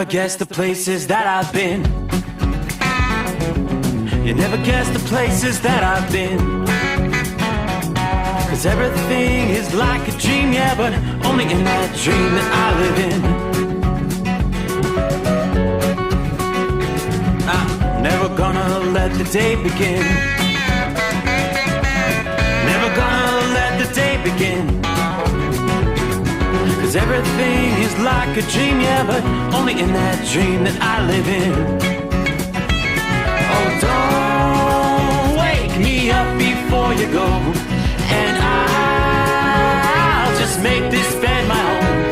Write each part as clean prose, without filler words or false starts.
guess the places that I've been. You never guess the places that I've been. 'Cause everything is like a dream, yeah, but only in that dream that I live in. I'm never gonna let the day begin. Never gonna let the day begin. 'Cause everything is like a dream, yeah, but only in that dream that I live in. Oh, don't wake me up before you go, and I'll just make this bed my home.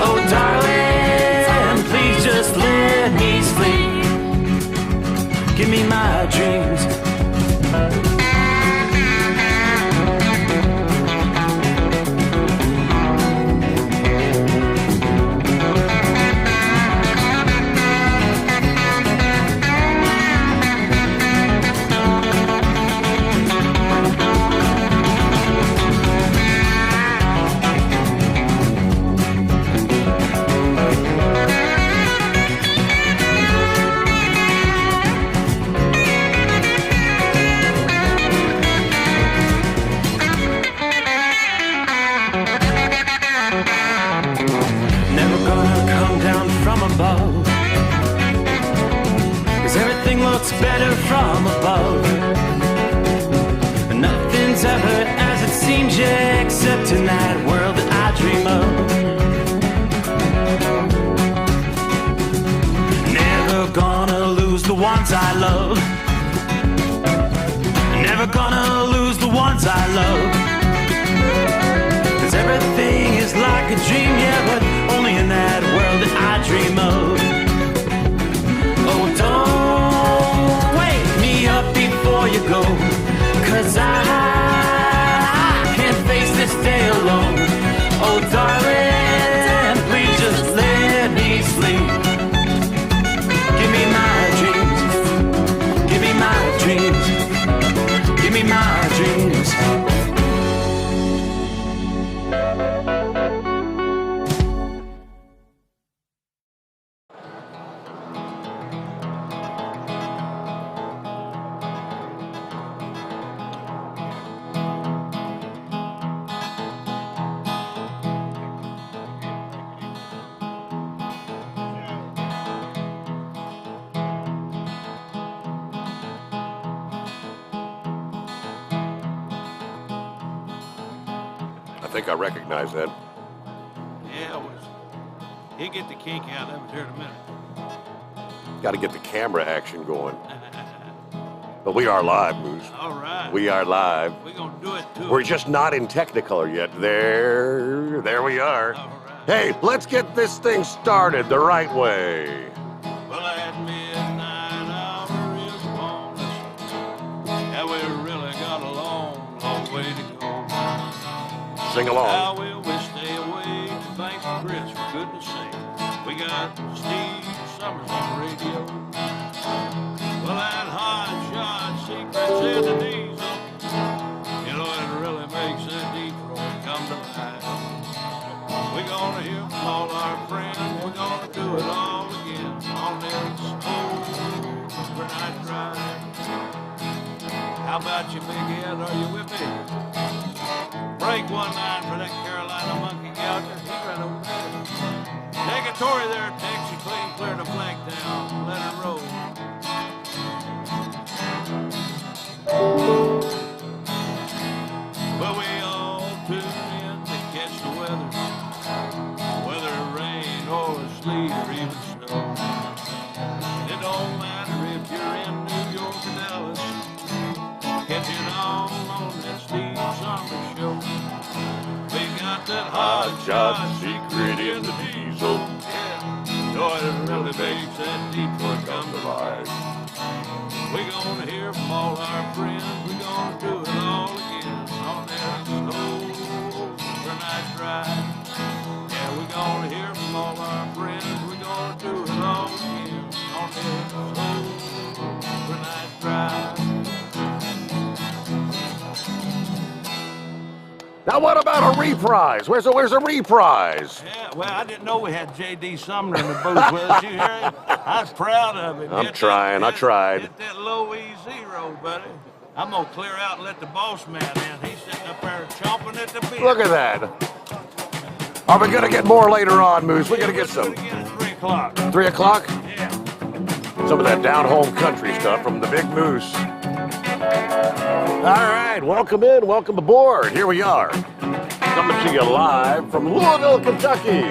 Oh, darling, please just let me sleep. Give me my dreams. Better from above. Nothing's ever as it seems, yeah, except in that world that I dream of. Never gonna lose the ones I love. Never gonna lose the ones I love. 'Cause everything is like a dream, yeah, but only in that world that I dream of. Oh, don't up before you go, 'cause I can't face this day alone. Oh, darling, please just let me sleep. Give me my dreams. Give me my dreams. Give me my dreams. I think I recognize that. Yeah, he'll get the kink out of it here in a minute. Got to get the camera action going. But we are live, Moose. All right. We are live. We're going to do it, too. We're just not in Technicolor yet. There we are. All right. Hey, let's get this thing started the right way. Well, at midnight hour is upon us. Yeah, we really got a long, long way to go. Sing along. How will we stay awake? Thanks to Chris, for goodness sake. We got Steve Summers on the radio. Well, that hot shot secrets in the diesel. You know, it really makes that Detroit come to life. We're gonna hear from all our friends. We're gonna do it all again on this overnight drive. How about you, Big Ed? Are you with me? Break 1-9 for that Carolina monkey gouger. He's right over there. Take a Tory there, takes you clean, clear the flank down. Let it roll. But we all tune in to catch the weather. Whether rain or sleet or even snow. It don't matter if you're in New York or Dallas. Catch it all on that Steve Summers show. We got that hot shot secret in the diesel. Yeah, boy, it really makes that Detroit come to life. We're gonna hear from all our friends. We're gonna do it all again on that overnight drive. Yeah, we're gonna hear from all our friends. We're gonna do it all again on that overnight drive. Now, what about a reprise? Where's a reprise? Yeah, well, I didn't know we had J.D. Sumner in the booth with us. You hear him? I was proud of him. I'm trying. I tried. Hit that low E0, buddy. I'm going to clear out and let the boss man in. He's sitting up there chomping at the bit. Look at that. Are we going to get more later on, Moose? We're going to get some. We're going to get at 3 o'clock. 3 o'clock? Yeah. Some of that down-home country stuff from the Big Moose. All right, welcome in, welcome aboard. Here we are, coming to you live from Louisville, Kentucky.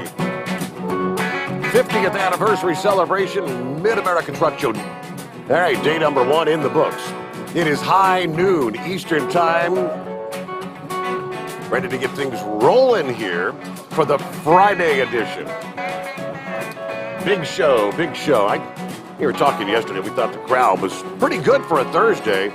50th anniversary celebration, Mid-America Truck Show. All right, day number 1 in the books. It is high noon Eastern time. Ready to get things rolling here for the Friday edition. Big show, big show. We were talking yesterday, we thought the crowd was pretty good for a Thursday.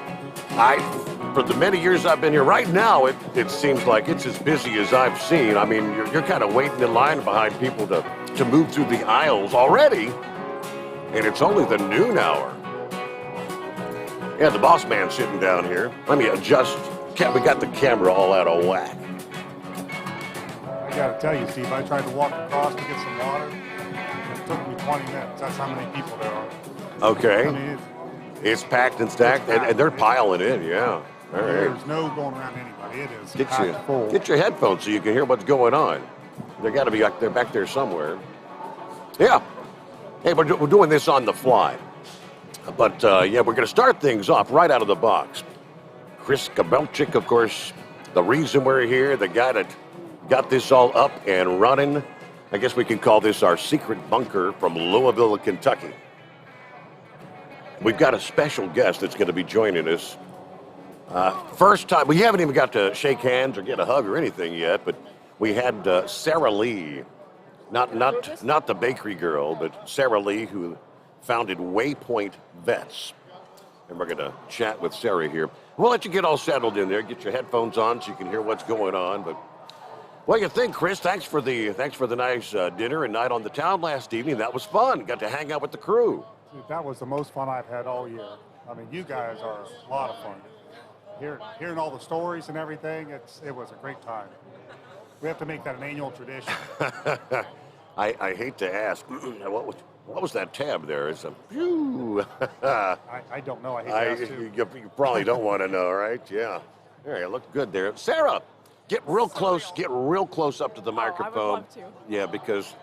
For the many years I've been here, right now it seems like it's as busy as I've seen. I mean, you're kind of waiting in line behind people to move through the aisles already, and it's only the noon hour. Yeah, the boss man sitting down here. Let me adjust. We got the camera all out of whack. I gotta tell you, Steve, I tried to walk across to get some water. It took me 20 minutes. That's how many people there are. Okay. I mean, It's packed and stacked, and they're piling in, yeah. All right. there's no going around anybody. It is packed full. Get your headphones so you can hear what's going on. They got to be back there somewhere. Yeah. Hey, we're doing this on the fly. But, yeah, we're going to start things off right out of the box. Chris Kabelchik, of course, the reason we're here, the guy that got this all up and running. I guess we can call this our secret bunker from Louisville, Kentucky. We've got a special guest that's going to be joining us. First time, we haven't even got to shake hands or get a hug or anything yet, but we had Sarah Lee, not the bakery girl, but Sarah Lee, who founded Waypoint Vets. And we're going to chat with Sarah here. We'll let you get all settled in there, get your headphones on so you can hear what's going on. But what do you think, Chris? Thanks for the nice dinner and night on the town last evening. That was fun. Got to hang out with the crew. Dude, that was the most fun I've had all year. I mean, you guys are a lot of fun. Hearing all the stories and everything, it was a great time. We have to make that an annual tradition. I hate to ask, what was that tab there? It's a phew. I don't know. I hate to ask too. You probably don't want to know, right? Yeah. There, you look good there. Sarah, get real close up to the microphone. I would love to. Yeah, because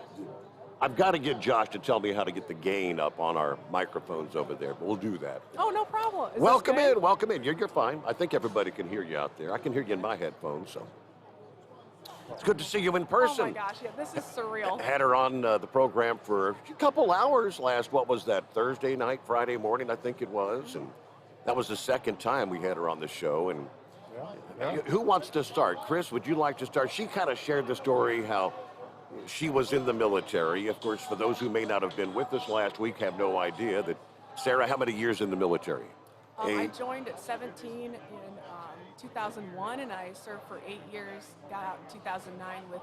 I've got to get Josh to tell me how to get the gain up on our microphones over there, but we'll do that. Oh, no problem. Is Welcome this good? in, welcome in. You're fine. I think everybody can hear you out there. I can hear you in my headphones, so. It's good to see you in person. Oh my gosh, yeah, this is surreal. Had her on the program for a couple hours what was that, Thursday night, Friday morning, I think it was. And that was the second time we had her on the show. And Yeah. who wants to start? Chris, would you like to start? She kind of shared the story how she was in the military. Of course, for those who may not have been with us last week, have no idea that, Sarah, how many years in the military? I joined at 17 in 2001, and I served for 8 years, got out in 2009 with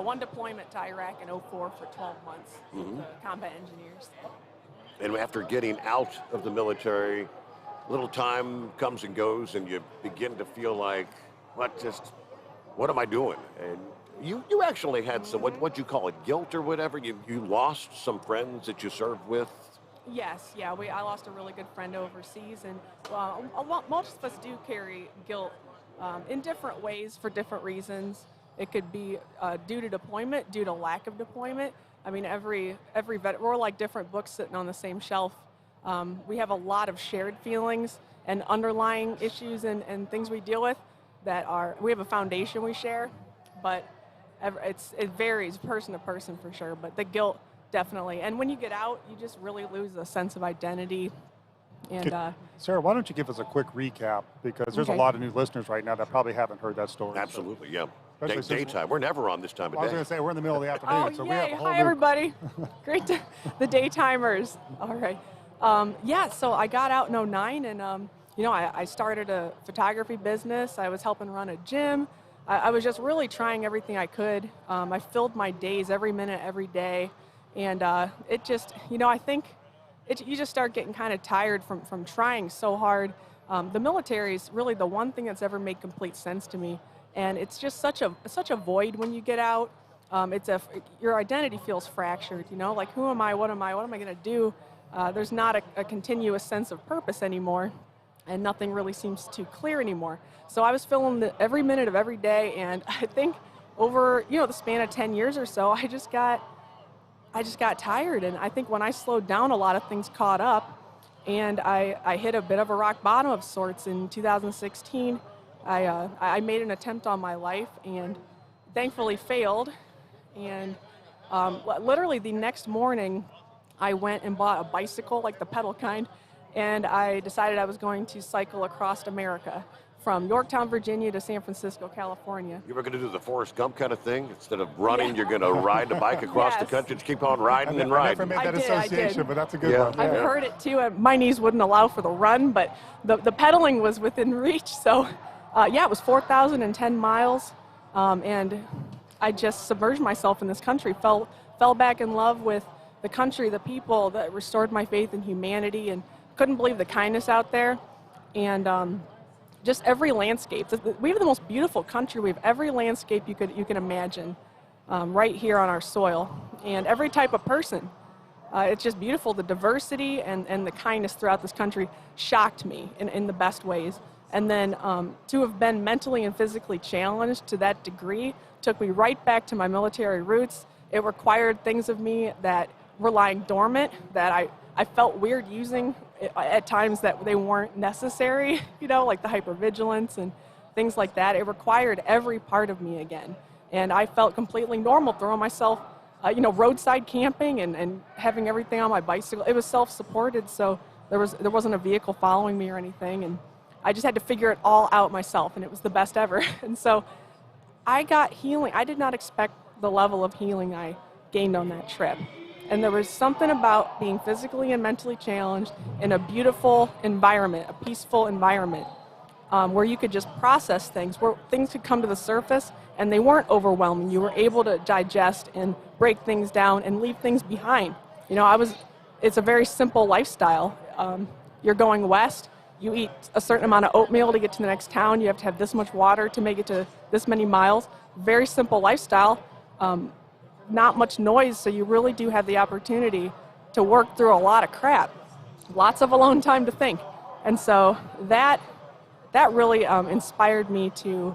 one deployment to Iraq in 04 for 12 months with the combat engineers. And after getting out of the military, little time comes and goes, and you begin to feel like, what am I doing? And you actually had some, what you call it, guilt or whatever? You lost some friends that you served with? Yes, yeah, I lost a really good friend overseas, and most of us do carry guilt in different ways for different reasons. It could be due to deployment, due to lack of deployment. I mean, every vet, we're like different books sitting on the same shelf. We have a lot of shared feelings and underlying issues and things we deal with we have a foundation we share, but it varies person to person for sure, but the guilt definitely. And when you get out, you just really lose a sense of identity. And Sarah, why don't you give us a quick recap? Because there's a lot of new listeners right now that probably haven't heard that story. Absolutely, yeah. Especially Daytime. We're never on this time of I was day. going to say, we're in the middle of the afternoon, so we have a whole Hi, new... everybody. Great. The daytimers. All right. So I got out in 2009, and, I started a photography business. I was helping run a gym. I was just really trying everything I could. I filled my days every minute, every day. And it just, I think you just start getting kind of tired from trying so hard. The military is really the one thing that's ever made complete sense to me. and it's just such a void when you get out. Your identity feels fractured, you know, like who am I, what am I going to do? There's not a continuous sense of purpose anymore, and nothing really seems too clear anymore. So I was feeling every minute of every day, and I think over, you know, the span of 10 years or so, I just got tired, and I think when I slowed down, a lot of things caught up, and I hit a bit of a rock bottom of sorts in 2016. I made an attempt on my life and thankfully failed, and literally the next morning, I went and bought a bicycle, like the pedal kind, and I decided I was going to cycle across America from Yorktown, Virginia to San Francisco, California. You were going to do the Forrest Gump kind of thing? Instead of running, you're going to ride the bike across the country. Just keep on riding and riding. I never made that association, but that's a good one. I've heard it too. My knees wouldn't allow for the run, but the pedaling was within reach. So, it was 4,010 miles, and I just submerged myself in this country, fell back in love with the country, the people, that restored my faith in humanity, and couldn't believe the kindness out there, and just every landscape. We have the most beautiful country. We have every landscape you can imagine right here on our soil, and every type of person. It's just beautiful. The diversity and the kindness throughout this country shocked me in the best ways. And then to have been mentally and physically challenged to that degree took me right back to my military roots. It required things of me that were lying dormant, that I felt weird using at times that they weren't necessary, you know, like the hypervigilance and things like that. It required every part of me again. And I felt completely normal throwing myself, roadside camping and having everything on my bicycle. It was self-supported, so there wasn't a vehicle following me or anything. And I just had to figure it all out myself, and it was the best ever. And so I got healing. I did not expect the level of healing I gained on that trip. And there was something about being physically and mentally challenged in a beautiful environment, a peaceful environment, where you could just process things, where things could come to the surface and they weren't overwhelming. You were able to digest and break things down and leave things behind. You know, it's a very simple lifestyle. You're going west, you eat a certain amount of oatmeal to get to the next town, you have to have this much water to make it to this many miles. Very simple lifestyle. Not much noise, so you really do have the opportunity to work through a lot of crap. Lots of alone time to think. And so that really inspired me to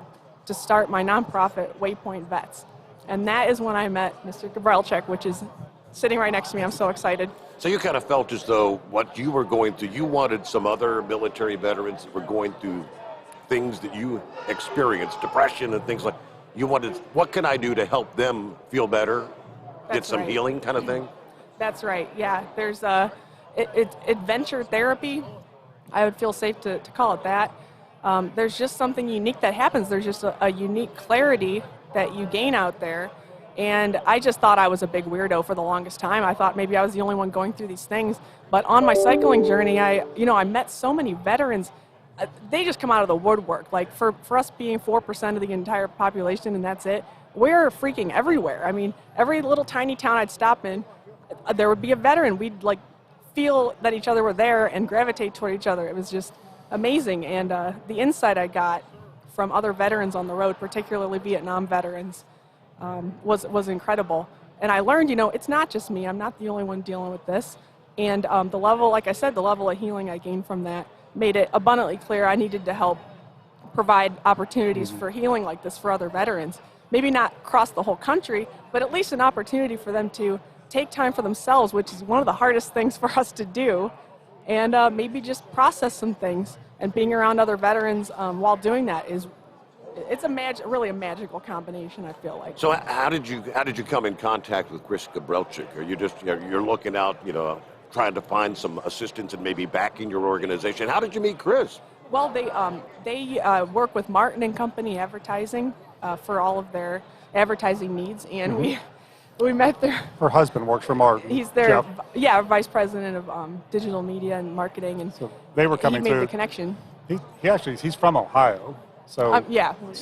start my nonprofit, Waypoint Vets. And that is when I met Mr. Gabrelchik, which is sitting right next to me. I'm so excited. So you kind of felt as though what you were going through, you wanted some other military veterans that were going through things that you experienced, depression and things like. You wanted, what can I do to help them feel better, get some healing kind of thing? That's right, yeah. There's adventure therapy. I would feel safe to call it that. There's just something unique that happens. There's just a unique clarity that you gain out there. And I just thought I was a big weirdo for the longest time. I thought maybe I was the only one going through these things. But on my cycling journey, I met so many veterans. They just come out of the woodwork. Like for us being 4% of the entire population and that's it, we're freaking everywhere. I mean, every little tiny town I'd stop in, there would be a veteran. We'd feel that each other were there and gravitate toward each other. It was just amazing. And the insight I got from other veterans on the road, particularly Vietnam veterans, was incredible. And I learned, it's not just me. I'm not the only one dealing with this. And the level, like I said, the level of healing I gained from that made it abundantly clear I needed to help provide opportunities for healing like this for other veterans. Maybe not across the whole country, but at least an opportunity for them to take time for themselves, which is one of the hardest things for us to do, and maybe just process some things. And being around other veterans while doing that it's really a magical combination, I feel like. So how did you come in contact with Chris Gabrelchik? Are you just you're looking out, trying to find some assistance and maybe backing your organization? How did you meet Chris? Well, they work with Martin and Company Advertising for all of their advertising needs, and we met there. Her husband works for Martin. He's their Jeff. vice president of digital media and marketing, and so they were coming he made through. the connection. He's from Ohio, so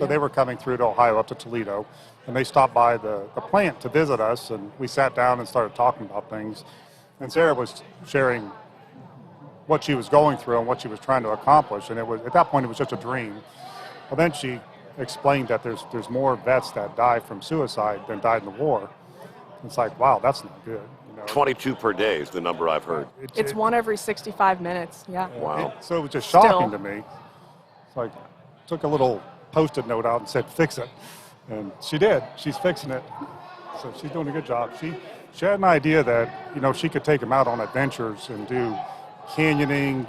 they were coming through to Ohio up to Toledo, and they stopped by the plant to visit us, and we sat down and started talking about things. And Sarah was sharing what she was going through and what she was trying to accomplish. And at that point, it was just a dream. Well, then she explained that there's more vets that die from suicide than died in the war. It's like, wow, that's not good. 22 per day is the number I've heard. It's one every 65 minutes. Yeah. Wow. So it was just shocking to me. It's like, took a little Post-it note out and said, fix it. And she did. She's fixing it. So she's doing a good job. She had an idea that, she could take them out on adventures and do canyoning,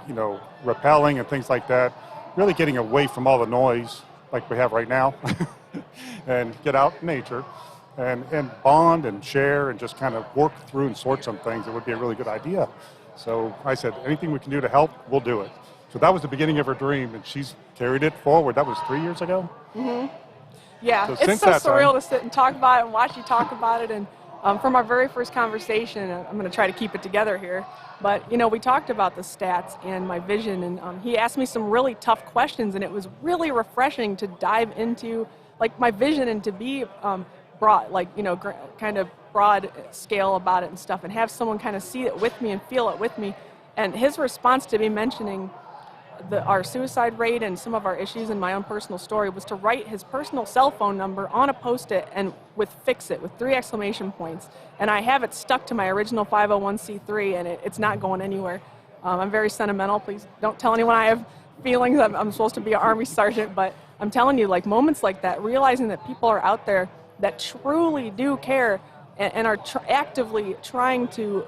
rappelling and things like that, really getting away from all the noise like we have right now and get out in nature and bond and share and just kind of work through and sort some things. It would be a really good idea. So I said, anything we can do to help, we'll do it. So that was the beginning of her dream, and she's carried it forward. That was 3 years ago? Mm-hmm. Yeah, so it's so surreal to sit and talk about it and watch you talk about it. And from our very first conversation, I'm going to try to keep it together here, but, we talked about the stats and my vision, and he asked me some really tough questions, and it was really refreshing to dive into, my vision and to be broad, kind of broad scale about it and stuff, and have someone kind of see it with me and feel it with me. And his response to me mentioning our suicide rate and some of our issues in my own personal story was to write his personal cell phone number on a Post-it and with "fix it" with 3 exclamation points. And I have it stuck to my original 501c3, and it's not going anywhere. I'm very sentimental. Please don't tell anyone I have feelings. I'm supposed to be an Army sergeant, but I'm telling you, moments like that, realizing that people are out there that truly do care and are actively trying to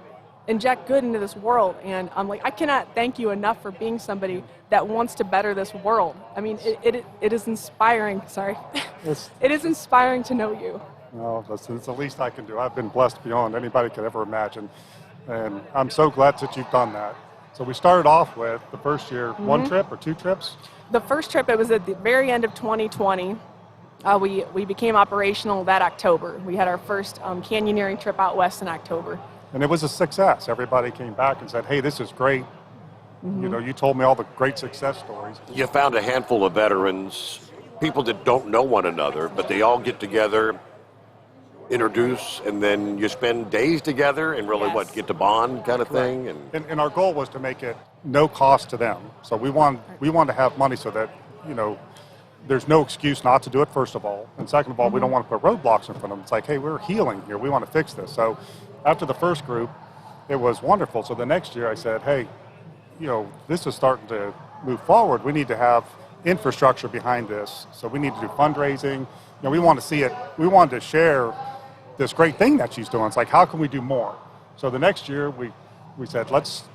inject good into this world. And I'm I cannot thank you enough for being somebody that wants to better this world. I mean, it is inspiring. Sorry. It is inspiring to know you. No, it's the least I can do. I've been blessed beyond anybody could ever imagine. And I'm so glad that you've done that. So we started off with the first year, 1 trip or 2 trips? The first trip, it was at the very end of 2020. We became operational that October. We had our first canyoneering trip out west in October. And it was a success. Everybody came back and said, hey, this is great. You told me all the great success stories. You found a handful of veterans, people that don't know one another, but they all get together, introduce, and then you spend days together and really get to bond kind of thing. And our goal was to make it no cost to them. So we want to have money so that, there's no excuse not to do it, first of all. And second of all, we don't want to put roadblocks in front of them. It's like, hey, we're healing here. We want to fix this. So after the first group, it was wonderful. So the next year I said, hey, this is starting to move forward. We need to have infrastructure behind this. So we need to do fundraising. We want to see it. We wanted to share this great thing that she's doing. It's like, how can we do more? So the next year we said, let's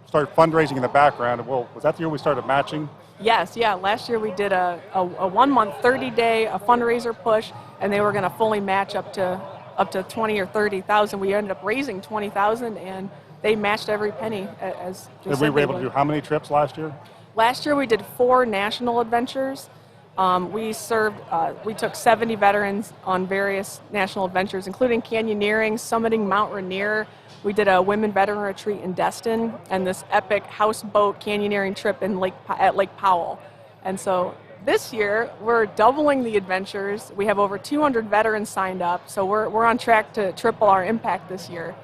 start fundraising in the background. And was that the year we started matching? Yes, yeah. Last year we did a 1 month, 30-day fundraiser push, and they were going to fully match up to 20 or 30,000. We ended up raising 20,000, and they matched every penny. And we were able to do how many trips last year? Last year we did 4 national adventures. We took 70 veterans on various national adventures, including canyoneering, summiting Mount Rainier. We did a women veteran retreat in Destin, and this epic houseboat canyoneering trip at Lake Powell. And so this year we're doubling the adventures. We have over 200 veterans signed up, so we're on track to triple our impact this year.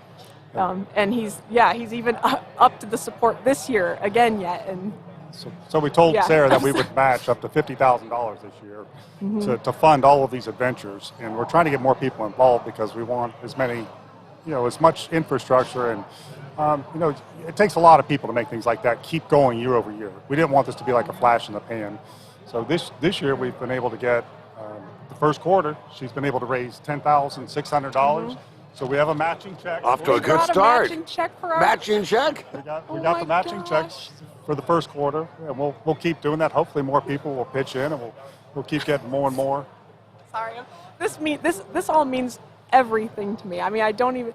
And he's even up to the support this year again yet. And so we told Sarah that we would match up to $50,000 this year to fund all of these adventures. And we're trying to get more people involved because we want as many, as much infrastructure. And, it takes a lot of people to make things like that keep going year over year. We didn't want this to be like a flash in the pan. So this year we've been able to get, the first quarter, she's been able to raise $10,600. So we have a matching check. Off to a good start. Matching check for our... Matching check? We got the matching checks for the first quarter, and we'll keep doing that. Hopefully more people will pitch in, and we'll keep getting more and more. Sorry, this all means everything to me. I mean, I don't even...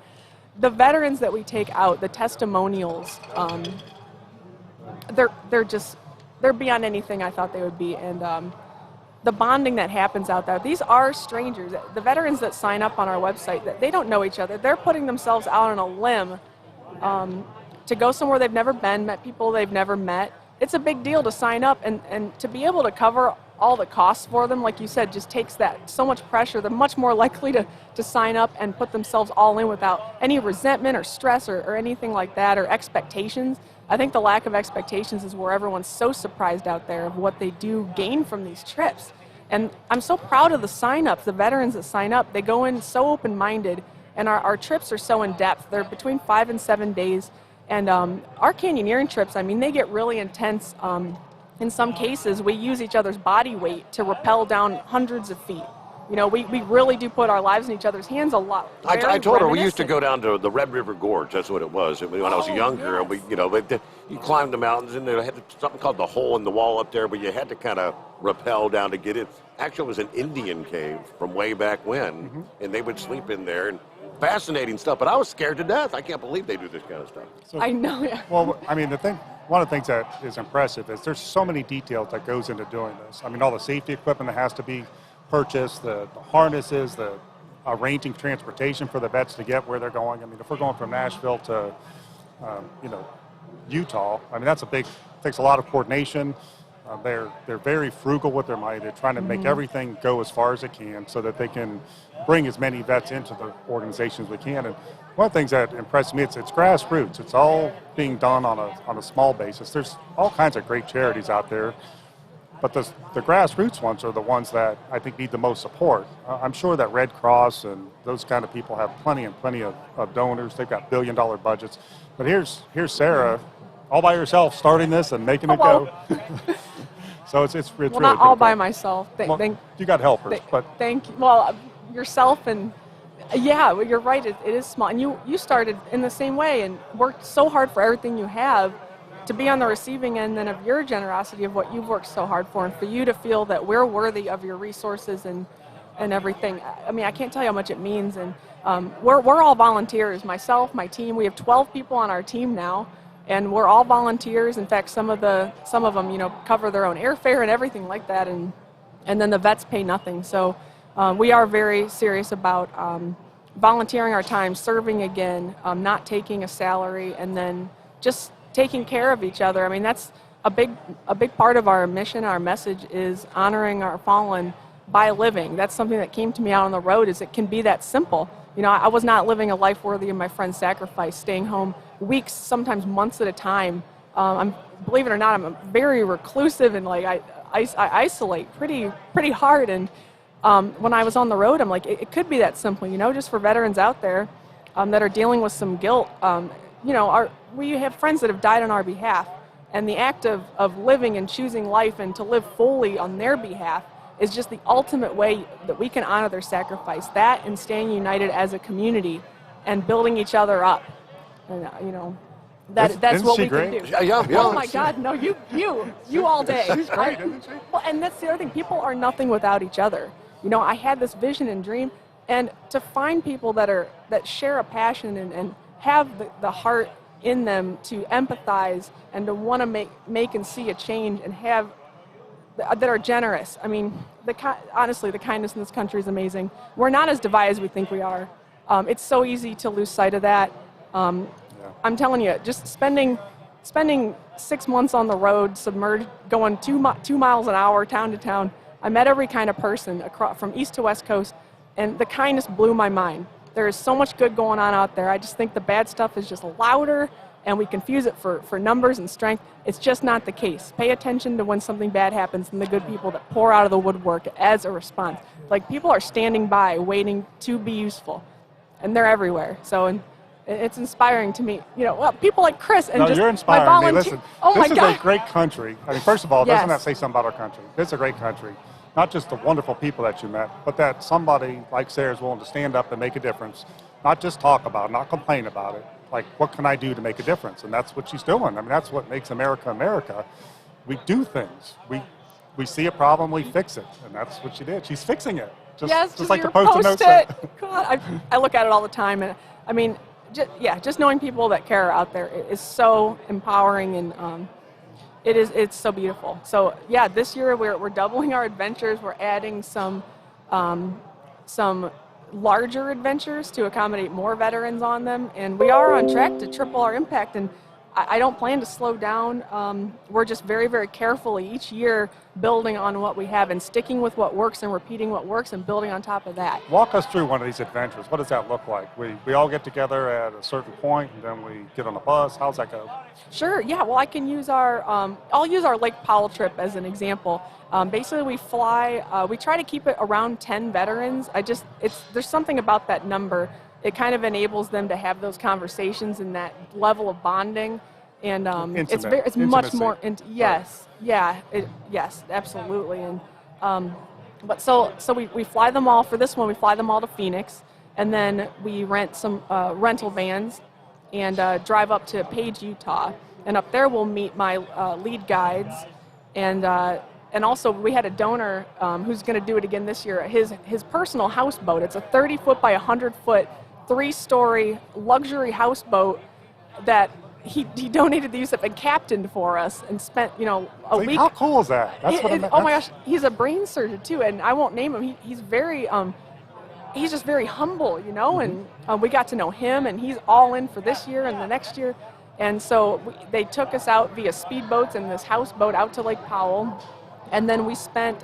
The veterans that we take out, the testimonials, they're beyond anything I thought they would be, and the bonding that happens out there. These are strangers. The veterans that sign up on our website, they don't know each other. They're putting themselves out on a limb to go somewhere they've never been, met people they've never met. It's a big deal to sign up, and to be able to cover all the costs for them, like you said, just takes that so much pressure. They're much more likely to sign up and put themselves all in without any resentment or stress or anything like that, or expectations. I think the lack of expectations is where everyone's so surprised out there of what they do gain from these trips. And I'm so proud of the sign-ups, the veterans that sign up. They go in so open-minded, and our trips are so in-depth. They're between 5 and 7 days. And our canyoneering trips, I mean, they get really intense. In some cases, we use each other's body weight to rappel down hundreds of feet. You know, we really do put our lives in each other's hands a lot. I told her we used to go down to the Red River Gorge. That's what it was. When I was younger, yes. You climbed the mountains, and they had something called the hole in the wall up there, but you had to kind of rappel down to get in. Actually, it was an Indian cave from way back when, and they would sleep in there. And fascinating stuff, but I was scared to death. I can't believe they do this kind of stuff. So, I know, yeah. Well, I mean, one of the things that is impressive is there's so many details that goes into doing this. I mean, all the safety equipment that has to be purchased, the harnesses, the arranging transportation for the vets to get where they're going. I mean, if we're going from Nashville to, Utah, I mean, takes a lot of coordination. They're very frugal with their money. They're trying to make everything go as far as it can so that they can bring as many vets into the organization as we can. And one of the things that impressed me, it's grassroots. It's all being done on a small basis. There's all kinds of great charities out there, but the grassroots ones are the ones that I think need the most support. I'm sure that Red Cross and those kind of people have plenty of donors. They've got billion-dollar budgets. But here's Sarah, all by herself, starting this and making it go. So it's well, really not all by fun. myself. You got helpers, but thank you. Well, yourself and yeah, well, you're right. It is small, and you started in the same way and worked so hard for everything you have to be on the receiving end then of your generosity of what you've worked so hard for, and for you to feel that we're worthy of your resources and everything. I mean, I can't tell you how much it means. And we're all volunteers. Myself, my team. We have 12 people on our team now. And we're all volunteers. In fact, some of them, cover their own airfare and everything like that. And then the vets pay nothing. So we are very serious about volunteering our time, serving again, not taking a salary, and then just taking care of each other. I mean, that's a big part of our mission. Our message is honoring our fallen by living. That's something that came to me out on the road. Is it can be that simple. You know, I was not living a life worthy of my friend's sacrifice, staying home weeks, sometimes months at a time. Believe it or not, I'm very reclusive and I isolate pretty hard. And when I was on the road, I'm like, it could be that simple, just for veterans out there that are dealing with some guilt. We have friends that have died on our behalf, and the act of living and choosing life and to live fully on their behalf is just the ultimate way that we can honor their sacrifice. That and staying united as a community and building each other up. And, that's what we can do. Yeah. Oh my God, no, you all day. She's great, isn't she? Well, and that's the other thing. People are nothing without each other. I had this vision and dream, and to find people that share a passion and have the heart in them to empathize and to want to make and see a change and have that are generous. I mean, honestly, the kindness in this country is amazing. We're not as divided as we think we are. It's so easy to lose sight of that. I'm telling you, just spending 6 months on the road, submerged, going 2 miles an hour, town to town. I met every kind of person from east to west coast, and the kindness blew my mind. There is so much good going on out there. I just think the bad stuff is just louder, and we confuse it for numbers and strength. It's just not the case. Pay attention to when something bad happens and the good people that pour out of the woodwork as a response. Like, people are standing by waiting to be useful, and they're everywhere. So, and it's inspiring to me. People like Chris and you're inspiring my volunteer. me. Listen, oh my this God. is a great country. I mean, first of all, Yes. doesn't that say something about our country? It's a great country. Not just the wonderful people that you met, but that somebody like Sarah is willing to stand up and make a difference. Not just talk about it, not complain about it. Like, what can I do to make a difference? And that's what she's doing. I mean, that's what makes America America. We do things. We see a problem, we fix it. And that's what she did. She's fixing it. Just like the Post-it note said. God, I look at it all the time. And I mean, just knowing people that care out there is so empowering, and it's so beautiful. So yeah, this year we're doubling our adventures. We're adding some larger adventures to accommodate more veterans on them, and we are on track to triple our impact. And I don't plan to slow down. We're just very, very carefully each year building on what we have and sticking with what works and repeating what works and building on top of that. Walk us through one of these adventures. What does that look like? We all get together at a certain point, and then we get on a bus. How's that go? Sure, yeah. Well, I can use I'll use our Lake Powell trip as an example. Basically, we fly, we try to keep it around 10 veterans. There's something about that number. It kind of enables them to have those conversations and that level of bonding, and it's much more. Yes, yes, absolutely. And but so we fly them all for this one. We fly them all to Phoenix, and then we rent some rental vans and drive up to Page, Utah. And up there we'll meet my lead guides, and also we had a donor who's going to do it again this year. His personal houseboat. It's a 30-foot by 100-foot. 3-story luxury houseboat that he donated the use of and captained for us and spent a week. How cool is that? Oh my gosh, he's a brain surgeon too, and I won't name him. He's very he's just very humble, and we got to know him, and he's all in for this year and the next year, and so they took us out via speedboats and this houseboat out to Lake Powell, and then we spent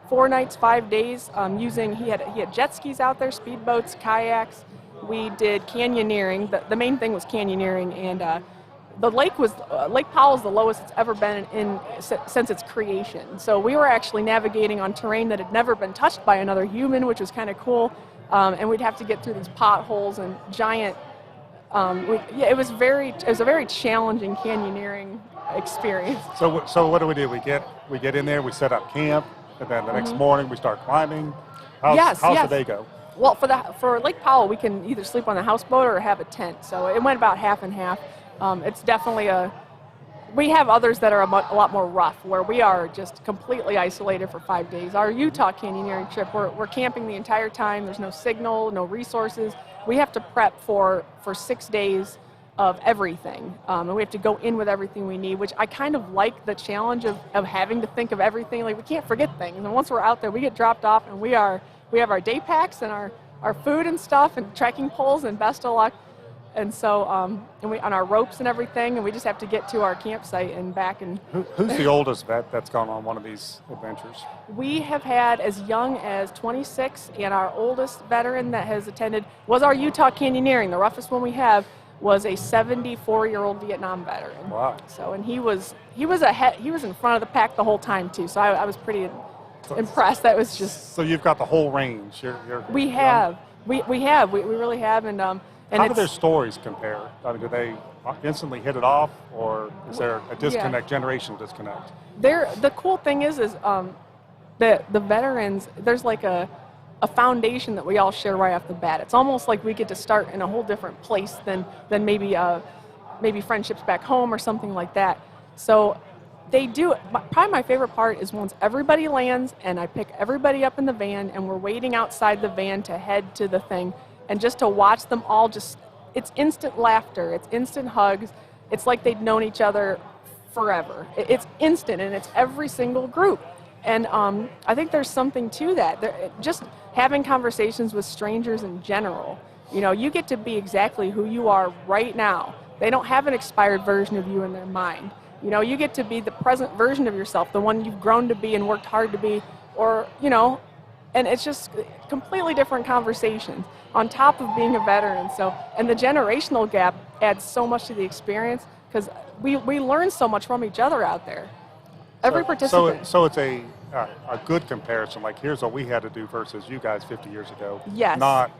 4 nights, 5 days using. He had jet skis out there, speedboats, kayaks. We did canyoneering. The main thing was canyoneering, and the lake was Lake Powell is the lowest it's ever been since its creation. So we were actually navigating on terrain that had never been touched by another human, which was kind of cool. And we'd have to get through these potholes and giant. It was a very challenging canyoneering experience. So what do? We get in there. We set up camp, and then the next morning we start climbing. How's the day go? Well, for Lake Powell, we can either sleep on the houseboat or have a tent. So it went about half and half. It's definitely we have others that are a lot more rough, where we are just completely isolated for 5 days. Our Utah canyoneering trip, we're camping the entire time. There's no signal, no resources. We have to prep for 6 days of everything. And we have to go in with everything we need, which I kind of like the challenge of having to think of everything. Like, we can't forget things. And once we're out there, we get dropped off, and we have our day packs and our food and stuff and trekking poles and best of luck. And so, and we on our ropes and everything, and we just have to get to our campsite and back. And who's the oldest vet that's gone on one of these adventures? We have had as young as 26, and our oldest veteran that has attended was our Utah canyoneering. The roughest one we have was a 74-year-old Vietnam veteran. Wow! So, and he was in front of the pack the whole time too. So I was pretty impressed. That was just. So you've got the whole range. We really have, and how do their stories compare? I mean, do they instantly hit it off, or is there a disconnect, generational disconnect? The cool thing is the veterans, there's like a foundation that we all share right off the bat. It's almost like we get to start in a whole different place than maybe friendships back home or something like that. So they do. Probably my favorite part is once everybody lands and I pick everybody up in the van and we're waiting outside the van to head to the thing, and just to watch them all it's instant laughter, it's instant hugs. It's like they'd known each other forever. It's instant, and it's every single group. And I think there's something to that. Just having conversations with strangers in general, you get to be exactly who you are right now. They don't have an expired version of you in their mind. You get to be the present version of yourself, the one you've grown to be and worked hard to be, or, and it's just completely different conversations on top of being a veteran. So, and the generational gap adds so much to the experience, because we learn so much from each other out there. Every participant. So it's a good comparison. Like, here's what we had to do versus you guys 50 years ago. Yes. Not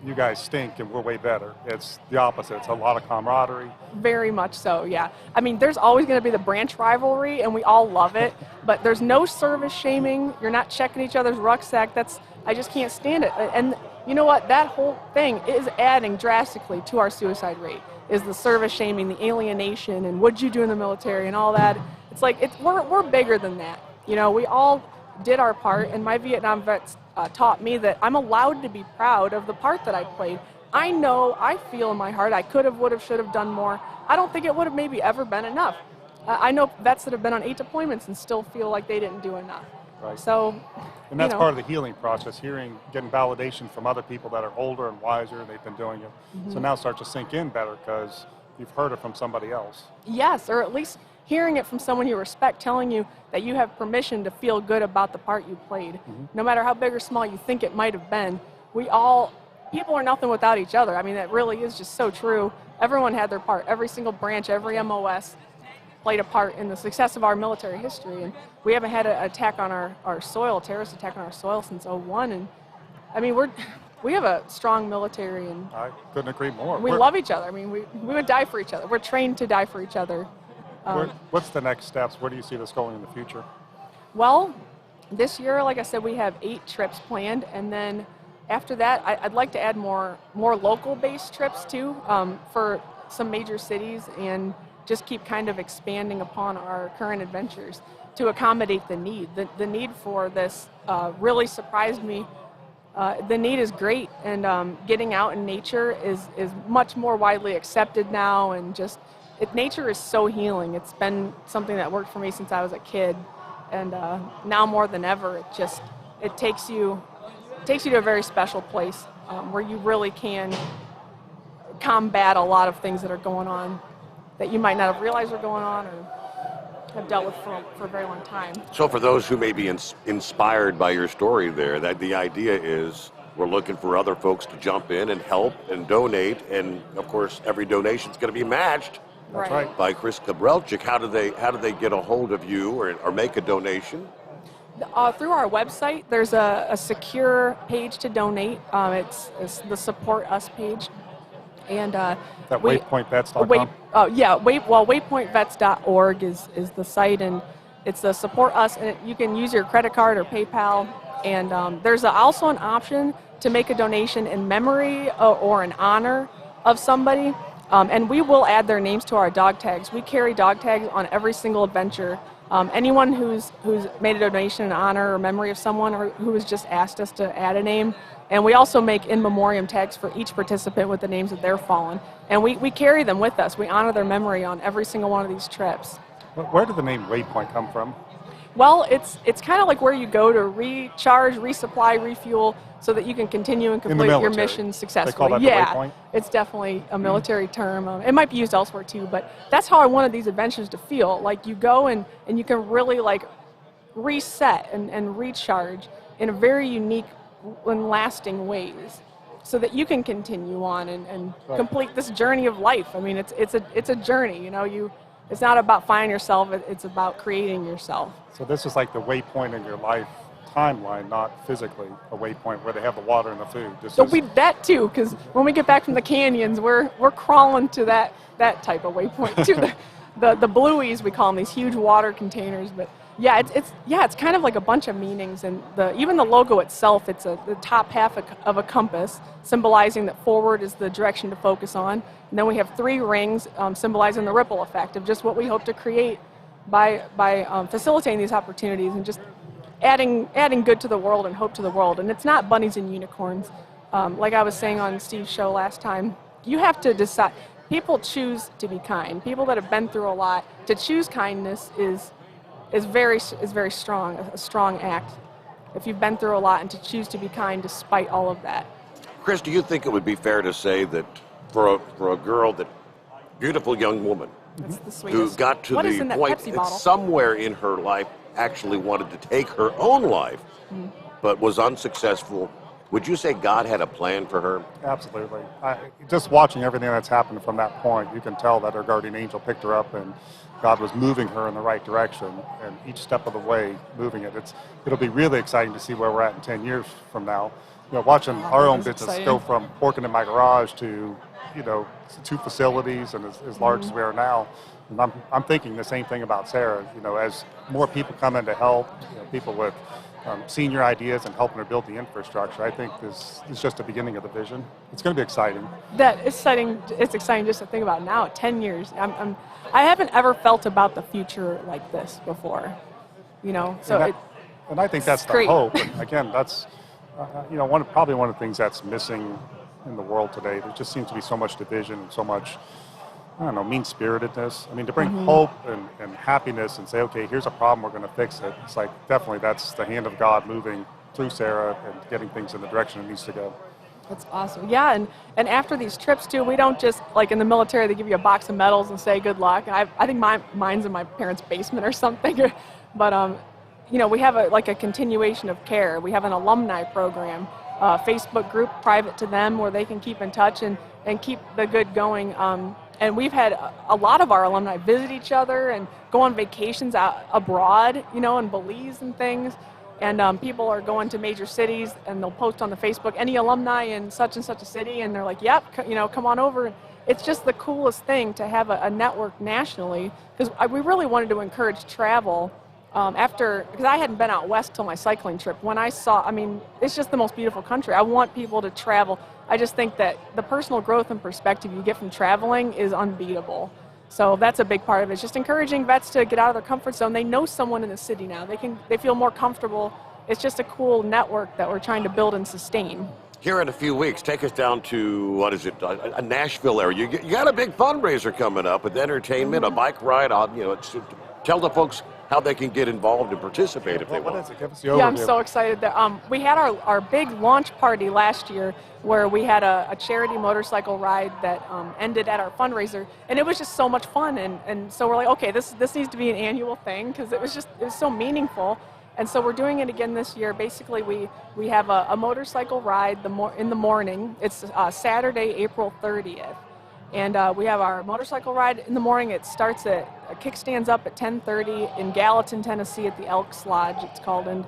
you guys stink and we're way better. It's the opposite. It's a lot of camaraderie. Very much so, yeah. I mean, there's always going to be the branch rivalry, and we all love it, but there's no service shaming. You're not checking each other's rucksack. I just can't stand it. And you know what? That whole thing is adding drastically to our suicide rate, is the service shaming, the alienation, and what'd you do in the military and all that. It's like, we're bigger than that. We all did our part, and my Vietnam vets taught me that I'm allowed to be proud of the part that I played. I feel in my heart I could have, would have, should have done more. I don't think it would have maybe ever been enough. I know vets that have been on 8 deployments and still feel like they didn't do enough. Right. So, and that's part of the healing process, getting validation from other people that are older and wiser, and they've been doing it. Mm-hmm. So now it starts to sink in better, because you've heard it from somebody else. Yes, or at least hearing it from someone you respect telling you that you have permission to feel good about the part you played. No matter how big or small you think it might have been, people are nothing without each other. I mean, that really is just so true. Everyone had their part. Every single branch, every MOS played a part in the success of our military history. And we haven't had an attack on our soil, a terrorist attack on our soil since '01. And I mean, we have a strong military, and I couldn't agree more. we love each other. I mean, we would die for each other. We're trained to die for each other. What's the next steps? Where do you see this going in the future? Well, this year, like I said, we have 8 trips planned, and then after that, I'd like to add more local-based trips too, for some major cities, and just keep kind of expanding upon our current adventures to accommodate the need. The need for this really surprised me. The need is great, and getting out in nature is much more widely accepted now, and just nature is so healing. It's been something that worked for me since I was a kid, and now more than ever, it takes you to a very special place where you really can combat a lot of things that are going on that you might not have realized were going on or have dealt with for a very long time. So for those who may be inspired by your story there, that the idea is we're looking for other folks to jump in and help and donate, and of course every donation is going to be matched. That's right. By Chris Kabrelchik. How do they get a hold of you or make a donation? Through our website, there's a secure page to donate. It's the Support Us page. And waypointvets.com? Waypointvets.org is the site, and it's the Support Us, and you can use your credit card or PayPal. And there's also an option to make a donation in memory or in honor of somebody. And we will add their names to our dog tags. We carry dog tags on every single adventure. Anyone who's made a donation in honor or memory of someone, or who has just asked us to add a name. And we also make in memoriam tags for each participant with the names of their fallen. And we carry them with us. We honor their memory on every single one of these trips. Where did the name Waypoint come from? Well, it's kind of like where you go to recharge, resupply, refuel, so that you can continue and complete your mission successfully. They call that the waypoint? It's definitely a military term. It might be used elsewhere too, but that's how I wanted these adventures to feel. Like you go and you can really like reset and recharge in a very unique and lasting ways, so that you can continue on and complete this journey of life. I mean, it's a journey. You know, it's not about finding yourself. It's about creating yourself. So this is like the waypoint in your life timeline, not physically a waypoint where they have the water and the food. That too, because when we get back from the canyons, we're crawling to that type of waypoint too. The blueies, we call them, these huge water containers. But yeah, it's kind of like a bunch of meanings, and even the logo itself, it's the top half of a compass, symbolizing that forward is the direction to focus on. And then we have 3 rings symbolizing the ripple effect of just what we hope to create by facilitating these opportunities and just adding good to the world and hope to the world. And it's not bunnies and unicorns. Like I was saying on Steve's show last time, you have to decide. People choose to be kind. People that have been through a lot, to choose kindness is very strong, a strong act. If you've been through a lot and to choose to be kind despite all of that. Chris, do you think it would be fair to say that for a girl, that beautiful young woman who got to the point that somewhere in her life actually wanted to take her own life, but was unsuccessful, would you say God had a plan for her? Absolutely. Just watching everything that's happened from that point, you can tell that her guardian angel picked her up and God was moving her in the right direction, and each step of the way moving it. It'll be really exciting to see where we're at in 10 years from now. You know, watching our own business go from working in my garage to, 2 facilities and as large as we are now. And I'm thinking the same thing about Sarah. As more people come in to help, people with senior ideas and helping her build the infrastructure, I think this is just the beginning of the vision. It's going to be exciting. It's exciting just to think about now. 10 years. I haven't ever felt about the future like this before. And I think that's the hope. And again, that's probably one of the things that's missing in the world today. There just seems to be so much division and so much, mean-spiritedness. I mean, to bring hope and happiness and say, okay, here's a problem, we're going to fix it. It's like, definitely that's the hand of God moving through Sarah and getting things in the direction it needs to go. That's awesome. Yeah, and after these trips too, we don't just, like in the military, they give you a box of medals and say good luck. I think mine's in my parents' basement or something. But you know, we have a continuation of care. We have an alumni program, Facebook group private to them where they can keep in touch and keep the good going. And we've had a lot of our alumni visit each other and go on vacations out abroad, you know, in Belize and things. And people are going to major cities and they'll post on the Facebook, any alumni in such and such a city, and they're like, yep, you know, come on over. It's just the coolest thing to have a network nationally, because we really wanted to encourage travel. Because I hadn't been out west till my cycling trip. When I saw, I mean, it's just the most beautiful country. I want people to travel. I just think that the personal growth and perspective you get from traveling is unbeatable. So that's a big part of it. It's just encouraging vets to get out of their comfort zone. They know someone in the city now. They feel more comfortable. It's just a cool network that we're trying to build and sustain. Here in a few weeks, take us down to, what is it, a Nashville area. You got a big fundraiser coming up with entertainment, a bike ride. You know, tell the folks how they can get involved and participate if they want. What is it? Give us the overview. Yeah, I'm so excited. We had our big launch party last year where we had a charity motorcycle ride that ended at our fundraiser, and it was just so much fun. And so we're like, okay, this needs to be an annual thing because it was so meaningful. And so we're doing it again this year. Basically, we have a motorcycle ride in the morning. It's Saturday, April 30th. And we have our motorcycle ride in the morning. It starts kickstands up at 10:30 in Gallatin, Tennessee at the Elks Lodge, it's called. And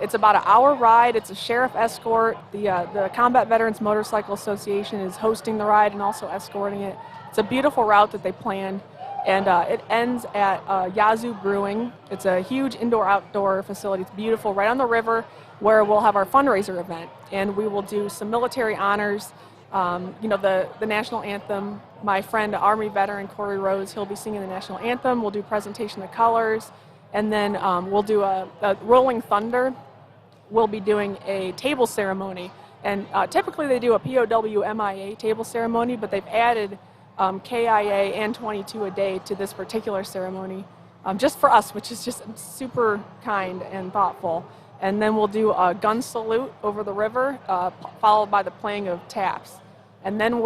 it's about an hour ride. It's a sheriff escort. The Combat Veterans Motorcycle Association is hosting the ride and also escorting it. It's a beautiful route that they planned. And it ends at Yazoo Brewing. It's a huge indoor-outdoor facility. It's beautiful, right on the river, where we'll have our fundraiser event. And we will do some military honors. You know, the national anthem. My friend, Army veteran Corey Rose, he'll be singing the national anthem. We'll do presentation of colors, and then we'll do a Rolling Thunder. We'll be doing a table ceremony, and typically they do a POW-MIA table ceremony, but they've added KIA and 22 a day to this particular ceremony, just for us, which is just super kind and thoughtful. And then we'll do a gun salute over the river, followed by the playing of taps. And then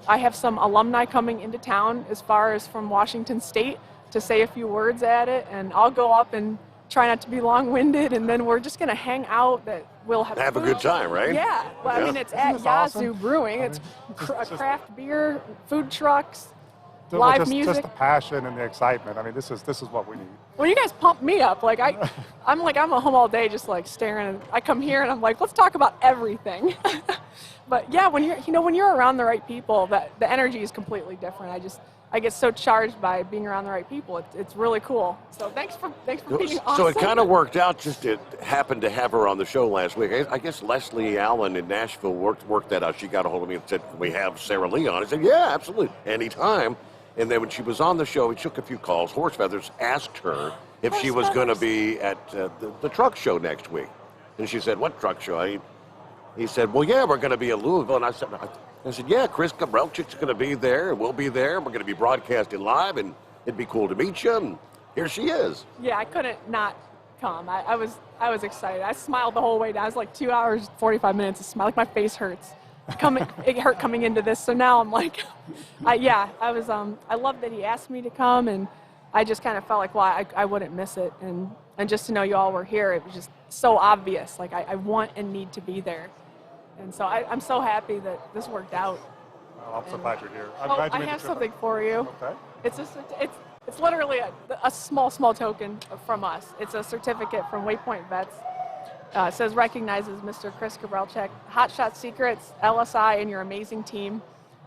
I have some alumni coming into town as far as from Washington State to say a few words at it, and I'll go up and try not to be long-winded, and then we're just going to hang out. We'll have a good time, right? Yeah. Well, yeah. I mean, it's at Yazoo awesome? Brewing. It's craft beer, food trucks, live music. Just the passion and the excitement. I mean, this is what we need. Well, you guys pump me up. Like I'm at home all day just like staring. And I come here and I'm like, let's talk about everything. But yeah, when you're around the right people, the energy is completely different. I get so charged by being around the right people. It's really cool. So thanks for being awesome. So it kind of worked out. Just it happened to have her on the show last week. I guess Leslie Allen in Nashville worked that out. She got a hold of me and said, "Can we have Sarah Lee on?" I said, "Yeah, absolutely, anytime." And then when she was on the show, we took a few calls. Horse Feathers asked her if she was going to be at the truck show next week. And she said, "What truck show?" He said, "Well, yeah, we're going to be in Louisville." And I said, "Yeah, Chris Gabrelchik's going to be there, and we'll be there. We're going to be broadcasting live, and it'd be cool to meet you." And here she is. Yeah, I couldn't not come. I was excited. I smiled the whole way down. It was like 2 hours, 45 minutes of smile. Like my face hurts. It hurt coming into this, so now I'm like, I love that he asked me to come, and I just kind of felt like, well, I wouldn't miss it, and just to know you all were here, it was just so obvious. Like I want and need to be there, and so I'm so happy that this worked out. Well, I'm so glad you're here. I have something for you. Okay. It's literally a small token from us. It's a certificate from Waypoint Vets. It says, recognizes Mr. Chris Gabrelchik, Hotshot Secrets, LSI, and your amazing team.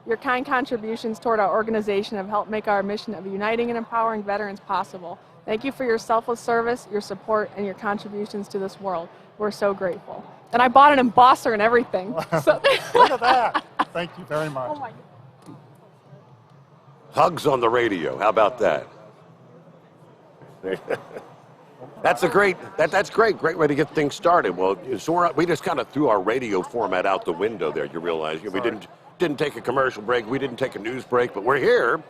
Your kind contributions toward our organization have helped make our mission of uniting and empowering veterans possible. Thank you for your selfless service, your support, and your contributions to this world. We're so grateful. And I bought an embosser and everything. So. Look at that. Thank you very much. Oh my God. Hugs on the radio. How about that? That's great. Great way to get things started. Well, so we just kind of threw our radio format out the window there. You realize we didn't take a commercial break. We didn't take a news break, but we're here.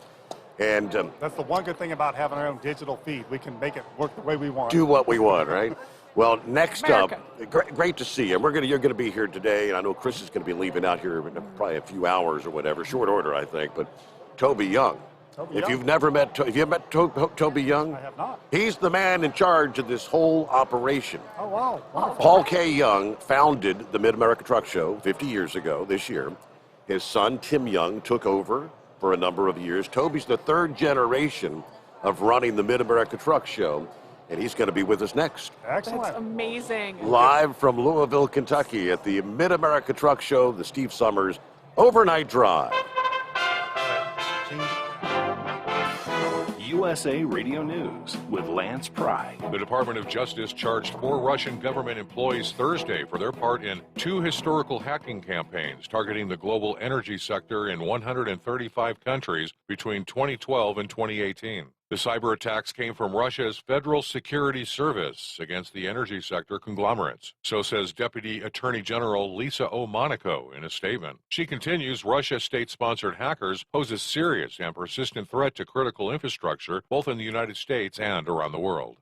And that's the one good thing about having our own digital feed. We can make it work the way we want. Do what we want, right? Well, next up, great to see you. You're going to be here today, and I know Chris is going to be leaving out here in probably a few hours or whatever, short order, I think. But Toby Young. If you've never met, have you met Toby Young? I have not. He's the man in charge of this whole operation. Oh, wow. Wonderful. Paul K. Young founded the Mid-America Truck Show 50 years ago this year. His son, Tim Young, took over for a number of years. Toby's the third generation of running the Mid-America Truck Show, and he's going to be with us next. Excellent. That's amazing. Live from Louisville, Kentucky at the Mid-America Truck Show, the Steve Summers Overnight Drive. USA Radio News with Lance Pry. The Department of Justice charged 4 Russian government employees Thursday for their part in 2 historical hacking campaigns targeting the global energy sector in 135 countries between 2012 and 2018. The cyber attacks came from Russia's Federal Security Service against the energy sector conglomerates. So says Deputy Attorney General Lisa O. Monaco in a statement. She continues, Russia state-sponsored hackers pose a serious and persistent threat to critical infrastructure, both in the United States and around the world.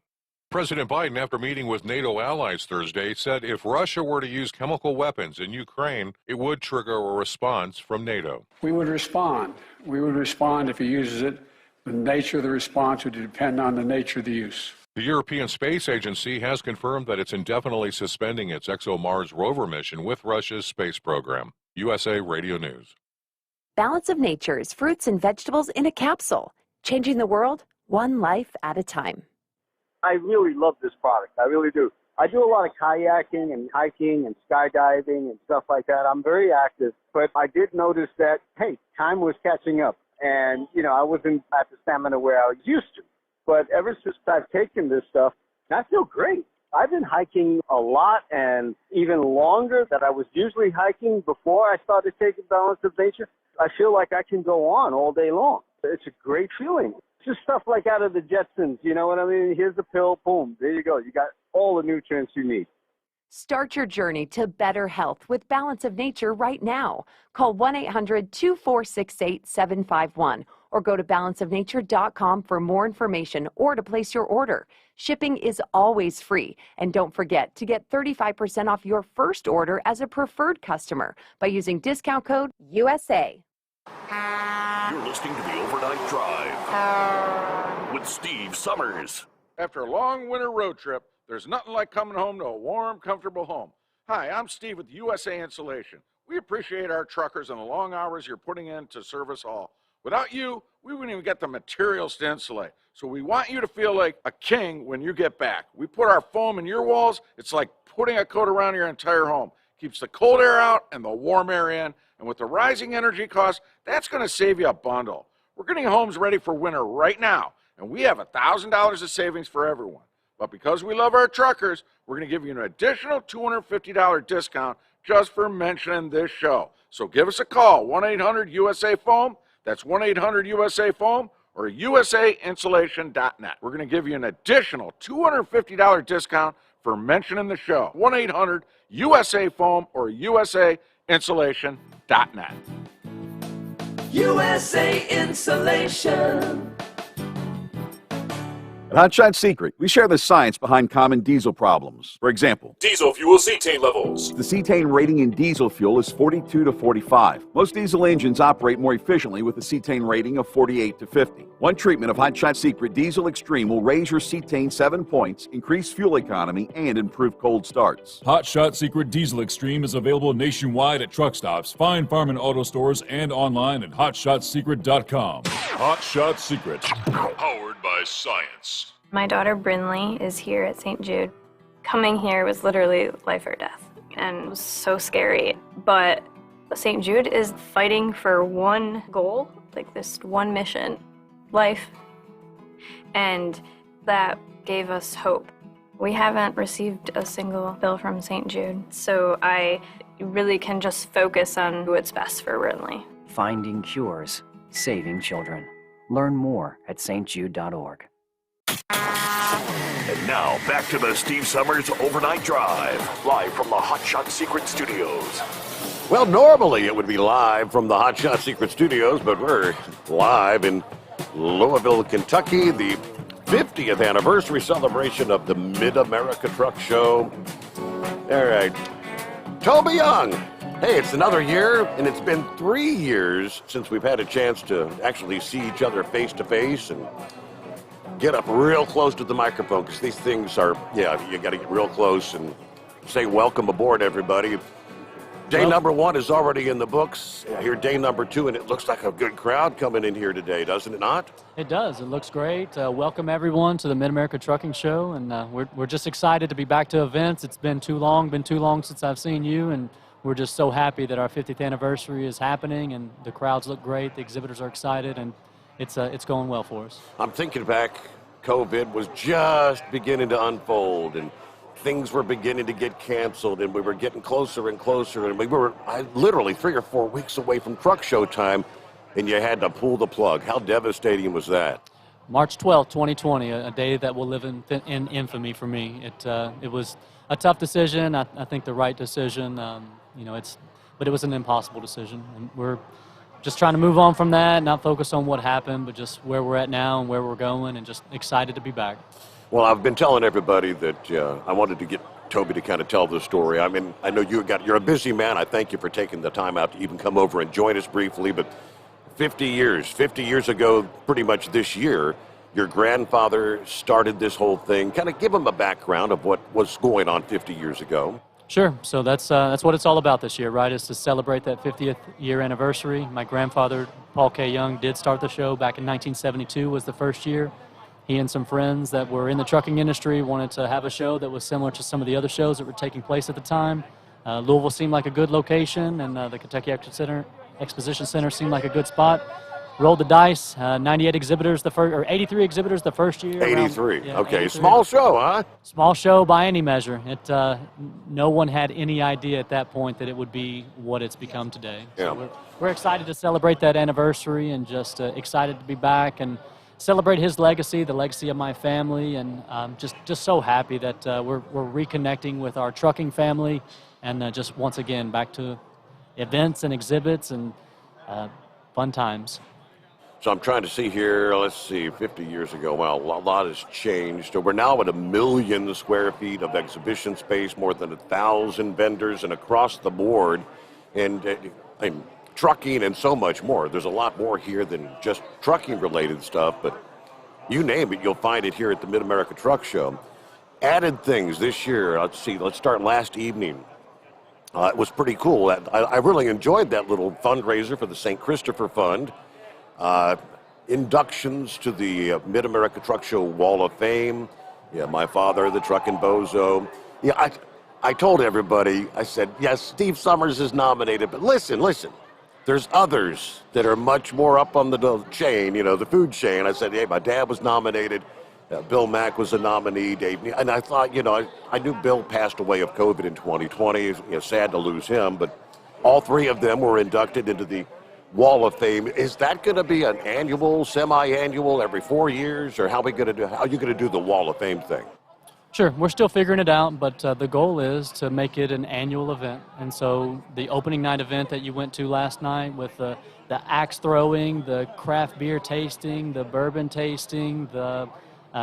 President Biden, after meeting with NATO allies Thursday, said if Russia were to use chemical weapons in Ukraine, it would trigger a response from NATO. We would respond. We would respond if he uses it. The nature of the response would depend on the nature of the use. The European Space Agency has confirmed that it's indefinitely suspending its ExoMars rover mission with Russia's space program. USA Radio News. Balance of Nature's fruits and vegetables in a capsule, changing the world one life at a time. I really love this product. I really do. I do a lot of kayaking and hiking and skydiving and stuff like that. I'm very active, but I did notice that, hey, time was catching up. And, I wasn't at the stamina where I was used to. But ever since I've taken this stuff, I feel great. I've been hiking a lot and even longer than I was usually hiking before I started taking Balance of Nature. I feel like I can go on all day long. It's a great feeling. It's just stuff like out of the Jetsons, you know what I mean? Here's the pill, boom, there you go. You got all the nutrients you need. Start your journey to better health with Balance of Nature right now. Call 1-800-2468-751 or go to balanceofnature.com for more information or to place your order. Shipping is always free. And don't forget to get 35% off your first order as a preferred customer by using discount code USA. You're listening to the Overnight Drive with Steve Summers. After a long winter road trip, there's nothing like coming home to a warm, comfortable home. Hi, I'm Steve with USA Insulation. We appreciate our truckers and the long hours you're putting in to serve us all. Without you, we wouldn't even get the materials to insulate. So we want you to feel like a king when you get back. We put our foam in your walls. It's like putting a coat around your entire home. Keeps the cold air out and the warm air in. And with the rising energy costs, that's going to save you a bundle. We're getting homes ready for winter right now, and we have $1,000 of savings for everyone. But because we love our truckers, we're going to give you an additional $250 discount just for mentioning this show. So give us a call, 1-800-USA-FOAM. That's 1-800-USA-FOAM or usainsulation.net. We're going to give you an additional $250 discount for mentioning the show, 1-800-USA-FOAM or usainsulation.net. USA Insulation. At Hotshot Secret, we share the science behind common diesel problems. For example, Diesel fuel cetane levels. the cetane rating in diesel fuel is 42 to 45. Most diesel engines operate more efficiently with a cetane rating of 48 to 50. One treatment of Hotshot Secret Diesel Extreme will raise your cetane 7 points, increase fuel economy, and improve cold starts. Hotshot Secret Diesel Extreme is available nationwide at truck stops, fine farm and auto stores, and online at hotshotsecret.com. Hotshot Secret. Powered by science. My daughter Brinley is here at St. Jude. Coming here was literally life or death, and it was so scary. But St. Jude is fighting for one goal, like this one mission, life, and that gave us hope. We haven't received a single bill from St. Jude, so I really can just focus on what's best for Brinley. Finding cures, saving children. Learn more at stjude.org. And now, back to the Steve Summers Overnight Drive, live from the Hotshot Secret Studios. Well, normally it would be live from the Hotshot Secret Studios, but we're live in Louisville, Kentucky, the 50th anniversary celebration of the Mid-America Truck Show. All right. Toby Young. Hey, it's another year, and it's been 3 years since we've had a chance to actually see each other face to face and get up real close to the microphone, because these things are, you got to get real close and say welcome aboard, everybody. Day number 1 is already in the books. Here, day number 2, and it looks like a good crowd coming in here today, doesn't it not? It does. It looks great. Welcome, everyone, to the Mid-America Trucking Show, and we're just excited to be back to events. It's been too long since I've seen you, and we're just so happy that our 50th anniversary is happening, and the crowds look great, the exhibitors are excited, and it's going well for us. I'm thinking back, COVID was just beginning to unfold, and things were beginning to get canceled, and we were getting closer and closer, and we were literally 3 or 4 weeks away from truck show time, and you had to pull the plug. How devastating was that? March 12th, 2020, a day that will live in infamy for me. It was a tough decision. I think the right decision. But it was an impossible decision. And we're just trying to move on from that, not focus on what happened, but just where we're at now and where we're going, and just excited to be back. Well, I've been telling everybody that I wanted to get Toby to kind of tell the story. I mean, I know you're a busy man. I thank you for taking the time out to even come over and join us briefly. But 50 years ago, pretty much this year, your grandfather started this whole thing. Kind of give him a background of what was going on 50 years ago. Sure. So that's what it's all about this year, right, is to celebrate that 50th year anniversary. My grandfather, Paul K. Young, did start the show back in 1972 was the first year. He and some friends that were in the trucking industry wanted to have a show that was similar to some of the other shows that were taking place at the time. Louisville seemed like a good location, and the Kentucky Exposition Center seemed like a good spot. Rolled the dice, 83 exhibitors the first year. 83, okay. 83. Small show, huh? Small show by any measure. No one had any idea at that point that it would be what it's become today. Yeah. So we're excited to celebrate that anniversary, and just excited to be back and celebrate his legacy, the legacy of my family, and just so happy that we're reconnecting with our trucking family, and just once again back to events and exhibits and fun times. So I'm trying to see here, let's see, 50 years ago, well, a lot has changed. We're now at 1 million square feet of exhibition space, more than 1,000 vendors, and across the board, and trucking and so much more. There's a lot more here than just trucking-related stuff, but you name it, you'll find it here at the Mid-America Truck Show. Added things this year, let's start last evening. It was pretty cool. I really enjoyed that little fundraiser for the St. Christopher Fund. Inductions to the Mid-America Truck Show Wall of Fame. Yeah, my father, the trucking bozo. Yeah, I told everybody, I said, yes, Steve Summers is nominated, but listen. There's others that are much more up on the chain, the food chain. I said, hey, my dad was nominated. Bill Mack was a nominee. Dave, and I thought, I knew Bill passed away of COVID in 2020. Sad to lose him, but all 3 of them were inducted into the Wall of Fame. Is that going to be an annual, semi-annual, every 4 years, or how are you going to do the Wall of Fame thing? Sure, we're still figuring it out, but the goal is to make it an annual event. And so the opening night event that you went to last night with the axe throwing, the craft beer tasting, the bourbon tasting,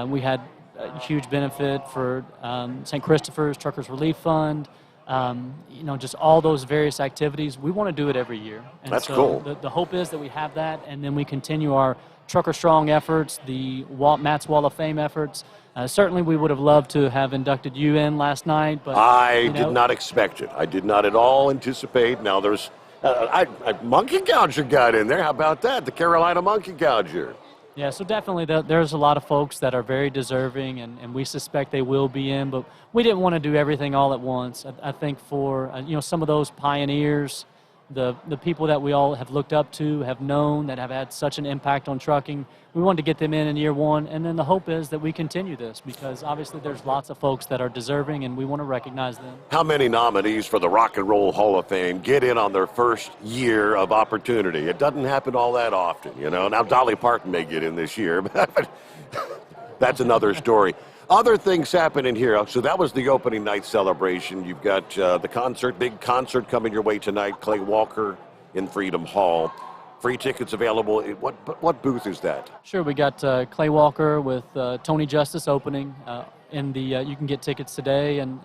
we had a huge benefit for St. Christopher's Truckers Relief Fund. Just all those various activities. We want to do it every year. And that's so cool. The hope is that we have that, and then we continue our Trucker Strong efforts, the Matt's Wall of Fame efforts. Certainly we would have loved to have inducted you in last night, but I did not expect it. I did not at all anticipate. Now there's a Monkey Gouger got in there. How about that? The Carolina Monkey Gouger. Yeah, so definitely there's a lot of folks that are very deserving, and we suspect they will be in, but we didn't want to do everything all at once. I think for some of those pioneers, the people that we all have looked up to, have known, that have had such an impact on trucking, we wanted to get them in year 1, and then the hope is that we continue this, because obviously there's lots of folks that are deserving, and we want to recognize them. How many nominees for the Rock and Roll Hall of Fame get in on their first year of opportunity? It doesn't happen all that often, Now Dolly Parton may get in this year, but that's another story. Other things happening here. So that was the opening night celebration. You've got the big concert coming your way tonight, Clay Walker in Freedom Hall. Free tickets available. What booth is that? Sure, we got Clay Walker with Tony Justice opening. In the you can get tickets today and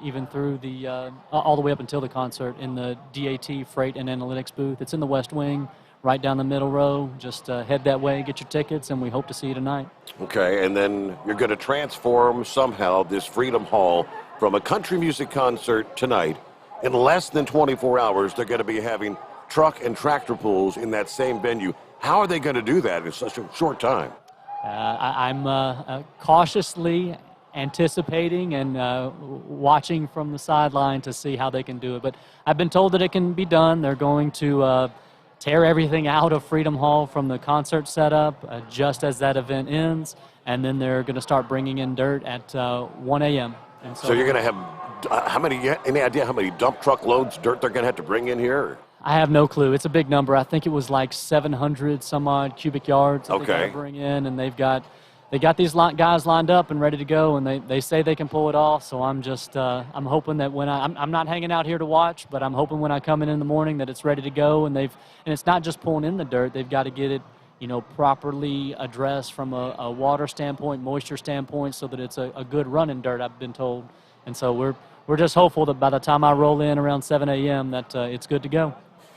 even through the all the way up until the concert in the DAT Freight and Analytics booth. It's in the West Wing, right down the middle row. Just head that way, get your tickets, and we hope to see you tonight. Okay, and then you're going to transform somehow this Freedom Hall from a country music concert tonight. In less than 24 hours, they're going to be having truck and tractor pulls in that same venue. How are they going to do that in such a short time? I'm cautiously anticipating and watching from the sideline to see how they can do it. But I've been told that it can be done. They're going to tear everything out of Freedom Hall from the concert setup just as that event ends, and then they're going to start bringing in dirt at 1 a.m. And so you're going to have any idea how many dump truck loads dirt they're going to have to bring in here? I have no clue. It's a big number. I think it was like 700 some odd cubic yards that they got to bring in, and they got these guys lined up and ready to go, and they say they can pull it off. So I'm just I'm hoping that when I'm not hanging out here to watch, but I'm hoping when I come in the morning that it's ready to go, and it's not just pulling in the dirt. They've got to get it properly addressed from a water standpoint, moisture standpoint, so that it's a good running dirt, I've been told. And so we're just hopeful that by the time I roll in around 7 a.m. that it's good to go.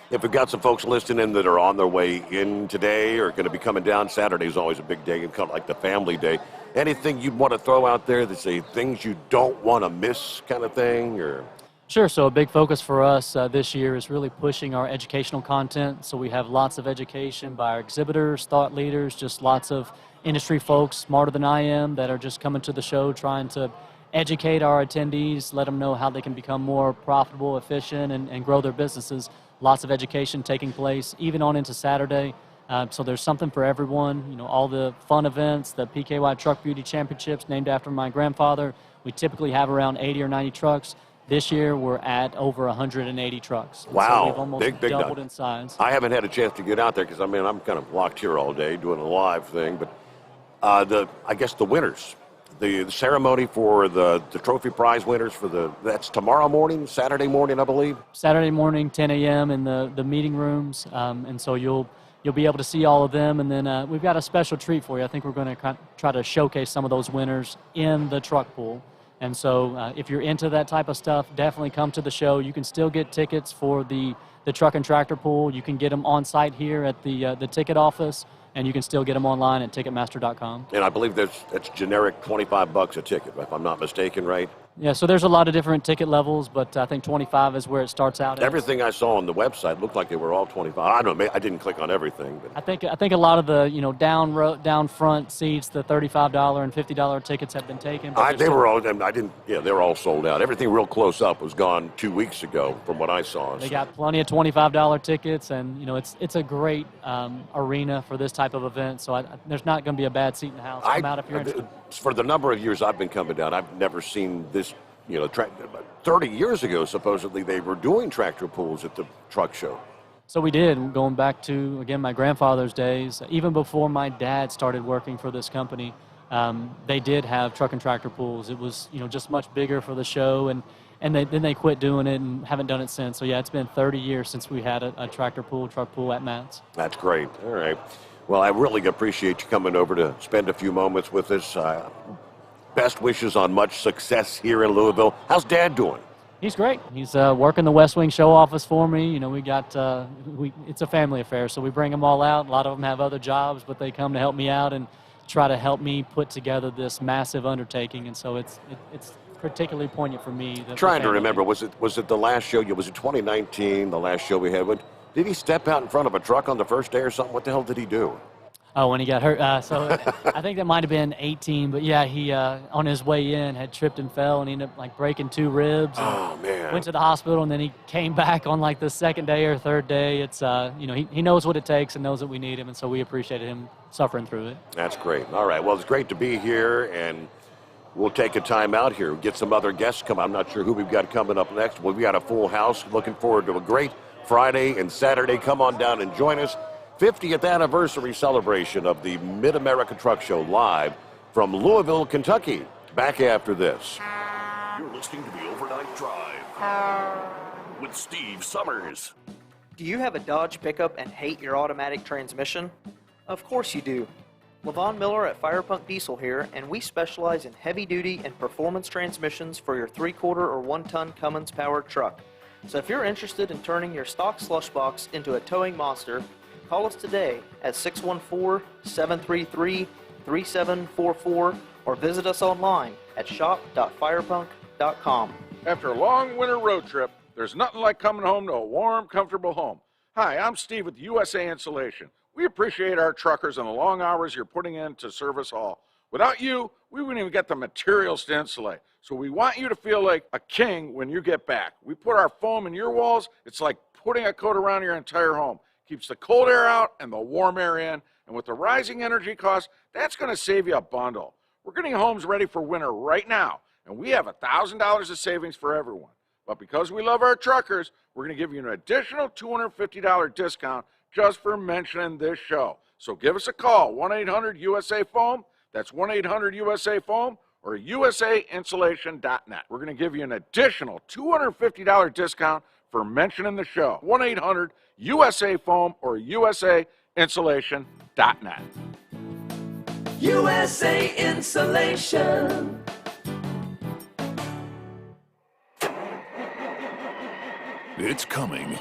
If we've got some folks listening that are on their way in today or going to be coming down, Saturday is always a big day, kind of like the family day. Anything you'd want to throw out there that say things you don't want to miss kind of thing? Or Sure. So a big focus for us this year is really pushing our educational content. So we have lots of education by our exhibitors, thought leaders, just lots of industry folks smarter than I am that are just coming to the show trying to educate our attendees, let them know how they can become more profitable, efficient, and grow their businesses. Lots of education taking place, even on into Saturday. So there's something for everyone. All the fun events, the PKY Truck Beauty Championships named after my grandfather. We typically have around 80 or 90 trucks. This year, we're at over 180 trucks. Wow. So we've almost big doubled in size. I haven't had a chance to get out there because, I'm kind of locked here all day doing a live thing. But I guess the winners, the ceremony for the trophy prize winners that's tomorrow morning, Saturday morning, I believe. Saturday morning, 10 a.m. in the meeting rooms, and so you'll be able to see all of them. And then we've got a special treat for you. I think we're going to try to showcase some of those winners in the truck pool. And so if you're into that type of stuff, definitely come to the show. You can still get tickets for the truck and tractor pool. You can get them on site here at the ticket office, and you can still get them online at Ticketmaster.com. And I believe that's generic $25 a ticket, if I'm not mistaken, right? Yeah, so there's a lot of different ticket levels, but I think 25 is where it starts out. Everything I saw on the website looked like they were all 25. I don't know, I didn't click on everything. But I think a lot of the down front seats, the $35 and $50 tickets have been taken. They were all sold out. Everything real close up was gone 2 weeks ago, from what I saw. They got plenty of $25 tickets, and it's a great arena for this type of event. So there's not going to be a bad seat in the house. Come out if you're interested. For the number of years I've been coming down, I've never seen this. 30 years ago, supposedly, they were doing tractor pulls at the truck show. So we did, going back to, again, my grandfather's days. Even before my dad started working for this company, they did have truck and tractor pulls. It was, just much bigger for the show, and then they quit doing it and haven't done it since. So, yeah, it's been 30 years since we had a tractor pool, truck pool at Matt's. That's great. All right. Well, I really appreciate you coming over to spend a few moments with us. Best wishes on much success here in Louisville. How's Dad doing? He's great. He's working the West Wing show office for me. We got it's a family affair, so we bring them all out. A lot of them have other jobs, but they come to help me out and try to help me put together this massive undertaking. And so it's particularly poignant for me. Trying to remember, was it the last show? Was it 2019? The last show we had. Did he step out in front of a truck on the first day or something? What the hell did he do? Oh, when he got hurt. So I think that might have been 18, but yeah, he on his way in had tripped and fell, and he ended up breaking 2 ribs. Oh man! Went to the hospital, and then he came back on the second day or third day. It's he knows what it takes and knows that we need him, and so we appreciated him suffering through it. That's great. All right, well, it's great to be here, and we'll take a time out here, get some other guests come. I'm not sure who we've got coming up next. We've got a full house. Looking forward to a great Friday and Saturday. Come on down and join us. 50th anniversary celebration of the Mid-America Truck Show live from Louisville, Kentucky. Back after this. You're listening to the Overnight Drive with Steve Summers. Do you have a Dodge pickup and hate your automatic transmission? Of course you do. Levon Miller at Firepunk Diesel here, and we specialize in heavy-duty and performance transmissions for your 3-quarter or 1-ton Cummins-powered truck. So if you're interested in turning your stock slush box into a towing monster, call us today at 614-733-3744 or visit us online at shop.firepunk.com. After a long winter road trip, there's nothing like coming home to a warm, comfortable home. Hi, I'm Steve with USA Insulation. We appreciate our truckers and the long hours you're putting in to serve us all. Without you, we wouldn't even get the materials to insulate. So we want you to feel like a king when you get back. We put our foam in your walls. It's like putting a coat around your entire home. Keeps the cold air out and the warm air in. And with the rising energy costs, that's going to save you a bundle. We're getting homes ready for winter right now, and we have $1,000 of savings for everyone. But because we love our truckers, we're going to give you an additional $250 discount just for mentioning this show. So give us a call, 1-800-USA-FOAM. That's 1-800-USA-FOAM or usainsulation.net. We're going to give you an additional $250 discount for mentioning the show, 1-800-USA-FOAM or usainsulation.net. USA Insulation. It's coming.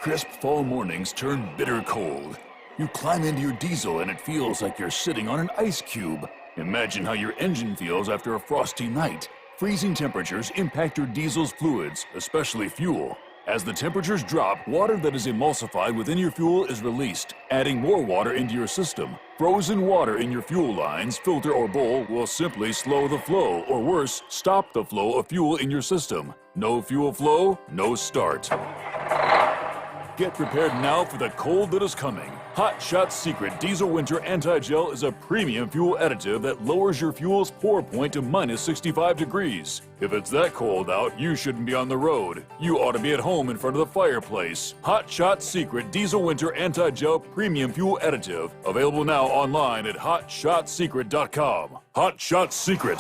Crisp fall mornings turn bitter cold. You climb into your diesel and it feels like you're sitting on an ice cube. Imagine how your engine feels after a frosty night. Freezing temperatures impact your diesel's fluids, especially fuel. As the temperatures drop, water that is emulsified within your fuel is released, adding more water into your system. Frozen water in your fuel lines, filter, or bowl will simply slow the flow, or worse, stop the flow of fuel in your system. No fuel flow, no start. Get prepared now for the cold that is coming. Hot Shot Secret Diesel Winter Anti-Gel is a premium fuel additive that lowers your fuel's pour point to minus 65 degrees. If it's that cold out, you shouldn't be on the road. You ought to be at home in front of the fireplace. Hot Shot Secret Diesel Winter Anti-Gel Premium Fuel Additive. Available now online at hotshotsecret.com. Hot Shot Secret.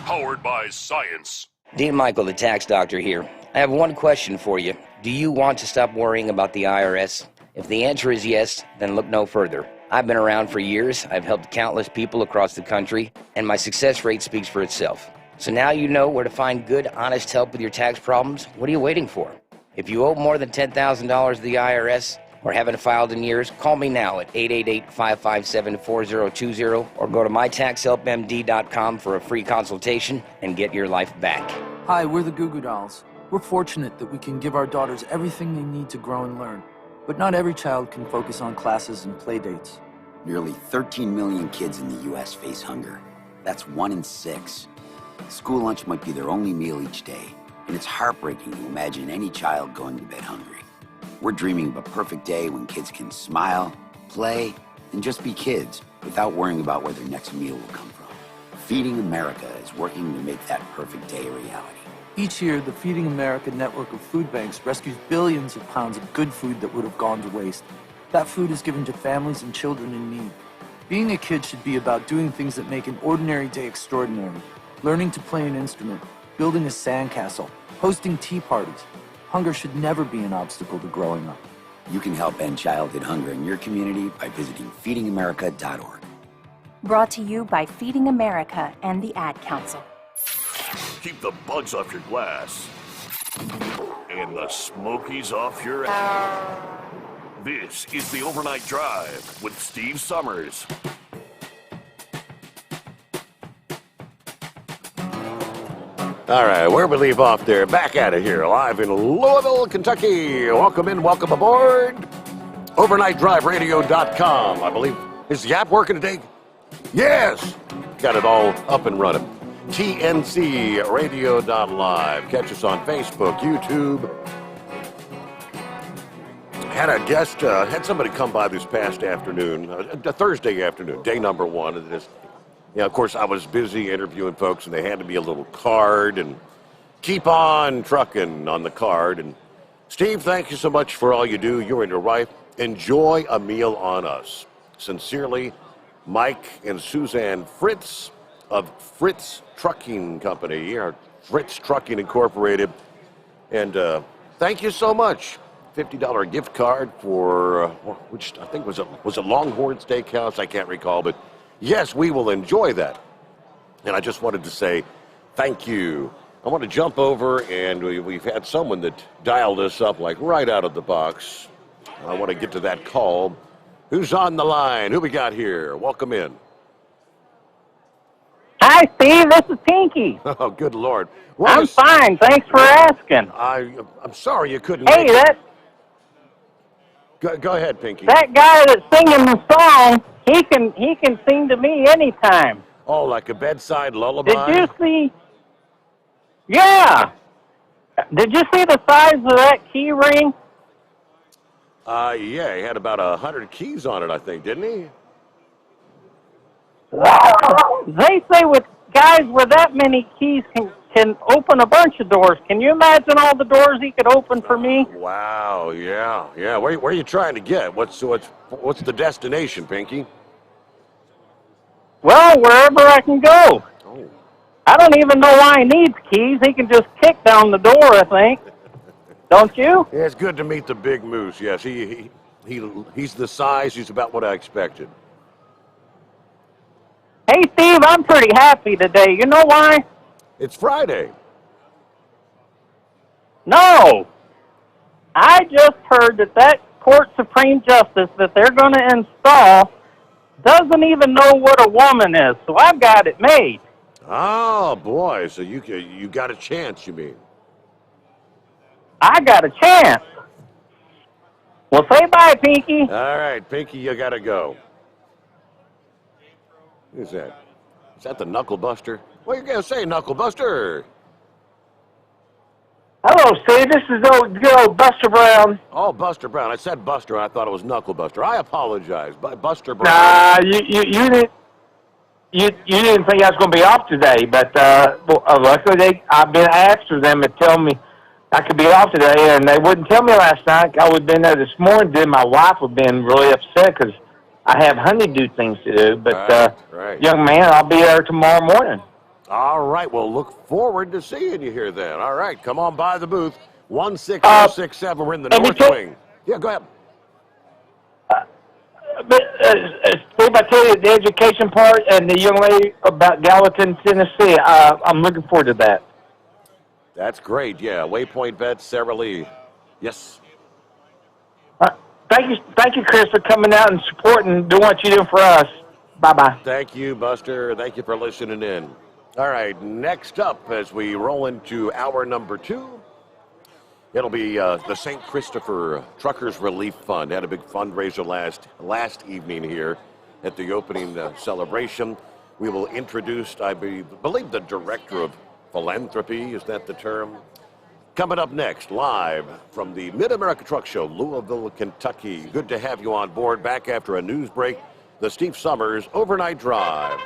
Powered by science. Dean Michael, the tax doctor here. I have one question for you. Do you want to stop worrying about the IRS? If the answer is yes, then look no further. I've been around for years, I've helped countless people across the country, and my success rate speaks for itself. So now you know where to find good, honest help with your tax problems. What are you waiting for? If you owe more than $10,000 to the IRS or haven't filed in years, call me now at 888-557-4020 or go to mytaxhelpmd.com for a free consultation and get your life back. Hi, we're the Goo Goo Dolls. We're fortunate that we can give our daughters everything they need to grow and learn. But not every child can focus on classes and play dates. Nearly 13 million kids in the U.S. face hunger. That's 1 in 6. School lunch might be their only meal each day, and it's heartbreaking to imagine any child going to bed hungry. We're dreaming of a perfect day when kids can smile, play, and just be kids without worrying about where their next meal will come from. Feeding America is working to make that perfect day a reality. Each year, the Feeding America network of food banks rescues billions of pounds of good food that would have gone to waste. That food is given to families and children in need. Being a kid should be about doing things that make an ordinary day extraordinary. Learning to play an instrument, building a sandcastle, hosting tea parties. Hunger should never be an obstacle to growing up. You can help end childhood hunger in your community by visiting feedingamerica.org. Brought to you by Feeding America and the Ad Council. Keep the bugs off your glass and the smokies off your ass. This is the Overnight Drive with Steve Summers. All right, where we leave off there, back at it here, live in Louisville, Kentucky. Welcome in, welcome aboard. OvernightDriveRadio.com, I believe. Is the app working today? Yes! Got it all up and running. TNCRadio.live. Catch us on Facebook, YouTube. Had a guest, had somebody come by this past afternoon, Thursday afternoon, day number one. And this, of course, I was busy interviewing folks, and they handed me a little card and keep on trucking on the card. And Steve, thank you so much for all you do. You and your wife. Enjoy a meal on us. Sincerely, Mike and Suzanne Fritz of Fritz Trucking Company, or Fritz Trucking Incorporated. And thank you so much. $50 gift card for, which I think was a Longhorn Steakhouse. I can't recall, but yes, we will enjoy that. And I just wanted to say thank you. I want to jump over, and we've had someone that dialed us up like right out of the box. I want to get to that call. Who's on the line? Who we got here? Welcome in. Hi, Steve. This is Pinky. Oh, good Lord. I'm fine. Thanks for asking. I'm sorry you couldn't. Hey, Go ahead, Pinky. That guy that's singing the song, he can sing to me anytime. Oh, like a bedside lullaby? Did you see? Yeah. Did you see the size of that key ring? Yeah, he had about 100 keys on it, I think, didn't he? They say with guys with that many keys can open a bunch of doors. Can you imagine all the doors he could open for me? Wow, yeah. Where are you trying to get? What's the destination, Pinky? Well, wherever I can go. Oh. I don't even know why he needs keys. He can just kick down the door, I think. Don't you? Yeah, it's good to meet the big moose. Yes, he's the size. He's about what I expected. Hey, Steve, I'm pretty happy today. You know why? It's Friday. No. I just heard that Court Supreme Justice that they're going to install doesn't even know what a woman is, so I've got it made. Oh, boy. So you got a chance, you mean? I got a chance. Well, say bye, Pinky. All right, Pinky, you got to go. Who's that? Is that the Knuckle Buster? What are you going to say, Knuckle Buster? Hello, Steve. This is good old Buster Brown. Oh, Buster Brown. I said Buster, and I thought it was Knuckle Buster. I apologize. Buster Brown. Nah, you didn't think I was going to be off today, but luckily I've been after them to tell me I could be off today, and they wouldn't tell me last night. I would have been there this morning. Then my wife would have been really upset because I have honeydew things to do. But, right. Young man, I'll be there tomorrow morning. All right. Well, look forward to seeing you here then. All right. Come on by the booth. 16067. We're in the North Wing. Yeah, go ahead. Steve, I tell you the education part and the young lady about Gallatin, Tennessee, I'm looking forward to that. That's great. Yeah. Waypoint vet, Sarah Lee. Yes. Thank you, Chris, for coming out and supporting and doing what you do for us. Bye-bye. Thank you, Buster. Thank you for listening in. All right, next up as we roll into hour number 2, it'll be the St. Christopher Truckers Relief Fund. They had a big fundraiser last evening here at the opening celebration. We will introduce, I believe, the Director of Philanthropy, is that the term? Coming up next, live from the Mid-America Truck Show, Louisville, Kentucky. Good to have you on board. Back after a news break, the Steve Summers Overnight Drive.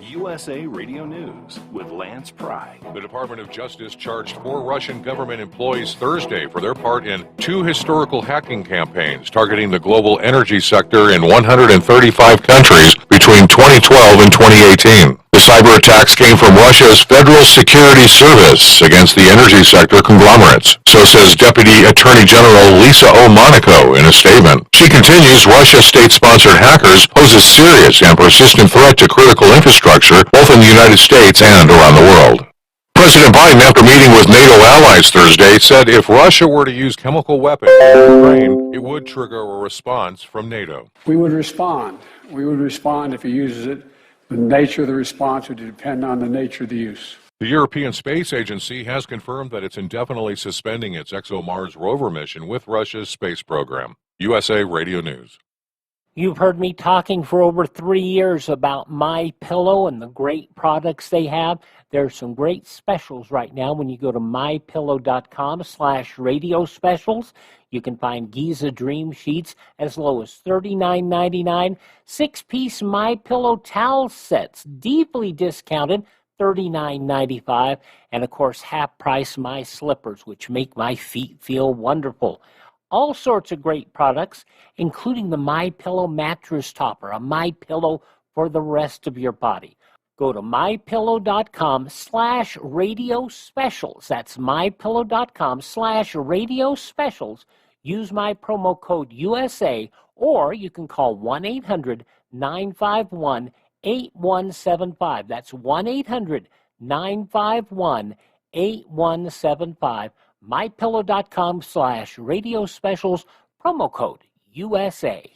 USA Radio News with Lance Pry. The Department of Justice charged 4 Russian government employees Thursday for their part in 2 historical hacking campaigns targeting the global energy sector in 135 countries between 2012 and 2018. The cyber attacks came from Russia's Federal Security Service against the energy sector conglomerates. So says Deputy Attorney General Lisa O. Monaco in a statement. She continues, Russia's state-sponsored hackers pose a serious and persistent threat to critical infrastructure, both in the United States and around the world. President Biden, after meeting with NATO allies Thursday, said if Russia were to use chemical weapons in Ukraine, it would trigger a response from NATO. We would respond. We would respond if he uses it. The nature of the response would depend on the nature of the use. The European Space Agency has confirmed that it's indefinitely suspending its ExoMars rover mission with Russia's space program. USA Radio News. You've heard me talking for over 3 years about MyPillow and the great products they have. There's some great specials right now when you go to mypillow.com/radio specials. You can find Giza Dream Sheets as low as $39.99. 6-piece MyPillow towel sets, deeply discounted, $39.95. And, of course, half-price My Slippers, which make my feet feel wonderful. All sorts of great products, including the MyPillow mattress topper, a MyPillow for the rest of your body. Go to mypillow.com/radio specials. That's mypillow.com/radio specials. Use my promo code USA, or you can call 1-800-951-8175. That's 1-800-951-8175. mypillow.com/radio specials, promo code USA.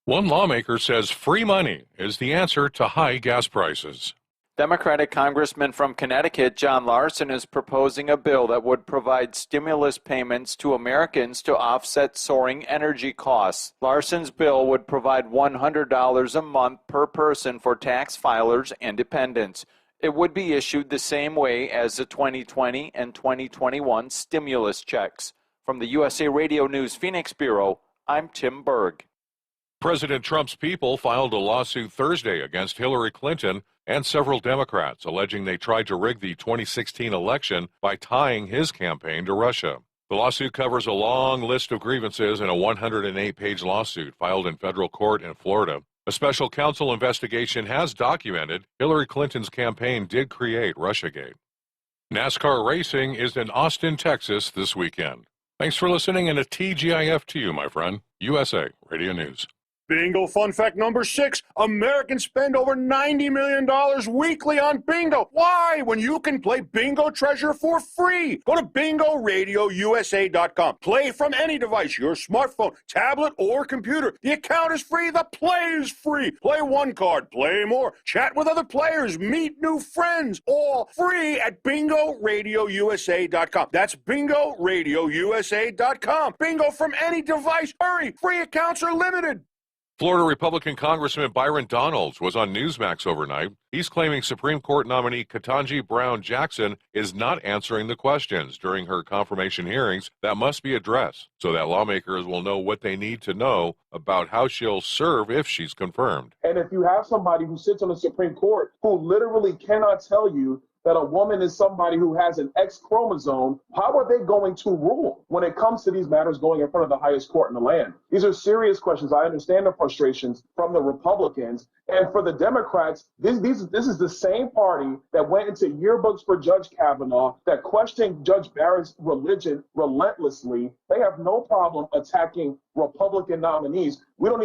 One lawmaker says free money is the answer to high gas prices. Democratic Congressman from Connecticut, John Larson, is proposing a bill that would provide stimulus payments to Americans to offset soaring energy costs. Larson's bill would provide $100 a month per person for tax filers and dependents. It would be issued the same way as the 2020 and 2021 stimulus checks. From the USA Radio News Phoenix Bureau, I'm Tim Berg. President Trump's people filed a lawsuit Thursday against Hillary Clinton and several Democrats, alleging they tried to rig the 2016 election by tying his campaign to Russia. The lawsuit covers a long list of grievances in a 108-page lawsuit filed in federal court in Florida. A special counsel investigation has documented Hillary Clinton's campaign did create Russiagate. NASCAR racing is in Austin, Texas this weekend. Thanks for listening, and a TGIF to you, my friend. USA Radio News. Bingo fun fact number 6. Americans spend over $90 million weekly on bingo. Why? When you can play Bingo Treasure for free. Go to BingoRadioUSA.com. Play from any device, your smartphone, tablet, or computer. The account is free. The play is free. Play one card. Play more. Chat with other players. Meet new friends. All free at BingoRadioUSA.com. That's BingoRadioUSA.com. Bingo from any device. Hurry. Free accounts are limited. Florida Republican Congressman Byron Donalds was on Newsmax overnight. He's claiming Supreme Court nominee Ketanji Brown Jackson is not answering the questions during her confirmation hearings that must be addressed so that lawmakers will know what they need to know about how she'll serve if she's confirmed. And if you have somebody who sits on the Supreme Court who literally cannot tell you that a woman is somebody who has an X chromosome, how are they going to rule when it comes to these matters going in front of the highest court in the land? These are serious questions. I understand the frustrations from the Republicans. And for the Democrats, this is the same party that went into yearbooks for Judge Kavanaugh, that questioned Judge Barron's religion relentlessly. They have no problem attacking Republican nominees. We don't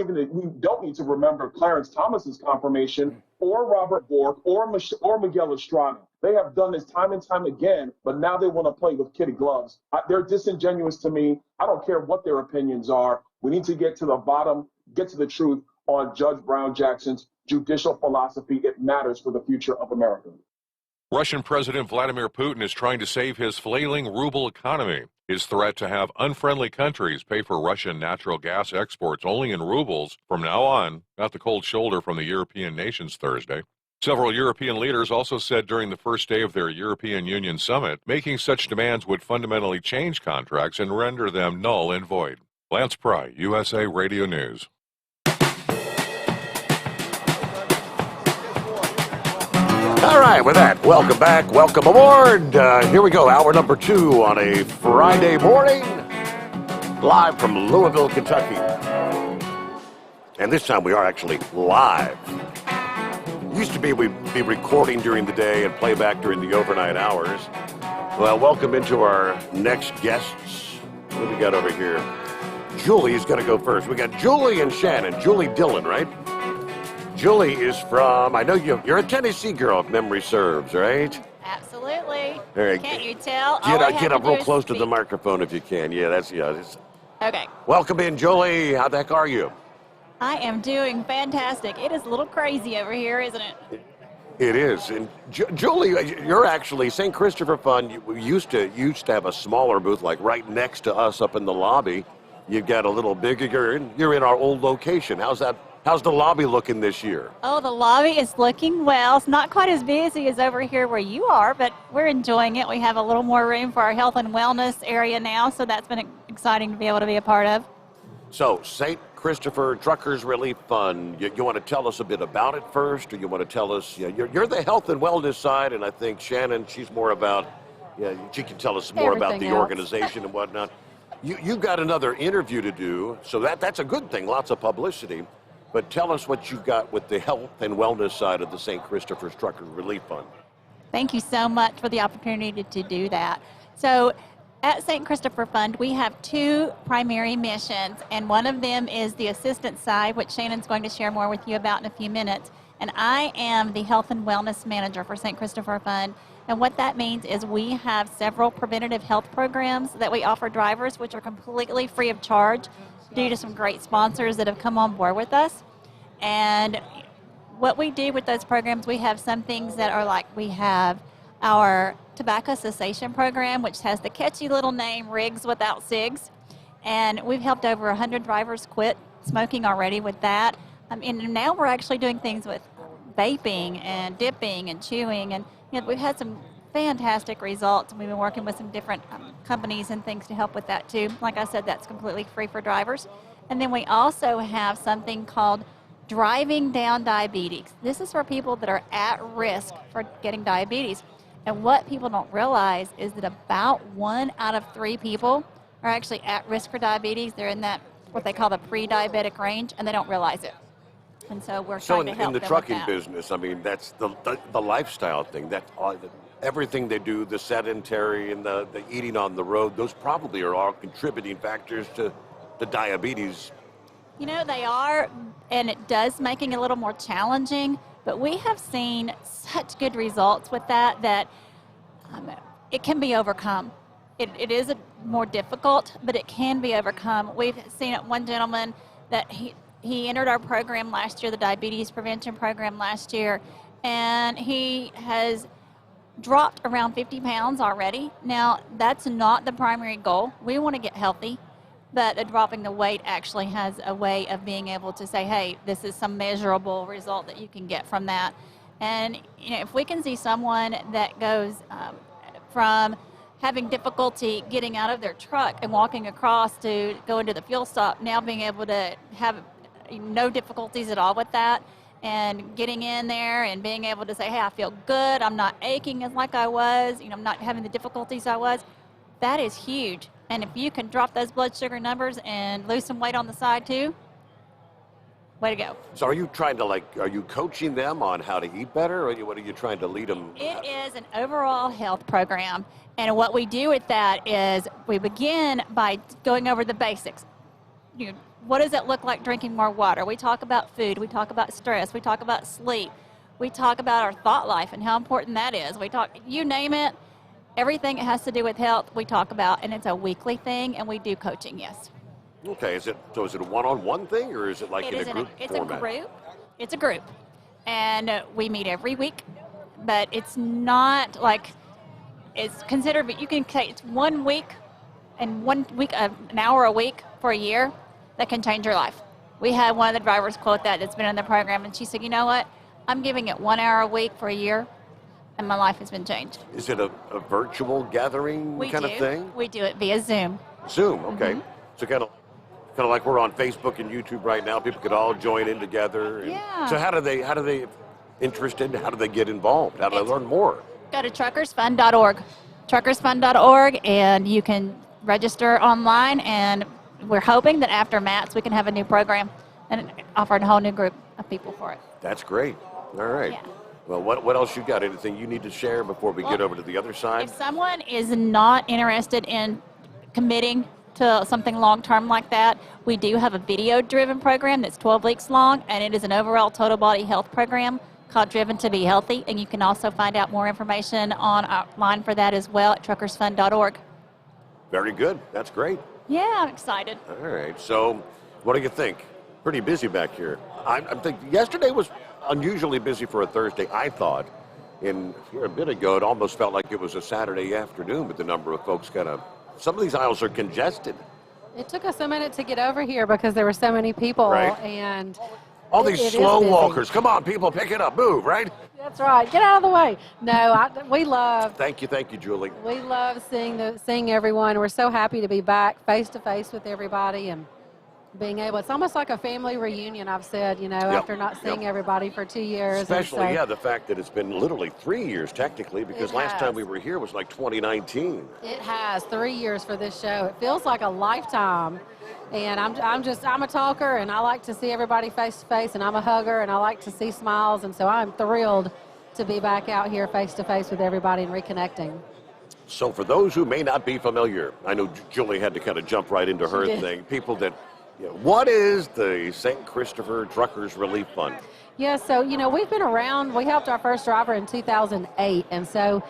need to remember Clarence Thomas's confirmation, or Robert Bork, or Miguel Estrada. They have done this time and time again, but now they want to play with kid gloves. They're disingenuous to me. I don't care what their opinions are. We need to get to the bottom, get to the truth on Judge Brown Jackson's judicial philosophy. It matters for the future of America. Russian President Vladimir Putin is trying to save his flailing ruble economy. His threat to have unfriendly countries pay for Russian natural gas exports only in rubles from now on got the cold shoulder from the European nations Thursday. Several European leaders also said during the first day of their European Union summit, making such demands would fundamentally change contracts and render them null and void. Lance Pry, USA Radio News. All right, with that, welcome back, welcome aboard. Here we go, hour number 2 on a Friday morning, live from Louisville, Kentucky. And this time we are actually live. Used to be we'd be recording during the day and play back during the overnight hours. Well, welcome into our next guests. What do we got over here? Julie's going to go first. We got Julie and Shannon. Julie Dillon, right? Julie is from, I know you're a Tennessee girl, if memory serves, right? Absolutely. All right. Can't you tell? Get up real close to the microphone if you can. Yeah, that's. Okay. Welcome in, Julie. How the heck are you? I am doing fantastic. It is a little crazy over here, isn't it? It is. And Julie, you're actually St. Christopher Fund. We used to have a smaller booth, like right next to us up in the lobby. You've got a little bigger. You're in our old location. How's that? How's the lobby looking this year? Oh, the lobby is looking well. It's not quite as busy as over here where you are, but we're enjoying it. We have a little more room for our health and wellness area now, so that's been exciting to be able to be a part of. So, St. Christopher Truckers Relief Fund, you want to tell us a bit about it first, or you want to tell us, you're the health and wellness side, and I think Shannon, she's more about, she can tell us more about the organization and whatnot. You got another interview to do, so that's a good thing, lots of publicity. But tell us what you've got with the health and wellness side of the St. Christopher's Trucker Relief Fund. Thank you so much for the opportunity to do that. So at St. Christopher Fund, we have two primary missions, and one of them is the assistance side, which Shannon's going to share more with you about in a few minutes. And I am the health and wellness manager for St. Christopher Fund. And what that means is we have several preventative health programs that we offer drivers, which are completely free of charge due to some great sponsors that have come on board with us. And what we do with those programs, we have some things that are like, we have our tobacco cessation program, which has the catchy little name, Rigs Without Cigs. And we've helped over 100 drivers quit smoking already with that. And now we're actually doing things with vaping and dipping and chewing. And we've had some fantastic results. And we've been working with some different companies and things to help with that too. Like I said, that's completely free for drivers. And then we also have something called Driving Down Diabetes. This is for people that are at risk for getting diabetes. And what people don't realize is that about 1 out of 3 people are actually at risk for diabetes. They're in that, what they call the pre-diabetic range, and they don't realize it. And so we're trying to help in the them trucking with that. business, I mean, that's the lifestyle thing. That's all, everything they do, the sedentary and the eating on the road, those probably are all contributing factors to diabetes. They are, and it does make it a little more challenging, but we have seen such good results with that it can be overcome. It is more difficult, but it can be overcome. We've seen one gentleman that he entered our program last year, the diabetes prevention program last year, and he has dropped around 50 pounds already. Now, that's not the primary goal. We want to get healthy. But dropping the weight actually has a way of being able to say, hey, this is some measurable result that you can get from that. And if we can see someone that goes from having difficulty getting out of their truck and walking across to go into the fuel stop, now being able to have no difficulties at all with that, and getting in there and being able to say, hey, I feel good, I'm not aching as like I was, I'm not having the difficulties I was, that is huge. And if you can drop those blood sugar numbers and lose some weight on the side too, way to go. So are you trying to are you coaching them on how to eat better, or what are you trying to lead them? It is an overall health program. And what we do with that is we begin by going over the basics. What does it look like drinking more water? We talk about food. We talk about stress. We talk about sleep. We talk about our thought life and how important that is. We talk, you name it. Everything that has to do with health, we talk about, and it's a weekly thing, and we do coaching, yes. Okay, is it a one-on-one thing, or is it like in a group format? It's a group, and we meet every week, but it's not like, it's considered, but you can say it's 1 week, and 1 week, an hour a week for a year, that can change your life. We had one of the drivers quote that's been in the program, and she said, you know what, I'm giving it 1 hour a week for a year, and my life has been changed. Is it a virtual gathering kind of thing? We do it via Zoom. Zoom, okay. Mm-hmm. So kind of like we're on Facebook and YouTube right now. People could all join in together. And Yeah. So how do they interested? How do they get involved? How do they learn more? Go to truckersfund.org. Truckersfund.org, and you can register online, and we're hoping that after MATS we can have a new program and offer a whole new group of people for it. That's great. All right. Yeah. Well, what else you got? Anything you need to share before we get over to the other side? If someone is not interested in committing to something long-term like that, we do have a video-driven program that's 12 weeks long, and it is an overall total body health program called Driven to Be Healthy, and you can also find out more information online for that as well at truckersfund.org. Very good. That's great. Yeah, I'm excited. All right. So what do you think? Pretty busy back here. I'm thinking yesterday was unusually busy for a Thursday, I thought. And here a bit ago, it almost felt like it was a Saturday afternoon, but the number of folks some of these aisles are congested. It took us a minute to get over here because there were so many people. Right. And all these slow walkers. Come on, people, pick it up, move, right? That's right. Get out of the way. No, we love. Thank you, Julie. We love seeing everyone. We're so happy to be back face to face with everybody, and being able, it's almost like a family reunion, I've said, after not seeing everybody for 2 years. Especially, the fact that it's been literally 3 years technically, because last time we were here was like 2019. It has 3 years for this show. It feels like a lifetime. And I'm a talker, and I like to see everybody face to face, and I'm a hugger, and I like to see smiles, and so I'm thrilled to be back out here face to face with everybody and reconnecting. So for those who may not be familiar, I know Julie had to kind of jump right into her thing. People that, what is the St. Christopher Truckers Relief Fund? Yeah, so, we've been around. We helped our first driver in 2008, and so,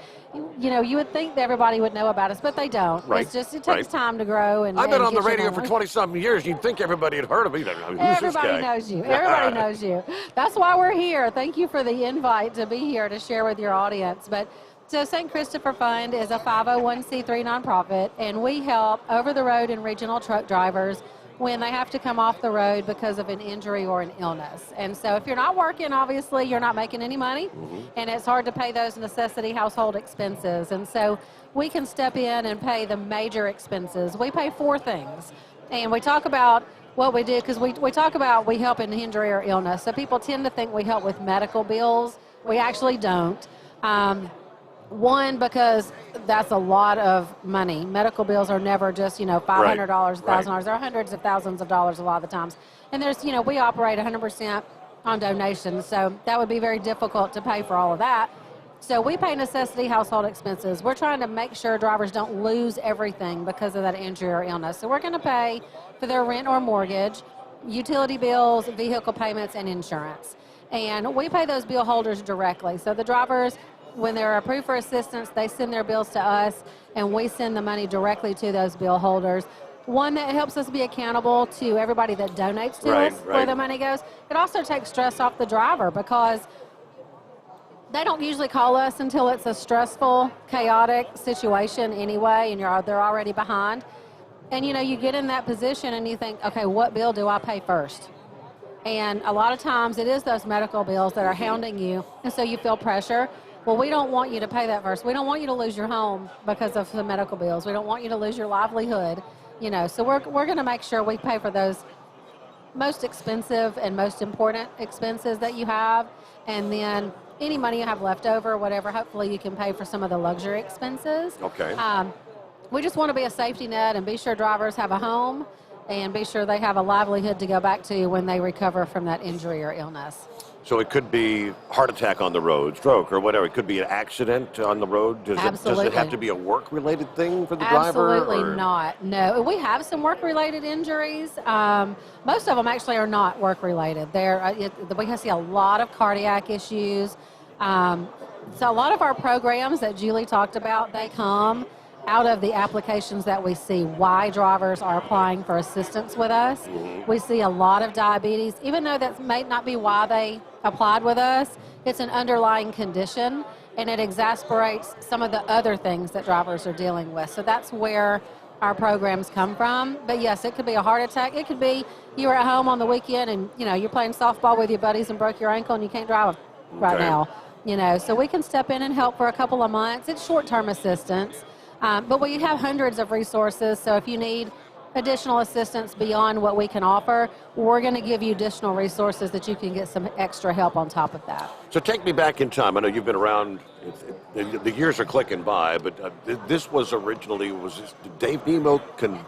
you would think that everybody would know about us, but they don't. Right. It's just, it takes time to grow. And I've been on the get radio your for 20-something years. You'd think everybody had heard of me. Who's Everybody this guy? knows you. Everybody knows you. That's why we're here. Thank you for the invite to be here to share with your audience. But so St. Christopher Fund is a 501c3 nonprofit, and we help over-the-road and regional truck drivers when they have to come off the road because of an injury or an illness. And so if you're not working, obviously, you're not making any money, and it's hard to pay those necessity household expenses. And so we can step in and pay the major expenses. We pay 4 things, and we talk about what we do because we talk about we help in injury or illness. So people tend to think we help with medical bills. We actually don't. One, because that's a lot of money. Medical bills are never just, $500, $1,000. They're hundreds of thousands of dollars a lot of the times. And there's, we operate 100% on donations, so that would be very difficult to pay for all of that. So we pay necessity household expenses. We're trying to make sure drivers don't lose everything because of that injury or illness. So we're going to pay for their rent or mortgage, utility bills, vehicle payments, and insurance. And we pay those bill holders directly. So the drivers, when they're approved for assistance, they send their bills to us, and we send the money directly to those bill holders. One, that helps us be accountable to everybody that donates to us where the money goes. It also takes stress off the driver because they don't usually call us until it's a stressful, chaotic situation anyway, and they're already behind. And, you get in that position and you think, okay, what bill do I pay first? And a lot of times it is those medical bills that are hounding you, and so you feel pressure. Well, we don't want you to pay that first. We don't want you to lose your home because of the medical bills. We don't want you to lose your livelihood, So we're going to make sure we pay for those most expensive and most important expenses that you have, and then any money you have left over, whatever, hopefully you can pay for some of the luxury expenses. Okay. We just want to be a safety net and be sure drivers have a home and be sure they have a livelihood to go back to when they recover from that injury or illness. So it could be heart attack on the road, stroke, or whatever. It could be an accident on the road. Does it have to be a work-related thing for the driver? Absolutely not. No. We have some work-related injuries. Most of them actually are not work-related. We see a lot of cardiac issues. So a lot of our programs that Julie talked about, they come out of the applications that we see why drivers are applying for assistance with us. We see a lot of diabetes, even though that may not be why they applied with us. It's an underlying condition, and it exasperates some of the other things that drivers are dealing with. So that's where our programs come from. But yes, it could be a heart attack. It could be you were at home on the weekend and you're playing softball with your buddies and broke your ankle and you can't drive right now. So we can step in and help for a couple of months. It's short-term assistance. But we have hundreds of resources, so if you need additional assistance beyond what we can offer, we're going to give you additional resources that you can get some extra help on top of that. So take me back in time. I know you've been around, the years are clicking by, but this was originally, did Dave Nemo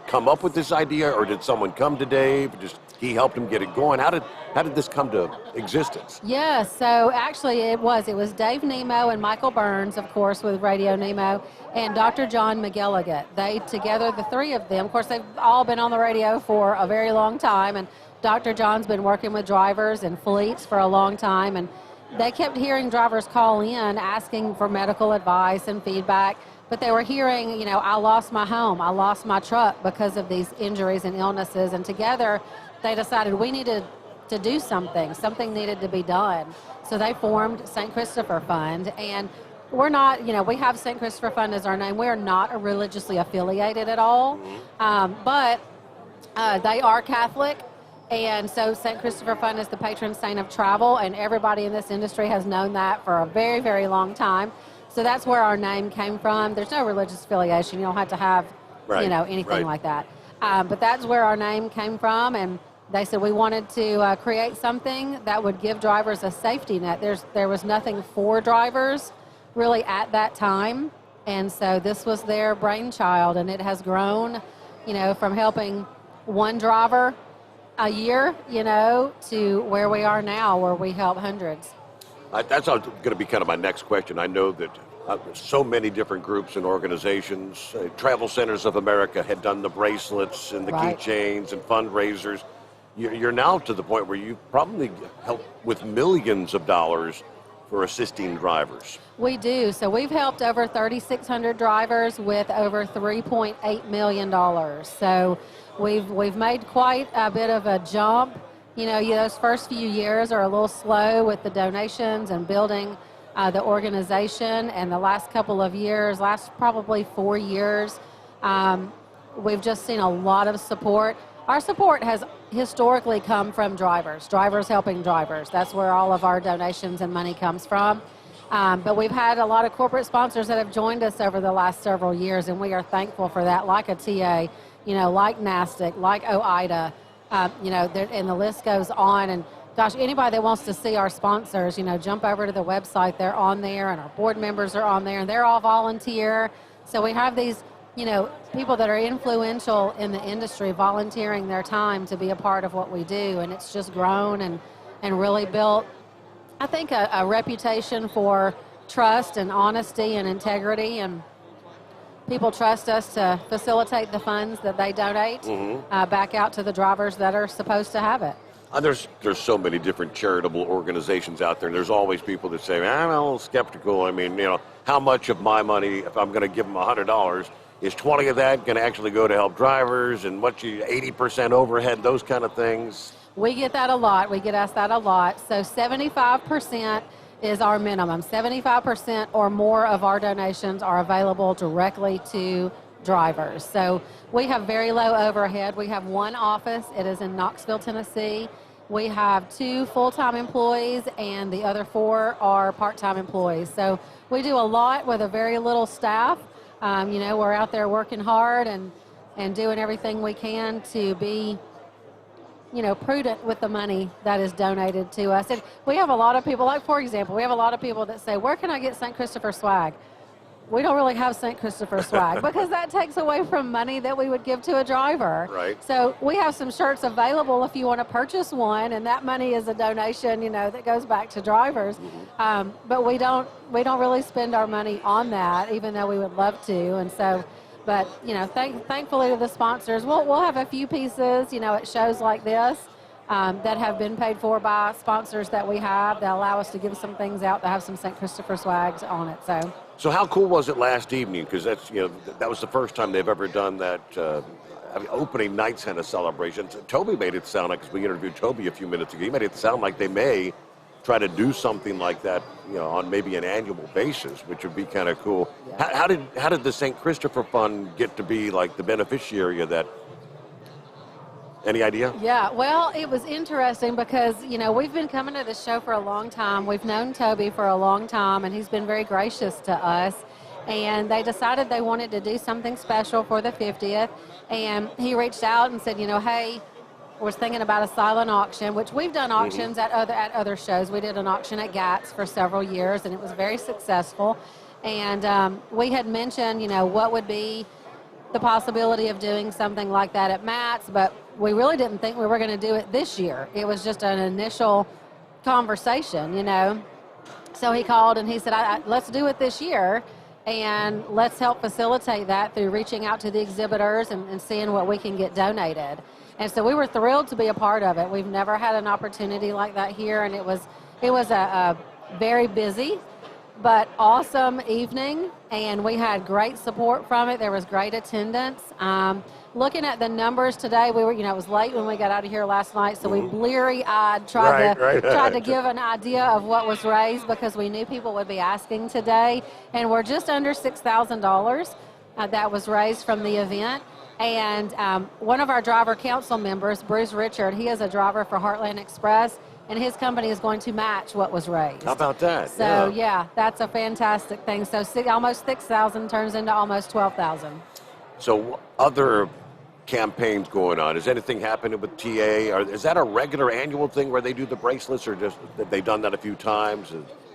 come up with this idea, or did someone come to Dave? He helped him get it going. How did this come to existence? Yeah, so actually it was Dave Nemo and Michael Burns, of course, with Radio Nemo, and Dr. John McGilligan. They together, the three of them, of course, they've all been on the radio for a very long time, and Dr. John's been working with drivers and fleets for a long time, and they kept hearing drivers call in asking for medical advice and feedback, but they were hearing, I lost my home, I lost my truck because of these injuries and illnesses, and together they decided we needed to do something. Something needed to be done. So they formed St. Christopher Fund, and we're not, we have St. Christopher Fund as our name. We're not religiously affiliated at all, but they are Catholic, and so St. Christopher Fund is the patron saint of travel, and everybody in this industry has known that for a very, very long time. So that's where our name came from. There's no religious affiliation. You don't have to have, anything like that. But that's where our name came from, and They said we wanted to create something that would give drivers a safety net. There was nothing for drivers really at that time, and so this was their brainchild, and it has grown, from helping one driver a year, to where we are now, where we help hundreds. That's going to be kind of my next question. I know that so many different groups and organizations, Travel Centers of America had done the bracelets and the keychains and fundraisers. You're now to the point where you probably help with millions of dollars for assisting drivers. We do. So we've helped over 3,600 drivers with over $3.8 million. So we've made quite a bit of a jump. Those first few years are a little slow with the donations and building the organization. And the last couple of years, last probably 4 years, we've just seen a lot of support. Our support has historically come from drivers helping drivers. That's where all of our donations and money comes from. But we've had a lot of corporate sponsors that have joined us over the last several years, and we are thankful for that, like a TA, like NASDAQ, like OIDA, and the list goes on. And gosh, anybody that wants to see our sponsors, jump over to the website. They're on there, and our board members are on there, and they're all volunteer. So we have these people that are influential in the industry volunteering their time to be a part of what we do, and it's just grown and really built, I think, a reputation for trust and honesty and integrity, and people trust us to facilitate the funds that they donate back out to the drivers that are supposed to have it. There's so many different charitable organizations out there, and there's always people that say, I'm a little skeptical. I mean, how much of my money, if I'm going to give them $100, is 20 of that going to actually go to help drivers, and 80% overhead, those kind of things? We get that a lot. We get asked that a lot. So 75% is our minimum. 75% or more of our donations are available directly to drivers. So we have very low overhead. We have one office. It is in Knoxville, Tennessee. We have 2 full-time employees, and the other 4 are part-time employees. So we do a lot with a very little staff. We're out there working hard and doing everything we can to be, prudent with the money that is donated to us. And we have a lot of people, like, for example, we have a lot of people that say, where can I get St. Christopher swag? We don't really have St. Christopher swag because that takes away from money that we would give to a driver. Right. So we have some shirts available if you want to purchase one, and that money is a donation, that goes back to drivers. But we don't really spend our money on that, even though we would love to. And so, but thankfully to the sponsors, we'll have a few pieces, at shows like this that have been paid for by sponsors that we have that allow us to give some things out that have some St. Christopher swags on it. So how cool was it last evening? Because that's, that was the first time they've ever done that opening night kind of celebration. Toby made it sound like, because we interviewed Toby a few minutes ago, he made it sound like they may try to do something like that, on maybe an annual basis, which would be kind of cool. Yeah. How did the St. Christopher Fund get to be like the beneficiary of that? Any idea? Yeah, well, it was interesting because, we've been coming to this show for a long time. We've known Toby for a long time, and he's been very gracious to us. And they decided they wanted to do something special for the 50th. And he reached out and said, hey, was thinking about a silent auction, which we've done auctions at other shows. We did an auction at GATS for several years, and it was very successful. And we had mentioned, what would be the possibility of doing something like that at Matt's, but we really didn't think we were going to do it this year. It was just an initial conversation, So he called and he said, let's do it this year, and let's help facilitate that through reaching out to the exhibitors and seeing what we can get donated. And so we were thrilled to be a part of it. We've never had an opportunity like that here, and it was a very busy but awesome evening, and we had great support from it. There was great attendance. Looking at the numbers today, we were, it was late when we got out of here last night, so we bleary-eyed tried to give an idea of what was raised because we knew people would be asking today, and we're just under $6,000 that was raised from the event. And one of our driver council members, Bruce Richard, he is a driver for Heartland Express, and his company is going to match what was raised. How about that? So, yeah that's a fantastic thing. So almost 6,000 turns into almost 12,000. So other campaigns going on. Is anything happening with TA? Or is that a regular annual thing where they do the bracelets, or just have they done that a few times?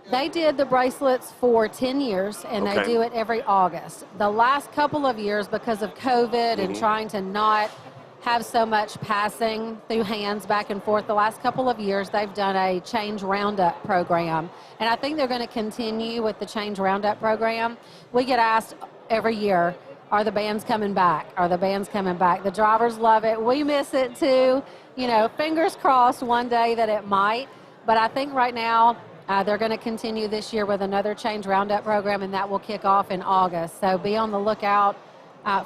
They did the bracelets for 10 years, and they do it every August. The last couple of years, because of COVID and trying to not have so much passing through hands back and forth, the last couple of years, they've done a Change Roundup program. And I think they're going to continue with the Change Roundup program. We get asked every year, are the bands coming back? Are the bands coming back? The drivers love it. We miss it too. You know, fingers crossed one day that it might. But I think right now they're going to continue this year with another Change Roundup program, and that will kick off in August. So be on the lookout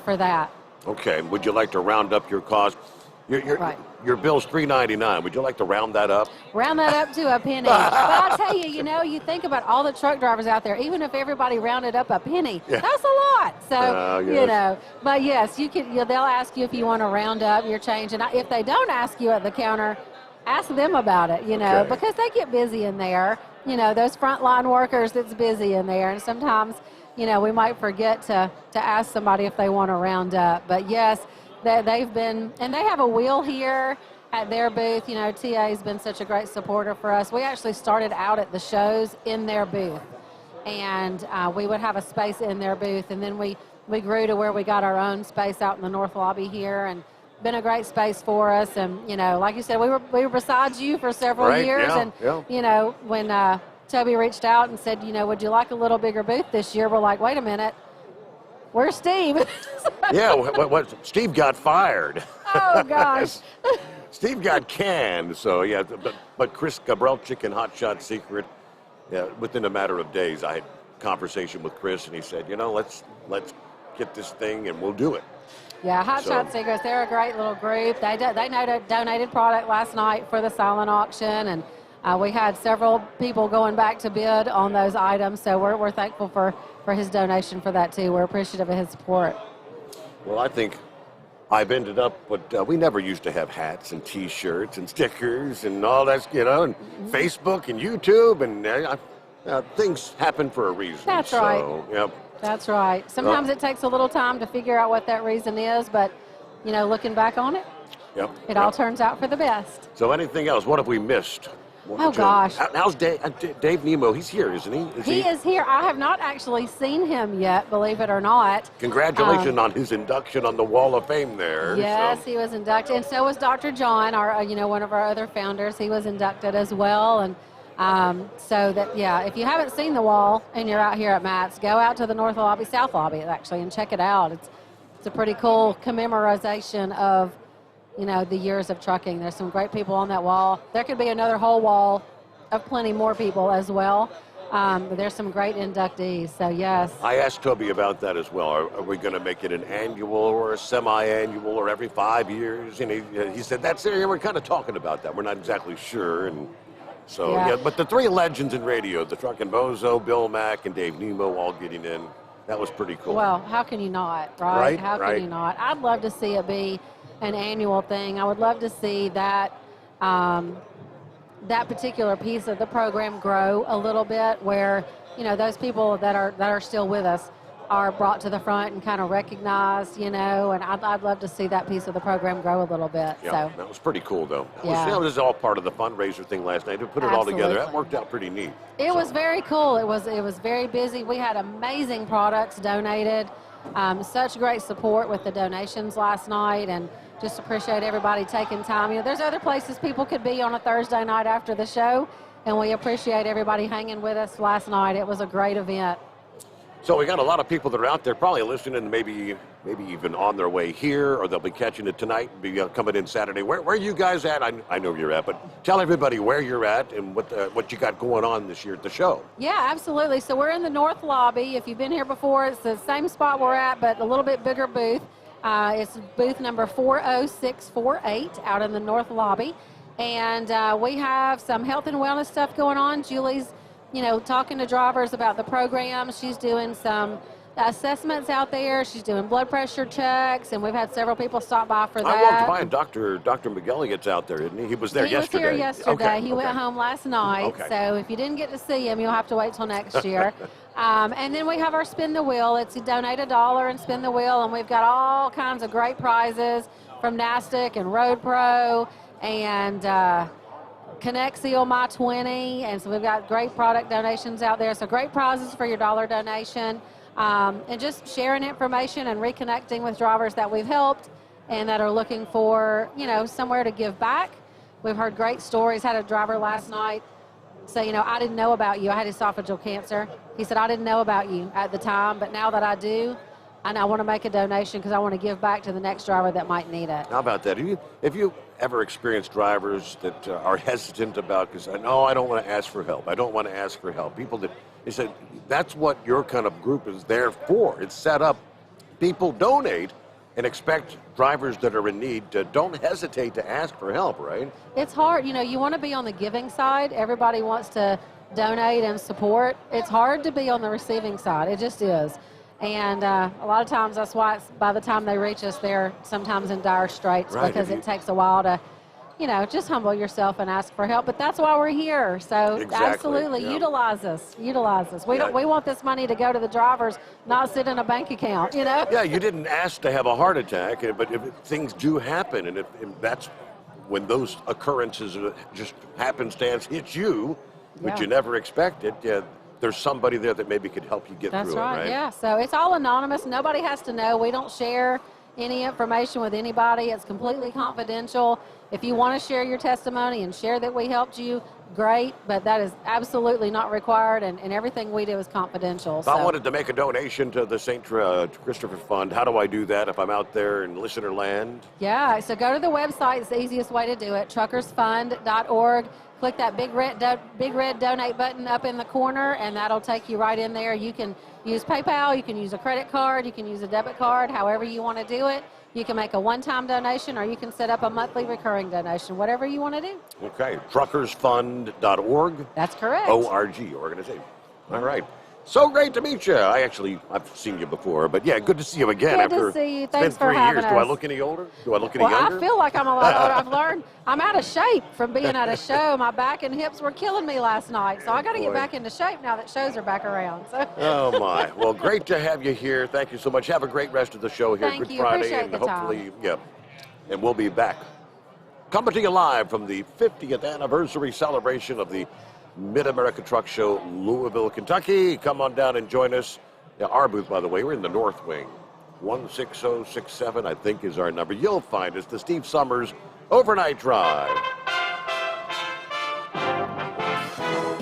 for that. Okay. Would you like to round up your cost? Your bill's $3.99. Would you like to round that up? Round that up to a penny. But I'll tell you, you know, you think about all the truck drivers out there, even if everybody rounded up a penny, that's a lot. So, you know, but yes, you can. They'll ask you if you want to round up your change. And if they don't ask you at the counter, ask them about it, you know, because they get busy in there. You know, those frontline workers, it's busy in there. And sometimes, you know, we might forget to ask somebody if they want to round up. But yes, they've been, and they have a wheel here at their booth. You know, TA has been such a great supporter for us. We actually started out at the shows in their booth, and we would have a space in their booth, and then we grew to where we got our own space out in the north lobby here, and been a great space for us. And, you know, like you said, we were beside you for several years, and you know, when Toby reached out and said, you know, would you like a little bigger booth this year? We're like, wait a minute. Where's Steve? What Steve got fired. Oh, gosh. Steve got canned. So, yeah, but Chris Gabrelchik and Hot Shot Secret, within a matter of days, I had a conversation with Chris, and he said, you know, let's get this thing, and we'll do it. Yeah, Hot Shot Secrets, they're a great little group. They donated product last night for the silent auction, and we had several people going back to bid on those items, so we're thankful for his donation for that too. We're appreciative of his support. Well, I think I've ended up, but we never used to have hats and T-shirts and stickers and all that, you know, and Facebook and YouTube, and things happen for a reason. That's right. Yep. That's right. Sometimes it takes a little time to figure out what that reason is, but, you know, looking back on it, it all turns out for the best. So anything else? What have we missed? Gosh. How's Dave Nemo? He's here, isn't he? He is here. I have not actually seen him yet, believe it or not. Congratulations on his induction on the Wall of Fame there. Yes, he was inducted. And so was Dr. John, our, you know, one of our other founders. He was inducted as well. And so that, if you haven't seen the wall and you're out here at Matt's, go out to the north lobby, south lobby actually, and check it out. It's a pretty cool commemoration of, you know, the years of trucking. There's some great people on that wall. There could be another whole wall of plenty more people as well. But there's some great inductees, so yes. I asked Toby about that as well. Are we going to make it an annual or a semi-annual or every 5 years? And he said, we're kind of talking about that. We're not exactly sure. And so, but the three legends in radio, the Truckin' Bozo, Bill Mack, and Dave Nemo all getting in, that was pretty cool. Well, how can you not, right? How can you not? I'd love to see it be an annual thing. I would love to see that that particular piece of the program grow a little bit, where, you know, those people that are still with us are brought to the front and kind of recognized, you know, and I'd love to see that piece of the program grow a little bit. Yeah, that was pretty cool, though. That was all part of the fundraiser thing last night. To put it all together, that worked out pretty neat. It was very cool. It was very busy. We had amazing products donated. Such great support with the donations last night, and just appreciate everybody taking time. You know, there's other places people could be on a Thursday night after the show, and we appreciate everybody hanging with us last night. It was a great event. So we got a lot of people that are out there probably listening, maybe even on their way here, or they'll be catching it tonight, be coming in Saturday. Where are you guys at? I know you're at, but tell everybody where you're at and what you got going on this year at the show. Yeah, absolutely. So we're in the north lobby. If you've been here before, it's the same spot we're at, but a little bit bigger booth. It's booth number 40648 out in the north lobby. And we have some health and wellness stuff going on. Julie's, you know, talking to drivers about the program. She's doing some assessments out there. She's doing blood pressure checks, and we've had several people stop by for that. I walked by, and Dr. McGilly gets out there, isn't he? He was there yesterday. He was here yesterday. Okay, He went home last night. Okay. So if you didn't get to see him, you'll have to wait till next year. And then we have our Spin the Wheel. It's you donate $1 and spin the wheel, and we've got all kinds of great prizes from NASTIC and Road Pro and Connect Seal My 20. And so we've got great product donations out there. So great prizes for your $1 donation. And just sharing information and reconnecting with drivers that we've helped and that are looking for, somewhere to give back. We've heard great stories. Had a driver last night say, I didn't know about you. I had esophageal cancer. He said, I didn't know about you at the time, but now that I do, and I want to make a donation because I want to give back to the next driver that might need it. How about that? Have you ever experienced drivers that are hesitant about, because I don't want to ask for help. I don't want to ask for help. People that, they said, that's what your kind of group is there for. It's set up. People donate and expect drivers that are in need to don't hesitate to ask for help, right? It's hard. You want to be on the giving side. Everybody wants to donate and support. It's hard to be on the receiving side. It just is. And a lot of times that's why by the time they reach us, they're sometimes in dire straits, right, because it takes a while to, just humble yourself and ask for help. But that's why we're here. So exactly, absolutely, yeah. Utilize us. We want this money to go to the drivers, not sit in a bank account, Yeah, you didn't ask to have a heart attack, but if things do happen, and if that's when those occurrences just happenstance hit you, which you never expected, there's somebody there that maybe could help you get through it, right? Yeah. So it's all anonymous. Nobody has to know. We don't share any information with anybody. It's completely confidential. If you want to share your testimony and share that we helped you, great, but that is absolutely not required, and everything we do is confidential. If I wanted to make a donation to the St. Christopher Fund, how do I do that if I'm out there in listener land? Yeah, so go to the website. It's the easiest way to do it, truckersfund.org. Click that big red donate button up in the corner, and that'll take you right in there. You can use PayPal, you can use a credit card, you can use a debit card, however you want to do it. You can make a one-time donation, or you can set up a monthly recurring donation, whatever you want to do. Okay, truckersfund.org. That's correct. ORG, organization. All right. So great to meet you. I've seen you before, but yeah, good to see you again. Good to see you. It's Thanks been 3 for having years. us. Do I look any older? Do I look any younger? I feel like I'm a lot older. I've learned I'm out of shape from being at a show. My back and hips were killing me last night, so I got to get back into shape now that shows are back around. So. Oh my! Well, great to have you here. Thank you so much. Have a great rest of the show here. Thank Good you. Friday, Appreciate and the hopefully, time. and we'll be back. Coming to you live from the 50th anniversary celebration of the Mid-America Truck Show, Louisville, Kentucky. Come on down and join us. Yeah, our booth, by the way, we're in the North Wing. 16067, I think, is our number. You'll find us, the Steve Summers Overnight Drive.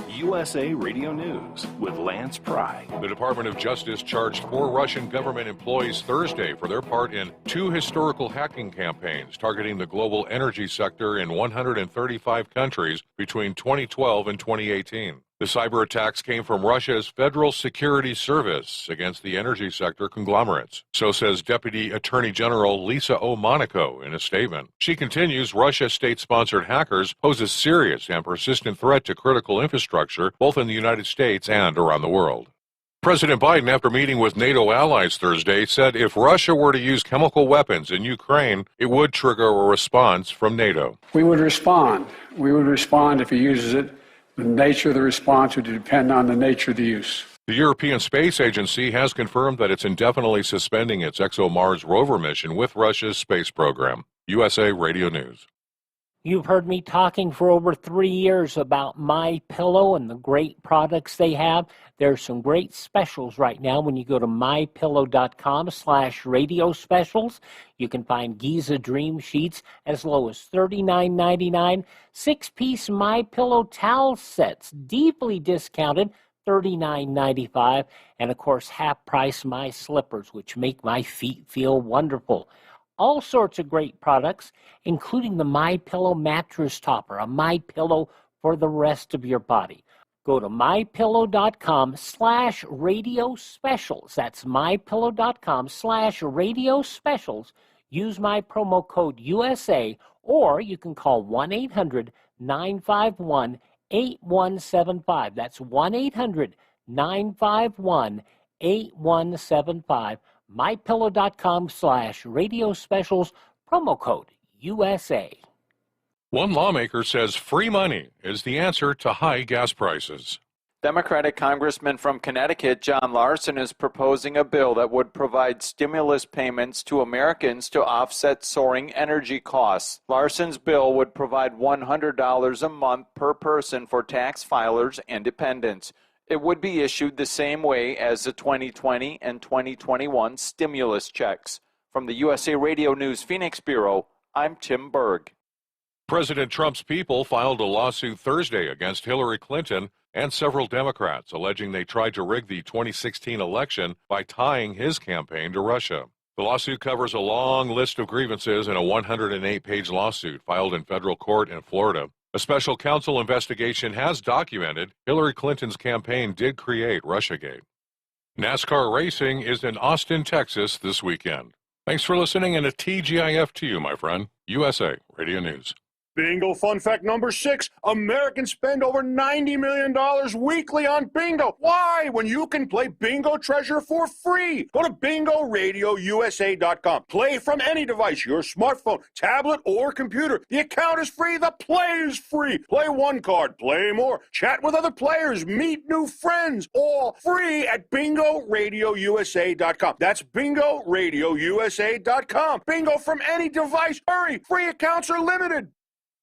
USA Radio News with Lance Pry. The Department of Justice charged 4 Russian government employees Thursday for their part in 2 historical hacking campaigns targeting the global energy sector in 135 countries between 2012 and 2018. The cyber attacks came from Russia's Federal Security Service against the energy sector conglomerates. So says Deputy Attorney General Lisa O. Monaco in a statement. She continues, Russia state-sponsored hackers pose a serious and persistent threat to critical infrastructure, both in the United States and around the world. President Biden, after meeting with NATO allies Thursday, said if Russia were to use chemical weapons in Ukraine, it would trigger a response from NATO. We would respond. We would respond if he uses it. The nature of the response would depend on the nature of the use. The European Space Agency has confirmed that it's indefinitely suspending its ExoMars rover mission with Russia's space program. USA Radio News. You've heard me talking for over 3 years about MyPillow and the great products they have. There's some great specials right now when you go to mypillow.com/radio specials. You can find Giza Dream Sheets as low as $39.99. 6-piece MyPillow towel sets, deeply discounted, $39.95. And, of course, half-price My Slippers, which make my feet feel wonderful. All sorts of great products, including the MyPillow mattress topper, a MyPillow for the rest of your body. Go to mypillow.com/radio specials. That's mypillow.com/radio specials. Use my promo code USA, or you can call 1-800-951-8175. That's 1-800-951-8175. 8175. MyPillow.com/radio specials, promo code USA. One lawmaker says free money is the answer to high gas prices. Democratic Congressman from Connecticut, John Larson, is proposing a bill that would provide stimulus payments to Americans to offset soaring energy costs. Larson's bill would provide $100 a month per person for tax filers and dependents. It would be issued the same way as the 2020 and 2021 stimulus checks. From the USA Radio News Phoenix Bureau, I'm Tim Berg. President Trump's people filed a lawsuit Thursday against Hillary Clinton and several Democrats, alleging they tried to rig the 2016 election by tying his campaign to Russia. The lawsuit covers a long list of grievances in a 108-page lawsuit filed in federal court in Florida. A special counsel investigation has documented Hillary Clinton's campaign did create Russiagate. NASCAR racing is in Austin, Texas this weekend. Thanks for listening, and a TGIF to you, my friend. USA Radio News. Bingo fun fact number 6. Americans spend over $90 million weekly on bingo. Why? When you can play Bingo Treasure for free. Go to bingoRadioUSA.com. Play from any device, your smartphone, tablet, or computer. The account is free. The play is free. Play one card. Play more. Chat with other players. Meet new friends. All free at bingoRadioUSA.com. That's bingoRadioUSA.com. Bingo from any device. Hurry. Free accounts are limited.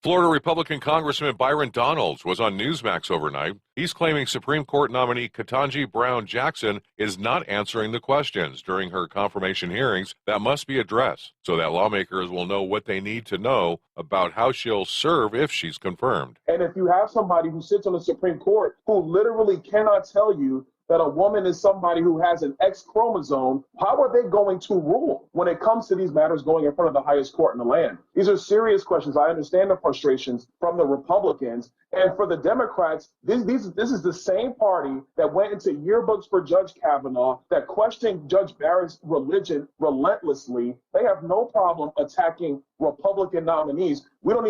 Florida Republican Congressman Byron Donalds was on Newsmax overnight. He's claiming Supreme Court nominee Ketanji Brown Jackson is not answering the questions during her confirmation hearings that must be addressed so that lawmakers will know what they need to know about how she'll serve if she's confirmed. And if you have somebody who sits on the Supreme Court who literally cannot tell you that a woman is somebody who has an X chromosome, how are they going to rule when it comes to these matters going in front of the highest court in the land? These are serious questions. I understand the frustrations from the Republicans. And for the Democrats, this is the same party that went into yearbooks for Judge Kavanaugh, that questioned Judge Barrett's religion relentlessly. They have no problem attacking Republican nominees. We don't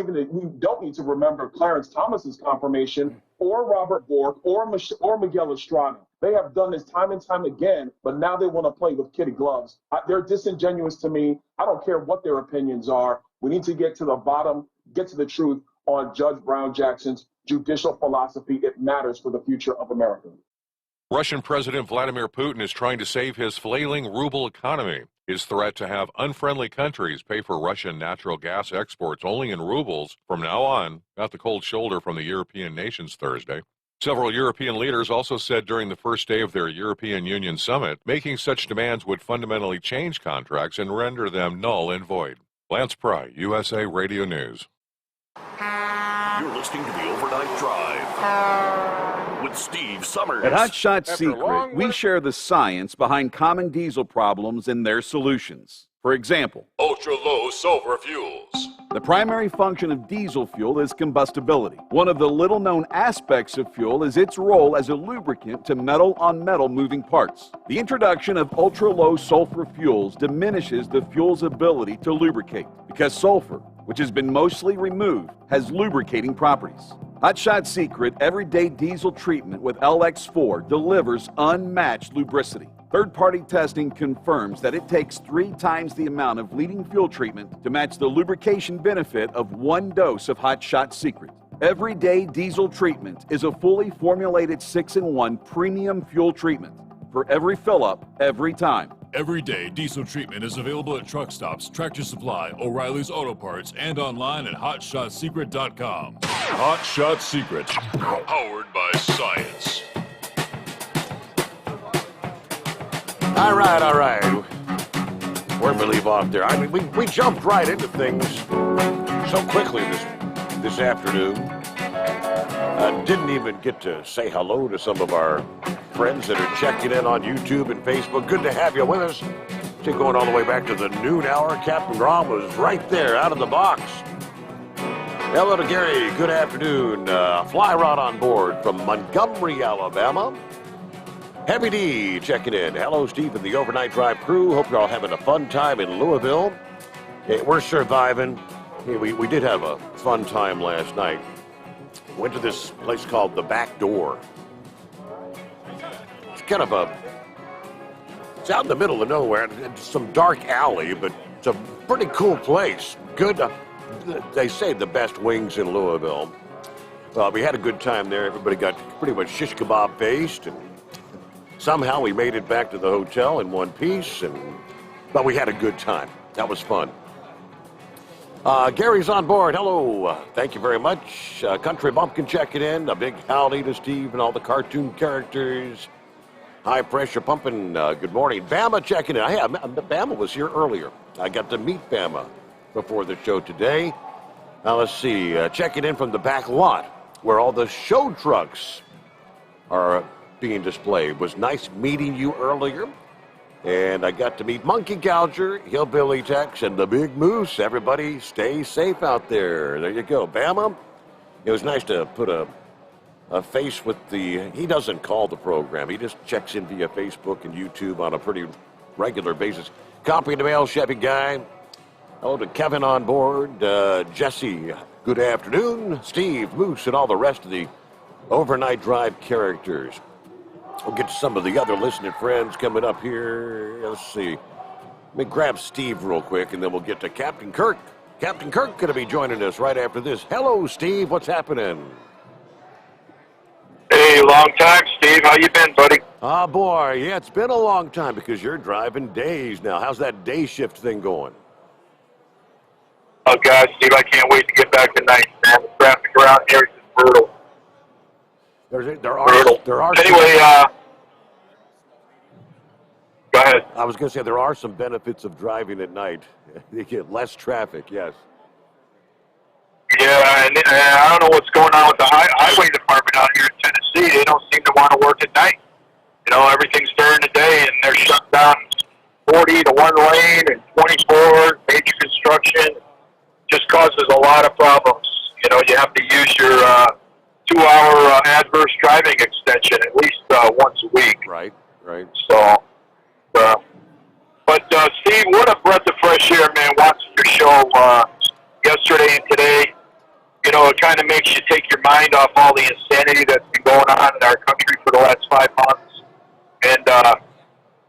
need to remember Clarence Thomas's confirmation, or Robert Bork, or Miguel Estrada. They have done this time and time again, but now they want to play with kid gloves. They're disingenuous to me. I don't care what their opinions are. We need to get to the bottom, get to the truth on Judge Brown Jackson's judicial philosophy. It matters for the future of America. Russian President Vladimir Putin is trying to save his flailing ruble economy. His threat to have unfriendly countries pay for Russian natural gas exports only in rubles from now on got the cold shoulder from the European nations Thursday. Several European leaders also said during the first day of their European Union summit, making such demands would fundamentally change contracts and render them null and void. Lance Pry, USA Radio News. You're listening to the Overnight Drive with Steve Summers. At Hot Shot Secret, we share the science behind common diesel problems and their solutions. For example, ultra-low sulfur fuels. The primary function of diesel fuel is combustibility. One of the little-known aspects of fuel is its role as a lubricant to metal-on-metal moving parts. The introduction of ultra-low sulfur fuels diminishes the fuel's ability to lubricate because sulfur, which has been mostly removed, has lubricating properties. Hot Shot Secret Everyday Diesel Treatment with LX4 delivers unmatched lubricity. Third-party testing confirms that it takes 3 times the amount of leading fuel treatment to match the lubrication benefit of 1 dose of Hot Shot Secret. Everyday Diesel Treatment is a fully formulated 6-in-1 premium fuel treatment for every fill-up, every time. Everyday Diesel Treatment is available at truck stops, Tractor Supply, O'Reilly's Auto Parts, and online at HotShotSecret.com. Hot Shot Secret, powered by science. All right. Where did we leave off there? I mean, we jumped right into things so quickly this afternoon. Didn't even get to say hello to some of our friends that are checking in on YouTube and Facebook. Good to have you with us. Going all the way back to the noon hour. Captain Grom was right there out of the box. Hello to Gary. Good afternoon. Fly rod on board from Montgomery, Alabama. Heavy D checking in. Hello, Steve and the Overnight Drive crew. Hope you're all having a fun time in Louisville. Hey, we're surviving. Hey, we did have a fun time last night. Went to this place called The Back Door. It's kind of a It's out in the middle of nowhere. It's some dark alley, but it's a pretty cool place. Good. They say the best wings in Louisville. We had a good time there. Everybody got pretty much shish kebab based, and somehow we made it back to the hotel in one piece. But we had a good time. That was fun. Gary's on board. Hello. Thank you very much. Country Bumpkin checking in. A big howdy to Steve and all the cartoon characters. High Pressure Pumping. Good morning. Bama checking in. Bama was here earlier. I got to meet Bama before the show today. Now let's see. Checking in from the back lot where all the show trucks are being displayed. It was nice meeting you earlier. And I got to meet Monkey Gouger, Hillbilly Tex, and the Big Moose. Everybody stay safe out there. There you go. Bama, it was nice to put a face with he doesn't call the program. He just checks in via Facebook and YouTube on a pretty regular basis. Copy the mail, Chevy Guy. Hello to Kevin on board. Jesse, good afternoon. Steve, Moose, and all the rest of the Overnight Drive characters. We'll get to some of the other listening friends coming up here. Let's see. Let me grab Steve real quick, and then we'll get to Captain Kirk. Captain Kirk going to be joining us right after this. Hello, Steve. What's happening? Hey, long time, Steve. How you been, buddy? Oh, boy. Yeah, it's been a long time because you're driving days now. How's that day shift thing going? Oh, God, Steve, I can't wait to get back to night, man. The traffic around here is just brutal. There are. Anyway, go ahead. I was going to say there are some benefits of driving at night. You get less traffic, yes. Yeah, and I don't know what's going on with the highway department out here in Tennessee. They don't seem to want to work at night. You know, everything's during the day, and they're shut down 40 to one lane and 24, major construction. Just causes a lot of problems. You know, you have to use your 2-hour adverse driving extension at least once a week. Right. So, but Steve, what a breath of fresh air, man, watching your show yesterday and today. You know, it kind of makes you take your mind off all the insanity that's been going on in our country for the last 5 months. And,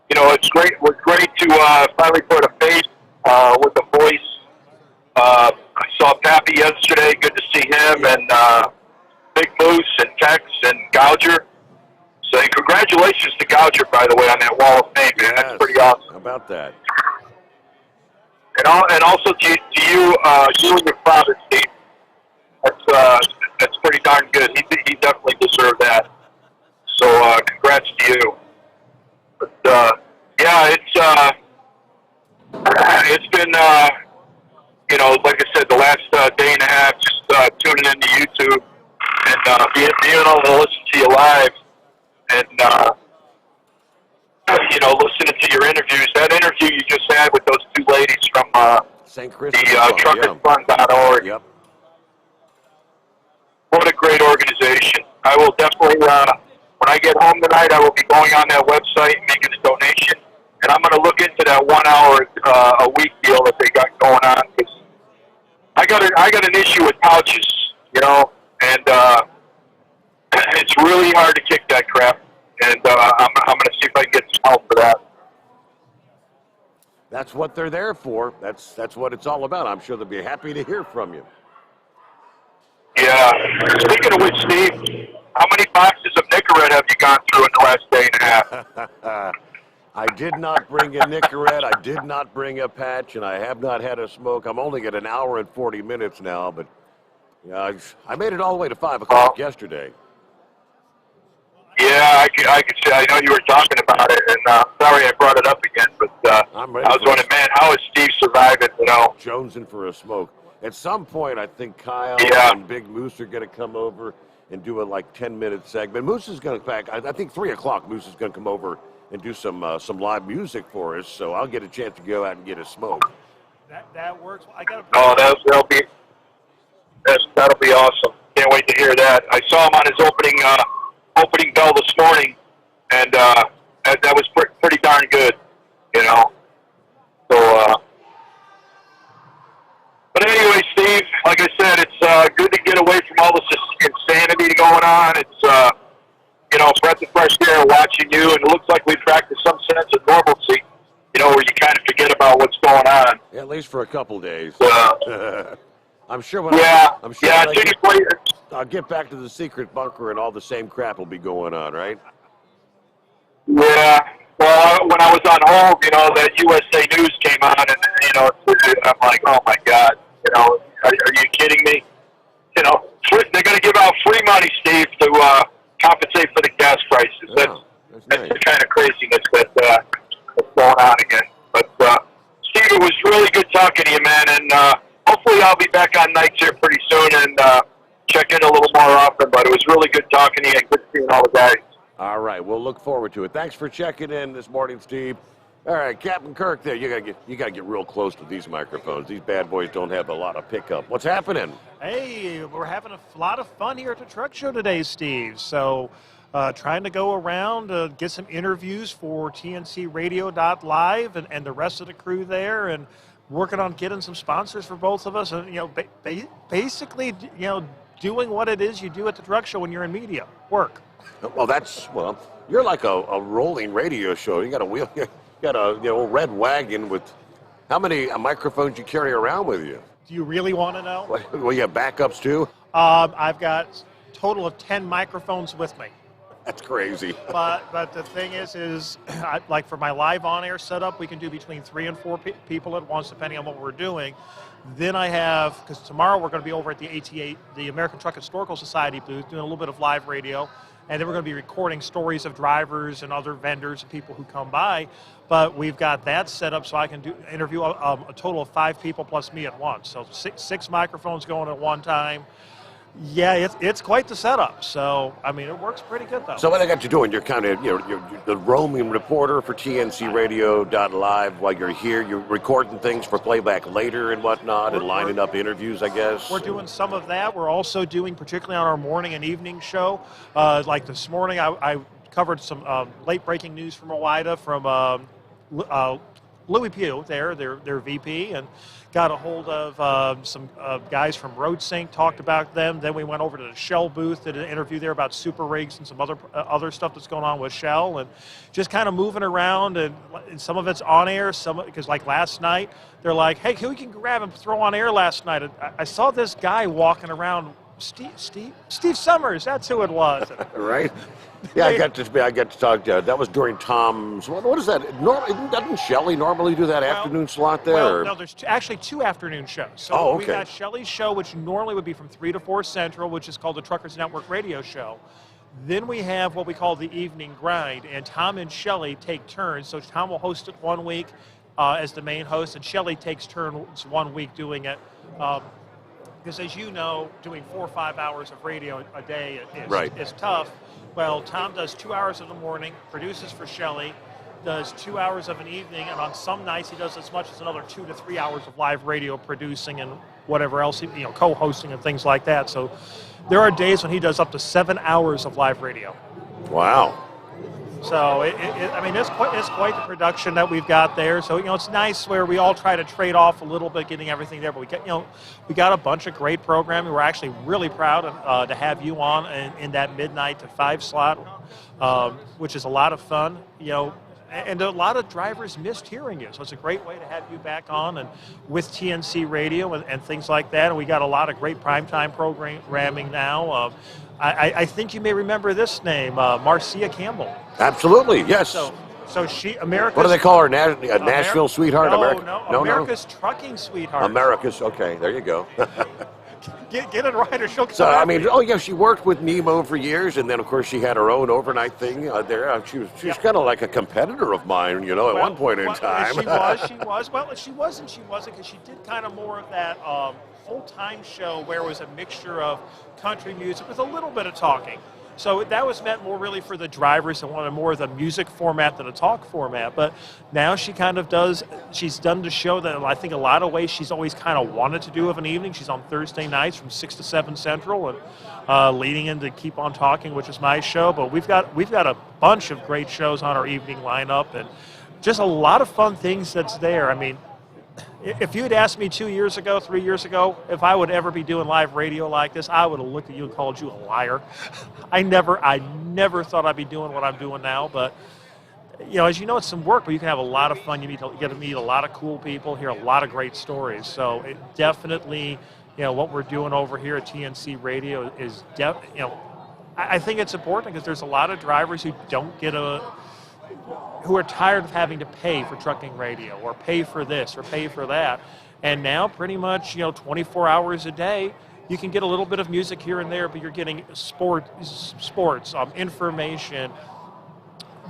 you know, it was great to finally put a face with a voice. I saw Pappy yesterday. Good to see him. And Big Moose and Tex and Gouger. So congratulations to Gouger, by the way, on that Wall of Fame, man. That's pretty awesome. How about that? And also to you, you and your father, Steve. That's pretty darn good. He definitely deserved that. So congrats to you. But yeah, it's been you know, like I said, the last day and a half, just tuning into YouTube and being able to listen to you live and you know, listening to your interviews. That interview you just had with those two ladies from St. the truckerfund.org. Yep. What a great organization. I will definitely, when I get home tonight, I will be going on that website and making a donation. And I'm going to look into that 1 hour a week deal that they got going on. Because I got an issue with pouches, you know, and it's really hard to kick that crap. And I'm going to see if I can get some help for that. That's what they're there for. That's what it's all about. I'm sure they'll be happy to hear from you. Yeah. Speaking of which, Steve, how many boxes of Nicorette have you gone through in the last day and a half? I did not bring a Nicorette. I did not bring a patch, and I have not had a smoke. I'm only at 1 hour and 40 minutes now, but yeah, I made it all the way to 5 o'clock yesterday. Yeah, I could say. I know you were talking about it, and sorry I brought it up again, but I was wondering, man, how is Steve surviving? You know, jonesing for a smoke. At some point, I think Kyle and Big Moose are going to come over and do a 10-minute segment. Moose is going to I think 3 o'clock. Moose is going to come over and do some live music for us. So I'll get a chance to go out and get a smoke. That works. I got. Oh, that'll be awesome. Can't wait to hear that. I saw him on his opening bell this morning, and that was pretty darn good. You know. So. But anyway, Steve, like I said, it's good to get away from all this insanity going on. It's, you know, breath of fresh air watching you, and it looks like we've practiced some sense of normalcy. boys for a couple days. Yeah. I'm sure when I'll get back to the secret bunker and all the same crap will be going on, right? Yeah. Well, when I was on hold, that USA News came on, and I'm like, oh my God, are you kidding me? They're going to give out free money, Steve, to compensate for the gas prices. That's the kind of craziness that's going on again. But Steve, it was really good talking to you, man, and hopefully I'll be back on nights here pretty soon and check in a little more often. But it was really good talking to you and good seeing all the guys. All right, we'll look forward to it. Thanks for checking in this morning, Steve. All right, Captain Kirk, there you gotta get real close to these microphones. These bad boys don't have a lot of pickup. What's happening? Hey, we're having a lot of fun here at the truck show today, Steve. So, trying to go around, get some interviews for TNCRadio.live and the rest of the crew there, and working on getting some sponsors for both of us, and basically, doing what it is you do at the truck show when you're in media work. Well, you're like a rolling radio show. You got a wheel. You got a red wagon with how many microphones you carry around with you? Do you really want to know? Well, you have backups too? I've got a total of 10 microphones with me. That's crazy. But the thing is like for my live on-air setup, we can do between 3 and 4 people at once, depending on what we're doing. Then I have, because tomorrow we're going to be over at the ATA, the American Truck Historical Society booth, doing a little bit of live radio. And then we're going to be recording stories of drivers and other vendors and people who come by. But we've got that set up so I can interview a total of 5 people plus me at once. So six microphones going at one time. Yeah, it's quite the setup. So, I mean, it works pretty good, though. So what I got you doing, you're kind of, you're the roaming reporter for TNCRadio.live while you're here. You're recording things for playback later and whatnot and lining up interviews, I guess. We're doing some of that. We're also doing, particularly on our morning and evening show, like this morning, I covered some late-breaking news from OOIDA from Louis Pugh, their VP, and got a hold of some guys from RoadSync, talked about them. Then we went over to the Shell booth, did an interview there about super rigs and some other stuff that's going on with Shell, and just kind of moving around. And some of it's on air, because like last night, they're like, hey, who we can grab and throw on air last night? I saw this guy walking around. Steve Summers, that's who it was. Right? Yeah, I got to talk to. That was during Tom's. What is that? Doesn't Shelley normally do that afternoon slot there? Well, no, there's actually 2 afternoon shows. So we got Shelley's show, which normally would be from 3 to 4 Central, which is called the Truckers Network Radio Show. Then we have what we call the Evening Grind, and Tom and Shelley take turns. So Tom will host it one week as the main host, and Shelley takes turns one week doing it. Because as you know, doing 4 or 5 hours of radio a day is tough. Well, Tom does 2 hours in the morning, produces for Shelley, does 2 hours of an evening, and on some nights he does as much as another 2 to 3 hours of live radio producing and whatever else, co-hosting and things like that. So there are days when he does up to 7 hours of live radio. Wow. So, it's quite the production that we've got there. So, it's nice where we all try to trade off a little bit, getting everything there. But we got a bunch of great programming. We're actually really proud to have you on in that midnight to 5 slot, which is a lot of fun. And a lot of drivers missed hearing you. So it's a great way to have you back on and with TNC Radio and things like that. And we got a lot of great primetime programming now. I think you may remember this name, Marcia Campbell. Absolutely, yes. So she, America's... What do they call her? Nashville sweetheart? America's trucking sweetheart. America's, okay, there you go. Get it right or she'll come So, she worked with Nemo for years, and then, of course, she had her own overnight thing there. She was kind of like a competitor of mine, at one point in time. She was. Well, she wasn't, because she did kind of more of that full-time show where it was a mixture of country music with a little bit of talking. So that was meant more really for the drivers that wanted more of the music format than a talk format. But now she kind of she's done the show that I think a lot of ways she's always kind of wanted to do of an evening. She's on Thursday nights from 6 to 7 Central and leading into Keep On Talking, which is my show. But we've got a bunch of great shows on our evening lineup and just a lot of fun things that's there. I mean, if you had asked me 2 years ago, 3 years ago, if I would ever be doing live radio like this, I would have looked at you and called you a liar. I never thought I'd be doing what I'm doing now, but as you know, it's some work, but you can have a lot of fun. You get to meet a lot of cool people, hear a lot of great stories. So it definitely, what we're doing over here at TNC Radio is, I think it's important because there's a lot of drivers who don't get who are tired of having to pay for trucking radio or pay for this or pay for that. And now pretty much, 24 hours a day, you can get a little bit of music here and there, but you're getting sports, information,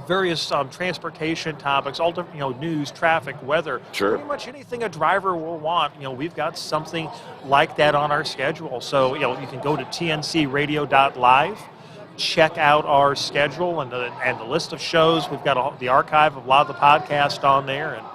various transportation topics, all different, news, traffic, weather. Sure. Pretty much anything a driver will want. We've got something like that on our schedule. So, you can go to tncradio.live, check out our schedule and the list of shows. We've got the archive of a lot of the podcasts on there. And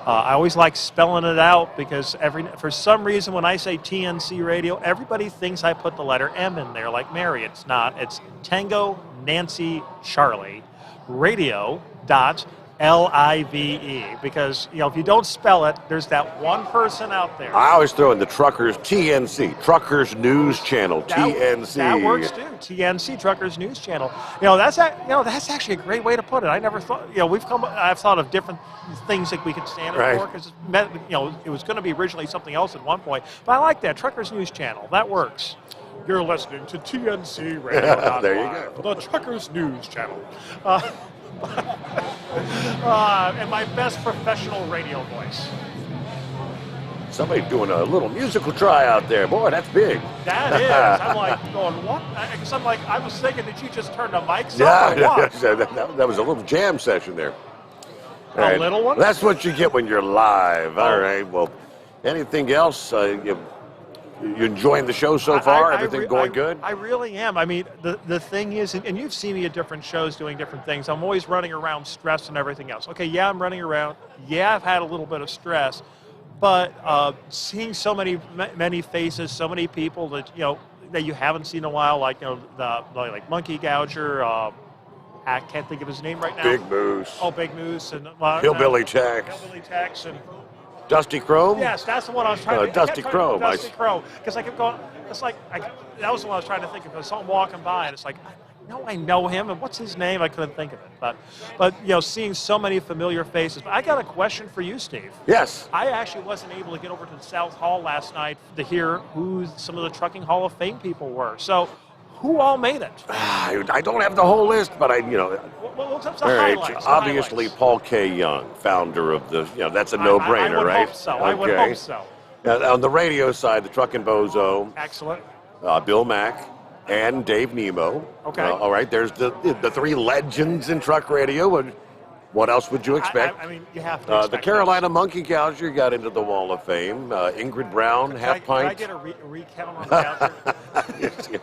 I always like spelling it out because for some reason when I say TNC Radio, everybody thinks I put the letter M in there like Mary. It's not. It's Tango Nancy Charlie Radio.live because if you don't spell it, there's that one person out there. I always throw in the Truckers TNC, Truckers News Channel, TNC. That works too. TNC, Truckers News Channel. That's actually a great way to put it. I never thought. I've thought of different things that we could stand it for because it was going to be originally something else at one point. But I like that Truckers News Channel. That works. You're listening to TNC Radio. There you go. The Truckers News Channel. And my best professional radio voice. Somebody doing a little musical tryout there. Boy, that's big. That is. I'm like going, what? I was thinking, did you just turn the mics up or what? That was a little jam session there. A little one? That's what you get when you're live. All right. Well, anything else? You enjoying the show so far? Everything going good? I really am. I mean, the thing is, and you've seen me at different shows doing different things. I'm always running around stressed and everything else. Okay, yeah, I'm running around. Yeah, I've had a little bit of stress. But seeing so many faces, so many people that, that you haven't seen in a while, like, like Monkey Gouger, I can't think of his name right now. Big Moose. Oh, Big Moose. And Hillbilly Tex. Hillbilly Tex. And Dusty Chrome? Yes, that's the one I was trying to Dusty Chrome. Dusty Chrome. Because I kept going, it's like, that was the one I was trying to think of. I saw him walking by, and it's like, I know him, and what's his name? I couldn't think of it. But seeing so many familiar faces. But I got a question for you, Steve. Yes. I actually wasn't able to get over to the South Hall last night to hear who some of the Trucking Hall of Fame people were. So, who all made it? I don't have the whole list, but What's the all right, highlights? obviously Paul K. Young, founder of the, that's a no-brainer, I would right? Hope so. I would hope so. On the radio side, the Truckin' Bozo. Excellent. Bill Mack and Dave Nemo. Okay. All right, there's the three legends in truck radio. What else would you expect? I mean, you have to expect the Carolina Monkey Gouger got into the Wall of Fame. Ingrid Brown, Half Pint. Can I get a recount on the Gouger?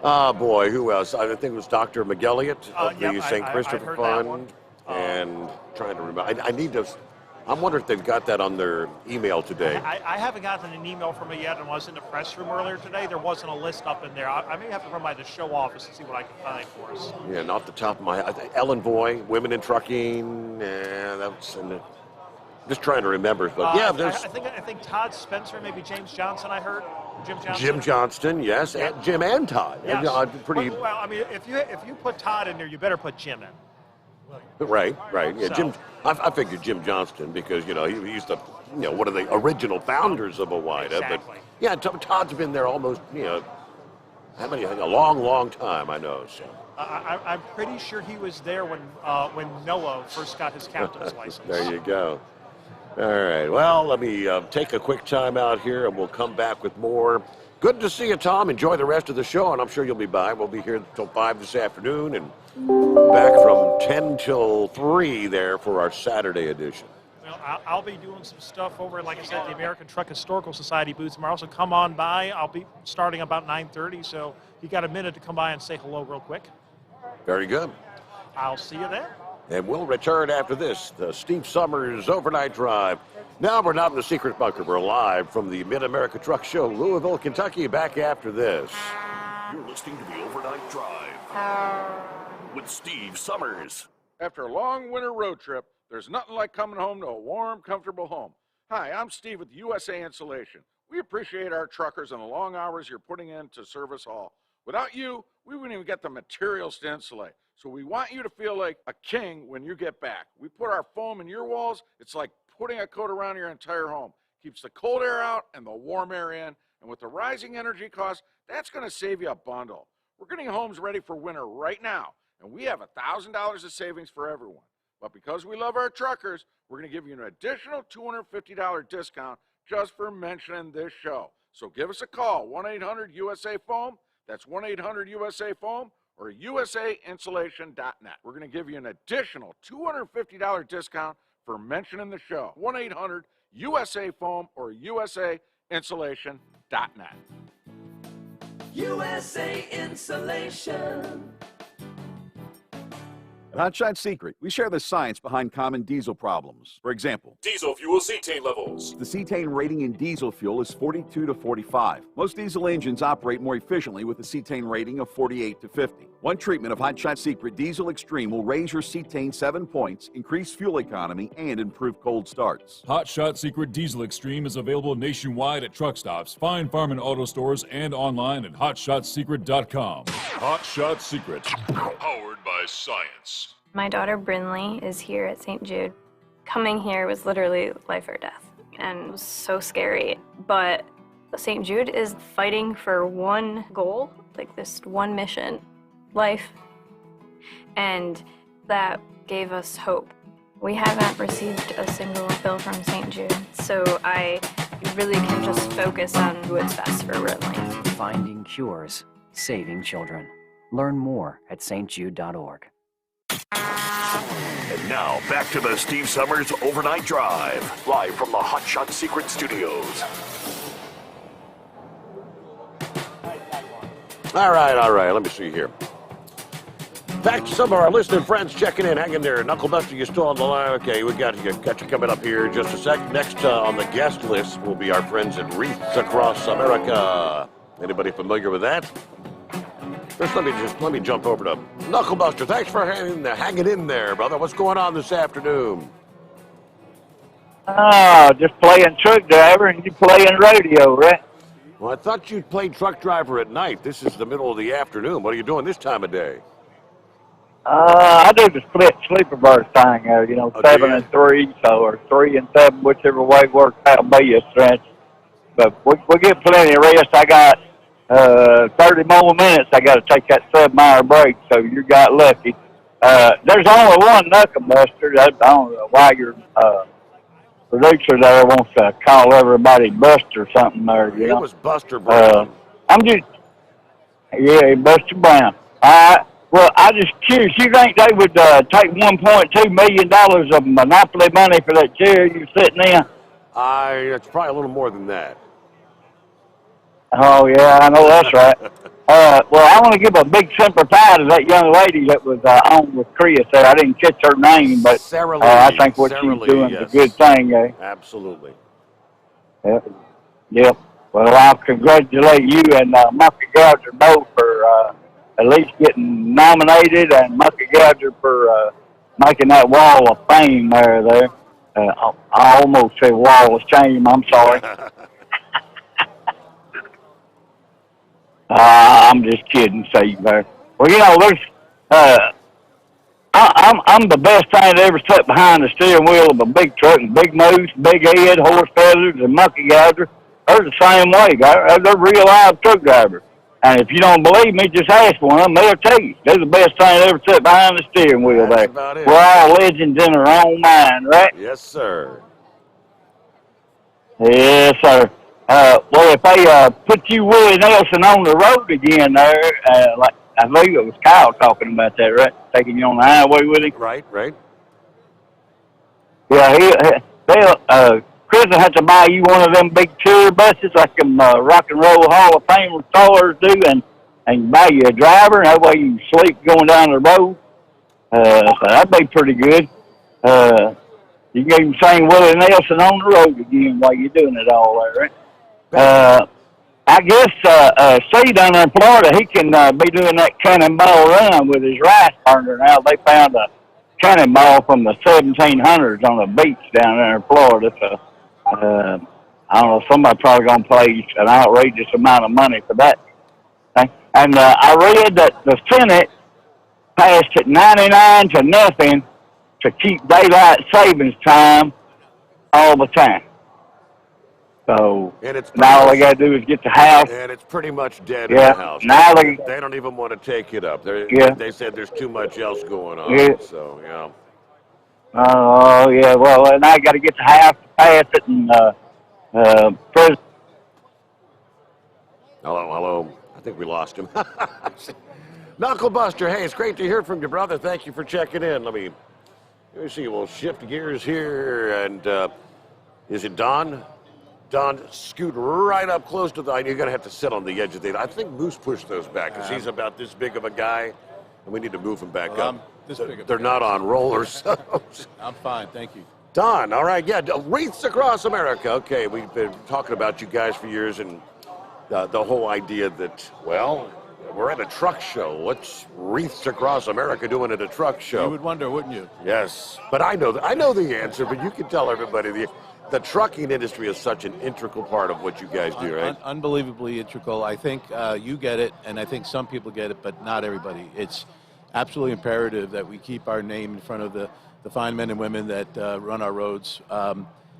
Oh, boy, who else? I think it was Dr. McElliott of the St. Christopher Fund. And trying to remember. I'm wondering if they've got that on their email today. I haven't gotten an email from it yet, and I was in the press room earlier today. There wasn't a list up in there. I may have to run by the show office and see what I can find for us. Yeah, and off the top of my head, Ellen Voy, Women in Trucking. That's just trying to remember. But there's. I think Todd Spencer, maybe James Johnson. I heard Jim Johnson. Jim Johnston, yes, and Jim and Todd. Yes. Well, I mean, if you put Todd in there, you better put Jim in. Right. Yeah, So. Jim. I figured Jim Johnston because he's the one of the original founders of OOIDA. Exactly. But yeah, Todd's been there almost how many? A long time. I know. So. I'm pretty sure he was there when Noah first got his captain's license. There you go. All right. Well, let me take a quick time out here, and we'll come back with more. Good to see you, Tom. Enjoy the rest of the show, and I'm sure you'll be by. We'll be here until 5 this afternoon, and back from 10 till 3 there for our Saturday edition. Well, I'll be doing some stuff over, like I said, the American Truck Historical Society booth tomorrow. So come on by. I'll be starting about 9:30. So you got a minute to come by and say hello real quick. Very good. I'll see you there. And we'll return after this, the Steve Summers Overnight Drive. Now we're not in the secret bunker. We're live from the Mid-America Truck Show, Louisville, Kentucky. Back after this. You're listening to the Overnight Drive with Steve Summers. After a long winter road trip, there's nothing like coming home to a warm, comfortable home. Hi, I'm Steve with USA Insulation. We appreciate our truckers and the long hours you're putting in to serve us all. Without you, we wouldn't even get the materials to insulate. So we want you to feel like a king when you get back. We put our foam in your walls. It's like putting a coat around your entire home. Keeps the cold air out and the warm air in. And with the rising energy costs, that's going to save you a bundle. We're getting homes ready for winter right now, and we have $1,000 of savings for everyone. But because we love our truckers, we're going to give you an additional $250 discount just for mentioning this show. So give us a call, 1-800-USA-FOAM. That's 1-800-USA-FOAM or usainsulation.net. We're going to give you an additional $250 discount for mentioning the show. 1-800-USA-FOAM or usainsulation.net. USA Insulation. At Hotshot Secret, we share the science behind common diesel problems. For example, Diesel fuel cetane levels. the cetane rating in diesel fuel is 42 to 45. Most diesel engines operate more efficiently with a cetane rating of 48 to 50. One treatment of Hotshot Secret Diesel Extreme will raise your cetane 7 points, increase fuel economy, and improve cold starts. Hotshot Secret Diesel Extreme is available nationwide at truck stops, fine farm and auto stores, and online at hotshotsecret.com. Hotshot Secret. Powered by science. My daughter Brinley is here at St. Jude. Coming here was literally life or death, and it was so scary. But St. Jude is fighting for one goal, like this one mission, life, and that gave us hope. We haven't received a single bill from St. Jude, so I really can just focus on what's best for Brinley. Finding cures, saving children. Learn more at stjude.org. And now, back to the Steve Summers Overnight Drive, live from the Hotshot Secret Studios. All right. Let me see here. Back to some of our listening friends checking in. Hang in there. Knucklebuster, you still on the line? Okay, we got you coming up here in just a sec. Next on the guest list will be our friends at Wreaths Across America. Anybody familiar with that? First, let me jump over to Knucklebuster. Thanks for hanging in there, brother. What's going on this afternoon? Just playing truck driver and you playing rodeo, right? Well, I thought you'd play truck driver at night. This is the middle of the afternoon. What are you doing this time of day? I do the split sleeper bird thing, 7 and 3, or 3 and 7, whichever way works out be a stretch. But we get plenty of rest. I got 30 more minutes. I got to take that 7-hour break, so you got lucky. There's only one Knucklebuster. I don't know why your producer there wants to call everybody Buster or something there. It was Buster Brown. Buster Brown. All right. Well, I just curious. You think they would take $1.2 million of monopoly money for that chair you're sitting in? It's probably a little more than that. Oh, yeah, I know that's right. Well, I want to give a big semper fi to that young lady that was on with Chris there. I didn't catch her name, but I think what she's doing is a good thing. Absolutely. Yep. Well, I'll congratulate you and Mucky Gouger both for at least getting nominated, and Mucky Gouger for making that wall of fame there. I almost said wall of shame. I'm sorry. I'm just kidding, Steve there. Well, there's I'm the best thing that ever sat behind the steering wheel of a big truck. And Big Moose, Big Ed, Horse Feathers, and Mucky Gouger. They're the same way. They're real live truck drivers. And if you don't believe me, just ask one of them. They'll tell you. They're the best thing that ever sat behind the steering wheel there. About it. We're all legends in our own mind, right? Yes, sir. Yes, sir. Well, if they put you, Willie Nelson, on the road again there, like I believe it was Kyle talking about that, right? Taking you on the highway with him. Right. Yeah, Chris will have to buy you one of them big tour buses like them Rock and Roll Hall of Fame stars do, and buy you a driver, and that way you can sleep going down the road. So that'd be pretty good. You can even sing Willie Nelson on the road again while you're doing it all there, right? I guess C down there in Florida, he can be doing that cannonball run with his rice burner now. They found a cannonball from the 1700s on a beach down there in Florida. So, I don't know, somebody probably going to pay an outrageous amount of money for that. And I read that the Senate passed at 99 to nothing to keep daylight savings time all the time. So now all they got to do is get the house. And it's pretty much dead Yeah, in the house. now They don't even want to take it up. They said there's too much else going on. Yeah. So, yeah. Oh, yeah, well, now I got to get the house to pass it and Hello. I think we lost him. Knucklebuster, hey, it's great to hear from you, brother. Thank you for checking in. Let me see. We'll shift gears here. And is it Don? Don, scoot right up close to the. You're going to have to sit on the edge of the. I think Moose pushed those back because he's about this big of a guy, and we need to move him back up. They're not on rollers. I'm fine, thank you. Don, all right, yeah, wreaths across America. Okay, we've been talking about you guys for years, and the whole idea that, well, we're at a truck show. What's wreaths across America doing at a truck show? You would wonder, wouldn't you? Yes, but I know the answer. But you can tell everybody the trucking industry is such an integral part of what you guys do, right? Unbelievably integral. I think you get it, and I think some people get it, but not everybody. It's absolutely imperative that we keep our name in front of the fine men and women that run our roads.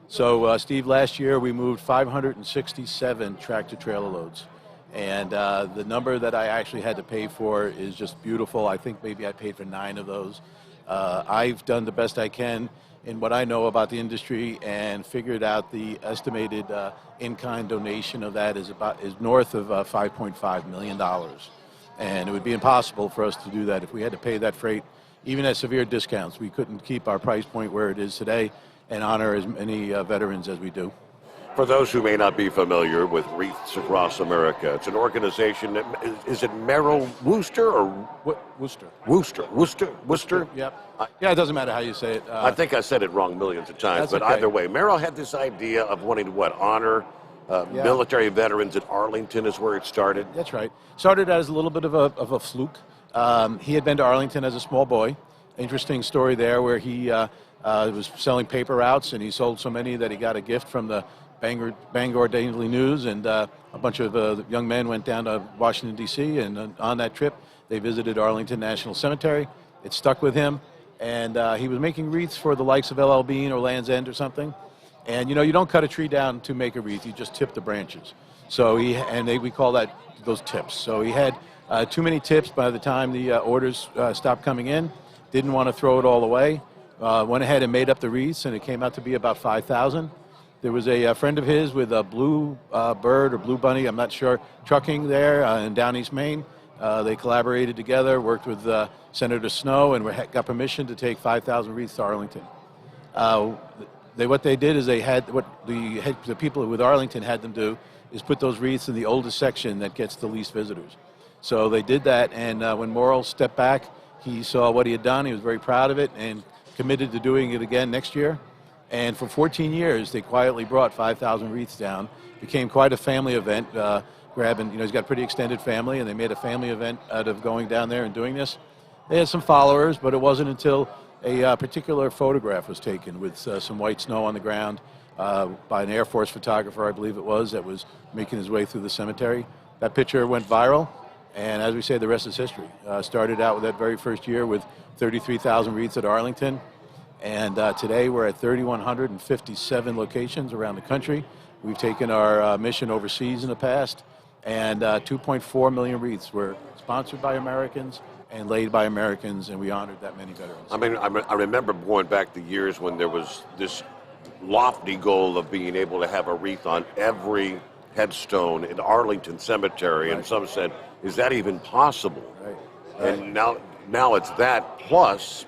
So, Steve, last year we moved 567 tractor-trailer loads. And the number that I actually had to pay for is just beautiful. I think maybe I paid for 9 of those. I've done the best I can in what I know about the industry and figured out the estimated in-kind donation of that is north of $5.5 million. And it would be impossible for us to do that if we had to pay that freight, even at severe discounts. We couldn't keep our price point where it is today and honor as many veterans as we do. For those who may not be familiar with Wreaths Across America, it's an organization that, is it Merrill Wooster or? Worcester. Worcester? Yep. Yeah, it doesn't matter how you say it. I think I said it wrong millions of times, but okay. Either way, Merrill had this idea of wanting to, honor military veterans at Arlington is where it started. That's right. Started as a little bit of a fluke. He had been to Arlington as a small boy. Interesting story there where he was selling paper routes, and he sold so many that he got a gift from the Bangor Daily News, and a bunch of young men went down to Washington, D.C., and on that trip, they visited Arlington National Cemetery. It stuck with him, and he was making wreaths for the likes of L.L. Bean or Land's End or something. And, you don't cut a tree down to make a wreath. You just tip the branches. So we call that those tips. So he had too many tips by the time the orders stopped coming in. Didn't want to throw it all away. Went ahead and made up the wreaths, and it came out to be about 5,000. There was a friend of his with a blue bird or blue bunny, I'm not sure, trucking there in down East Maine. They collaborated together, worked with Senator Snow, and got permission to take 5,000 wreaths to Arlington. What they did is they had what the people with Arlington had them do is put those wreaths in the oldest section that gets the least visitors. So they did that, and when Morrill stepped back, he saw what he had done. He was very proud of it and committed to doing it again next year. And for 14 years, they quietly brought 5,000 wreaths down. Became quite a family event. He's got a pretty extended family, and they made a family event out of going down there and doing this. They had some followers, but it wasn't until a particular photograph was taken with some white snow on the ground by an Air Force photographer, I believe it was, that was making his way through the cemetery. That picture went viral, and as we say, the rest is history. Started out with that very first year with 33,000 wreaths at Arlington, and today we're at 3,157 locations around the country. We've taken our mission overseas in the past, and 2.4 million wreaths were sponsored by Americans and laid by Americans, and we honored that many veterans. I mean, I remember going back the years when there was this lofty goal of being able to have a wreath on every headstone in Arlington Cemetery, and some said, is that even possible? Right. And now it's that plus.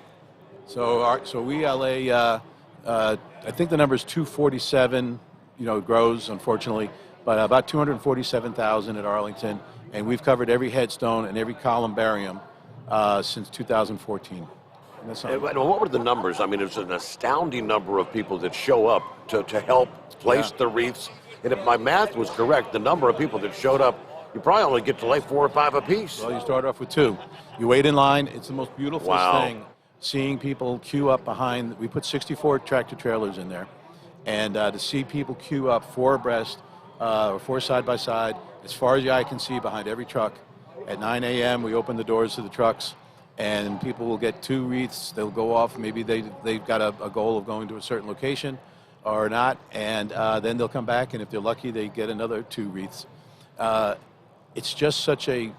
So we lay, I think the number is 247, it grows, unfortunately, but about 247,000 at Arlington, and we've covered every headstone and every columbarium since 2014. And what were the numbers? I mean, it's an astounding number of people that show up to help place the wreaths. And if my math was correct, the number of people that showed up, you probably only get to lay 4 or 5 apiece. Well, you start off with 2. You wait in line. It's the most beautiful thing, seeing people queue up behind. We put 64 tractor trailers in there. And to see people queue up 4 abreast, or 4 side by side, as far as the eye can see behind every truck. At 9 a.m., we open the doors to the trucks. and people will get 2 wreaths. They'll go off. Maybe they've got a goal of going to a certain location or not, and then they'll come back, and if they're lucky, they get another 2 wreaths. It's just such a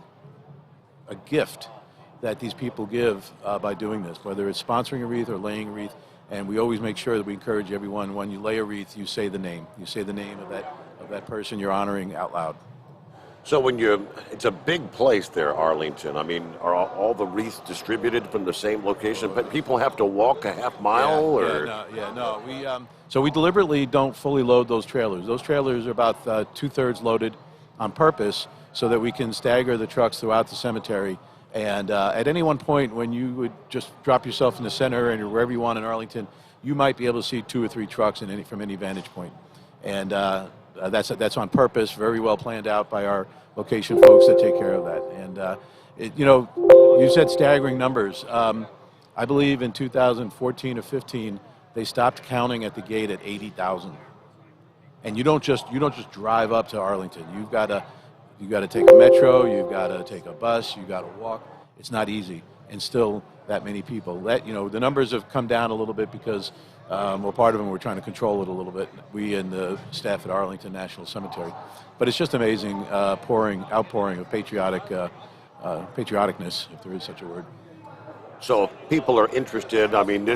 gift that these people give by doing this, whether it's sponsoring a wreath or laying a wreath. And we always make sure that we encourage everyone, when you lay a wreath, you say the name. You say the name of that person you're honoring out loud. So it's a big place there, Arlington. I mean, are all the wreaths distributed from the same location? But people have to walk a half mile, So we deliberately don't fully load those trailers. Those trailers are about 2/3 loaded on purpose so that we can stagger the trucks throughout the cemetery. And at any one point, when you would just drop yourself in the center and wherever you want in Arlington, you might be able to see 2 or 3 trucks from any vantage point. And that's on purpose, very well planned out by our location folks that take care of that. And you said staggering numbers. I believe in 2014 or 15, they stopped counting at the gate at 80,000. And you don't just drive up to Arlington. You've got to take a metro, you've got to take a bus, you've got to walk. It's not easy, and still that many people. The numbers have come down a little bit because part of them we're trying to control it a little bit. We and the staff at Arlington National Cemetery, but it's just amazing outpouring of patrioticness, if there is such a word. So if people are interested, I mean,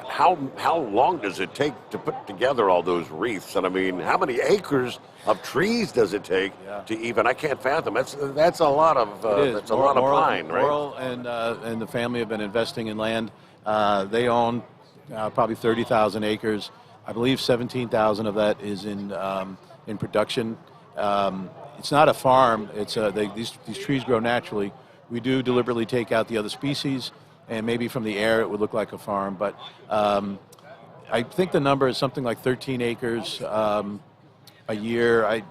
how long does it take to put together all those wreaths? And I mean, how many acres of trees does it take to even? I can't fathom. That's a lot of pine, right? Laurel and the family have been investing in land. They own probably 30,000 acres. I believe 17,000 of that is in production. It's not a farm. It's these trees grow naturally. We do deliberately take out the other species, and maybe from the air it would look like a farm, but I think the number is something like 13 acres a year.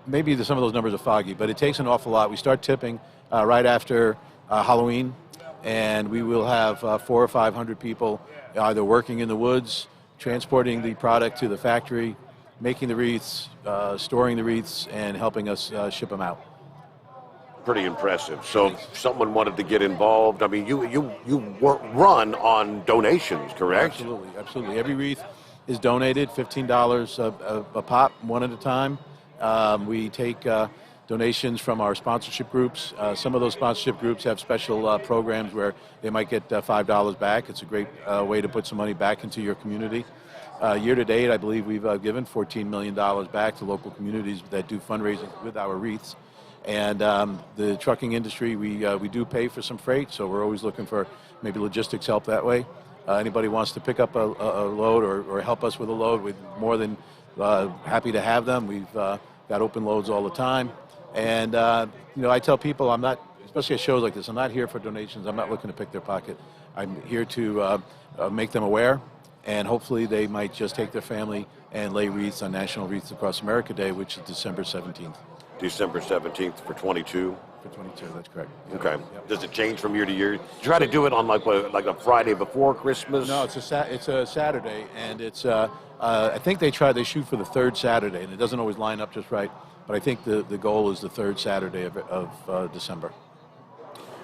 Maybe some of those numbers are foggy, but it takes an awful lot. We start tipping right after Halloween, and we will have 400 or 500 people either working in the woods, transporting the product to the factory, making the wreaths, storing the wreaths, and helping us ship them out. Pretty impressive. So if someone wanted to get involved, I mean, you run on donations, correct? Absolutely. Every wreath is donated, $15 a pop, one at a time. We take donations from our sponsorship groups. Some of those sponsorship groups have special programs where they might get $5 back. It's a great way to put some money back into your community. Year to date, I believe we've given $14 million back to local communities that do fundraising with our wreaths. And the trucking industry, we do pay for some freight, so we're always looking for maybe logistics help that way. Anybody wants to pick up a load or help us with a load, we're more than happy to have them. We've got open loads all the time. And, I tell people I'm not, especially at shows like this, I'm not here for donations. I'm not looking to pick their pocket. I'm here to make them aware, and hopefully they might just take their family and lay wreaths on National Wreaths Across America Day, which is December 17th. December 17th for 22? For 22, that's correct. Okay. Yep. Does it change from year to year? Try to do it on like a Friday before Christmas? No, it's a Saturday, and it's I think they shoot for the 3rd Saturday, and it doesn't always line up just right, but I think the goal is the 3rd Saturday of December.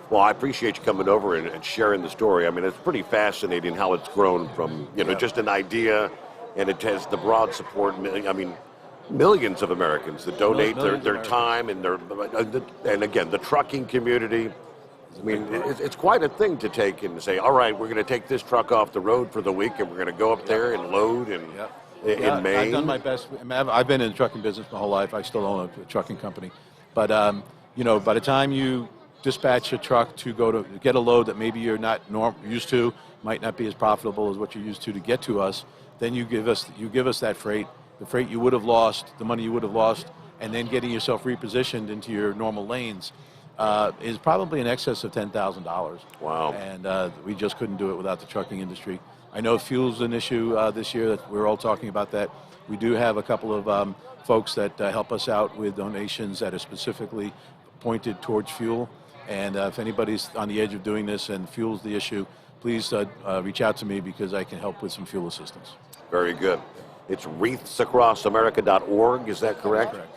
Well, I appreciate you coming over and sharing the story. I mean, it's pretty fascinating how it's grown from, just an idea, and it has the broad support. I mean, millions of Americans that donate their time and and again, the trucking community. I mean, it's quite a thing to take and say, all right, we're going to take this truck off the road for the week and we're going to go up there and load in Maine. I've done my best. I've been in the trucking business my whole life. I still own a trucking company. But, by the time you dispatch a truck to go to get a load that maybe you're not used to, might not be as profitable as what you're used to get to us, then you give us that freight. The freight you would have lost, the money you would have lost, and then getting yourself repositioned into your normal lanes is probably in excess of $10,000. Wow. And we just couldn't do it without the trucking industry. I know fuel's an issue this year. That we're all talking about that. We do have a couple of folks that help us out with donations that are specifically pointed towards fuel. And if anybody's on the edge of doing this and fuel's the issue, please reach out to me because I can help with some fuel assistance. Very good. It's wreathsacrossamerica.org, is that correct? Correct.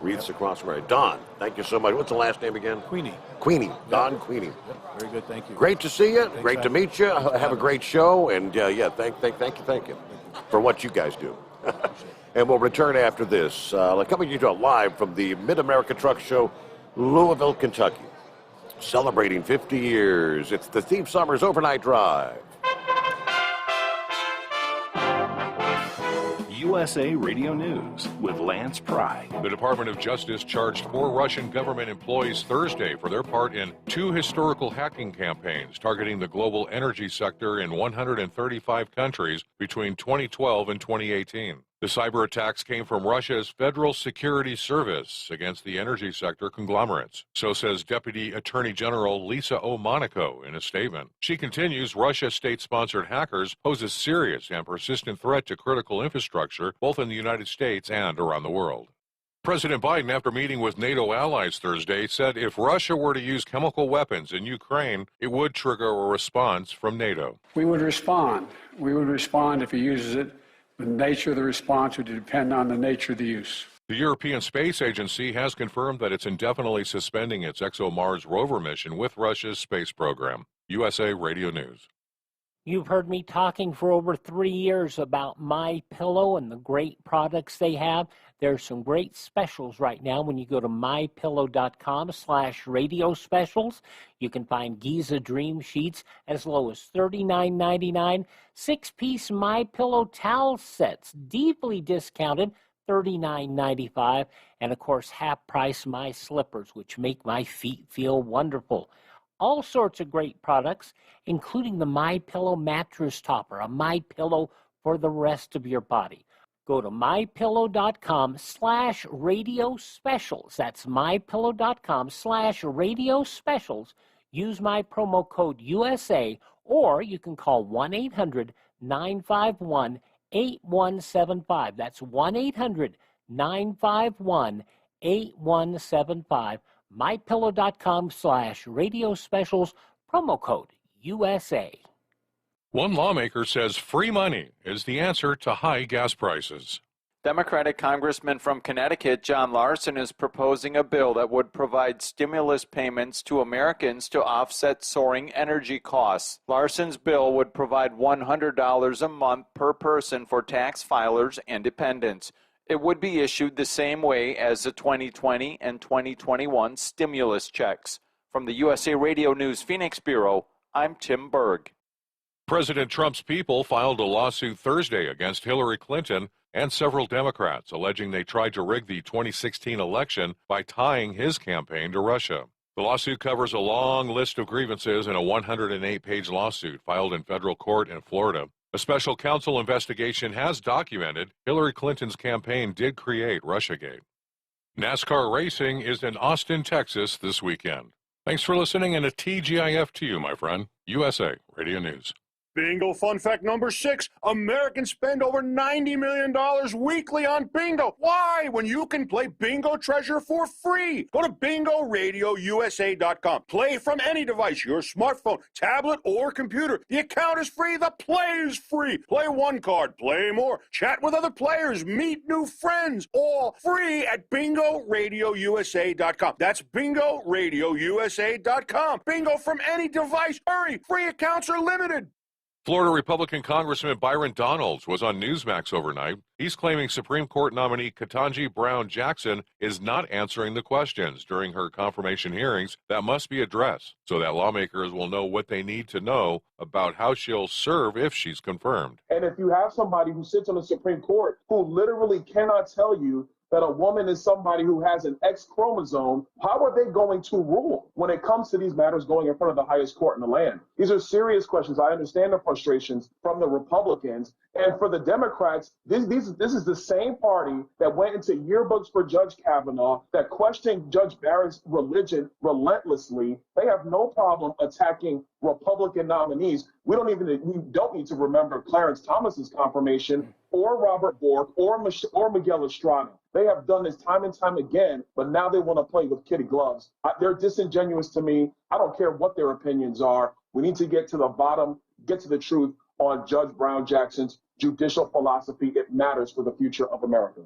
Wreaths across America. Don, thank you so much. What's the last name again? Queenie. Queenie. Don Queenie. Yep. Very good, thank you. Great to see you. Thanks, Great to meet you. Have a great show. And thank you for what you guys do. And we'll return after this. Coming to you live from the Mid-America Truck Show, Louisville, Kentucky. Celebrating 50 years. It's the Steve Summers Overnight Drive. USA Radio News with Lance Pry. The Department of Justice charged 4 Russian government employees Thursday for their part in 2 historical hacking campaigns targeting the global energy sector in 135 countries between 2012 and 2018. The cyber attacks came from Russia's Federal Security Service against the energy sector conglomerates. So says Deputy Attorney General Lisa O. Monaco in a statement. She continues, Russia state-sponsored hackers pose a serious and persistent threat to critical infrastructure, both in the United States and around the world. President Biden, after meeting with NATO allies Thursday, said if Russia were to use chemical weapons in Ukraine, it would trigger a response from NATO. We would respond. We would respond if he uses it. The nature of the response would depend on the nature of the use. The European Space Agency has confirmed that it's indefinitely suspending its ExoMars rover mission with Russia's space program. USA Radio News. You've heard me talking for over 3 years about MyPillow and the great products they have. There's some great specials right now when you go to mypillow.com/radio specials. You can find Giza Dream Sheets as low as $39.99. 6-piece MyPillow towel sets, deeply discounted, $39.95. And of course, half price My Slippers, which make my feet feel wonderful. All sorts of great products, including the MyPillow mattress topper, a MyPillow for the rest of your body. Go to mypillow.com/radio specials. That's mypillow.com/radio specials. Use my promo code USA, or you can call 1-800-951-8175. That's 1-800-951-8175. mypillow.com/radio specials, promo code USA. One lawmaker says free money is the answer to high gas prices. Democratic Congressman from Connecticut, John Larson, is proposing a bill that would provide stimulus payments to Americans to offset soaring energy costs. Larson's bill would provide $100 a month per person for tax filers and dependents. It would be issued the same way as the 2020 and 2021 stimulus checks. From the USA Radio News Phoenix Bureau, I'm Tim Berg. President Trump's people filed a lawsuit Thursday against Hillary Clinton and several Democrats, alleging they tried to rig the 2016 election by tying his campaign to Russia. The lawsuit covers a long list of grievances in a 108-page lawsuit filed in federal court in Florida. A special counsel investigation has documented Hillary Clinton's campaign did create Russiagate. NASCAR racing is in Austin, Texas this weekend. Thanks for listening, and a TGIF to you, my friend. USA Radio News. Bingo fun fact number 6. Americans spend over $90 million weekly on bingo. Why? When you can play Bingo Treasure for free. Go to bingoRadioUSA.com. Play from any device, your smartphone, tablet, or computer. The account is free. The play is free. Play one card. Play more. Chat with other players. Meet new friends. All free at bingoRadioUSA.com. That's bingoRadioUSA.com. Bingo from any device. Hurry. Free accounts are limited. Florida Republican Congressman Byron Donalds was on Newsmax overnight. He's claiming Supreme Court nominee Ketanji Brown Jackson is not answering the questions during her confirmation hearings that must be addressed so that lawmakers will know what they need to know about how she'll serve if she's confirmed. And if you have somebody who sits on the Supreme Court who literally cannot tell you that a woman is somebody who has an X chromosome, how are they going to rule when it comes to these matters going in front of the highest court in the land? These are serious questions. I understand the frustrations from the Republicans. And for the Democrats, this is the same party that went into yearbooks for Judge Kavanaugh, that questioned Judge Barron's religion relentlessly. They have no problem attacking Republican nominees. We don't need to remember Clarence Thomas's confirmation, or Robert Bork, or Miguel Estrada. They have done this time and time again, but now they want to play with kid gloves. They're disingenuous to me. I don't care what their opinions are. We need to get to the bottom, get to the truth on Judge Brown Jackson's judicial philosophy. It matters for the future of America.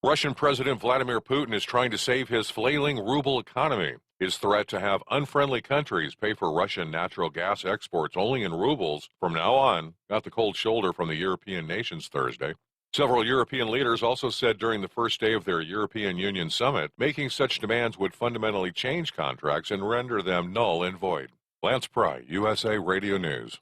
Russian President Vladimir Putin is trying to save his flailing ruble economy. His threat to have unfriendly countries pay for Russian natural gas exports only in rubles from now on got the cold shoulder from the European nations Thursday. Several European leaders also said during the first day of their European Union summit, making such demands would fundamentally change contracts and render them null and void. Lance Pry, USA Radio News.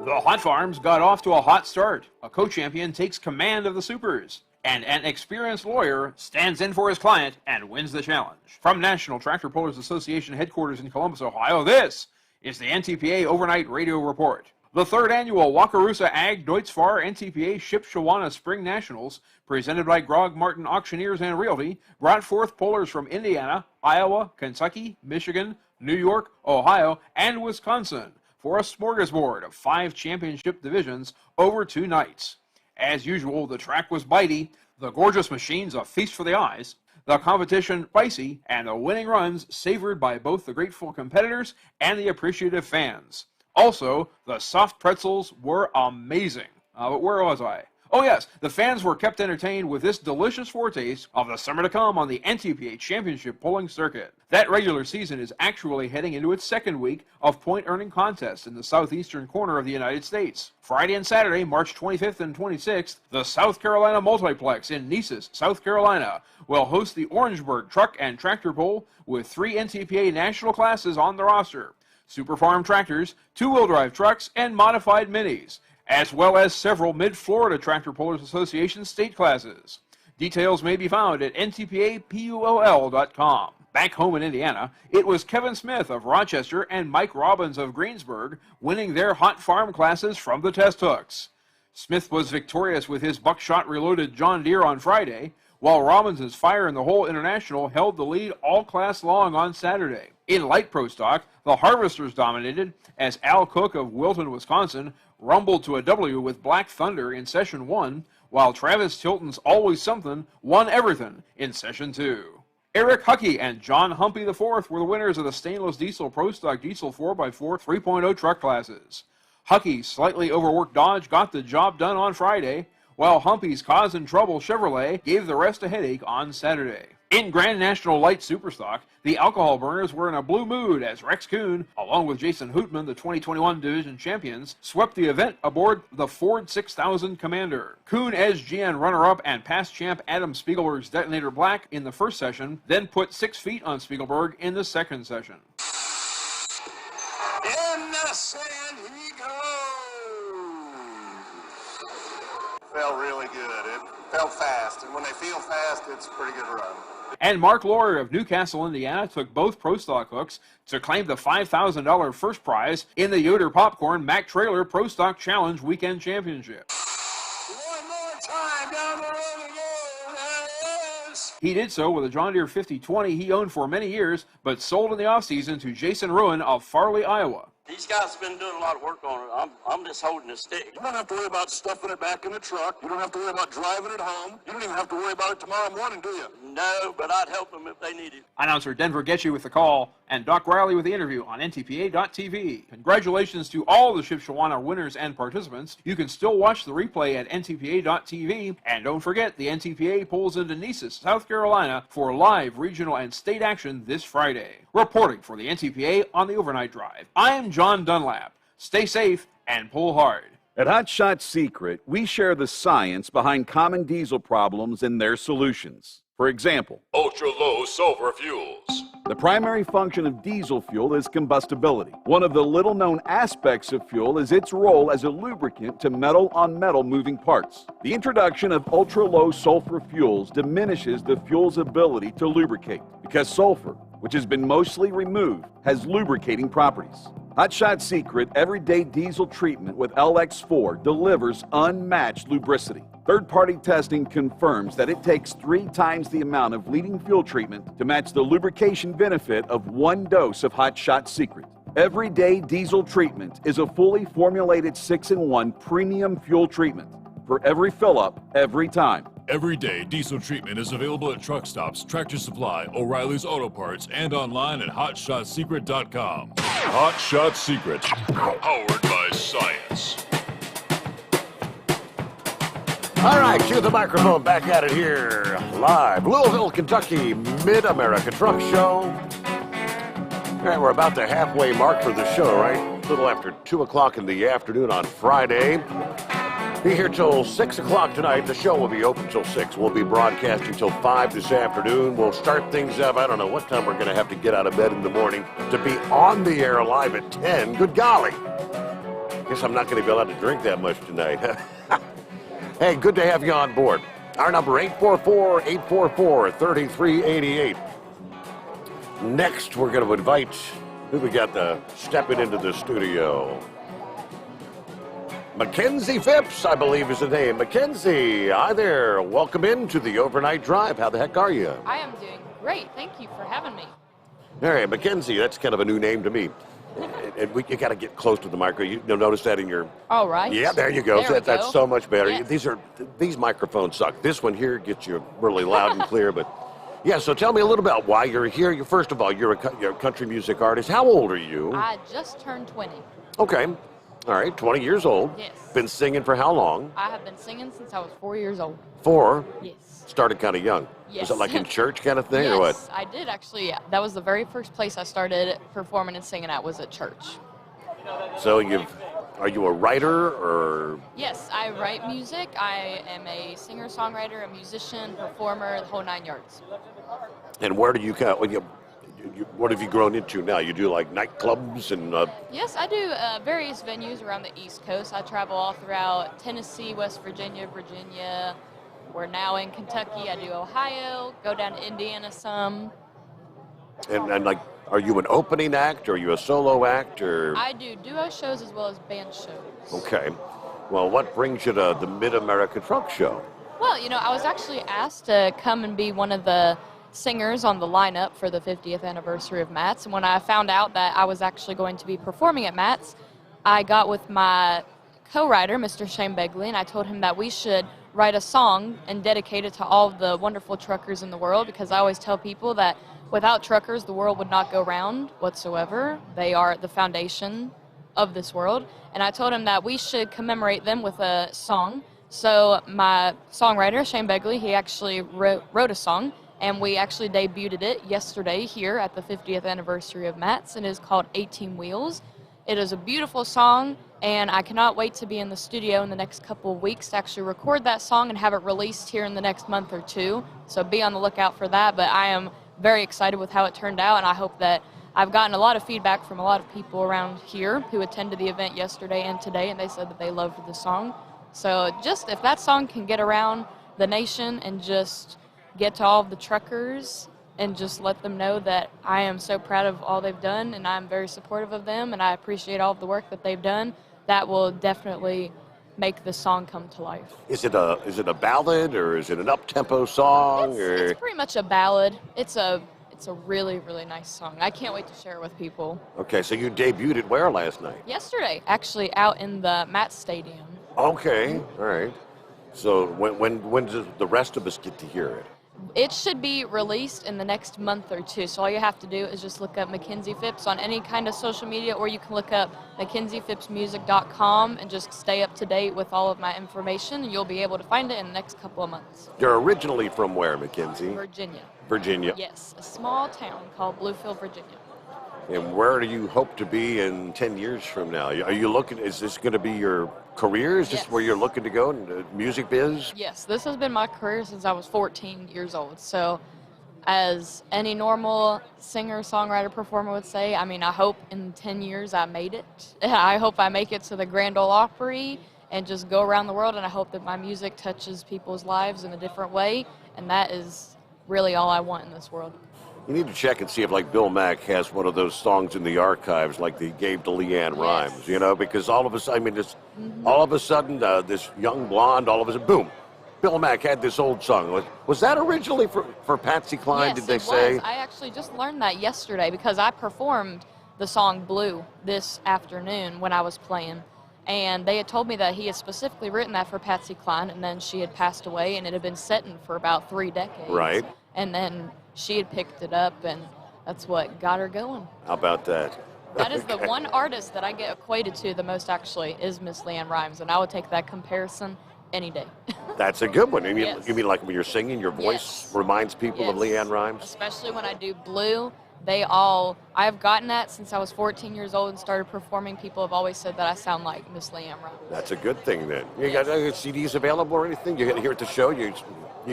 The Hot Farms got off to a hot start. A co-champion takes command of the Supers, and an experienced lawyer stands in for his client and wins the challenge. From National Tractor Pullers Association headquarters in Columbus, Ohio, this is the NTPA Overnight Radio Report. The third annual Wakarusa Ag Deutzfahr NTPA Shipshewana Spring Nationals, presented by Grog Martin Auctioneers and Realty, brought forth pullers from Indiana, Iowa, Kentucky, Michigan, New York, Ohio, and Wisconsin for a smorgasbord of 5 championship divisions over 2 nights. As usual, the track was bitey, the gorgeous machines a feast for the eyes, the competition spicy, and the winning runs savored by both the grateful competitors and the appreciative fans. Also, the soft pretzels were amazing. But where was I? Oh yes, the fans were kept entertained with this delicious foretaste of the summer to come on the NTPA Championship Pulling Circuit. That regular season is actually heading into its second week of point-earning contests in the southeastern corner of the United States. Friday and Saturday, March 25th and 26th, the South Carolina Multiplex in Neces, South Carolina, will host the Orangeburg Truck and Tractor Pull with 3 NTPA national classes on the roster: Super Farm tractors, 2-wheel drive trucks, and modified minis, as well as several Mid-Florida Tractor Pullers Association state classes. Details may be found at ntpapull.com. Back home in Indiana, it was Kevin Smith of Rochester and Mike Robbins of Greensburg winning their hot farm classes from the test hooks. Smith was victorious with his buckshot-reloaded John Deere on Friday, while Robbins' Fire in the Hole International held the lead all class long on Saturday. In light pro stock, the Harvesters dominated as Al Cook of Wilton, Wisconsin, rumbled to a W with Black Thunder in Session 1, while Travis Tilton's Always Something won everything in Session 2. Eric Huckey and John Humpy IV were the winners of the Stainless Diesel Pro Stock Diesel 4x4 3.0 truck classes. Huckey's slightly overworked Dodge got the job done on Friday, while Humpy's Cause and Trouble Chevrolet gave the rest a headache on Saturday. In Grand National Light Superstock, the alcohol burners were in a blue mood as Rex Kuhn, along with Jason Hootman, the 2021 division champions, swept the event aboard the Ford 6000 Commander. Kuhn edged GN runner-up and past champ Adam Spiegelberg's Detonator Black in the first session, then put 6 feet on Spiegelberg in the second session. In the sand he goes. Felt really good. It felt fast, and when they feel fast, it's a pretty good run. And Mark Lawyer of Newcastle, Indiana, took both Pro Stock hooks to claim the $5,000 first prize in the Yoder Popcorn Mack Trailer Pro Stock Challenge Weekend Championship. One more time down the road again. There is. He did so with a John Deere 5020 he owned for many years, but sold in the offseason to Jason Ruin of Farley, Iowa. These guys have been doing a lot of work on it. I'm just holding the stick. You don't have to worry about stuffing it back in the truck. You don't have to worry about driving it home. You don't even have to worry about it tomorrow morning, do you? No, but I'd help them if they needed. Announcer Denver Getchy with the call, and Doc Riley with the interview on ntpa.tv. Congratulations to all the Shipshewana winners and participants. You can still watch the replay at ntpa.tv, and don't forget the NTPA pulls into Neces, South Carolina for live regional and state action this Friday. Reporting for the NTPA on the Overnight Drive, I am John Dunlap. Stay safe and pull hard. At Hot Shot Secret, we share the science behind common diesel problems and their solutions. For example, ultra-low sulfur fuels. The primary function of diesel fuel is combustibility. One of the little-known aspects of fuel is its role as a lubricant to metal-on-metal moving parts. The introduction of ultra-low sulfur fuels diminishes the fuel's ability to lubricate because sulfur, which has been mostly removed, has lubricating properties. Hot Shot Secret Everyday Diesel Treatment with LX4 delivers unmatched lubricity. Third-party testing confirms that it takes 3 times the amount of leading fuel treatment to match the lubrication benefit of 1 dose of Hot Shot Secret. Everyday Diesel Treatment is a fully formulated 6-in-1 premium fuel treatment for every fill-up, every time. Everyday diesel treatment is available at truck stops, Tractor Supply, O'Reilly's Auto Parts, and online at HotShotSecret.com. Hot Shot Secret, powered by science. All right, cue the microphone back at it here, live. Louisville, Kentucky, Mid-America Truck Show. All right, we're about the halfway mark for the show, right? A little after 2 o'clock in the afternoon on Friday. Be here till 6 o'clock tonight. The show will be open till 6. We'll be broadcasting till 5 this afternoon. We'll start things up. I don't know what time we're going to have to get out of bed in the morning to be on the air live at 10. Good golly. Guess I'm not going to be allowed to drink that much tonight. Hey, good to have you on board. Our number, 844-844-3388. Next, we're going to invite, who we got stepping into the studio? Mackenzie Phipps, I believe is the name. Mackenzie, hi there. Welcome into the Overnight Drive. How the heck are you? I am doing great. Thank you for having me. All right, Mackenzie, that's kind of a new name to me. And you got to get close to the micro. You'll notice that in your... All right. Yeah, there you go. That's so much better. Yes. These microphones suck. This one here gets you really loud and clear. But yeah, so tell me a little about why you're here. First of all, you're a country music artist. How old are you? I just turned 20. Okay. All right, 20 years old. Yes. Been singing for how long? I have been singing since I was 4 years old. 4? Yes. Started kind of young. Yes. Was it like in church kind of thing Yes, or what? I did actually. Yeah. That was the very first place I started performing and singing at, was at church. So are you a writer or? Yes, I write music. I am a singer-songwriter, a musician, performer, the whole 9 yards. And where do you what have you grown into now? You do like nightclubs and... Yes, I do various venues around the East Coast. I travel all throughout Tennessee, West Virginia, Virginia. We're now in Kentucky. I do Ohio, go down to Indiana some. And like, are you an opening act or are you a solo act or? I do duo shows as well as band shows. Okay. Well, what brings you to the Mid-America Truck Show? Well, I was actually asked to come and be one of the singers on the lineup for the 50th anniversary of Matt's. And when I found out that I was actually going to be performing at Matt's, I got with my co-writer, Mr. Shane Begley, and I told him that we should write a song and dedicate it to all of the wonderful truckers in the world, because I always tell people that without truckers, the world would not go round whatsoever. They are the foundation of this world. And I told him that we should commemorate them with a song. So my songwriter, Shane Begley, he actually wrote a song, and we actually debuted it yesterday here at the 50th anniversary of Matt's, and it is called 18 Wheels. It is a beautiful song, and I cannot wait to be in the studio in the next couple of weeks to actually record that song and have it released here in the next month or two. So be on the lookout for that, but I am very excited with how it turned out, and I hope that I've gotten a lot of feedback from a lot of people around here who attended the event yesterday and today, and they said that they loved the song. So just if that song can get around the nation and just get to all of the truckers and just let them know that I am so proud of all they've done, and I'm very supportive of them, and I appreciate all of the work that they've done, that will definitely make the song come to life. Is it a ballad or is it an up-tempo song? It's pretty much a ballad. It's a really, really nice song. I can't wait to share it with people. Okay, so you debuted it where last night? Yesterday, actually, out in the Matt Stadium. Okay, all right. So when does the rest of us get to hear it? It should be released in the next month or two. So all you have to do is just look up Mackenzie Phipps on any kind of social media, or you can look up MackenziePhippsMusic.com and just stay up to date with all of my information, and you'll be able to find it in the next couple of months. You're originally from where, Mackenzie? Virginia. Virginia. Yes, a small town called Louisville, Virginia. And where do you hope to be in 10 years from now? Are you looking, is this going to be your career? Is this where you're looking to go in the music biz? Yes, this has been my career since I was 14 years old. So as any normal singer, songwriter, performer would say, I mean, I hope in 10 years I made it. I hope I make it to the Grand Ole Opry and just go around the world, and I hope that my music touches people's lives in a different way, and that is really all I want in this world. You need to check and see if, like, Bill Mack has one of those songs in the archives, like they gave to Leanne Rimes, you know, because all of a sudden, this young blonde, all of a sudden, boom, Bill Mack had this old song. Was that originally for Patsy Cline, Yes, did they it say? was. I actually just learned that yesterday because I performed the song Blue this afternoon when I was playing. And they had told me that he had specifically written that for Patsy Cline, and then she had passed away, and it had been sitting for about 3 decades. Right. And then she had picked it up, and that's what got her going. How about that? That is the one artist that I get equated to the most, actually, is Miss LeAnn Rimes, and I would take that comparison any day. That's a good one. You mean, Yes. you mean like when you're singing, your voice reminds people of Yes. LeAnn Rimes? Especially when I do Blue. I've gotten that since I was 14 years old and started performing. People have always said that I sound like Miss LeAnn Rimes. That's a good thing then. You got CDs available or anything? You got here at the show? You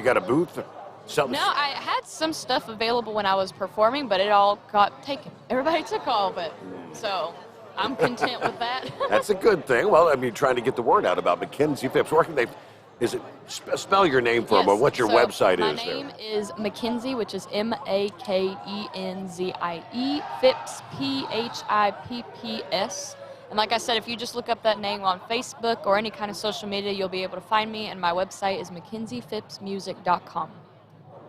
got a booth? Something? No, I had some stuff available when I was performing, but it all got taken. Everybody took all of it. So I'm content with that. That's a good thing. Well, I mean, trying to get the word out about Mackenzie Phipps. Spell your name for me. What's your website my is there? My name is Mackenzie, which is Makenzie, Phipps, Phipps. And like I said, if you just look up that name on Facebook or any kind of social media, you'll be able to find me. And my website is MackenziePhippsMusic.com.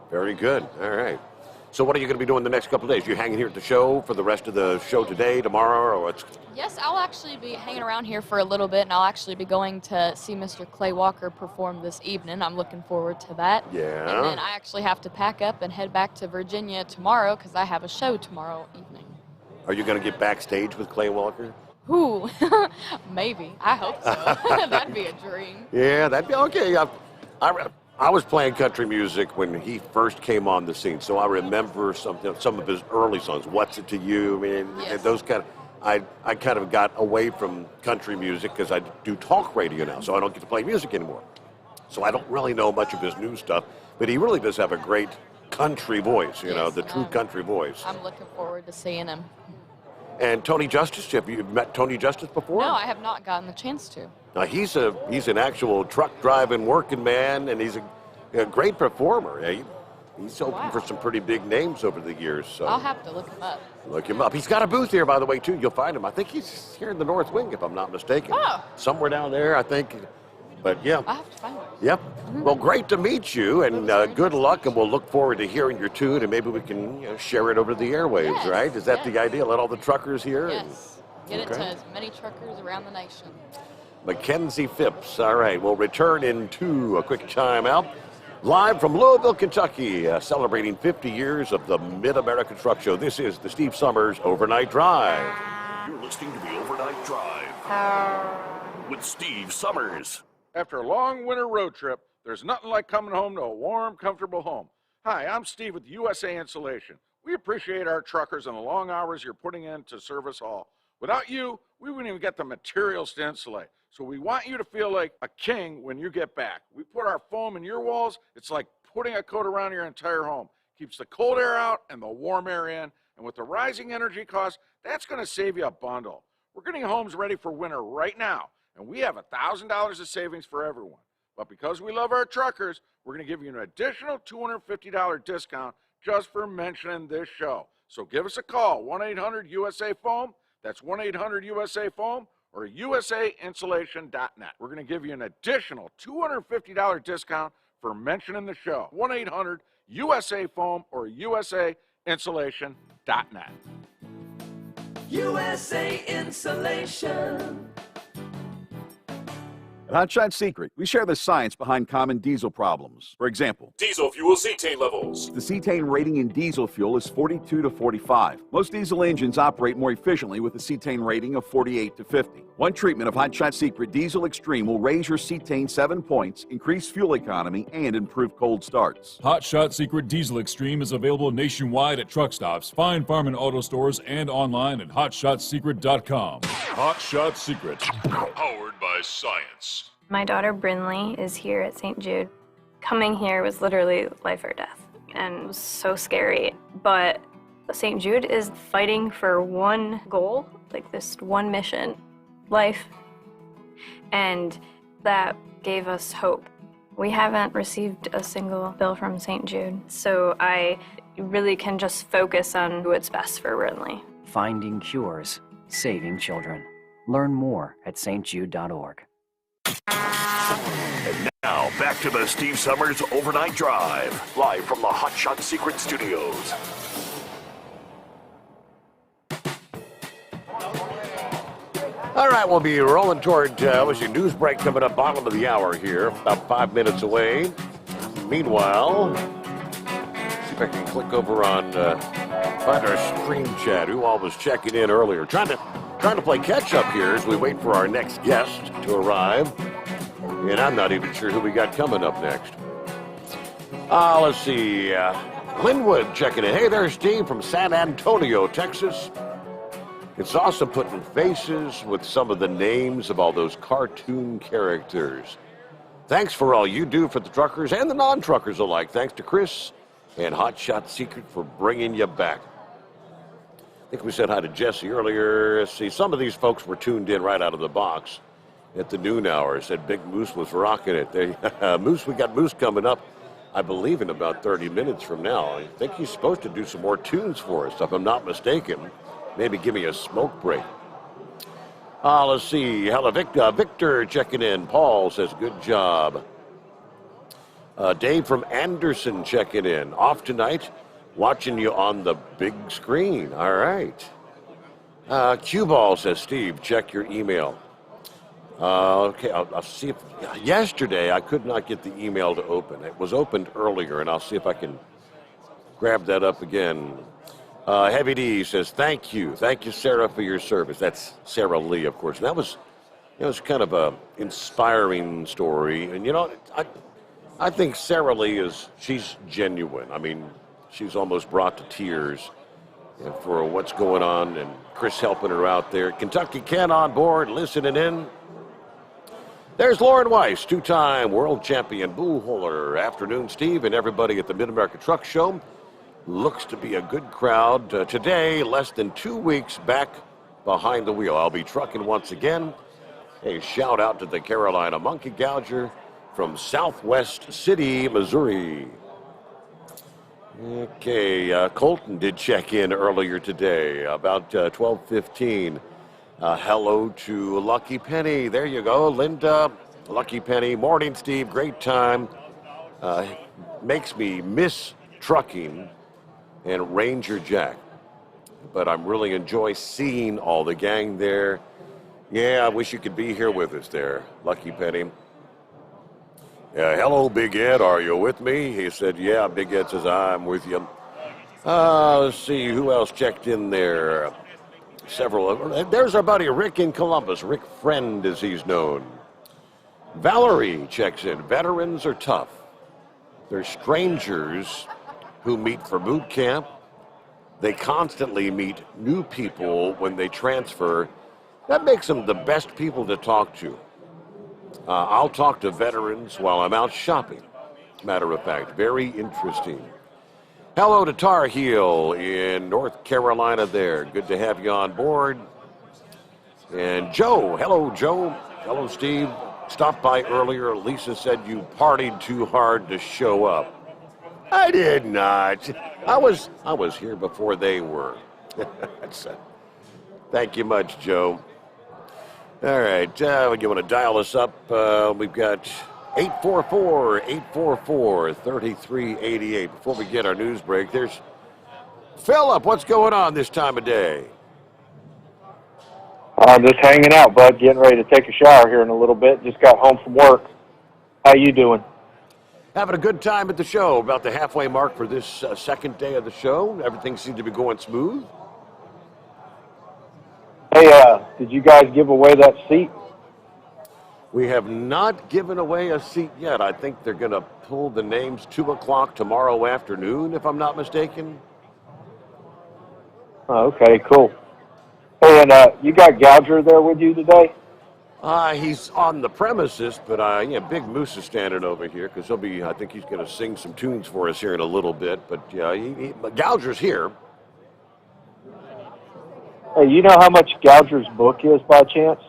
Very good. All right. So what are you going to be doing the next couple of days? You hanging here at the show for the rest of the show today, tomorrow, or what's? Yes, I'll actually be hanging around here for a little bit, and I'll actually be going to see Mr. Clay Walker perform this evening. I'm looking forward to that. Yeah. And then I actually have to pack up and head back to Virginia tomorrow because I have a show tomorrow evening. Are you going to get backstage with Clay Walker? Ooh, maybe. I hope so. That'd be a dream. Yeah, that'd be okay. I was playing country music when he first came on the scene, so I remember some of his early songs. What's It to You? I mean, Yes. those kind of. I kind of got away from country music because I do talk radio now, so I don't get to play music anymore. So I don't really know much of his new stuff, but he really does have a great country voice. You know, the true country voice. I'm looking forward to seeing him. And Tony Justice, have you met Tony Justice before? No, I have not gotten the chance to. Now, he's an actual truck driving working man, and he's a great performer. He's opened for some pretty big names over the years. So I'll have to look him up. look him up. He's got a booth here, by the way, too. You'll find him. I think he's here in the North Wing, if I'm not mistaken. Oh. Somewhere down there, I think. But yeah. I'll have to find him. Yep. Well, great to meet you, and good luck, and we'll look forward to hearing your tune, and maybe we can share it over the airwaves, Yes, right? Is that the idea? Let all the truckers hear? Yes. Get it to as many truckers around the nation. Mackenzie Phipps. All right, we'll return into a quick timeout. Live from Louisville, Kentucky, celebrating 50 years of the Mid-America Truck Show. This is the Steve Summers Overnight Drive. You're listening to the Overnight Drive with Steve Summers. After a long winter road trip, there's nothing like coming home to a warm, comfortable home. Hi, I'm Steve with USA Insulation. We appreciate our truckers and the long hours you're putting in to serve us all. Without you, we wouldn't even get the materials to insulate. So we want you to feel like a king when you get back. We put our foam in your walls. It's like putting a coat around your entire home. Keeps the cold air out and the warm air in. And with the rising energy costs, that's going to save you a bundle. We're getting homes ready for winter right now. And we have $1,000 of savings for everyone. But because we love our truckers, we're going to give you an additional $250 discount just for mentioning this show. So give us a call, 1-800-USA-FOAM. That's 1-800-USA-FOAM or usainsulation.net. We're going to give you an additional $250 discount for mentioning the show. 1-800-USA-FOAM or usainsulation.net. USA Insulation. At Hot Shot Secret, we share the science behind common diesel problems. For example, Diesel fuel cetane levels. the cetane rating in diesel fuel is 42 to 45. Most diesel engines operate more efficiently with a cetane rating of 48 to 50. One treatment of Hot Shot Secret Diesel Extreme will raise your cetane 7 points, increase fuel economy, and improve cold starts. Hot Shot Secret Diesel Extreme is available nationwide at truck stops, fine farm and auto stores, and online at hotshotsecret.com. Hot Shot Secret, powered by science. My daughter Brinley is here at St. Jude. Coming here was literally life or death, and it was so scary. But St. Jude is fighting for one goal, like this one mission, life, and that gave us hope. We haven't received a single bill from St. Jude, so I really can just focus on what's best for Brinley. Finding cures, saving children. Learn more at stjude.org. And now, back to the Steve Summers Overnight Drive, live from the Hot Shot Secret Studios. All right, we'll be rolling toward news break coming up, bottom of the hour here, about 5 minutes away. Meanwhile, see if I can click over on find our stream chat. Who all was checking in earlier? Trying to play catch up here as we wait for our next guest to arrive. And I'm not even sure who we got coming up next. Let's see. Linwood checking in. Hey there, Steve from San Antonio, Texas. It's awesome putting faces with some of the names of all those cartoon characters. Thanks for all you do for the truckers and the non-truckers alike. Thanks to Chris and Hotshot Secret for bringing you back. I think we said hi to Jesse earlier. See, some of these folks were tuned in right out of the box at the noon hour. Said Big Moose was rocking it. Moose, we got Moose coming up, I believe, in about 30 minutes from now. I think he's supposed to do some more tunes for us, if I'm not mistaken. Maybe give me a smoke break. Let's see. Hello, Victor checking in. Paul says, good job. Dave from Anderson checking in. Off tonight, watching you on the big screen. All right. Q-Ball says, Steve, check your email. Okay, I'll see if... Yesterday, I could not get the email to open. It was opened earlier, and I'll see if I can grab that up again. Heavy D says, thank you. Thank you, Sarah, for your service. That's Sarah Lee, of course. And that was kind of a inspiring story. And, you know, I think Sarah Lee she's genuine. I mean, she's almost brought to tears for what's going on. And Chris helping her out there. Kentucky Ken on board, listening in. There's Lauren Weiss, two-time world champion bull hauler. Afternoon, Steve, and everybody at the Mid-America Truck Show. Looks to be a good crowd. Today, less than 2 weeks back behind the wheel. I'll be trucking once again. A shout out to the Carolina Monkey Gouger from Southwest City, Missouri. Okay, Colton did check in earlier today, about 12:15. Hello to Lucky Penny. There you go, Linda. Lucky Penny. Morning, Steve. Great time. Makes me miss trucking and Ranger Jack. But I'm really enjoy seeing all the gang there. Yeah, I wish you could be here with us there, Lucky Penny. Hello, Big Ed, are you with me? He said, yeah, Big Ed says, I'm with you. Let's see, who else checked in there? Several. There's our buddy Rick in Columbus. Rick Friend, as he's known. Valerie checks in. Veterans are tough. They're strangers who meet for boot camp. They constantly meet new people when they transfer. That makes them the best people to talk to. I'll talk to veterans while I'm out shopping. Matter of fact, very interesting. Hello to Tar Heel in North Carolina there. Good to have you on board. And Joe. Hello, Joe. Hello, Steve. Stopped by earlier. Lisa said you partied too hard to show up. I did not. I was here before they were. Thank you much, Joe. All right, you want to dial us up? We've got 844-844-3388. Before we get our news break, there's Philip. What's going on this time of day? I'm just hanging out, bud. Getting ready to take a shower here in a little bit. Just got home from work. How you doing? Having a good time at the show. About the halfway mark for this second day of the show. Everything seemed to be going smooth. Hey, did you guys give away that seat? We have not given away a seat yet. I think they're going to pull the names 2 o'clock tomorrow afternoon, if I'm not mistaken. Oh, okay, cool. Hey, and you got Gouger there with you today? He's on the premises, but Big Moose is standing over here because I think he's going to sing some tunes for us here in a little bit. But yeah, Gouger's here. Hey, you know how much Gouger's book is by chance?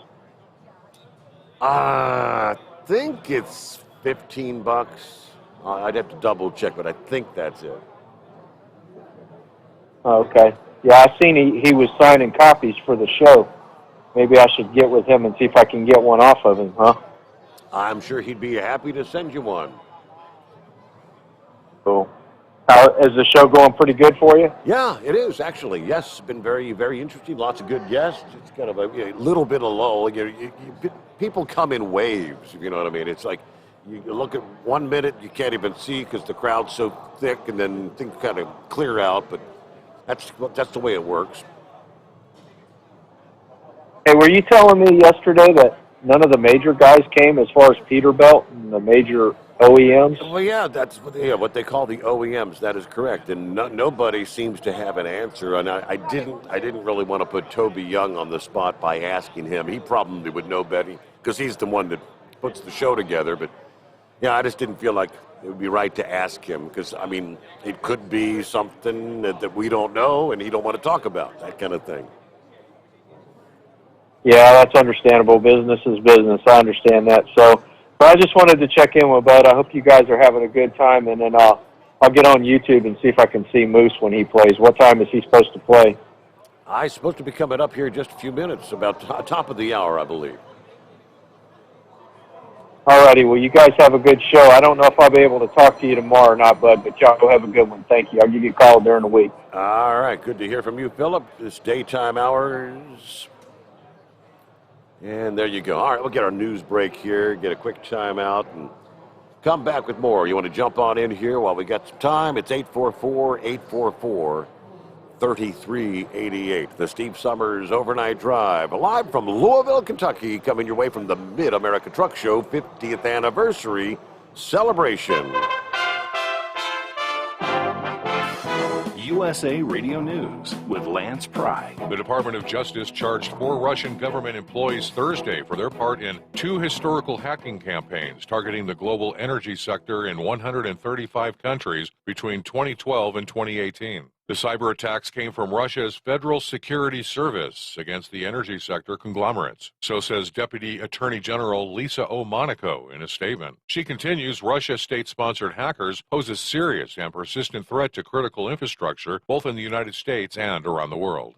I think it's $15. I'd have to double check, but I think that's it. Oh, okay. Yeah, I seen he was signing copies for the show. Maybe I should get with him and see if I can get one off of him, huh? I'm sure he'd be happy to send you one. Cool. Is the show going pretty good for you? Yeah, it is actually. Yes, it's been very, very interesting. Lots of good guests. It's kind of a little bit of lull. People come in waves, if you know what I mean. It's like you look at 1 minute, you can't even see because the crowd's so thick, and then things kind of clear out. But that's the way it works. Hey, were you telling me yesterday that none of the major guys came as far as Peterbilt and the major OEMs? Well, yeah, that's what they call the OEMs. That is correct, and nobody seems to have an answer. And I didn't really want to put Toby Young on the spot by asking him. He probably would know better because he's the one that puts the show together. But yeah, I just didn't feel like it would be right to ask him because I mean it could be something that we don't know and he don't want to talk about, that kind of thing. Yeah, that's understandable. Business is business. I understand that. So, but I just wanted to check in with Bud. I hope you guys are having a good time, and then I'll get on YouTube and see if I can see Moose when he plays. What time is he supposed to play? I'm supposed to be coming up here in just a few minutes, about top of the hour, I believe. All righty. Well, you guys have a good show. I don't know if I'll be able to talk to you tomorrow or not, Bud, but y'all have a good one. Thank you. I'll give you a call during the week. All right. Good to hear from you, Philip. This daytime hours. And there you go. All right, we'll get our news break here, get a quick timeout, and come back with more. You want to jump on in here while we got some time? It's 844-844-3388. The Steve Summers Overnight Drive, live from Louisville, Kentucky, coming your way from the Mid-America Truck Show 50th Anniversary Celebration. USA Radio News with Lance Pry. The Department of Justice charged 4 Russian government employees Thursday for their part in 2 historical hacking campaigns targeting the global energy sector in 135 countries between 2012 and 2018. The cyber attacks came from Russia's Federal Security Service against the energy sector conglomerates. So says Deputy Attorney General Lisa O. Monaco in a statement. She continues, Russia state-sponsored hackers pose a serious and persistent threat to critical infrastructure, both in the United States and around the world.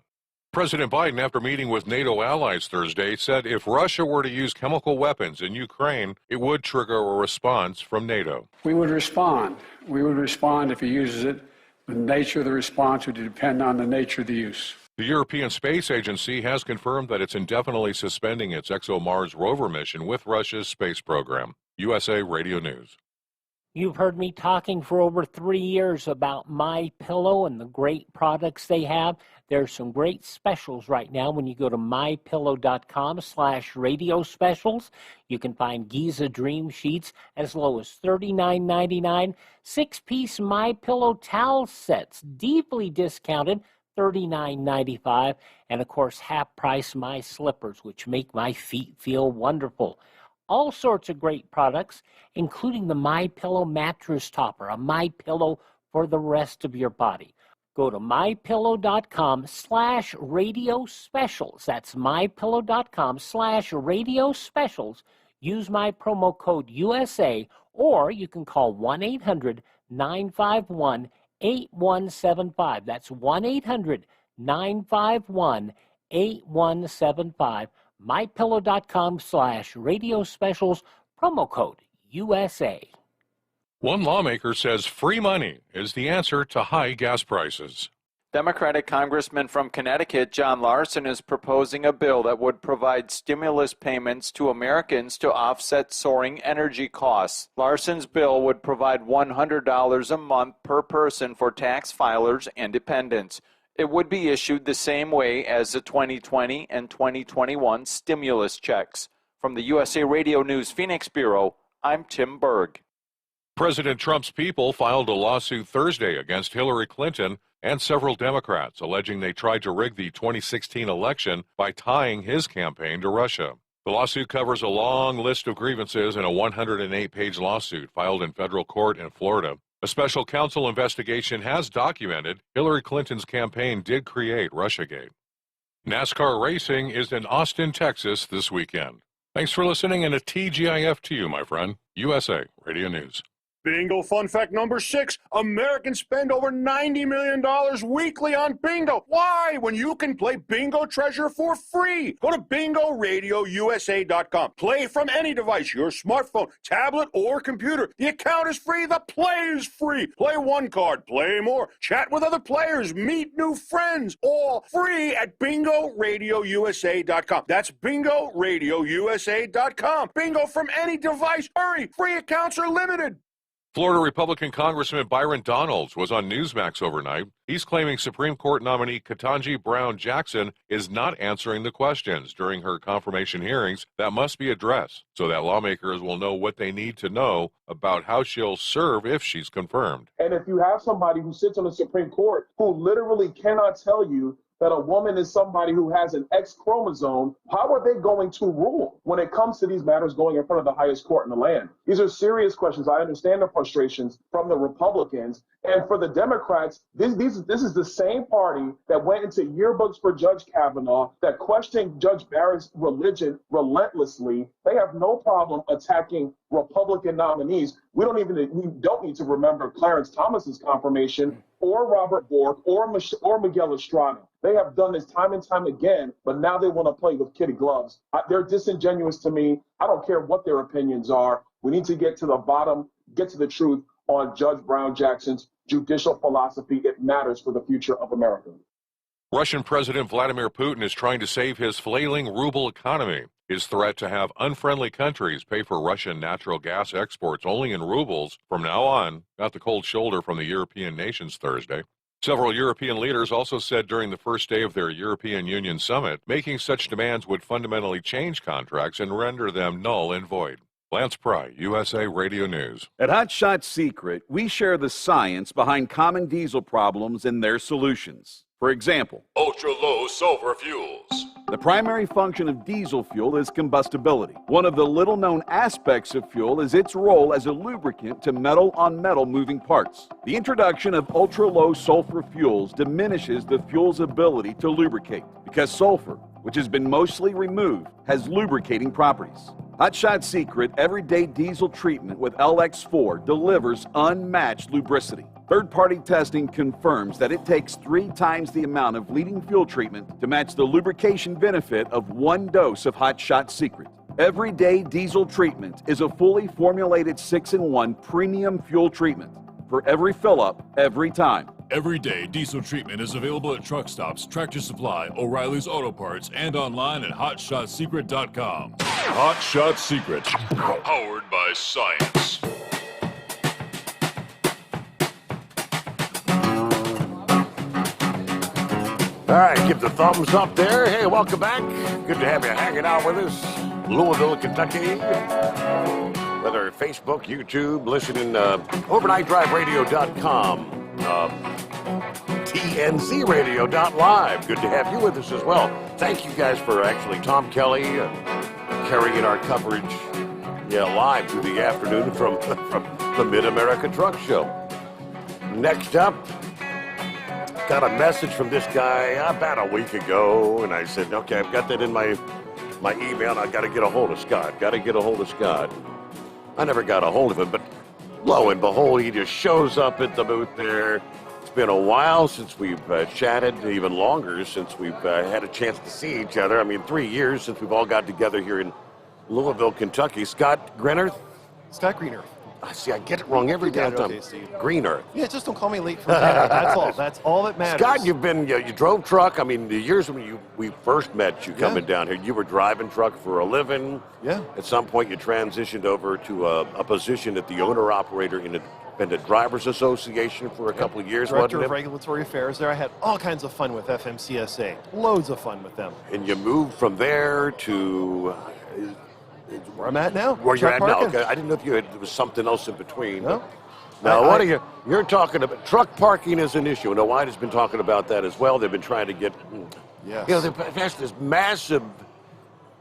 President Biden, after meeting with NATO allies Thursday, said if Russia were to use chemical weapons in Ukraine, it would trigger a response from NATO. We would respond. We would respond if he uses it. The nature of the response would depend on the nature of the use. The European Space Agency has confirmed that it's indefinitely suspending its ExoMars rover mission with Russia's space program. USA Radio News. You've heard me talking for over 3 years about MyPillow and the great products they have. There's some great specials right now when you go to mypillow.com/radio specials. You can find Giza Dream Sheets as low as $39.99. 6-piece MyPillow towel sets, deeply discounted, $39.95. And of course, half price My Slippers, which make my feet feel wonderful. All sorts of great products, including the MyPillow mattress topper, a MyPillow for the rest of your body. Go to mypillow.com/radio specials. That's mypillow.com/radio specials. Use my promo code USA, or you can call 1-800-951-8175. That's 1-800-951-8175. mypillow.com/radio specials, promo code USA. One lawmaker says free money is the answer to high gas prices. Democratic Congressman from Connecticut, John Larson, is proposing a bill that would provide stimulus payments to Americans to offset soaring energy costs. Larson's bill would provide $100 a month per person for tax filers and dependents. It would be issued the same way as the 2020 and 2021 stimulus checks. From the USA Radio News Phoenix Bureau, I'm Tim Berg. President Trump's people filed a lawsuit Thursday against Hillary Clinton and several Democrats, alleging they tried to rig the 2016 election by tying his campaign to Russia. The lawsuit covers a long list of grievances in a 108-page lawsuit filed in federal court in Florida. A special counsel investigation has documented Hillary Clinton's campaign did create Russiagate. NASCAR racing is in Austin, Texas this weekend. Thanks for listening, and a TGIF to you, my friend. USA Radio News. Bingo fun fact number 6. Americans spend over $90 million weekly on bingo. Why? When you can play Bingo Treasure for free. Go to BingoRadioUSA.com. Play from any device, your smartphone, tablet, or computer. The account is free. The play is free. Play one card. Play more. Chat with other players. Meet new friends. All free at BingoRadioUSA.com. That's BingoRadioUSA.com. Bingo from any device. Hurry. Free accounts are limited. Florida Republican Congressman Byron Donalds was on Newsmax overnight. He's claiming Supreme Court nominee Ketanji Brown Jackson is not answering the questions during her confirmation hearings that must be addressed so that lawmakers will know what they need to know about how she'll serve if she's confirmed. And if you have somebody who sits on the Supreme Court who literally cannot tell you that a woman is somebody who has an X chromosome, how are they going to rule when it comes to these matters going in front of the highest court in the land? These are serious questions. I understand the frustrations from the Republicans. And for the Democrats, this is the same party that went into yearbooks for Judge Kavanaugh, that questioned Judge Barrett's religion relentlessly. They have no problem attacking Republican nominees. We don't need to remember Clarence Thomas's confirmation, or Robert Bork, or Miguel Estrada. They have done this time and time again, but now they want to play with kid gloves. They're disingenuous to me. I don't care what their opinions are. We need to get to the bottom, get to the truth on Judge Brown Jackson's judicial philosophy. It matters for the future of America. Russian President Vladimir Putin is trying to save his flailing ruble economy. His threat to have unfriendly countries pay for Russian natural gas exports only in rubles from now on got the cold shoulder from the European nations Thursday. Several European leaders also said during the first day of their European Union summit, making such demands would fundamentally change contracts and render them null and void. Lance Pry, USA Radio News. At Hot Shot Secret, we share the science behind common diesel problems and their solutions. For example, ultra-low sulfur fuels. The primary function of diesel fuel is combustibility. One of the little-known aspects of fuel is its role as a lubricant to metal-on-metal moving parts. The introduction of ultra-low sulfur fuels diminishes the fuel's ability to lubricate because sulfur, which has been mostly removed, has lubricating properties. Hot Shot Secret Everyday Diesel Treatment with LX4 delivers unmatched lubricity. Third-party testing confirms that it takes 3 times the amount of leading fuel treatment to match the lubrication benefit of 1 dose of Hot Shot Secret. Everyday Diesel Treatment is a fully formulated 6-in-1 premium fuel treatment for every fill-up, every time. Everyday Diesel Treatment is available at truck stops, Tractor Supply, O'Reilly's Auto Parts, and online at HotShotSecret.com. Hot Shot Secret, powered by science. All right, give the thumbs up there. Hey, welcome back. Good to have you hanging out with us. Louisville, Kentucky. Whether Facebook, YouTube, listening, OvernightDriveRadio.com, TNCRadio.live. Good to have you with us as well. Thank you guys for actually Tom Kelly carrying our coverage live through the afternoon from the Mid-America Truck Show. Next up, got a message from this guy about a week ago, and I said, okay, I've got that in my email. I got to get a hold of Scott. I never got a hold of him, but lo and behold, he just shows up at the booth there. It's been a while since we've chatted, even longer since we've had a chance to see each other. I mean, 3 years since we've all got together here in Louisville, Kentucky. Scott Greenearth? Scott Greenearth. See, I get it wrong every damn time. Greenearth. Yeah, just don't call me late for dinner. That's all. That's all that matters. Scott, you drove truck. I mean, the years when we first met you coming down here, you were driving truck for a living. Yeah. At some point, you transitioned over to a position at the owner-operator Independent Drivers Association for a couple of years, Director wasn't it? of Regulatory Affairs there. I had all kinds of fun with FMCSA. Loads of fun with them. And you moved from there to... where I'm at now. Where you're at now. Okay. I didn't know if there was something else in between. No. Now, you're talking about truck parking is an issue. Now, White has been talking about that as well. They've been trying to get, they've passed this massive,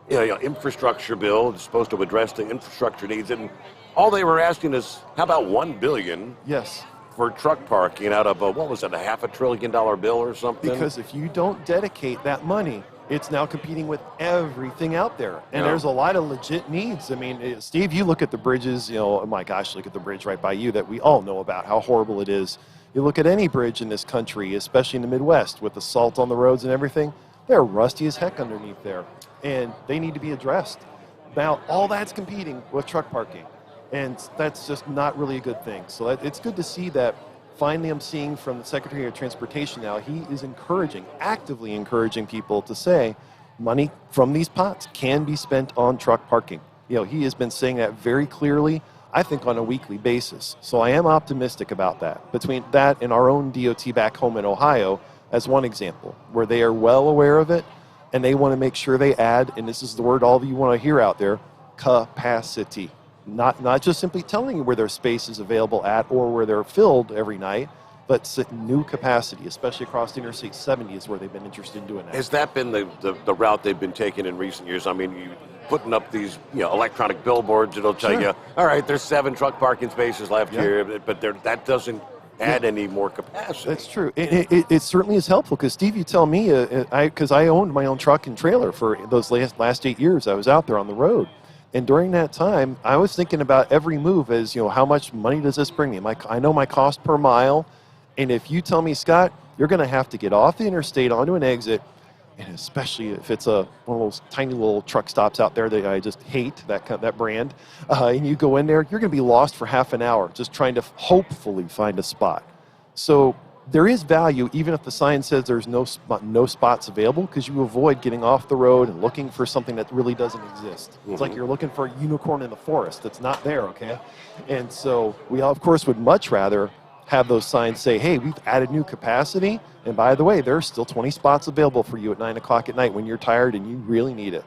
infrastructure bill that's supposed to address the infrastructure needs, and all they were asking is, how about $1 billion? Yes. For truck parking out of what was it, a $500 billion bill or something? Because if you don't dedicate that money, it's now competing with everything out there. And Yeah. there's a lot of legit needs. I mean, Steve, you look at the bridges, oh my gosh, look at the bridge right by you that we all know about, how horrible it is. You look at any bridge in this country, especially in the Midwest, with the salt on the roads and everything, they're rusty as heck underneath there. And they need to be addressed. Now, all that's competing with truck parking. And that's just not really a good thing. So it's good to see that finally I'm seeing from the Secretary of Transportation now, he is actively encouraging people to say money from these pots can be spent on truck parking. He has been saying that very clearly, I think on a weekly basis. So I am optimistic about that. Between that and our own DOT back home in Ohio as one example, where they are well aware of it and they want to make sure they add, and this is the word all of you want to hear out there, capacity. Not just simply telling you where their space is available at or where they're filled every night, but new capacity, especially across Interstate 70 is where they've been interested in doing that. Has that been the route they've been taking in recent years? I mean, you putting up these electronic billboards, it'll tell you, all right, there's 7 truck parking spaces left here, but that doesn't add any more capacity. That's true. It certainly is helpful because, Steve, you tell me, because I owned my own truck and trailer for those last 8 years I was out there on the road. And during that time, I was thinking about every move as, how much money does this bring me? I know my cost per mile. And if you tell me, Scott, you're going to have to get off the interstate onto an exit, and especially if it's one of those tiny little truck stops out there that I just hate, that brand, and you go in there, you're going to be lost for half an hour just trying to hopefully find a spot. So there is value, even if the sign says there's no spots available, because you avoid getting off the road and looking for something that really doesn't exist. Mm-hmm. It's like you're looking for a unicorn in the forest that's not there, okay? And so we, of course, would much rather have those signs say, hey, we've added new capacity, and by the way, there's still 20 spots available for you at 9 o'clock at night when you're tired and you really need it.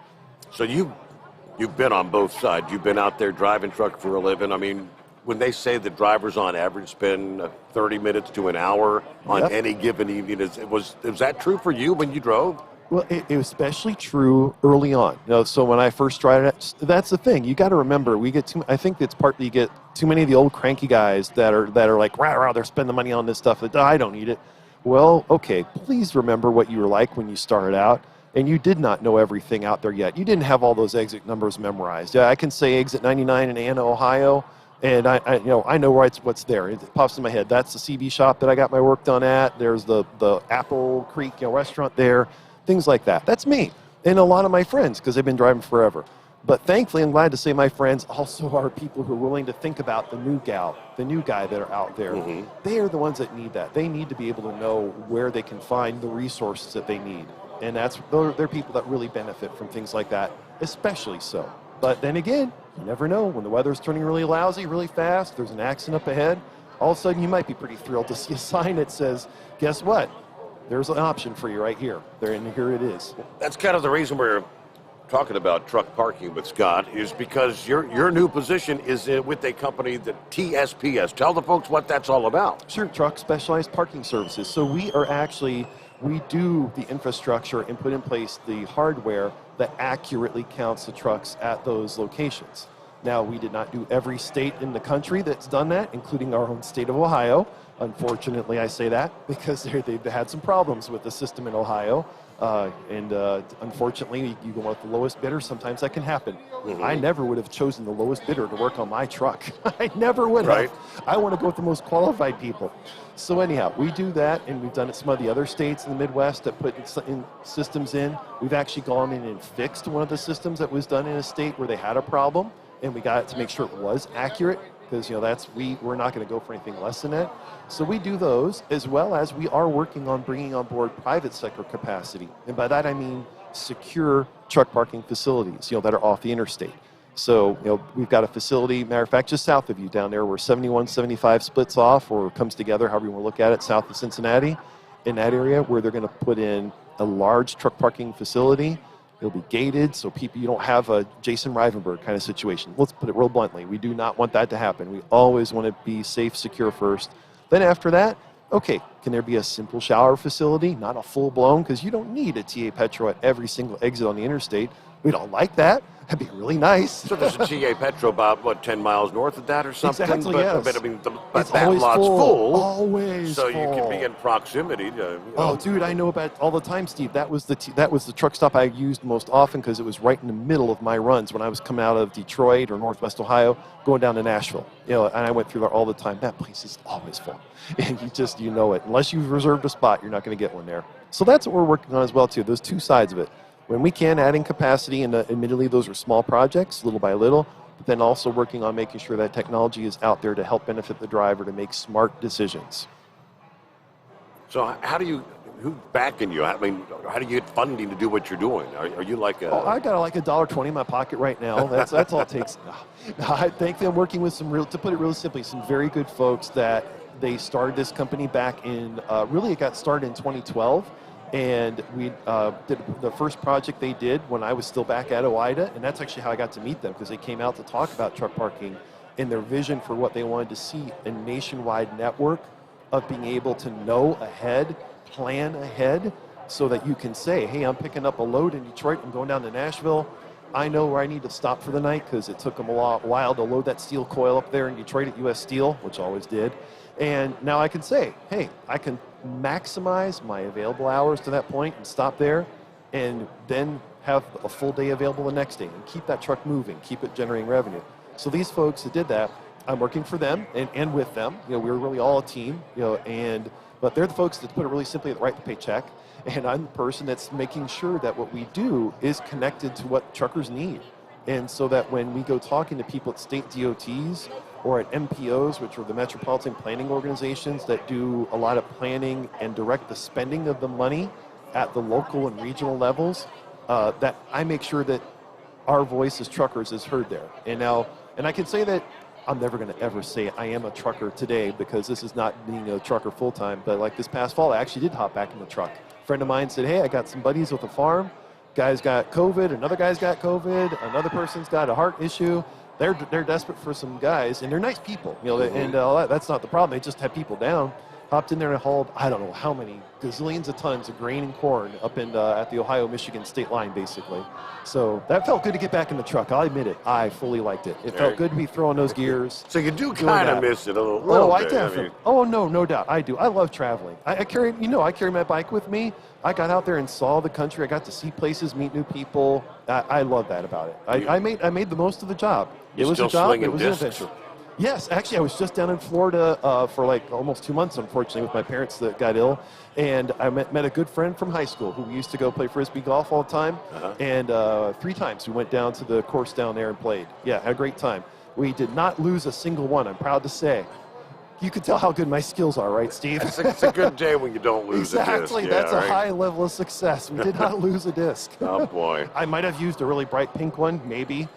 So you've been on both sides. You've been out there driving truck for a living. I mean, when they say the drivers on average spend 30 minutes to an hour on any given evening, was that true for you when you drove? Well, it was especially true early on. So when I first tried it, that's the thing. You got to remember, I think it's partly you get too many of the old cranky guys that are like, rah, they're spending money on this stuff that I don't need it. Well, okay, please remember what you were like when you started out, and you did not know everything out there yet. You didn't have all those exit numbers memorized. Yeah, I can say exit 99 in Anna, Ohio, and I know what's there. It pops in my head. That's the CB shop that I got my work done at. There's the Apple Creek restaurant there. Things like that. That's me and a lot of my friends because they've been driving forever. But thankfully, I'm glad to say my friends also are people who are willing to think about the new guy that are out there. Mm-hmm. They are the ones that need that. They need to be able to know where they can find the resources that they need. And they're people that really benefit from things like that, especially so. But then again, you never know. When the weather's turning really lousy, really fast, there's an accident up ahead, all of a sudden you might be pretty thrilled to see a sign that says, guess what? There's an option for you right here. And here it is. That's kind of the reason we're talking about truck parking with Scott, is because your new position is with a company, the TSPS. Tell the folks what that's all about. Sure, Truck Specialized Parking Services. So we do the infrastructure and put in place the hardware that accurately counts the trucks at those locations. Now, we did not do every state in the country that's done that, including our own state of Ohio. Unfortunately, I say that because they've had some problems with the system in Ohio. Unfortunately, you go with the lowest bidder, sometimes that can happen. Mm-hmm. I never would have chosen the lowest bidder to work on my truck. I never would have. I want to go with the most qualified people. So anyhow, we do that, and we've done it some of the other states in the Midwest that put in systems in. We've actually gone in and fixed one of the systems that was done in a state where they had a problem, and we got it to make sure it was accurate, because we're not going to go for anything less than that. So we do those, as well as we are working on bringing on board private sector capacity. And by that I mean secure truck parking facilities, that are off the interstate. So, we've got a facility, matter of fact, just south of you down there where 71-75 splits off or comes together, however you want to look at it, south of Cincinnati, in that area where they're going to put in a large truck parking facility. It'll be gated, so you don't have a Jason Rivenberg kind of situation. Let's put it real bluntly. We do not want that to happen. We always want to be safe, secure first. Then after that, okay, Can there be a simple shower facility, not a full-blown? Because you don't need a TA Petro at every single exit on the interstate. We don't like that. That'd be really nice. So there's a TA Petro about, 10 miles north of that or something? Exactly, but, yes. But I mean, It's that always lot's full. Always so full. you can be in proximity to, Oh, dude, I know about all the time, Steve. That was the truck stop I used most often because it was right in the middle of my runs when I was coming out of Detroit or Northwest Ohio, going down to Nashville. And I went through there all the time. That place is always full, and you know it. Unless you've reserved a spot, you're not going to get one there. So that's what we're working on as well too. Those two sides of it. When we can, adding capacity, and admittedly those are small projects, little by little, but then also working on making sure that technology is out there to help benefit the driver to make smart decisions. So who's backing you? I mean, how do you get funding to do what you're doing? Are you like a... I got like $1.20 in my pocket right now. That's all it takes. No, I think I'm working with to put it really simply, some very good folks that they started this company back in, really it got started in 2012. And we did the first project they did when I was still back at OIDA, and that's actually how I got to meet them, because they came out to talk about truck parking and their vision for what they wanted to see, a nationwide network of being able to know ahead, plan ahead, so that you can say, hey, I'm picking up a load in Detroit, I'm going down to Nashville, I know where I need to stop for the night, because it took them a while to load that steel coil up there in Detroit at US Steel, which I always did. And now I can say, hey, I can maximize my available hours to that point and stop there, and then have a full day available the next day and keep that truck moving, keep it generating revenue. So these folks that did that, I'm working for them and with them. We're really all a team, but they're the folks that, put it really simply, that write the paycheck, and I'm the person that's making sure that what we do is connected to what truckers need. And so that when we go talking to people at state DOTs or at MPOs, which are the metropolitan planning organizations that do a lot of planning and direct the spending of the money at the local and regional levels, that I make sure that our voice as truckers is heard there. And I can say that I'm never going to ever say I am a trucker today, because this is not being a trucker full-time, but like this past fall, I actually did hop back in the truck. A friend of mine said, hey, I got some buddies with a farm. Guy's got COVID, another guy's got COVID, another person's got a heart issue. They're desperate for some guys, and they're nice people, and that's not the problem. They just have people down. Hopped in there and hauled, I don't know how many, gazillions of tons of grain and corn up in at the Ohio-Michigan state line, basically. So that felt good to get back in the truck. I'll admit it. I fully liked it. It felt good to be throwing those gears. So you do kind of miss it a little bit. I definitely. No doubt. I do. I love traveling. I carry my bike with me. I got out there and saw the country. I got to see places, meet new people. I love that about it. I made the most of the job. It was a job. It was an adventure. Yes, actually, I was just down in Florida for like almost 2 months, unfortunately, with my parents that got ill. And I met a good friend from high school who we used to go play Frisbee golf all the time. And 3 times we went down to the course down there and played. Yeah, had a great time. We did not lose a single one, I'm proud to say. You can tell how good my skills are, right, Steve? It's a good day when you don't lose a disc. Exactly, that's a high level of success. We did not lose a disc. Oh, boy. I might have used a really bright pink one, maybe.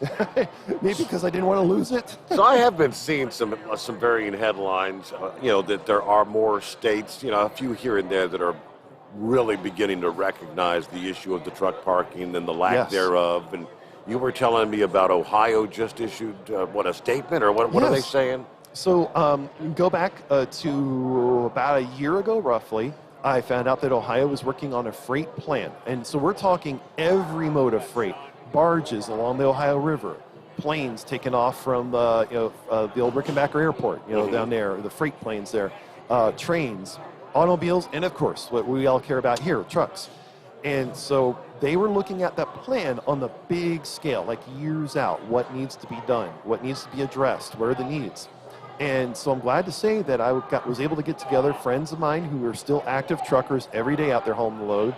Maybe because I didn't want to lose it. So I have been seeing some varying headlines, that there are more states, a few here and there that are really beginning to recognize the issue of the truck parking and the lack thereof. And you were telling me about Ohio just issued, a statement, or what are they saying? So go back to about a year ago, roughly, I found out that Ohio was working on a freight plan. And so we're talking every mode of freight, barges along the Ohio River, planes taking off from the old Rickenbacker Airport, down there, the freight planes there, trains, automobiles, and of course, what we all care about here, trucks. And so they were looking at that plan on the big scale, like years out, what needs to be done, what needs to be addressed, what are the needs. And so I'm glad to say that I was able to get together friends of mine who are still active truckers every day out there hauling the load,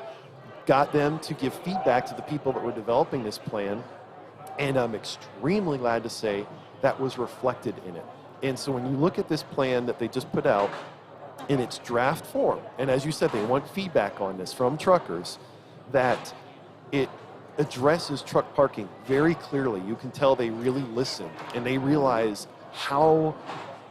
got them to give feedback to the people that were developing this plan, and I'm extremely glad to say that was reflected in it. And so when you look at this plan that they just put out in its draft form, and as you said, they want feedback on this from truckers, that it addresses truck parking very clearly. You can tell they really listened, and they realize how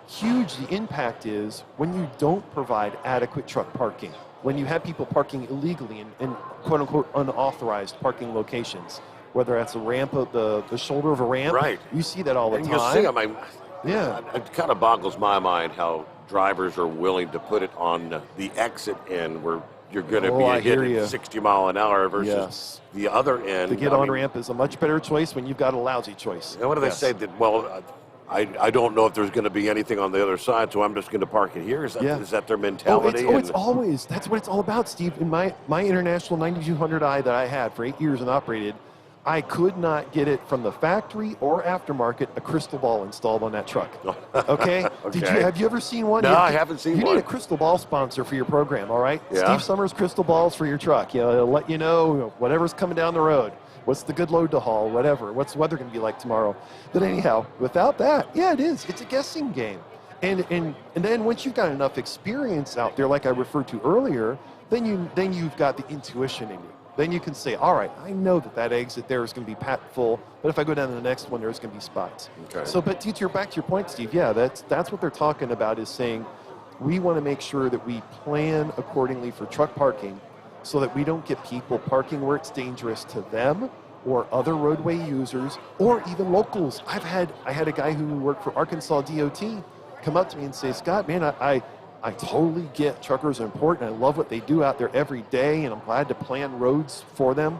huge the impact is when you don't provide adequate truck parking, when you have people parking illegally in quote-unquote unauthorized parking locations, whether that's a ramp, the shoulder of a ramp. Right. You see that all the time. You'll see them. Yeah. It kind of boggles my mind how drivers are willing to put it on the exit end where you're going to I be hear hitting you. 60 mile an hour versus Yes. the other end. The get on ramp is a much better choice when you've got a lousy choice. And what do they say? That, well, I don't know if there's going to be anything on the other side, so I'm just going to park it here. Is that their mentality? It's always, that's what it's all about, Steve. In my International 9200i that I had for 8 years and operated, I could not get it from the factory or aftermarket a crystal ball installed on that truck. Okay? Have you ever seen one? No, I haven't seen one. You need a crystal ball sponsor for your program, all right? Yeah. Steve Summers crystal balls for your truck. It'll let you know whatever's coming down the road. What's the good load to haul, whatever. What's the weather going to be like tomorrow? But anyhow, without that, yeah, it is. It's a guessing game. And then once you've got enough experience out there, like I referred to earlier, then you've got the intuition in you. Then you can say, all right, I know that exit there is going to be packed full, but if I go down to the next one, there's going to be spots. Okay. So, but back to your point, Steve, yeah, that's what they're talking about, is saying we want to make sure that we plan accordingly for truck parking so that we don't get people parking where it's dangerous to them or other roadway users or even locals. I had a guy who worked for Arkansas DOT come up to me and say, Scott, man, I totally get truckers are important. I love what they do out there every day, and I'm glad to plan roads for them.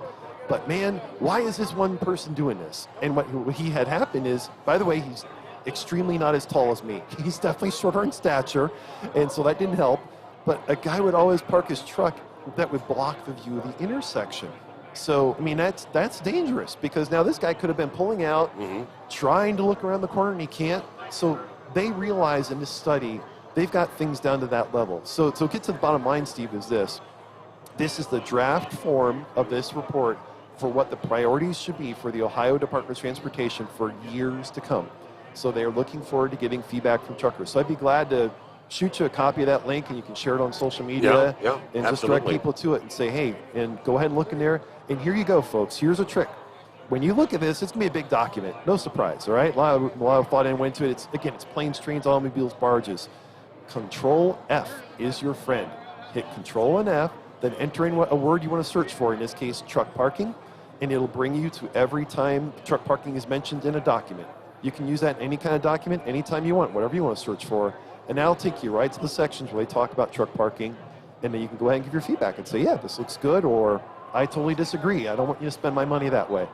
But, man, why is this one person doing this? And what he had happened is, by the way, he's extremely not as tall as me. He's definitely shorter in stature, and so that didn't help. But a guy would always park his truck that would block the view of the intersection. So, I mean, that's dangerous because now this guy could have been pulling out, trying to look around the corner, and he can't. So they realize in this study they've got things down to that level. So get to the bottom line, Steve, is this. This is the draft form of this report for what the priorities should be for the Ohio Department of Transportation for years to come. So they are looking forward to getting feedback from truckers. So I'd be glad to shoot you a copy of that link, and you can share it on social media and just direct people to it and say, hey, and go ahead and look in there. And here you go, folks. Here's a trick. When you look at this, it's going to be a big document. No surprise, all right? A lot of thought went into it. It's planes, trains, automobiles, barges. Control F is your friend. Hit Control and F, then enter in a word you want to search for, in this case, truck parking, and it'll bring you to every time truck parking is mentioned in a document. You can use that in any kind of document, anytime you want, whatever you want to search for, and that'll take you right to the sections where they talk about truck parking, and then you can go ahead and give your feedback and say, yeah, this looks good, or I totally disagree. I don't want you to spend my money that way.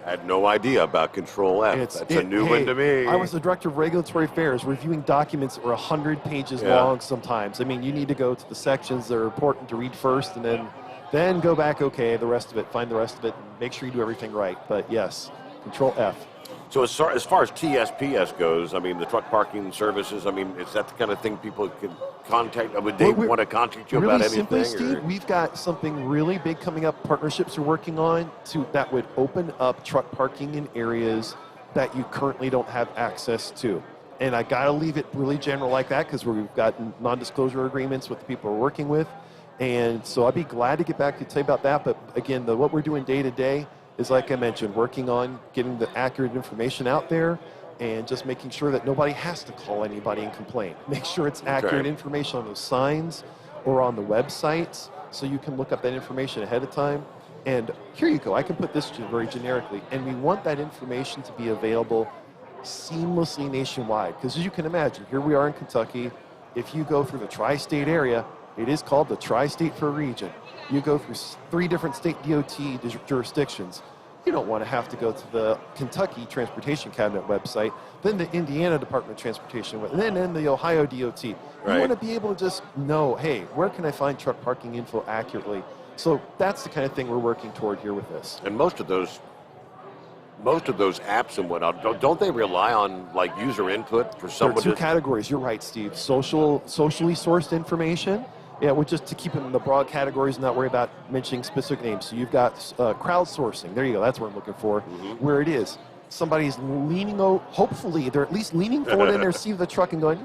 I had no idea about Control F. That's a new one to me. I was the director of regulatory affairs, reviewing documents that were 100 pages long sometimes. I mean, you need to go to the sections that are important to read first, and then go back, find the rest of it, and make sure you do everything right. But yes, Control F. So as far as TSPS goes, I mean, the truck parking services, I mean, is that the kind of thing people can contact? Would they want to contact you about anything? Really simply, Steve, we've got something really big coming up. Partnerships we're working on that would open up truck parking in areas that you currently don't have access to. And I got to leave it really general like that because we've got non-disclosure agreements with the people we're working with. And so I'd be glad to get back to tell you about that. But again, what we're doing day to day is, like I mentioned, working on getting the accurate information out there and just making sure that nobody has to call anybody and complain. Make sure it's accurate information on those signs or on the websites so you can look up that information ahead of time. And here you go. I can put this very generically. And we want that information to be available seamlessly nationwide. Because as you can imagine, here we are in Kentucky. If you go through the tri-state area, it is called the tri-state for a region. You go through 3 different state DOT jurisdictions. You don't want to have to go to the Kentucky Transportation Cabinet website, then the Indiana Department of Transportation, and then the Ohio DOT. You want to be able to just know, hey, where can I find truck parking info accurately? So that's the kind of thing we're working toward here with this. And most of those apps and whatnot, don't they rely on like user input for someone? There are 2 categories. You're right, Steve. Socially sourced information. Yeah, well, just to keep them in the broad categories and not worry about mentioning specific names. So you've got crowdsourcing. There you go. That's what I'm looking for. Where it is. Somebody's leaning, hopefully, they're at least leaning forward in their seat of the truck and going,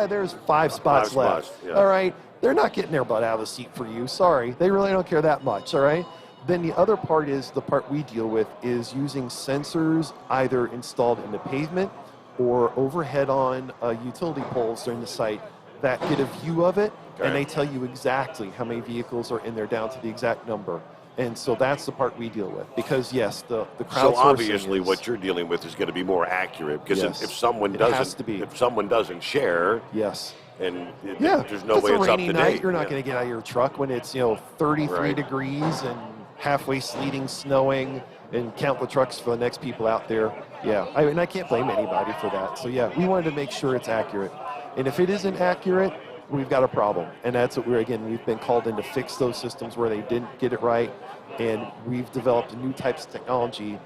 there's 5 spots left. All right. They're not getting their butt out of the seat for you. Sorry. They really don't care that much. All right. Then the other part is the part we deal with is using sensors either installed in the pavement or overhead on utility poles during the site that get a view of it, and they tell you exactly how many vehicles are in there down to the exact number. And so that's the part we deal with. Because, yes, the crowdsourcing. So obviously what you're dealing with is going to be more accurate. Because Yes. if someone It doesn't, has to be. if someone doesn't share, yes, and yeah, there's no if way it's it's a up rainy to night, date. you're not Yeah. going to get out of your truck when it's 33 Right. degrees and halfway sleeting, snowing, and count the trucks for the next people out there. Yeah, and I can't blame anybody for that. So yeah, we wanted to make sure it's accurate. And if it isn't accurate, we've got a problem. And that's what we've been called in to fix those systems where they didn't get it right. And we've developed new types of technology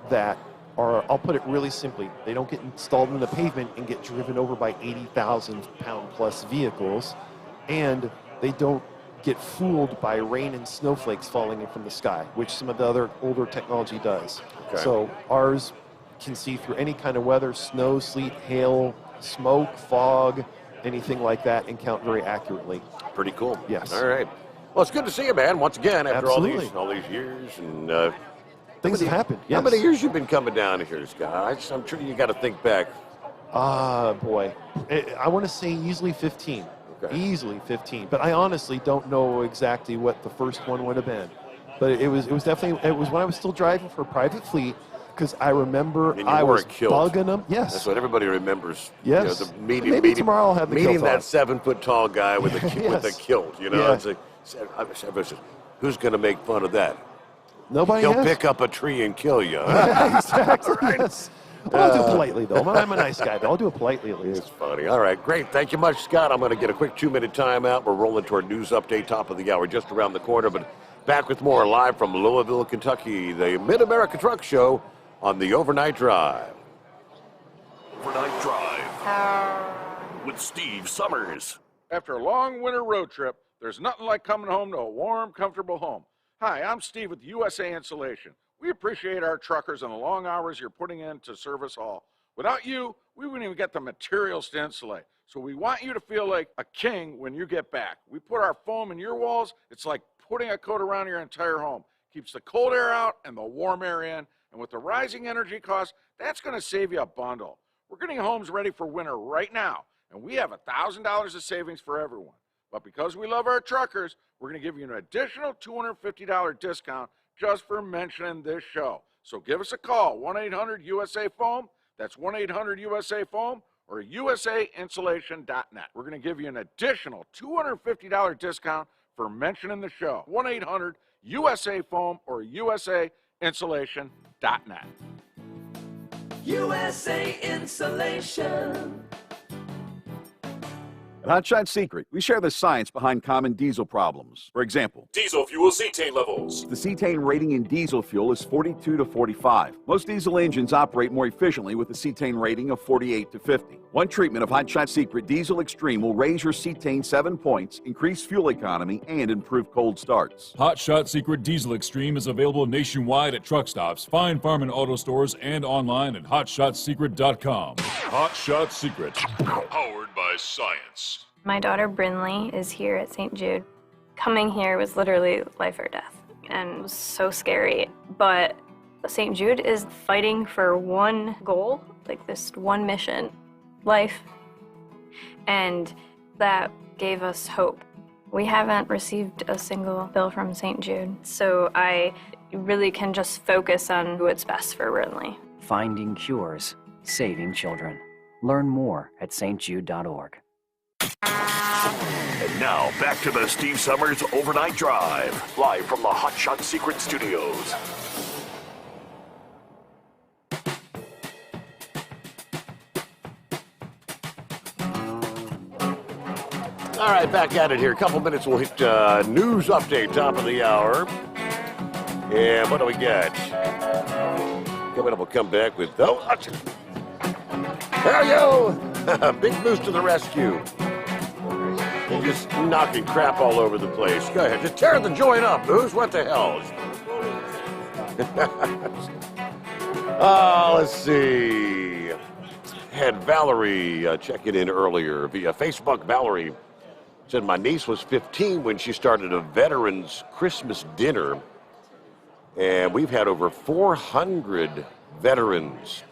that are, I'll put it really simply, they don't get installed in the pavement and get driven over by 80,000 pound plus vehicles. And they don't get fooled by rain and snowflakes falling in from the sky, which some of the other older technology does. Okay. So ours can see through any kind of weather, snow, sleet, hail, smoke, fog, anything like that, and count very accurately. Pretty cool. Yes. All right. Well, it's good to see you, man. Once again, after Absolutely. all these years, and things have happened. Yes. How many years you been coming down here, Scott? I'm sure you got to think back. Boy, I want to say easily 15. Okay. Easily 15. But I honestly don't know exactly what the first one would have been. But it was definitely when I was still driving for a private fleet. Because I remember And you I wore was a kilt. bugging them. Yes. That's what everybody remembers. Yes. The meeting, Maybe tomorrow I'll have the meeting kilt that on. 7 foot tall guy with the with the Yes. kilt. Yeah. It's like, everybody says, who's going to make fun of that? Nobody He'll has. pick up a tree and kill you. Exactly. Yes. Well, I'll do it politely, though. I'm a nice guy, though. I'll do it politely at least. It's funny. All right, great. Thank you much, Scott. I'm going to get a quick 2-minute timeout. We're rolling to our news update, top of the hour, just around the corner. But back with more live from Louisville, Kentucky, the Mid-America Truck Show on the Overnight Drive. Overnight Drive with Steve Summers. After a long winter road trip, there's nothing like coming home to a warm, comfortable home. Hi, I'm Steve with USA Insulation. We appreciate our truckers and the long hours you're putting in to service all. Without you, we wouldn't even get the materials to insulate. So we want you to feel like a king when you get back. We put our foam in your walls. It's like putting a coat around your entire home. Keeps the cold air out and the warm air in. And with the rising energy costs, that's going to save you a bundle. We're getting homes ready for winter right now, and we have $1,000 of savings for everyone. But because we love our truckers, we're going to give you an additional $250 discount just for mentioning this show. So give us a call, 1-800-USA-FOAM. That's 1-800-USA-FOAM or usainsulation.net. We're going to give you an additional $250 discount for mentioning the show, 1-800-USA-FOAM or usainsulation.net. USA Insulation. At Hot Shot Secret, we share the science behind common diesel problems. For example, Diesel fuel cetane levels. the cetane rating in diesel fuel is 42 to 45. Most diesel engines operate more efficiently with a cetane rating of 48 to 50. One treatment of Hot Shot Secret Diesel Extreme will raise your cetane 7 points, increase fuel economy, and improve cold starts. Hot Shot Secret Diesel Extreme is available nationwide at truck stops, fine farm and auto stores, and online at hotshotsecret.com. Hot Shot Secret, powered by science. My daughter Brinley is here at St. Jude. Coming here was literally life or death, and it was so scary. But St. Jude is fighting for one goal, like this one mission, life. And that gave us hope. We haven't received a single bill from St. Jude, so I really can just focus on what's best for Brinley. Finding cures, saving children. Learn more at stjude.org. And now, back to the Steve Summers Overnight Drive, live from the Hot Shot Secret Studios. All right, back at it here. A couple minutes, we'll hit news update, top of the hour. And what do we got? Coming up, we'll come back with, there you go! Big Moose to the rescue. And just knocking crap all over the place. Go ahead, just tear the joint up, Moose. What the hell? Let's see. Had Valerie checking in earlier via Facebook. Valerie said, my niece was 15 when she started a veterans Christmas dinner. And we've had over 400 veterans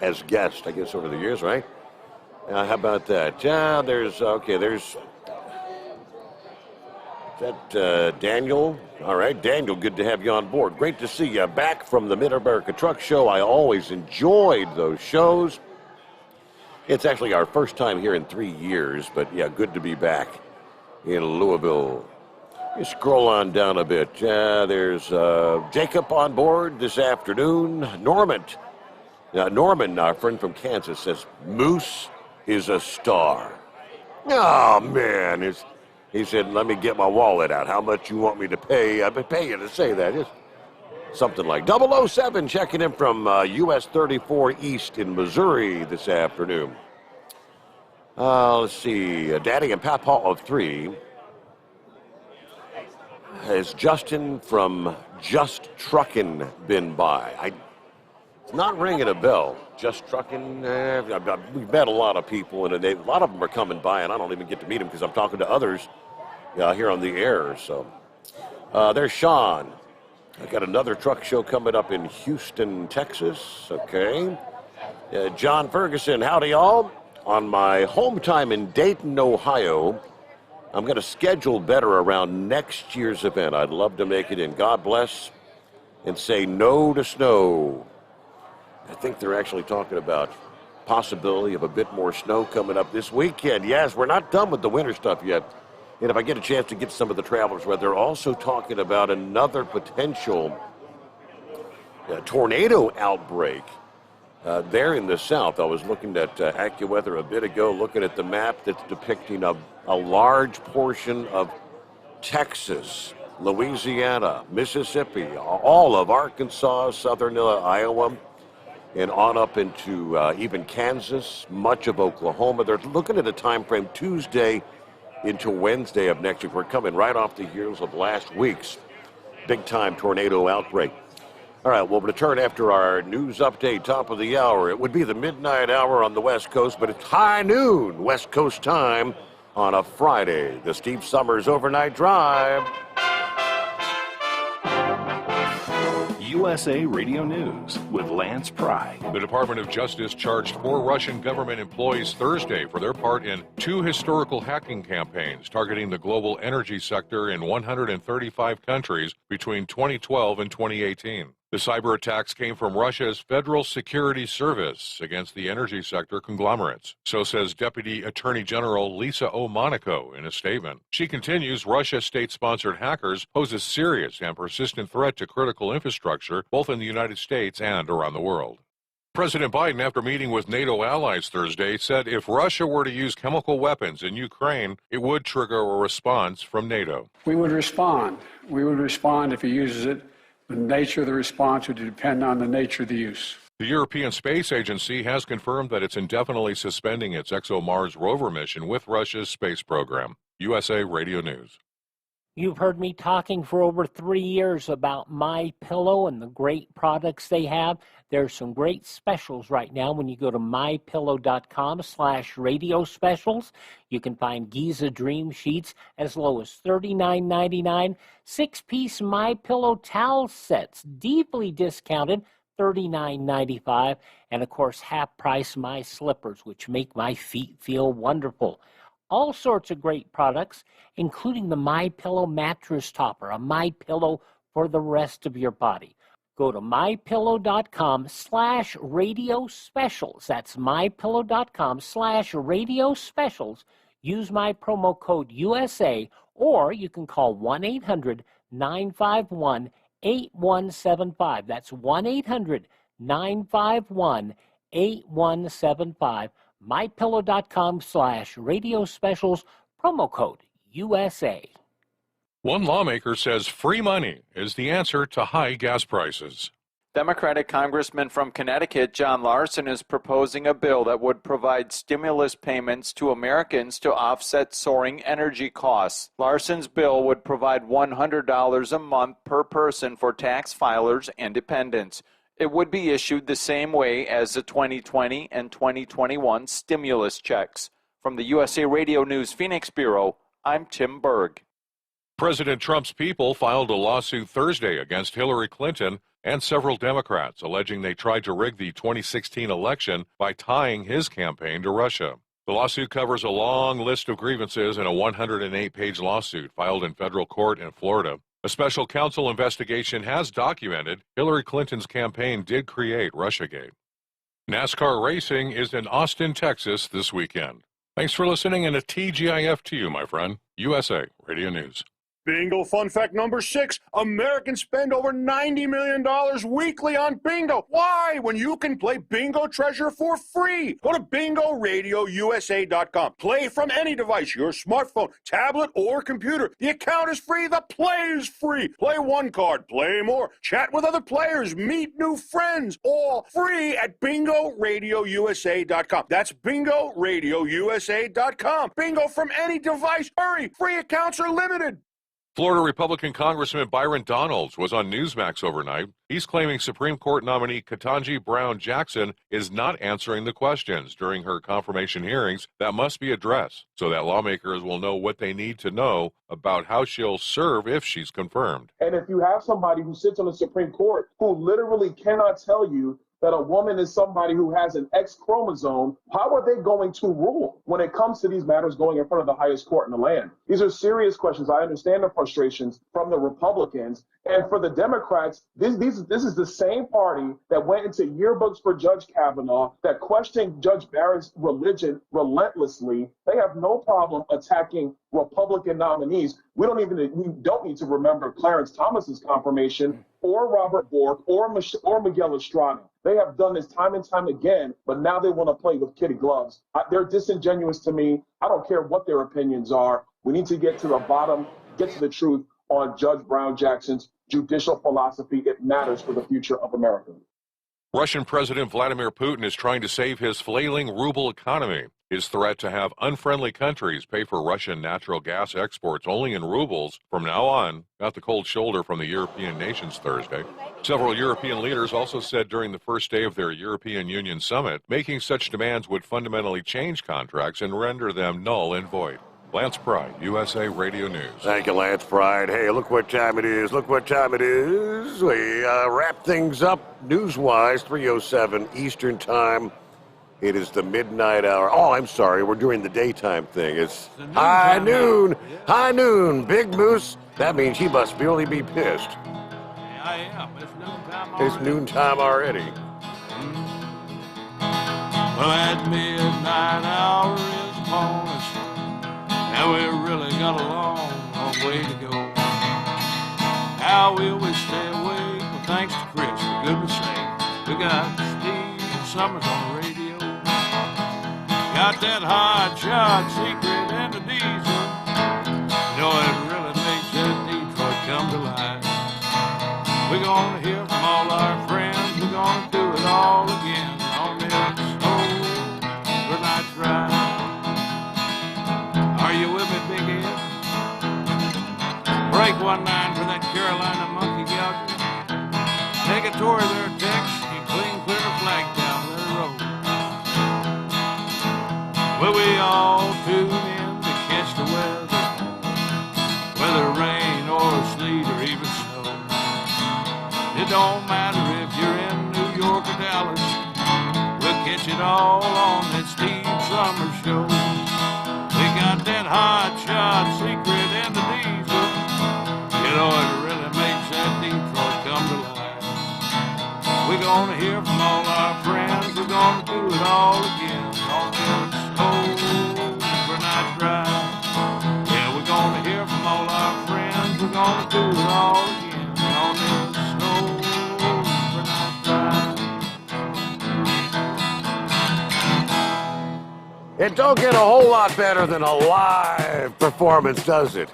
as guests, I guess, over the years, right? How about that? Yeah, there's that Daniel? All right, Daniel, good to have you on board. Great to see you back from the Mid-America Truck Show. I always enjoyed those shows. It's actually our first time here in 3 years, but yeah, good to be back in Louisville. You scroll on down a bit. There's Jacob on board this afternoon. Norman, our friend from Kansas, says Moose is a star. Oh, man. He said, let me get my wallet out. How much you want me to pay? I'd pay you to say that. It's something like 007 checking in from US 34 East in Missouri this afternoon. Let's see. Daddy and Papa of 3. Has Justin from Just Truckin' been by? It's not ringing a bell. Just Truckin'. We've met a lot of people, and a lot of them are coming by, and I don't even get to meet them because I'm talking to others here on the air. So there's Sean. I got another truck show coming up in Houston, Texas. Okay. John Ferguson, howdy y'all. On my home time in Dayton, Ohio, I'm going to schedule better around next year's event. I'd love to make it in. God bless, and say no to snow. I think they're actually talking about possibility of a bit more snow coming up this weekend. Yes, we're not done with the winter stuff yet. And if I get a chance to get some of the travelers, where they're also talking about another potential tornado outbreak there in the south. I was looking at AccuWeather a bit ago, looking at the map that's depicting a large portion of Texas, Louisiana, Mississippi, all of Arkansas, southern Iowa, and on up into even Kansas, much of Oklahoma. They're looking at a time frame Tuesday into Wednesday of next week. We're coming right off the heels of last week's big-time tornado outbreak. All right, we'll return after our news update, top of the hour. It would be the midnight hour on the West Coast, but it's high noon West Coast time on a Friday. The Steve Summers Overnight Drive. USA Radio News with Lance Pry. The Department of Justice charged 4 Russian government employees Thursday for their part in 2 historical hacking campaigns targeting the global energy sector in 135 countries between 2012 and 2018. The cyber attacks came from Russia's Federal Security Service against the energy sector conglomerates. So says Deputy Attorney General Lisa O. Monaco in a statement. She continues, Russia state-sponsored hackers pose a serious and persistent threat to critical infrastructure, both in the United States and around the world. President Biden, after meeting with NATO allies Thursday, said if Russia were to use chemical weapons in Ukraine, it would trigger a response from NATO. We would respond. We would respond if he uses it. The nature of the response would depend on the nature of the use. The European Space Agency has confirmed that it's indefinitely suspending its ExoMars rover mission with Russia's space program. USA Radio News. You've heard me talking for over 3 years about MyPillow and the great products they have. There's some great specials right now when you go to mypillow.com/radio specials. You can find Giza Dream Sheets as low as $39.99. 6-piece MyPillow towel sets, deeply discounted, $39.95. And of course, half price My Slippers, which make my feet feel wonderful. All sorts of great products, including the MyPillow mattress topper, a MyPillow for the rest of your body. Go to mypillow.com/radio specials. That's mypillow.com/radio specials. Use my promo code USA, or you can call 1-800-951-8175. That's 1-800-951-8175. mypillow.com/radio specials, promo code USA. One lawmaker says free money is the answer to high gas prices. Democratic Congressman from Connecticut, John Larson, is proposing a bill that would provide stimulus payments to Americans to offset soaring energy costs. Larson's bill would provide $100 a month per person for tax filers and dependents. It would be issued the same way as the 2020 and 2021 stimulus checks. From the USA Radio News Phoenix Bureau, I'm Tim Berg. President Trump's people filed a lawsuit Thursday against Hillary Clinton and several Democrats, alleging they tried to rig the 2016 election by tying his campaign to Russia. The lawsuit covers a long list of grievances in a 108-page lawsuit filed in federal court in Florida. A special counsel investigation has documented Hillary Clinton's campaign did create Russiagate. NASCAR racing is in Austin, Texas this weekend. Thanks for listening, and a TGIF to you, my friend. USA Radio News. Bingo fun fact number 6. Americans spend over $90 million weekly on bingo. Why? When you can play Bingo Treasure for free. Go to bingoRadioUSA.com. Play from any device, your smartphone, tablet, or computer. The account is free. The play is free. Play one card, play more. Chat with other players, meet new friends. All free at bingoRadioUSA.com. That's bingoRadioUSA.com. Bingo from any device. Hurry. Free accounts are limited. Florida Republican Congressman Byron Donalds was on Newsmax overnight. He's claiming Supreme Court nominee Ketanji Brown Jackson is not answering the questions during her confirmation hearings that must be addressed so that lawmakers will know what they need to know about how she'll serve if she's confirmed. And if you have somebody who sits on the Supreme Court who literally cannot tell you that a woman is somebody who has an X chromosome, how are they going to rule when it comes to these matters going in front of the highest court in the land? These are serious questions. I understand the frustrations from the Republicans. And for the Democrats, this is the same party that went into yearbooks for Judge Kavanaugh, that questioned Judge Barron's religion relentlessly. They have no problem attacking Republican nominees. We don't need to remember Clarence Thomas's confirmation, or Robert Bork, or Miguel Estrada. They have done this time and time again, but now they want to play with kid gloves. They're disingenuous to me. I don't care what their opinions are. We need to get to the bottom, get to the truth on Judge Brown Jackson's judicial philosophy. It matters for the future of America. Russian President Vladimir Putin is trying to save his flailing ruble economy. His threat to have unfriendly countries pay for Russian natural gas exports only in rubles from now on got the cold shoulder from the European nations Thursday. Several European leaders also said during the first day of their European Union summit, making such demands would fundamentally change contracts and render them null and void. Lance Pride, USA Radio News. Thank you, Lance Pride. Hey, look what time it is. Look what time it is. We wrap things up news-wise, 3:07 Eastern Time. It is the midnight hour. Oh, I'm sorry. We're doing the daytime thing. It's high noon. High noon. Big Moose. That means he must really be pissed. Yeah, I am. It's noontime already. It's noontime already. Well, that midnight hour is upon us. Now we really got a long, long way to go. How will we stay awake? Well, thanks to Chris, for goodness sake. We got Steve Summers on the radio. Got that hot shot secret in the diesel. You know it really makes that Detroit come to life. We're gonna hear from all our friends. We're gonna do it all again on this overnight drive. Are you with me, Big Ed? Break 19 for that Carolina monkey gouger. Take a tour of their decks. You clean clear the flag down their road. Well, we all tune in to catch the weather, whether rain or sleet or even snow. It don't matter if you're in New York or Dallas. We'll catch it all on that Steve Summers show. We got that hot shot secret in the diesel. You know it really makes that Detroit come to life. We're gonna hear from all our friends. We're gonna do it all again on this overnight drive. Yeah, we're gonna hear from all our friends. We're gonna do it all again on this overnight drive. It don't get a whole lot better than a live performance, does it?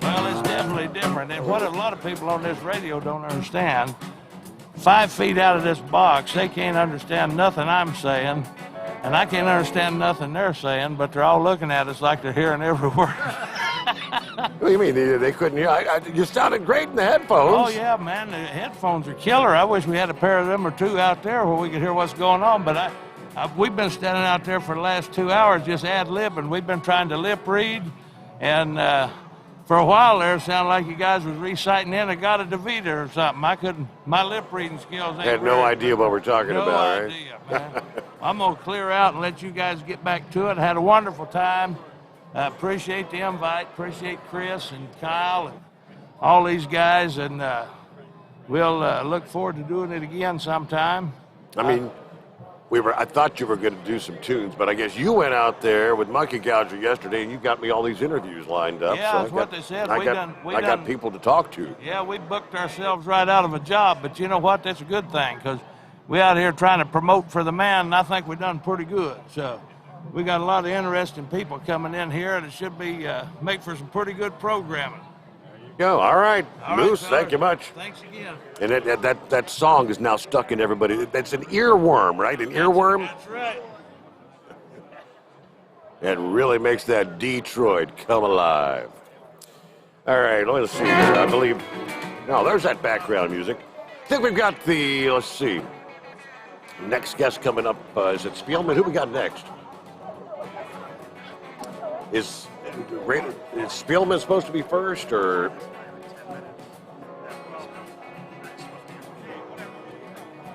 Well, it's definitely different. And what a lot of people on this radio don't understand, 5 feet out of this box, they can't understand nothing I'm saying, and I can't understand nothing they're saying, but they're all looking at us like they're hearing every word. What do you mean they couldn't hear? You sounded great in the headphones. Oh, yeah, man, the headphones are killer. I wish we had a pair of them or two out there where we could hear what's going on, but we've been standing out there for the last 2 hours just ad-libbing. We've been trying to lip read, and For a while there, it sounded like you guys was reciting in a God of Davida or something. I couldn't, my lip reading skills ain't Had no very idea what we're talking no about, idea, right? man. I'm going to clear out and let you guys get back to it. I had a wonderful time. Appreciate the invite. Appreciate Chris and Kyle and all these guys. And we'll look forward to doing it again sometime. I mean, I thought you were going to do some tunes, but I guess you went out there with Monkey Gouger yesterday, and you got me all these interviews lined up. Yeah, so that's what they said. I got people to talk to. Yeah, we booked ourselves right out of a job, but you know what? That's a good thing, because we out here trying to promote for the man, and I think we've done pretty good. So we got a lot of interesting people coming in here, and it should be make for some pretty good programming. Go. All right, All Moose, right, thank you much. Thanks again. And that song is now stuck in everybody. That's an earworm, right? An earworm? That's right. It really makes that Detroit come alive. All right, let's see here. I believe, no, there's that background music. I think we've got the, let's see, next guest coming up. Is it Spielman? Who we got next? Is Spielman supposed to be first, or?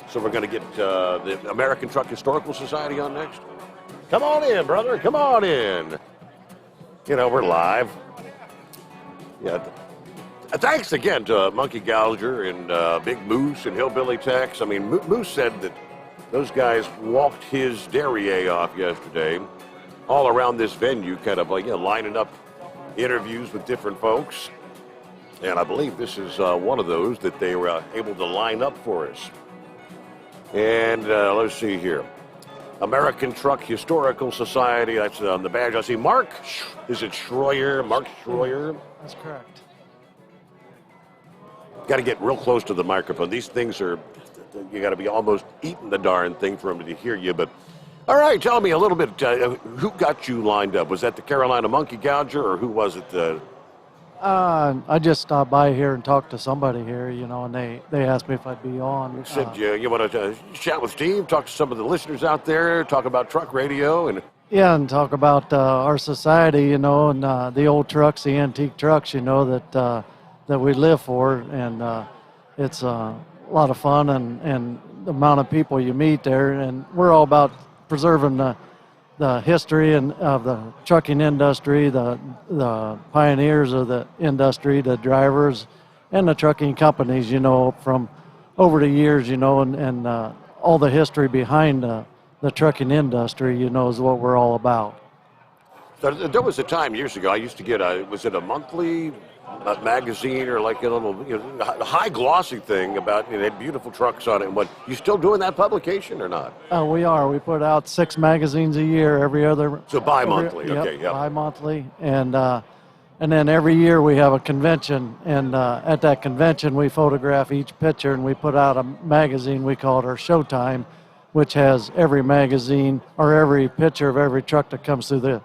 So we're going to get the American Truck Historical Society on next? Come on in, brother. Come on in. You know, we're live. Yeah. Thanks again to Monkey Gouger and Big Moose and Hillbilly Tex. I mean, Moose said that those guys walked his derriere off yesterday all around this venue, kind of like, lining up interviews with different folks. And I believe this is one of those that they were able to line up for us. And let's see here. American Truck Historical Society, that's on the badge. I see Mark, is it Schroyer? Mark Schroyer? That's correct. Got to get real close to the microphone. These things are, you got to be almost eating the darn thing for them to hear you. But all right, tell me a little bit, who got you lined up? Was that the Carolina Monkey Gouger, or who was it? I just stopped by here and talked to somebody here, and they asked me if I'd be on. You said you want to chat with Steve, talk to some of the listeners out there, talk about truck radio, and yeah, and talk about our society, and the old trucks, the antique trucks, that we live for, and it's a lot of fun, and the amount of people you meet there, and we're all about preserving the history of the trucking industry, the pioneers of the industry, the drivers, and the trucking companies, from over the years, and all the history behind the trucking industry, is what we're all about. So there was a time years ago I used to get was it a monthly magazine or like a little high glossy thing about it had beautiful trucks on it. And what, you still doing that publication or not? We are. We put out 6 magazines a year, every other. So bi-monthly, okay, yeah. Bi-monthly, and then every year we have a convention, and at that convention we photograph each picture, and we put out a magazine. We call it our Showtime, which has every magazine or every picture of every truck that comes through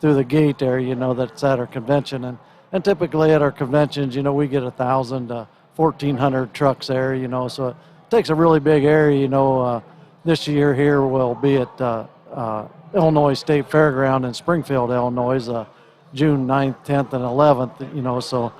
the gate there, that's at our convention. And typically at our conventions, we get 1,000 to 1,400 trucks there, so it takes a really big area. This year here we'll be at Illinois State Fairground in Springfield, Illinois, June 9th, 10th, and 11th, so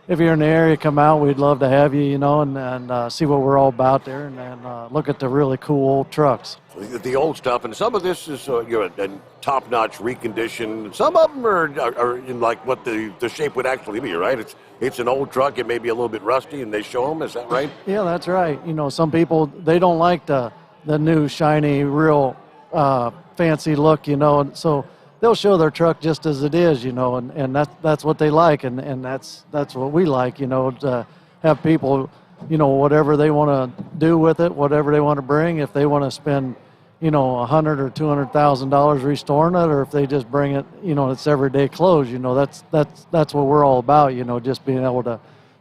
if you're in the area, come out. We'd love to have you, and see what we're all about there, and look at the really cool old trucks. The old stuff, and some of this is a top-notch recondition. Some of them are in like what the shape would actually be, right? It's an old truck. It may be a little bit rusty, and they show them. Is that right? Yeah, that's right. Some people, they don't like the new, shiny, real fancy look, so they'll show their truck just as it is, and that's what they like, and that's what we like, to have people, whatever they want to do with it, whatever they want to bring. If they want to spend, $100,000 or $200,000 restoring it, or if they just bring it, it's everyday clothes. That's what we're all about. Just being able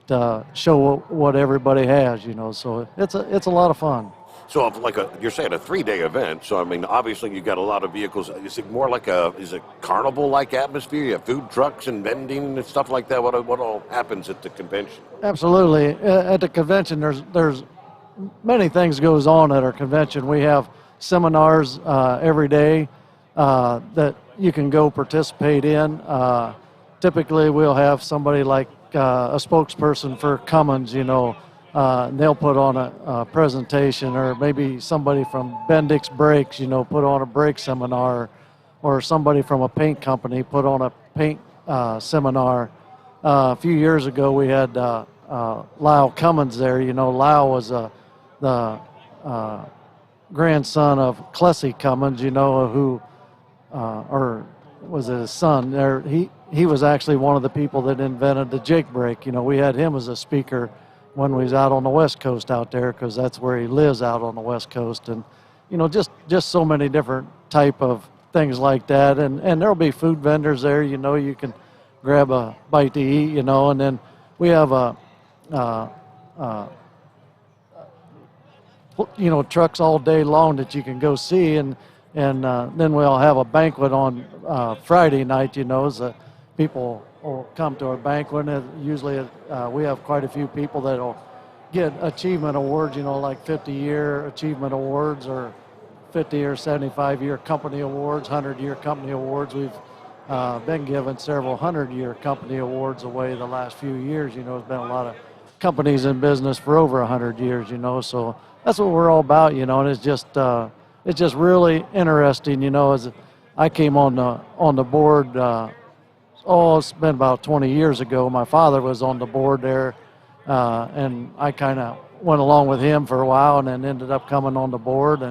to show what everybody has. So it's a lot of fun. So you're saying a 3-day event, so I mean, obviously you got a lot of vehicles. Is it more like is a carnival-like atmosphere? You have food trucks and vending and stuff like that? What all happens at the convention? Absolutely. At the convention, there's many things goes on at our convention. We have seminars every day that you can go participate in. typically we'll have somebody like a spokesperson for Cummins, you know, and they'll put on a presentation, or maybe somebody from Bendix Brakes, you know, put on a brake seminar, or somebody from a paint company put on a paint seminar. A few years ago, we had Lyle Cummins there. You know, Lyle was the grandson of Clessy Cummins, you know, who, or was it his son? There, he was actually one of the people that invented the Jake brake. You know, we had him as a speaker when we was out on the West Coast out there, because that's where he lives, out on the West Coast. And, you know, just so many different type of things like that. And there'll be food vendors there, you know, you can grab a bite to eat, you know. And then we have you know, trucks all day long that you can go see. And then we'll have a banquet on Friday night, you know, so people will come to our banquet. And usually we have quite a few people that will get achievement awards, you know, like 50-year achievement awards, or 50 or 75-year company awards, 100-year company awards. We've been given several 100-year company awards away the last few years. You know, there's been a lot of companies in business for over 100 years, you know, so that's what we're all about, you know. And it's just really interesting, you know. As I came on the board, it's been about 20 years ago. My father was on the board there, and I kind of went along with him for a while, and then ended up coming on the board,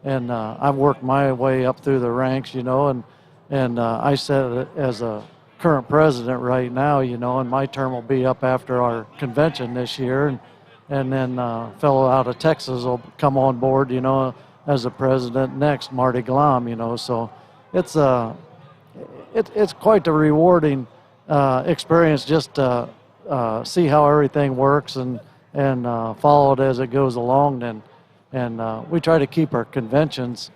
and I've worked my way up through the ranks, you know, and I said as a current president right now, you know, and my term will be up after our convention this year, and then a fellow out of Texas will come on board, you know, as the president next, Marty Glom, you know. So it's quite a rewarding experience just to see how everything works and follow it as it goes along. And we try to keep our conventions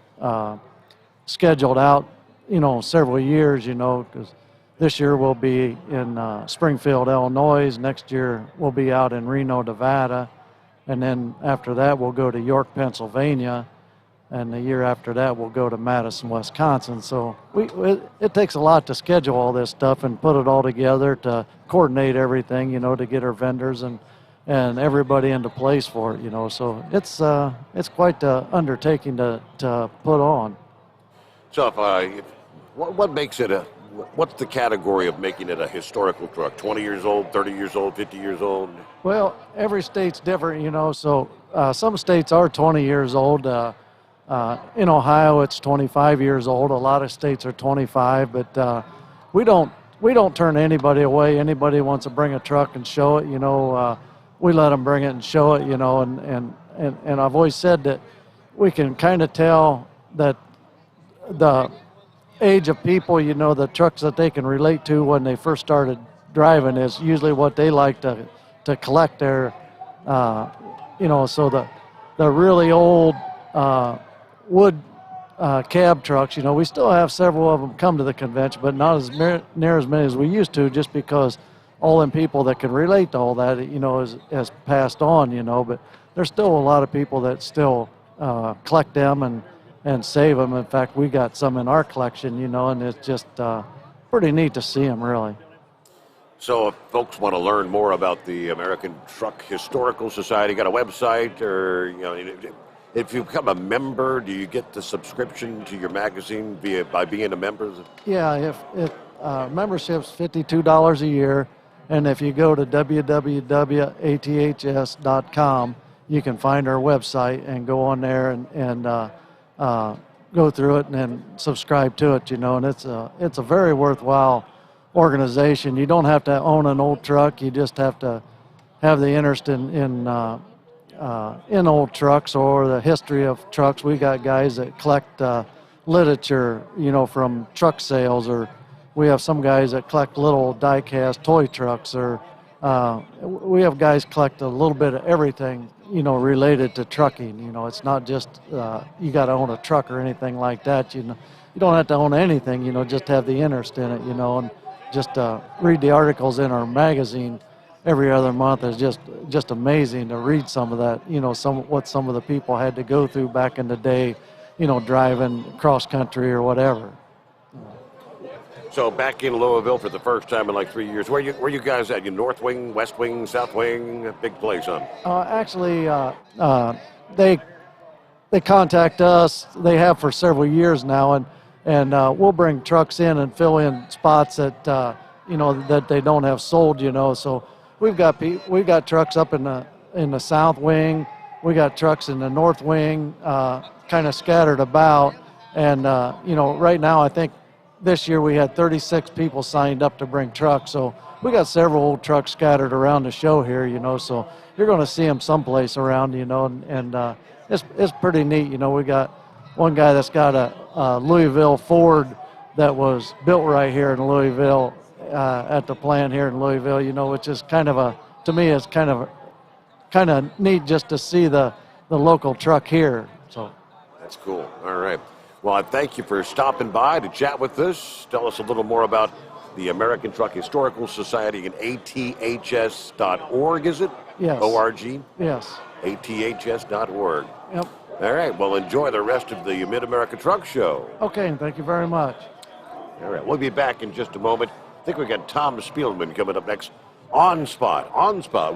scheduled out, you know, several years, you know, because this year we'll be in Springfield, Illinois. Next year we'll be out in Reno, Nevada. And then after that we'll go to York, Pennsylvania. And the year after that we'll go to Madison, Wisconsin. So it takes a lot to schedule all this stuff and put it all together, to coordinate everything, you know, to get our vendors and everybody into place for it, you know. So it's quite an undertaking to put on. So what makes it what's the category of making it a historical truck? 20 years old, 30 years old, 50 years old? Well, every state's different, you know. So some states are 20 years old. In Ohio, it's 25 years old. A lot of states are 25, but we don't turn anybody away. Anybody wants to bring a truck and show it, you know, we let them bring it and show it, you know. And I've always said that we can kind of tell that the age of people, you know, the trucks that they can relate to when they first started driving is usually what they like to collect their, you know. So the really old wood cab trucks, you know, we still have several of them come to the convention, but not as near as many as we used to, just because all them people that can relate to all that, you know, has passed on, you know. But there's still a lot of people that still collect them and save them. In fact, we got some in our collection, you know, and it's just pretty neat to see them, really. So if folks want to learn more about the American Truck Historical Society, got a website, or, you know, if you become a member, do you get the subscription to your magazine by being a member? Yeah, if membership's $52 a year, and if you go to www.aths.com, you can find our website and go on there and go through it and then subscribe to it, you know. And it's a very worthwhile organization. You don't have to own an old truck. You just have to have the interest in old trucks or the history of trucks. We got guys that collect literature, you know, from truck sales, or we have some guys that collect little die-cast toy trucks, or we have guys collect a little bit of everything, you know, related to trucking. You know, it's not just you got to own a truck or anything like that. You know, you don't have to own anything, you know, just have the interest in it, you know. And just read the articles in our magazine every other month is just amazing to read some of that, you know, what some of the people had to go through back in the day, you know, driving cross country or whatever. So back in Louisville for the first time in like 3 years. Where you guys at? You North Wing, West Wing, South Wing? Big place, huh? Actually, they contact us. They have for several years now, and we'll bring trucks in and fill in spots that that they don't have sold. So we've got trucks up in the South Wing. We got trucks in the North Wing, kind of scattered about. And right now I think this year we had 36 people signed up to bring trucks. So we got several old trucks scattered around the show here. So you're going to see them someplace around. And it's pretty neat. We got one guy that's got a Louisville Ford that was built right here in Louisville at the plant here in Louisville. Which is to me it's kind of neat just to see the local truck here. So that's cool. All right. Well, I thank you for stopping by to chat with us. Tell us a little more about the American Truck Historical Society and aths.org, is it? Yes. O-R-G? Yes. aths.org. Yep. All right. Well, enjoy the rest of the Mid-America Truck Show. Okay, and thank you very much. All right. We'll be back in just a moment. I think we've got Tom Spielman coming up next. On Spot.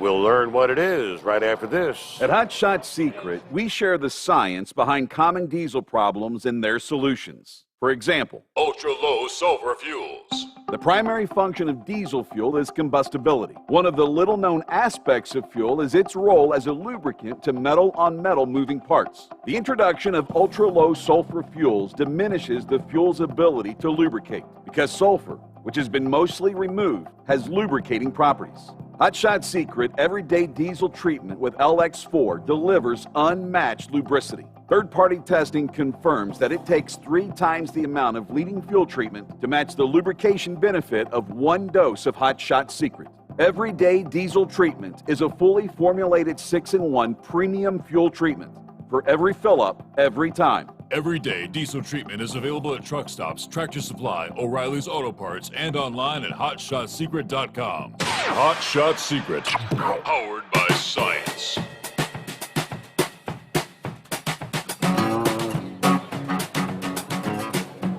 We'll learn what it is right after this. At Hot Shot Secret, we share the science behind common diesel problems and their solutions. For example, ultra-low sulfur fuels. The primary function of diesel fuel is combustibility. One of the little-known aspects of fuel is its role as a lubricant to metal-on-metal moving parts. The introduction of ultra-low sulfur fuels diminishes the fuel's ability to lubricate because sulfur, which has been mostly removed, has lubricating properties. Hot Shot Secret Everyday Diesel Treatment with LX4 delivers unmatched lubricity. Third-party testing confirms that it takes 3 times the amount of leading fuel treatment to match the lubrication benefit of 1 dose of Hot Shot Secret. Everyday Diesel Treatment is a fully formulated 6-in-1 premium fuel treatment for every fill-up, every time. Everyday diesel treatment is available at truck stops, Tractor Supply, O'Reilly's Auto Parts, and online at hotshotsecret.com. Hot Shot Secret, powered by science.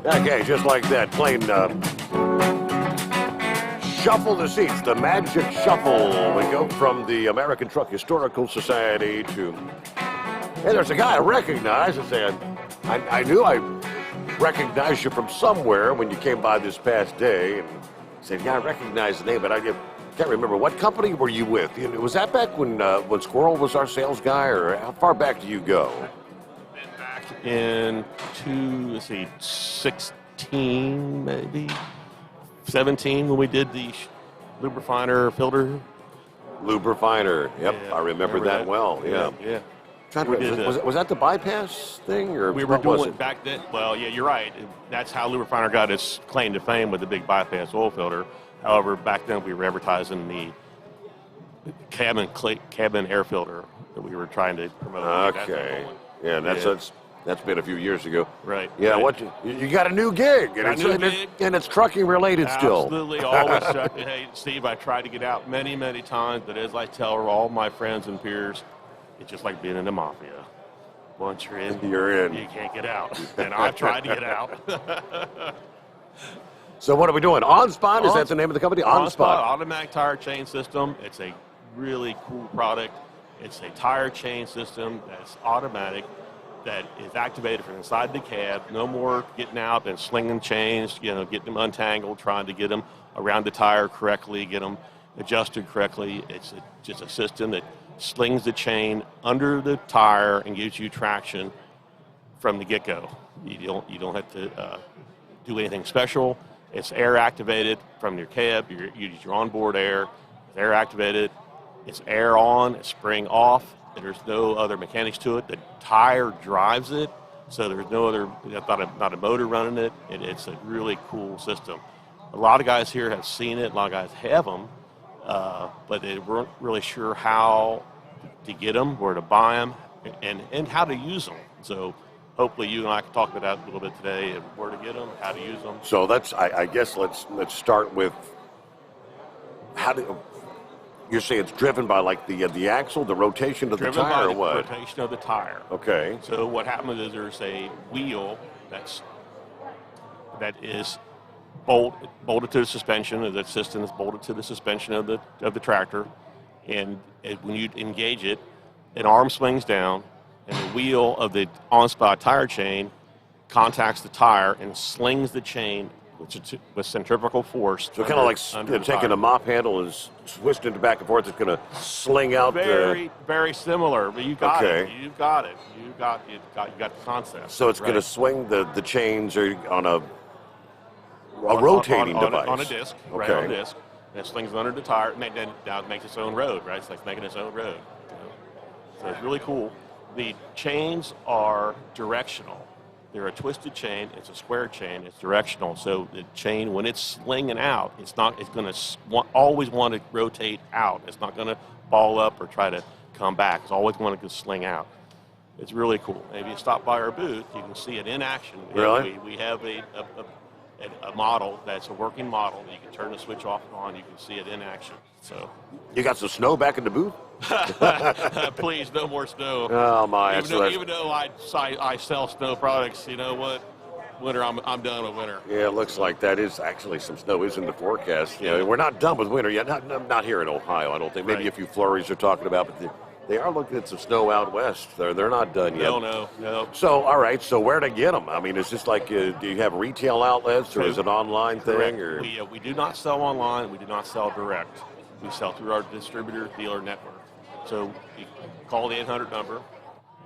Okay, just like that, playing Shuffle the Seats, the Magic Shuffle. We go from the American Truck Historical Society to... Hey, there's a guy I recognize and say, I knew I recognized you from somewhere when you came by this past day. And I said, yeah, I recognize the name, but I can't remember. What company were you with? Was that back when Squirrel was our sales guy, or how far back do you go? Back in 16, maybe 17, when we did the lubrifiner filter. Lubrifiner, yep, Yeah, I remember that well. Yeah. Was that the bypass thing, or we were doing it back then? Well, yeah, you're right. That's how lubrifiner got its claim to fame with the big bypass oil filter. However, back then we were advertising the cabin air filter that we were trying to promote. Okay, yeah, that's been a few years ago. Right. Yeah, right. What you got a new gig, and it's trucking related still. Absolutely, always trucking. Hey, Steve, I tried to get out many, many times, but as I tell all my friends and peers, it's just like being in the mafia. Once you're in, you can't get out. And I tried to get out. So what are we doing? On Spot? Is that the name of the company? On Spot. Automatic tire chain system. It's a really cool product. It's a tire chain system that's automatic, that is activated from inside the cab. No more getting out and slinging chains, getting them untangled, trying to get them around the tire correctly, get them adjusted correctly. It's just a system that slings the chain under the tire and gives you traction from the get-go. You don't have to do anything special. It's air activated from your cab. You use your onboard air. It's air activated. It's air on. It's spring off. There's no other mechanics to it. The tire drives it, so there's no other. Not a motor running it. It's a really cool system. A lot of guys here have seen it. A lot of guys have them, but they weren't really sure how to get them, where to buy them, and how to use them. So hopefully you and I can talk about that a little bit today, and where to get them, how to use them. So I guess let's start with how do you say it's driven by like the axle, the rotation of the tire, or what? The rotation of the tire. Okay. So what happens is there's a wheel that is bolted to the suspension. The system is bolted to the suspension of the tractor, and when you engage it, an arm swings down, and the wheel of the on-spot tire chain contacts the tire and slings the chain with centrifugal force. So kind of like taking a mop handle and twisting it back and forth. It's going to sling out. Very similar, but you got Okay. it. You got it. You got the concept. So it's right? going to swing the chains on a rotating device. On a disc, right, Okay. on a disc. And it slings it under the tire, and then now it makes its own road, right? It's like making its own road. So it's really cool. The chains are directional. They're a twisted chain. It's a square chain. It's directional. So the chain, when it's slinging out, it's going to always want to rotate out. It's not going to ball up or try to come back. It's always going to sling out. It's really cool. If you stop by our booth, you can see it in action. Really? We have a model that's a working model. You can turn the switch off and on. You can see it in action. So You got some snow back in the booth? please, no more snow. Oh my! Even though I sell snow products, you know what? Winter, I'm done with winter. Yeah, it looks like that is actually some snow is in the forecast. You know, we're not done with winter yet. Not here in Ohio, I don't think. Maybe a few flurries they're talking about, but they are looking at some snow out west. They're not done yet. No. So, all right. So, where to get them? I mean, is this like do you have retail outlets or is it an online thing? Or We do not sell online. We do not sell direct. We sell through our distributor dealer network. So you call the 800 number,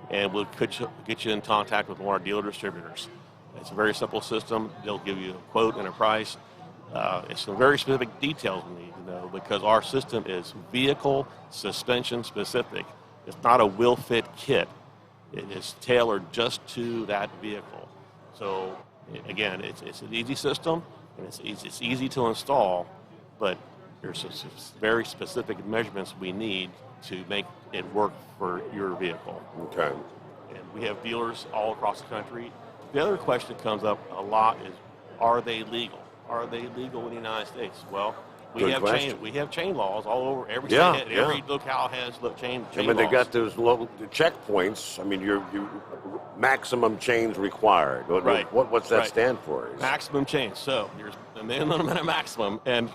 and we'll get you in contact with one of our dealer distributors. It's a very simple system. They'll give you a quote and a price. It's some very specific details we need to know because our system is vehicle suspension specific. It's not a will fit kit. It is tailored just to that vehicle. So again, it's an easy system and it's easy to install, but there's some very specific measurements we need to make it work for your vehicle. Okay. And we have dealers all across the country. The other question that comes up a lot is, are they legal? Are they legal in the United States? Well, we have chain laws all over. Every state, every locale has chain I mean, laws. they got those local checkpoints. I mean, your maximum chains required. What's that stand for? Maximum chains. So there's a minimum and a maximum. And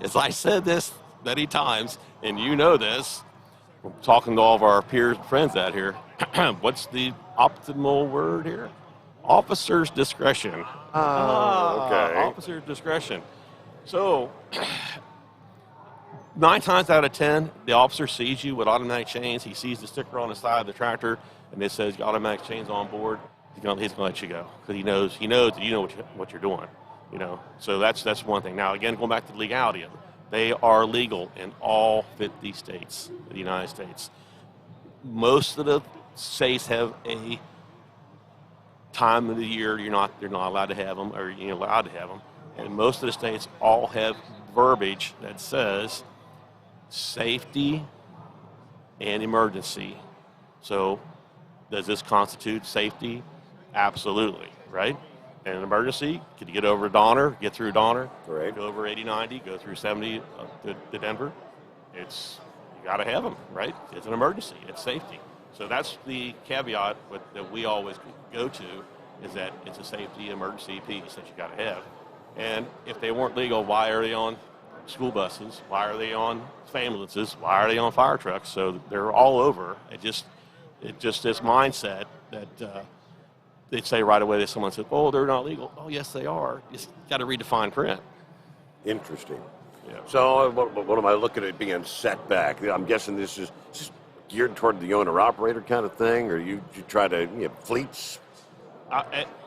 as I said this many times, and you know this, we're talking to all of our peers and friends out here. What's the optimal word here? Officer's discretion. Okay. Officer's discretion. So 9 times out of 10, the officer sees you with automatic chains. He sees the sticker on the side of the tractor, and it says automatic chains on board. He's gonna let you go because he knows that you know what you're doing. You know, so that's one thing. Now, again, going back to the legality of it, they are legal in all 50 states of the United States. Most of the states have a time of the year they're not allowed to have them, or you're allowed to have them. And most of the states all have verbiage that says safety and emergency. So does this constitute safety? Absolutely, right? And an emergency, can you get over Donner, get through Donner, go over 80-90, go through 70 to Denver? You got to have them, right? It's an emergency. It's safety. So that's the caveat that we always go to, is that it's a safety emergency piece that you got to have. And if they weren't legal, why are they on school buses? Why are they on ambulances? Why are they on fire trucks? So they're all over. It's just this mindset that they'd say right away that someone said, "Oh, they're not legal." Oh, yes, they are. You just got to read the fine print. Interesting. Yeah. So what am I looking at being set back? I'm guessing this is just geared toward the owner-operator kind of thing, or you try to fleets?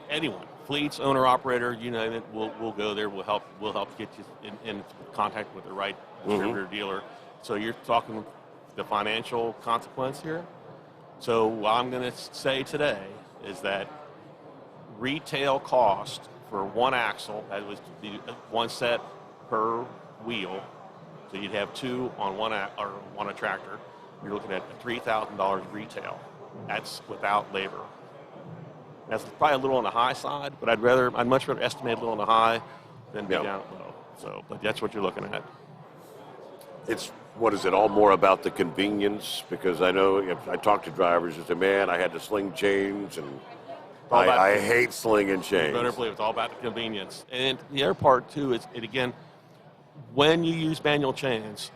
Anyone, fleets, owner-operator, you name it, we'll go there. We'll help get you in contact with the right distributor dealer. So you're talking the financial consequence here. So what I'm going to say today is that retail cost for one axle, that was one set per wheel, so you'd have 2 on on a tractor. You're looking at $3,000 retail. That's without labor. That's probably a little on the high side, but I'd much rather estimate a little on the high than be down at low. So, but that's what you're looking at. It's what is it all more about the convenience? Because I know if I talk to drivers, they say, "Man, I had to sling chains and I hate slinging chains. You better believe it's all about the convenience. And the other part, too, is, again, when you use manual chains,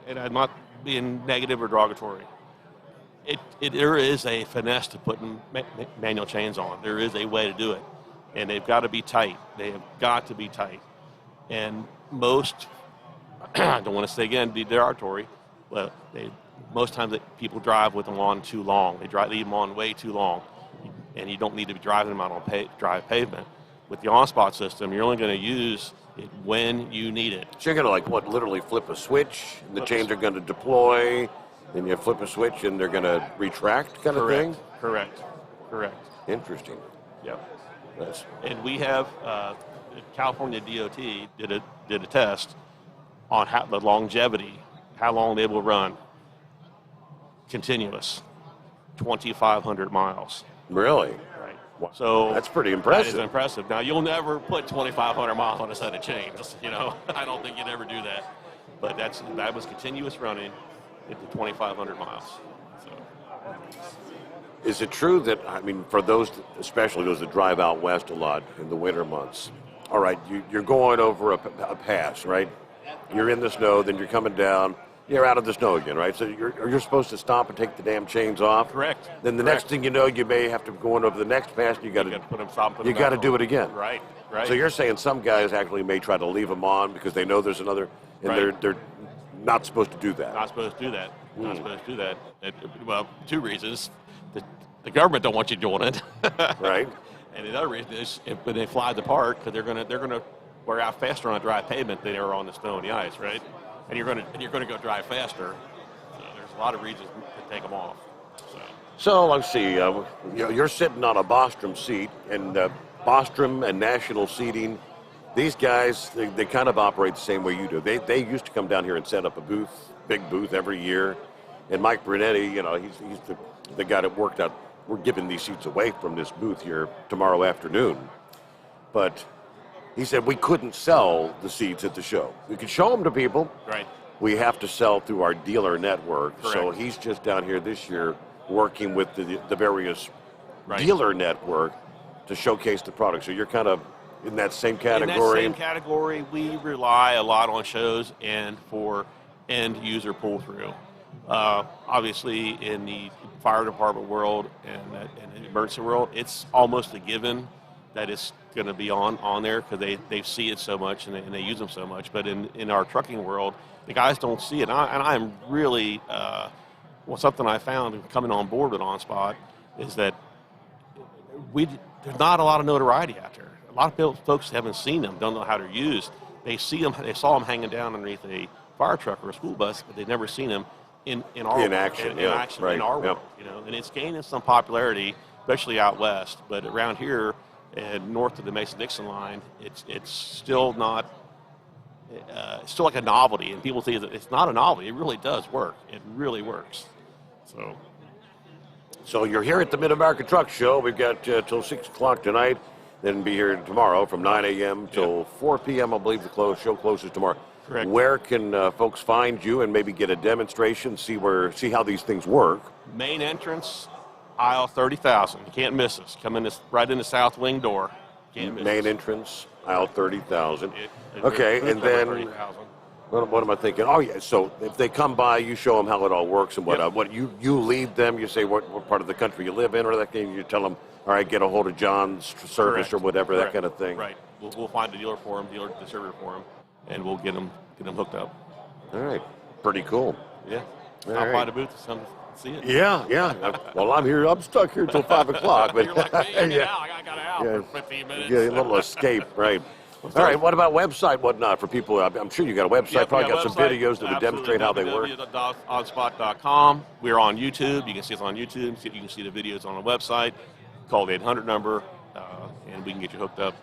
and I'm not being negative or derogatory, there is a finesse to putting manual chains on. There is a way to do it. And they've got to be tight. They have got to be tight. And most, I don't want to say again, be derogatory, but most times people drive with them on too long. They leave them on way too long. And you don't need to be driving them out on dry pavement. With the on-spot system, you're only going to use it when you need it. So you're going to, literally flip a switch, and the chains are going to deploy, then you flip a switch and they're going to retract kind of thing? Correct. Interesting. Yep. Nice. And we have, California DOT did a test on the longevity, how long they will run continuous, 2,500 miles. Really? Right. So that's pretty impressive. That is impressive. Now, you'll never put 2,500 miles on a set of chains. I don't think you'd ever do that. But that was continuous running into 2,500 miles. So. Is it true that, for those, especially those that drive out west a lot in the winter months, all right, you're going over a pass, right? You're in the snow, then you're coming down, you're out of the snow again, right? So you're supposed to stop and take the damn chains off. Correct. Then the next thing you know, you may have to go over the next pass, and you got to put them, stop, put them you got to back do on. it again. Right. So you're saying some guys actually may try to leave them on because they know there's another, and Right. they're not supposed to do that. Not supposed to do that. Not supposed to do that. Well, two reasons. The government don't want you doing it. Right. And the other reason is when they fly the park, because they're gonna wear out faster on a dry pavement than they are on the snow and the ice, right? And you're gonna go drive faster. So there's a lot of reasons to take them off. So let's see. You're sitting on a Bostrom seat, and Bostrom and National Seating, these guys, they kind of operate the same way you do. They used to come down here and set up a big booth every year. And Mike Brunetti, he's the guy that worked out. We're giving these seats away from this booth here tomorrow afternoon. But he said we couldn't sell the seats at the show. We could show them to people. Right. We have to sell through our dealer network. Correct. So he's just down here this year working with the various Right. dealer network to showcase the product. So you're kind of in that same category. In that same category, we rely a lot on shows and for end user pull through. Obviously, in the fire department world and the emergency world, it's almost a given that it's going to be on there because they see it so much and they use them so much. But in our trucking world, the guys don't see it. And I'm really, something I found coming on board with OnSpot is that there's not a lot of notoriety out there. A lot of folks haven't seen them, don't know how they're used. They saw them hanging down underneath a fire truck or a school bus, but they've never seen them in action, in our world, and it's gaining some popularity, especially out west. But around here, north of the Mason-Dixon line, it's still not. It's still like a novelty, and people think that it's not a novelty. It really does work. It really works. So you're here at the Mid-America Truck Show. We've got till 6 o'clock tonight. Then be here tomorrow from 9 a.m. till 4 p.m. I believe the show closes tomorrow. Correct. Where can folks find you and maybe get a demonstration, see how these things work? Main entrance, aisle 30,000. You can't miss us. Come in right in the south wing door. Can't miss Main us. entrance, aisle 30,000. Okay, and then 30,000. what am I thinking? Oh yeah, so if they come by, you show them how it all works and what you lead them. You say what part of the country you live in, or that thing. You tell them, all right, get a hold of John's service Correct. or whatever, Correct. that kind of thing. Right. We'll find a dealer for him, dealer distributor for him, and we'll get them hooked up. All right, pretty cool. Yeah. All Stop by right. the booth, come see it. Yeah. Well, I'm here. I'm stuck here till 5 o'clock. But You're like me. I yeah. got out for 15 minutes. Yeah, a little escape, right? All right. What about website, whatnot for people? I'm sure you got a website. Yeah, Probably we got some videos that would demonstrate how they work. www.onspot.com. We're on YouTube. You can see us on YouTube. You can see the videos on the website. Call the 800 number, and we can get you hooked up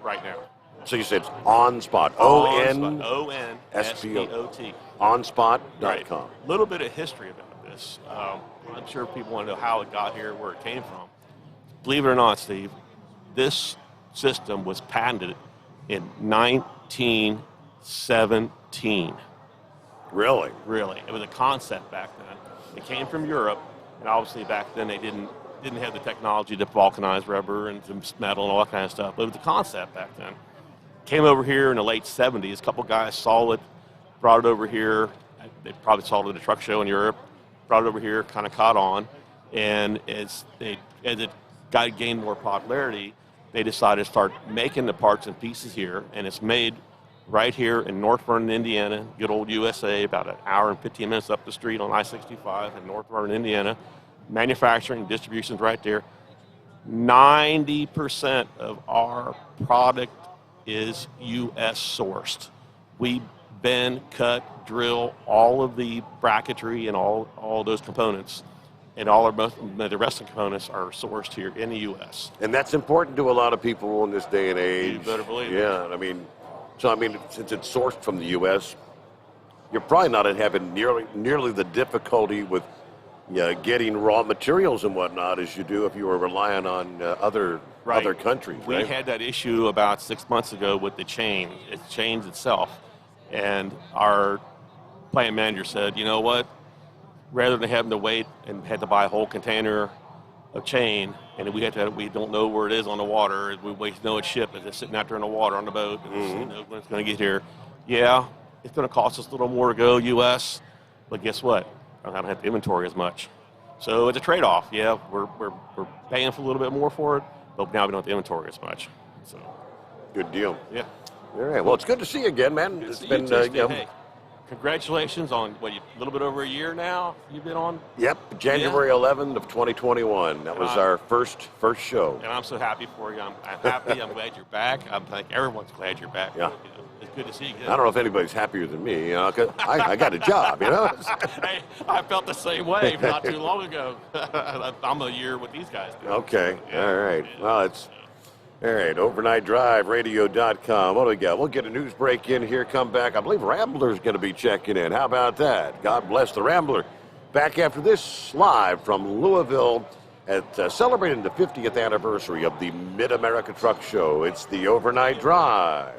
right now. So you said OnSpot. O-N-S-P-O-T. OnSpot.com. Right. A little bit of history about this. I'm sure people want to know how it got here, where it came from. Believe it or not, Steve, this system was patented in 1917. Really? Really. It was a concept back then. It came from Europe, and obviously back then they didn't didn't have the technology to vulcanize rubber and some metal and all that kind of stuff. But it was the concept back then. Came over here in the late 70s. A couple guys saw it, brought it over here. They probably saw it at a truck show in Europe. Brought it over here, kind of caught on. And as it gained more popularity, they decided to start making the parts and pieces here. And it's made right here in North Vernon, Indiana, good old USA, about an hour and 15 minutes up the street on I-65 in North Vernon, Indiana. Manufacturing, distribution's right there. 90% of our product is U.S. sourced. We bend, cut, drill all of the bracketry and all those components, and the rest of the components are sourced here in the U.S. And that's important to a lot of people in this day and age. You better believe it. Yeah, since it's sourced from the U.S., you're probably not having nearly the difficulty with getting raw materials and whatnot as you do if you were relying on other countries. We right? had that issue about 6 months ago with the chain. It chains itself. And our plant manager said, you know what? Rather than having to wait and had to buy a whole container of chain, and we don't know where it is on the water, we wait to know it's shipped, it's sitting out there in the water on the boat, and when it's going to get here. Yeah, it's going to cost us a little more to go U.S., but guess what? I don't have to inventory as much. So it's a trade-off. Yeah, we're paying for a little bit more for it, but now we don't have to inventory as much. So, good deal. Yeah. All right. Well, it's good to see you again, man. It's been, hey, congratulations on a little bit over a year now you've been on? Yep, January 11th of 2021. That was our first show. And I'm so happy for you. I'm happy. I'm glad you're back. I think everyone's glad you're back. Yeah. It's good to see you. I don't know if anybody's happier than me, 'cause I got a job, Hey, I felt the same way not too long ago. I'm a year with these guys. Okay. Yeah. All right. Well, it's all right. OvernightDriveRadio.com. What do we got? We'll get a news break in here, come back. I believe Rambler's going to be checking in. How about that? God bless the Rambler. Back after this, live from Louisville at celebrating the 50th anniversary of the Mid-America Truck Show. It's the Overnight Drive.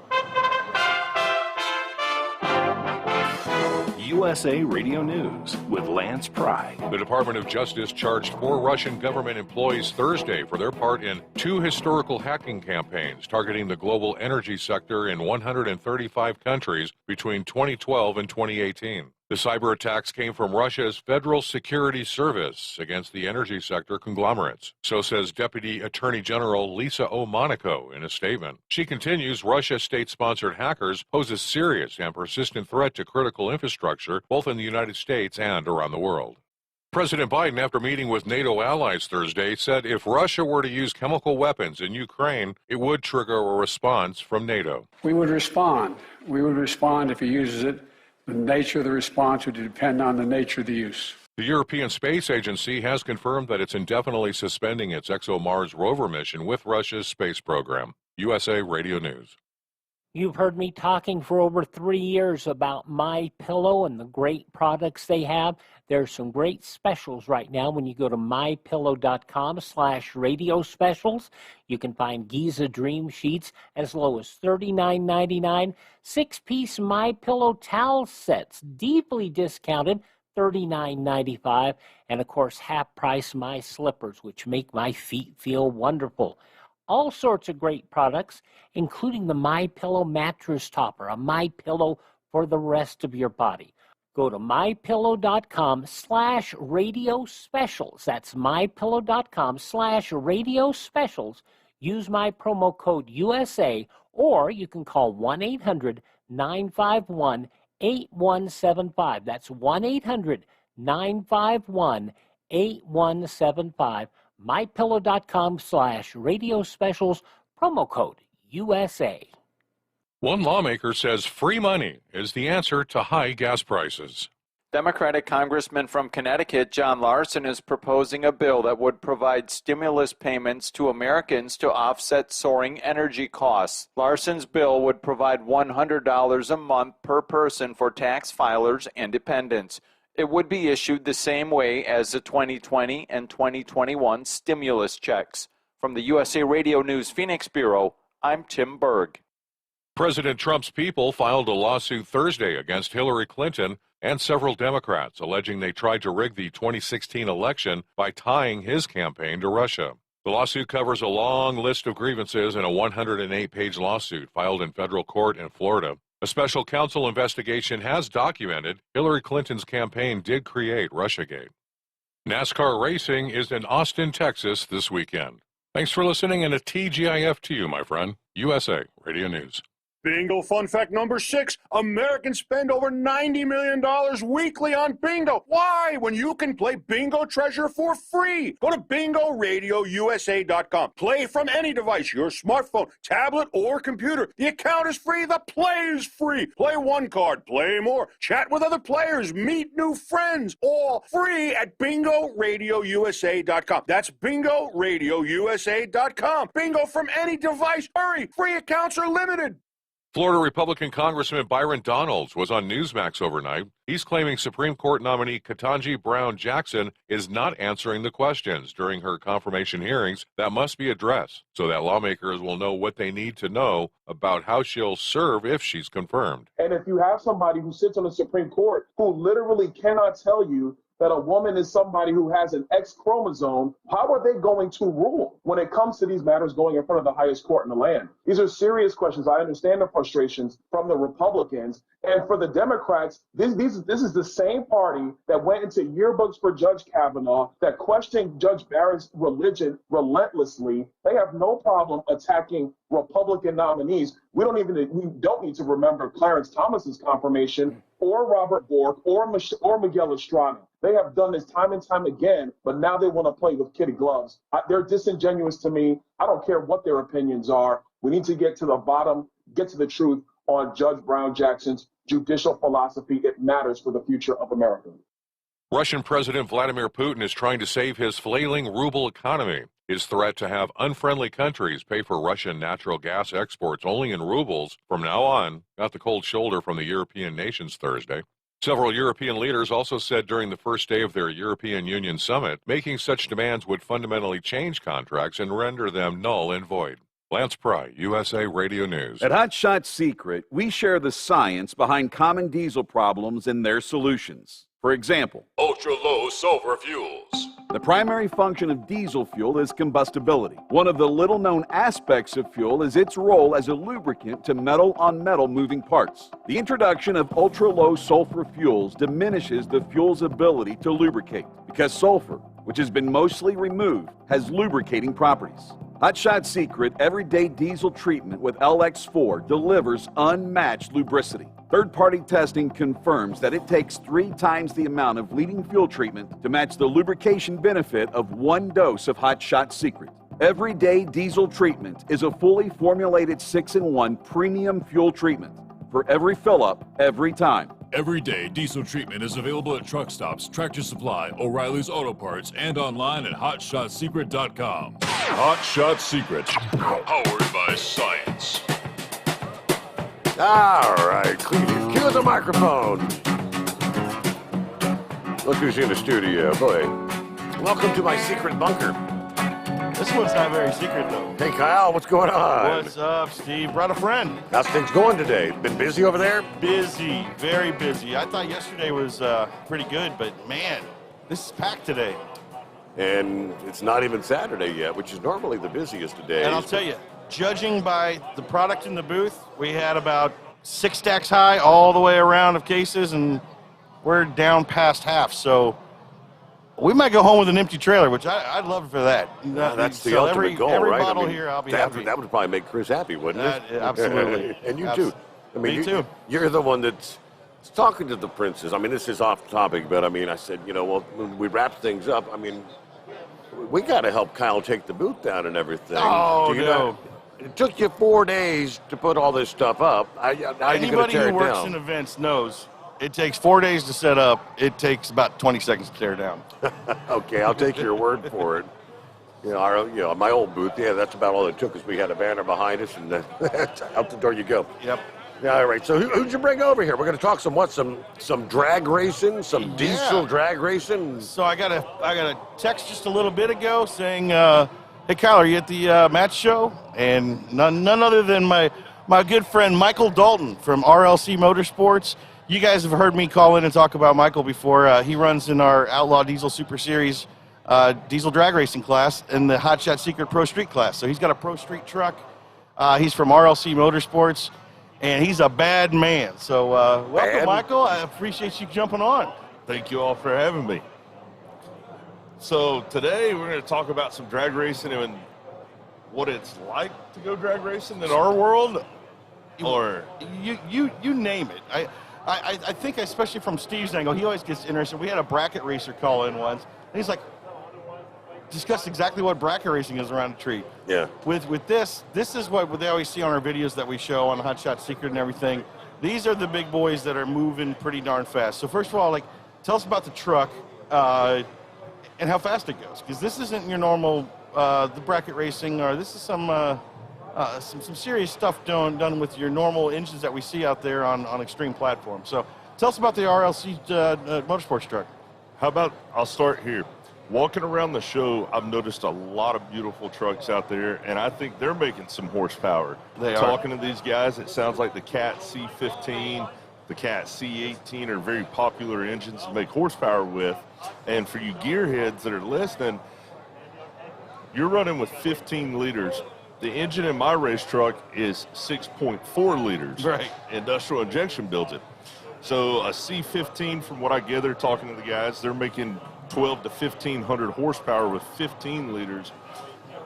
USA Radio News with Lance Pry. The Department of Justice charged 4 Russian government employees Thursday for their part in 2 historical hacking campaigns targeting the global energy sector in 135 countries between 2012 and 2018. The cyber attacks came from Russia's Federal Security Service against the energy sector conglomerates. So says Deputy Attorney General Lisa O. Monaco in a statement. She continues, Russia state-sponsored hackers pose a serious and persistent threat to critical infrastructure, both in the United States and around the world. President Biden, after meeting with NATO allies Thursday, said if Russia were to use chemical weapons in Ukraine, it would trigger a response from NATO. We would respond. We would respond if he uses it. The nature of the response would depend on the nature of the use. The European Space Agency has confirmed that it's indefinitely suspending its ExoMars rover mission with Russia's space program. USA Radio News. You've heard me talking for over 3 years about MyPillow and the great products they have. There's some great specials right now when you go to mypillow.com/radio specials. You can find Giza Dream Sheets as low as $39.99. 6-piece MyPillow towel sets, deeply discounted, $39.95. And of course, half price My Slippers, which make my feet feel wonderful. All sorts of great products, including the MyPillow mattress topper, a MyPillow for the rest of your body. Go to mypillow.com/radio specials. That's mypillow.com/radio specials. Use my promo code USA, or you can call 1-800-951-8175. That's 1-800-951-8175. mypillow.com/radio specials, promo code USA. One lawmaker says free money is the answer to high gas prices. Democratic Congressman from Connecticut, John Larson, is proposing a bill that would provide stimulus payments to Americans to offset soaring energy costs. Larson's bill would provide $100 a month per person for tax filers and dependents. It would be issued the same way as the 2020 and 2021 stimulus checks. From the USA Radio News Phoenix Bureau, I'm Tim Berg. President Trump's people filed a lawsuit Thursday against Hillary Clinton, and several Democrats, alleging they tried to rig the 2016 election by tying his campaign to Russia. The lawsuit covers a long list of grievances in a 108-page lawsuit filed in federal court in Florida. A special counsel investigation has documented Hillary Clinton's campaign did create Russiagate. NASCAR racing is in Austin, Texas this weekend. Thanks for listening, and a TGIF to you, my friend. USA Radio News. Bingo fun fact number 6. Americans spend over $90 million weekly on bingo. Why? When you can play Bingo Treasure for free. Go to BingoRadioUSA.com. Play from any device, your smartphone, tablet, or computer. The account is free. The play is free. Play one card, play more, chat with other players, meet new friends. All free at BingoRadioUSA.com. That's BingoRadioUSA.com. Bingo from any device. Hurry! Free accounts are limited. Florida Republican Congressman Byron Donalds was on Newsmax overnight. He's claiming Supreme Court nominee Ketanji Brown Jackson is not answering the questions during her confirmation hearings that must be addressed so that lawmakers will know what they need to know about how she'll serve if she's confirmed. And if you have somebody who sits on the Supreme Court who literally cannot tell you that a woman is somebody who has an X chromosome, how are they going to rule when it comes to these matters going in front of the highest court in the land? These are serious questions. I understand the frustrations from the Republicans. And for the Democrats, this is the same party that went into yearbooks for Judge Kavanaugh, that questioned Judge Barron's religion relentlessly. They have no problem attacking Republican nominees. We don't need to remember Clarence Thomas's confirmation, or Robert Bork, or Miguel Estrada. They have done this time and time again, but now they want to play with kid gloves. They're disingenuous to me. I don't care what their opinions are. We need to get to the bottom, get to the truth on Judge Brown Jackson's judicial philosophy. It matters for the future of America. Russian President Vladimir Putin is trying to save his flailing ruble economy. His threat to have unfriendly countries pay for Russian natural gas exports only in rubles from now on got the cold shoulder from the European nations Thursday. Several European leaders also said during the first day of their European Union summit, making such demands would fundamentally change contracts and render them null and void. Lance Pry, USA Radio News. At Hot Shot Secret, we share the science behind common diesel problems and their solutions. For example, ultra-low sulfur fuels. The primary function of diesel fuel is combustibility. One of the little-known aspects of fuel is its role as a lubricant to metal-on-metal moving parts. The introduction of ultra-low sulfur fuels diminishes the fuel's ability to lubricate because sulfur, which has been mostly removed, has lubricating properties. Hot Shot Secret Everyday Diesel Treatment with LX4 delivers unmatched lubricity. Third-party testing confirms that it takes 3 times the amount of leading fuel treatment to match the lubrication benefit of 1 dose of Hot Shot Secret. Everyday Diesel Treatment is a fully formulated 6-in-1 premium fuel treatment for every fill-up, every time. Everyday Diesel Treatment is available at truck stops, Tractor Supply, O'Reilly's Auto Parts, and online at HotShotSecret.com. Hot Shot Secret, powered by science. All right, cue the microphone. Look who's in the studio. Boy, welcome to my secret bunker. This one's not very secret, though. Hey, Kyle, what's going on? What's up, Steve? Brought a friend. How's things going today? Been busy over there? Busy, very busy. I thought yesterday was pretty good, but man, this is packed today. And it's not even Saturday yet, which is normally the busiest of days. And I'll tell you, judging by the product in the booth, we had about 6 stacks high all the way around of cases, and we're down past half. So we might go home with an empty trailer, which I'd love for that. That's the ultimate goal, every right? bottle here, I'll be happy. That would probably make Chris happy, wouldn't it? Absolutely. And you too. I mean, Me too. You're the one that's talking to the princes. I mean, this is off topic, but I mean, I said, well, when we wrap things up, I mean, we got to help Kyle take the booth down and everything. Oh, no. It took you 4 days to put all this stuff up. Anybody who works in events knows it takes 4 days to set up. It takes about 20 seconds to tear down. Okay, I'll take your word for it. My old booth, that's about all it took, because we had a banner behind us, and out the door you go. Yep. All right, so who'd you bring over here? We're going to talk some drag racing, some diesel drag racing. So I got a text just a little bit ago saying, hey, Kyle, are you at the match show? And none other than my good friend Michael Dalton from RLC Motorsports. You guys have heard me call in and talk about Michael before. He runs in our Outlaw Diesel Super Series diesel drag racing class in the Hot Shot Secret Pro Street class. So he's got a Pro Street truck. He's from RLC Motorsports, and he's a bad man. So welcome, Michael. I appreciate you jumping on. Thank you all for having me. So today we're going to talk about some drag racing and what it's like to go drag racing in our world. Or you name it. I think, especially from Steve's angle, he always gets interested. We had a bracket racer call in once, and he's like, discussed exactly what bracket racing is around a tree. Yeah. With this is what they always see on our videos that we show on Hot Shot Secret and everything. These are the big boys that are moving pretty darn fast. So first of all, tell us about the truck and how fast it goes, because this isn't your normal the bracket racing, or this is some serious stuff done with your normal engines that we see out there on extreme platforms. So tell us about the RLC Motorsports truck. How about, I'll start here. Walking around the show, I've noticed a lot of beautiful trucks out there, and I think they're making some horsepower. They are. Talking to these guys, it sounds like the Cat C15, the Cat C18 are very popular engines to make horsepower with. And for you gearheads that are listening, you're running with 15 liters. The engine in my race truck is 6.4 liters. Right. Industrial injection builds it. So a C15, from what I gather talking to the guys, they're making 12 to 1,500 horsepower with 15 liters.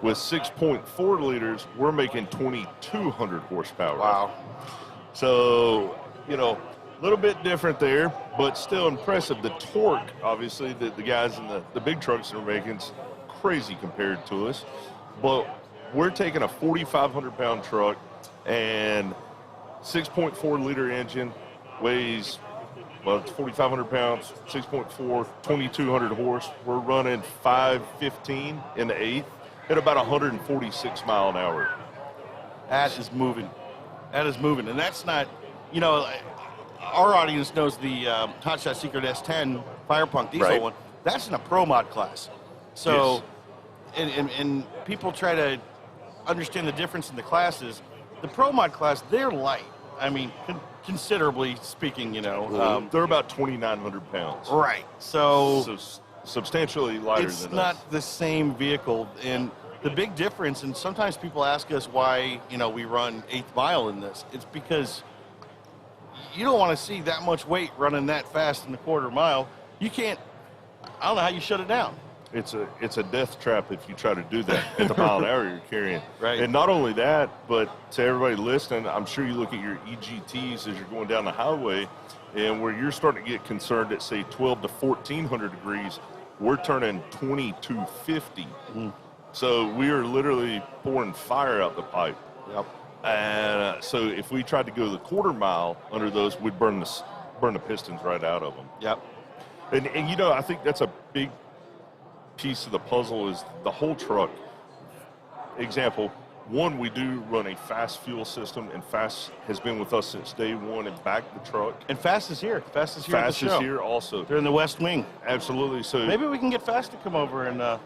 With 6.4 liters, we're making 2,200 horsepower. Wow. So, a little bit different there, but still impressive. The torque, obviously, that the guys in the big trucks are making is crazy compared to us. But we're taking a 4,500-pound truck and 6.4 liter engine, weighs, it's 4,500 pounds, 6.4, 2,200 horse. We're running 515 in the eighth at about 146 mile an hour. That is moving. And that's not, our audience knows the Hot Shot Secret S10 Fire Punk diesel one. That's in a Pro Mod class. So, and people try to understand the difference in the classes. The Pro Mod class, they're light. I mean, considerably speaking, they're about 2,900 pounds. Right. So substantially lighter than us. It's not the same vehicle. And the big difference, and sometimes people ask us why, we run 8th mile in this. It's because you don't want to see that much weight running that fast in the quarter mile. You can't, I don't know how you shut it down. It's a death trap if you try to do that at the mile an hour you're carrying. Right. And not only that, but to everybody listening, I'm sure you look at your EGTs as you're going down the highway, and where you're starting to get concerned at, say, 12 to 1,400 degrees, we're turning 2,250. So we are literally pouring fire out the pipe. Yep. And so if we tried to go the quarter mile under those, we'd burn the pistons right out of them. Yep. And I think that's a big piece of the puzzle is the whole truck. Example, one, we do run a fast fuel system, and Fast has been with us since day one and backed the truck. And Fast is here. Fast is here at the show. Fast is here also. They're in the West Wing. Absolutely. So maybe we can get Fast to come over and go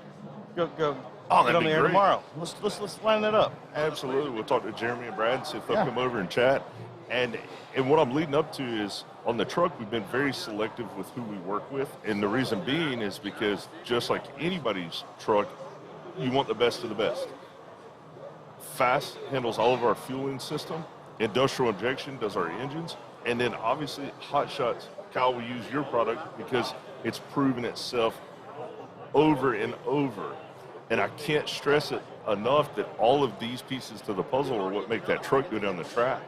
get that'd on be the air great. tomorrow. Let's line that up. Absolutely. We'll talk to Jeremy and Brad and see if they'll come over and chat. And what I'm leading up to is, on the truck, we've been very selective with who we work with. And the reason being is because, just like anybody's truck, you want the best of the best. Fast handles all of our fueling system. Industrial injection does our engines. And then, obviously, Hot Shots, Kyle, will use your product because it's proven itself over and over. And I can't stress it enough that all of these pieces to the puzzle are what make that truck go down the track.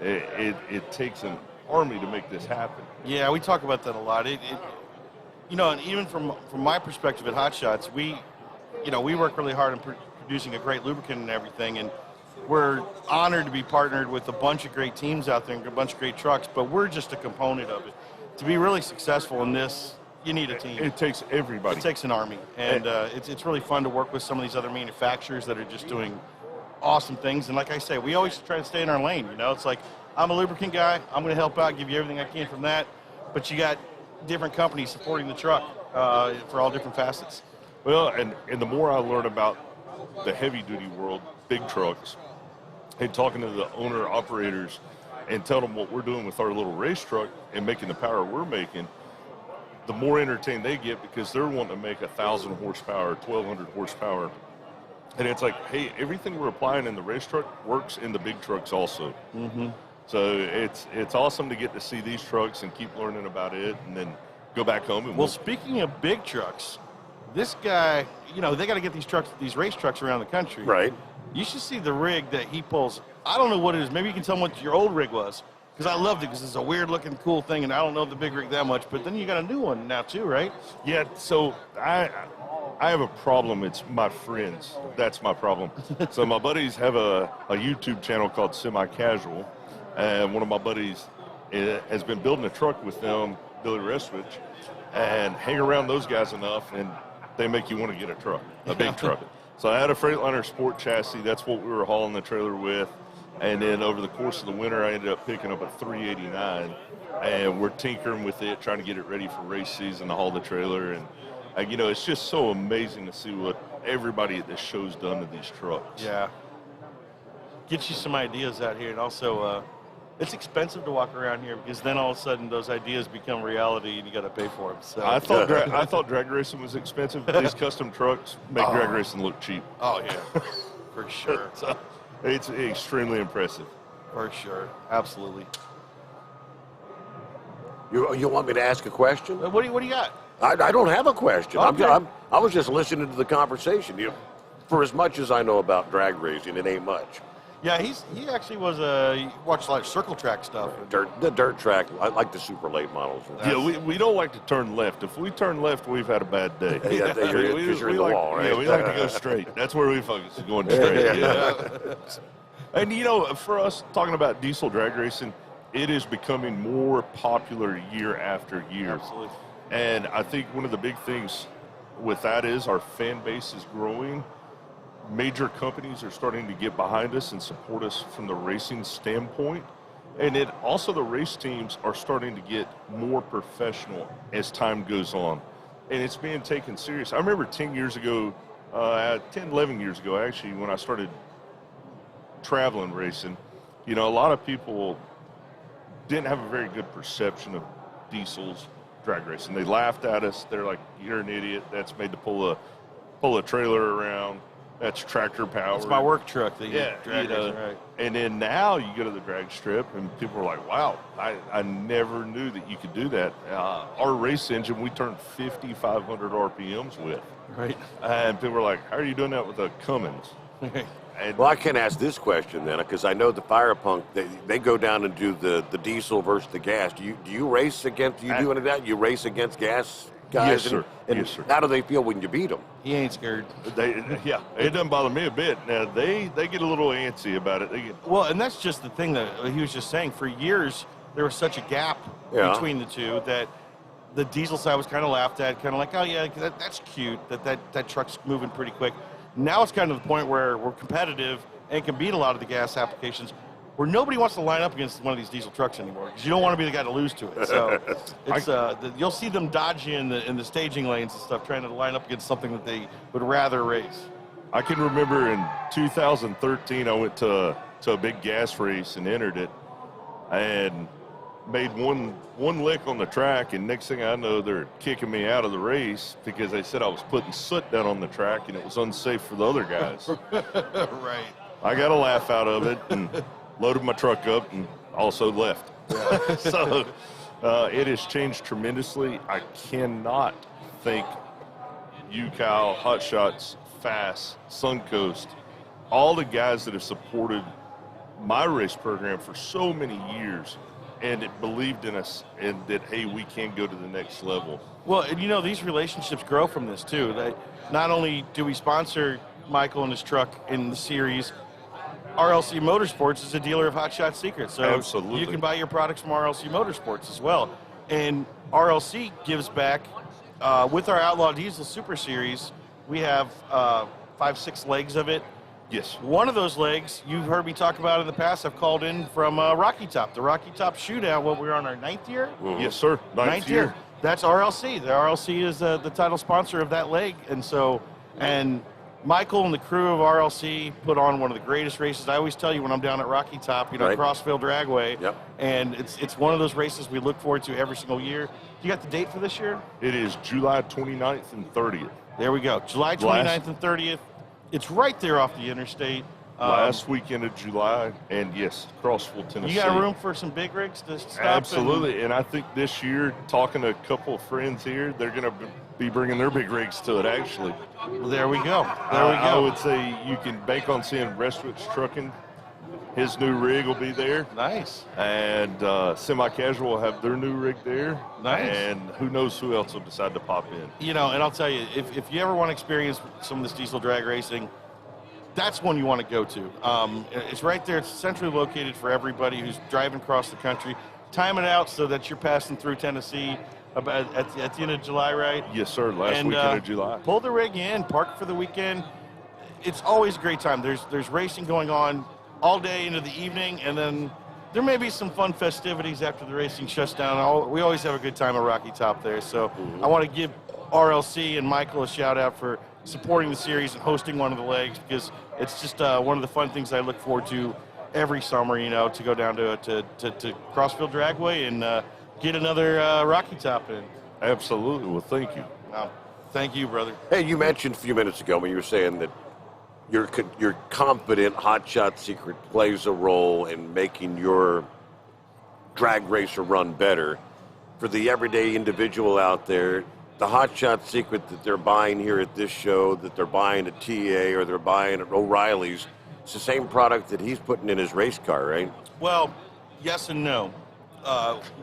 It takes an army to make this happen. Yeah, we talk about that a lot. And even from my perspective at Hot Shots, we work really hard on producing a great lubricant and everything, and we're honored to be partnered with a bunch of great teams out there and a bunch of great trucks, but we're just a component of it. To be really successful in this, you need a team. It takes everybody. It takes an army, and it's really fun to work with some of these other manufacturers that are just doing awesome things. And like I say, we always try to stay in our lane. It's like, I'm a lubricant guy. I'm going to help out, give you everything I can from that. But you got different companies supporting the truck for all different facets. Well, and the more I learn about the heavy-duty world, big trucks, and talking to the owner-operators, and tell them what we're doing with our little race truck and making the power we're making, the more entertained they get because they're wanting to make 1,000 horsepower, 1,200 horsepower. And it's like, hey, everything we're applying in the race truck works in the big trucks also. Mm-hmm. So it's awesome to get to see these trucks and keep learning about it and then go back home. And well, speaking of big trucks, this guy, you know, they got to get these race trucks around the country. Right. You should see the rig that he pulls. I don't know what it is. Maybe you can tell me what your old rig was. Because I loved it because it's a weird looking cool thing, and I don't know the big rig that much. But then you got a new one now too, right? Yeah, so I have a problem. It's my friends. That's my problem. So my buddies have a YouTube channel called Semi Casual, and one of my buddies has been building a truck with them, Billy Restwich, and hang around those guys enough, and they make you want to get a truck, a big truck. So I had a Freightliner Sport chassis. That's what we were hauling the trailer with. And then over the course of the winter, I ended up picking up a 389, and we're tinkering with it, trying to get it ready for race season to haul the trailer. And you know, it's just so amazing to see what everybody at this show's done to these trucks. Yeah. Get you some ideas out here, and also it's expensive to walk around here because then all of a sudden those ideas become reality and you got to pay for them. So I thought drag racing was expensive. These custom trucks make drag racing look cheap. Oh yeah, for sure. So it's extremely impressive. For sure, absolutely. You want me to ask a question? What do you got? I don't have a question. Okay. I was just listening to the conversation. You know, for as much as I know about drag racing, it ain't much. Yeah, he actually was he watched a lot of circle track stuff. The dirt track. I like the super late models. Yeah, we don't like to turn left. If we turn left, we've had a bad day. Yeah, because you're in the wall, right? Yeah, we like to go straight. That's where we focus, going straight. Yeah. And you know, for us talking about diesel drag racing, it is becoming more popular year after year. Absolutely. And I think one of the big things with that is our fan base is growing. Major companies are starting to get behind us and support us from the racing standpoint. And it also, the race teams are starting to get more professional as time goes on. And it's being taken serious. I remember 10 years ago, 11 years ago, actually, when I started traveling racing, you know, a lot of people didn't have a very good perception of diesels drag racing. They laughed at us. They're like, you're an idiot. That's made to pull a trailer around. That's tractor power. It's my work truck that drag right. And then now you go to the drag strip and people are like, wow, I never knew that you could do that. Our race engine, we turned 5,500 RPMs with. Right. And people are like, how are you doing that with a Cummins? Well, I can ask this question then, because I know the Fire Punk, they go down and do the diesel versus the gas. Do you race against, do you do any of that? You race against gas guys? Yes, sir. And Yes, sir. How do they feel when you beat them? He ain't scared. Yeah, it doesn't bother me a bit. Now, they get a little antsy about it. Well, and that's just the thing that he was just saying. For years, there was such a gap between the two that the diesel side was kind of laughed at, kind of like, oh, yeah, that's cute, that truck's moving pretty quick. Now it's kind of the point where we're competitive and can beat a lot of the gas applications where nobody wants to line up against one of these diesel trucks anymore because you don't want to be the guy to lose to it. So it's, you'll see them dodge you in the staging lanes and stuff, trying to line up against something that they would rather race. I can remember in 2013, I went to a big gas race and entered it and made one lick on the track, and next thing I know, they're kicking me out of the race because they said I was putting soot down on the track and it was unsafe for the other guys. Right. I got a laugh out of it and loaded my truck up and also left. So it has changed tremendously. I cannot thank you, Kyle, Hot Shots, Fast, Suncoast, all the guys that have supported my race program for so many years and it believed in us and that, hey, we can go to the next level. Well, and you know, these relationships grow from this too. Not only do we sponsor Michael and his truck in the series, RLC Motorsports is a dealer of Hot Shot Secrets. So absolutely, you can buy your products from RLC Motorsports as well. And RLC gives back with our Outlaw Diesel Super Series. We have 5-6 legs of it. Yes. One of those legs you've heard me talk about in the past. I've called in from Rocky Top, the Rocky Top Shootout. What, we're on our 9th year? Mm-hmm. Yes, sir. Ninth year. That's RLC. The RLC is the title sponsor of that leg, and Michael and the crew of RLC put on one of the greatest races. I always tell you when I'm down at Rocky Top, Right. Crossville Dragway, Yep. and it's one of those races we look forward to every single year. You got the date for this year? It is July 29th and 30th. There we go. July 29th and 30th. It's right there off the interstate. Last weekend of July, and yes, Crossville, Tennessee. You got room for some big rigs to stop? Absolutely, and I think this year, talking to a couple of friends here, they're going to be bringing their big rigs to it, actually. Well, there we go. I would say you can bank on seeing Restwich Trucking. His new rig will be there. Nice. And Semi-Casual will have their new rig there. Nice. And who knows who else will decide to pop in. And I'll tell you, if you ever want to experience some of this diesel drag racing, that's one you want to go to. It's right there. It's centrally located for everybody who's driving across the country. Time it out so that you're passing through Tennessee about at the end of July, right? Yes, sir. Last weekend of July. Pull the rig in, park for the weekend. It's always a great time. There's racing going on all day into the evening, and then there may be some fun festivities after the racing shuts down. We always have a good time at Rocky Top there. So I want to give RLC and Michael a shout out for supporting the series and hosting one of the legs, because it's just one of the fun things I look forward to every summer, to go down to Crossville Dragway and get another Rocky Top in. Absolutely. Well, thank you. Thank you, brother. Hey, you mentioned a few minutes ago when you were saying that you're confident Hot Shot Secret plays a role in making your drag racer run better. For the everyday individual out there, the Hot Shot Secret that they're buying here at this show, that they're buying at TA or they're buying at O'Reilly's, it's the same product that he's putting in his race car, right? Well, yes and no.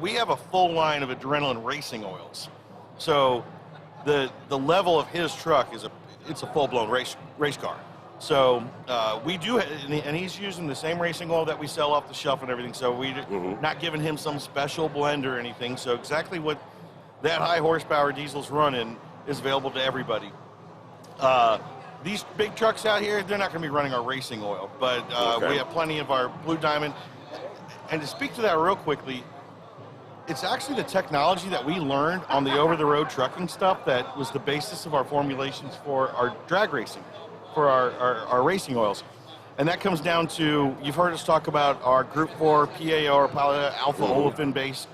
We have a full line of adrenaline racing oils. So the level of his truck it's a full-blown race car. So we do, and he's using the same racing oil that we sell off the shelf and everything. So we're not giving him some special blend or anything. So exactly what that high horsepower diesel's running is available to everybody. These big trucks out here, they're not going to be running our racing oil, but we have plenty of our Blue Diamond. And to speak to that real quickly, it's actually the technology that we learned on the over-the-road trucking stuff that was the basis of our formulations for our drag racing, for our racing oils. And that comes down to, you've heard us talk about our Group 4 PAO or Poly Alpha Olefin base.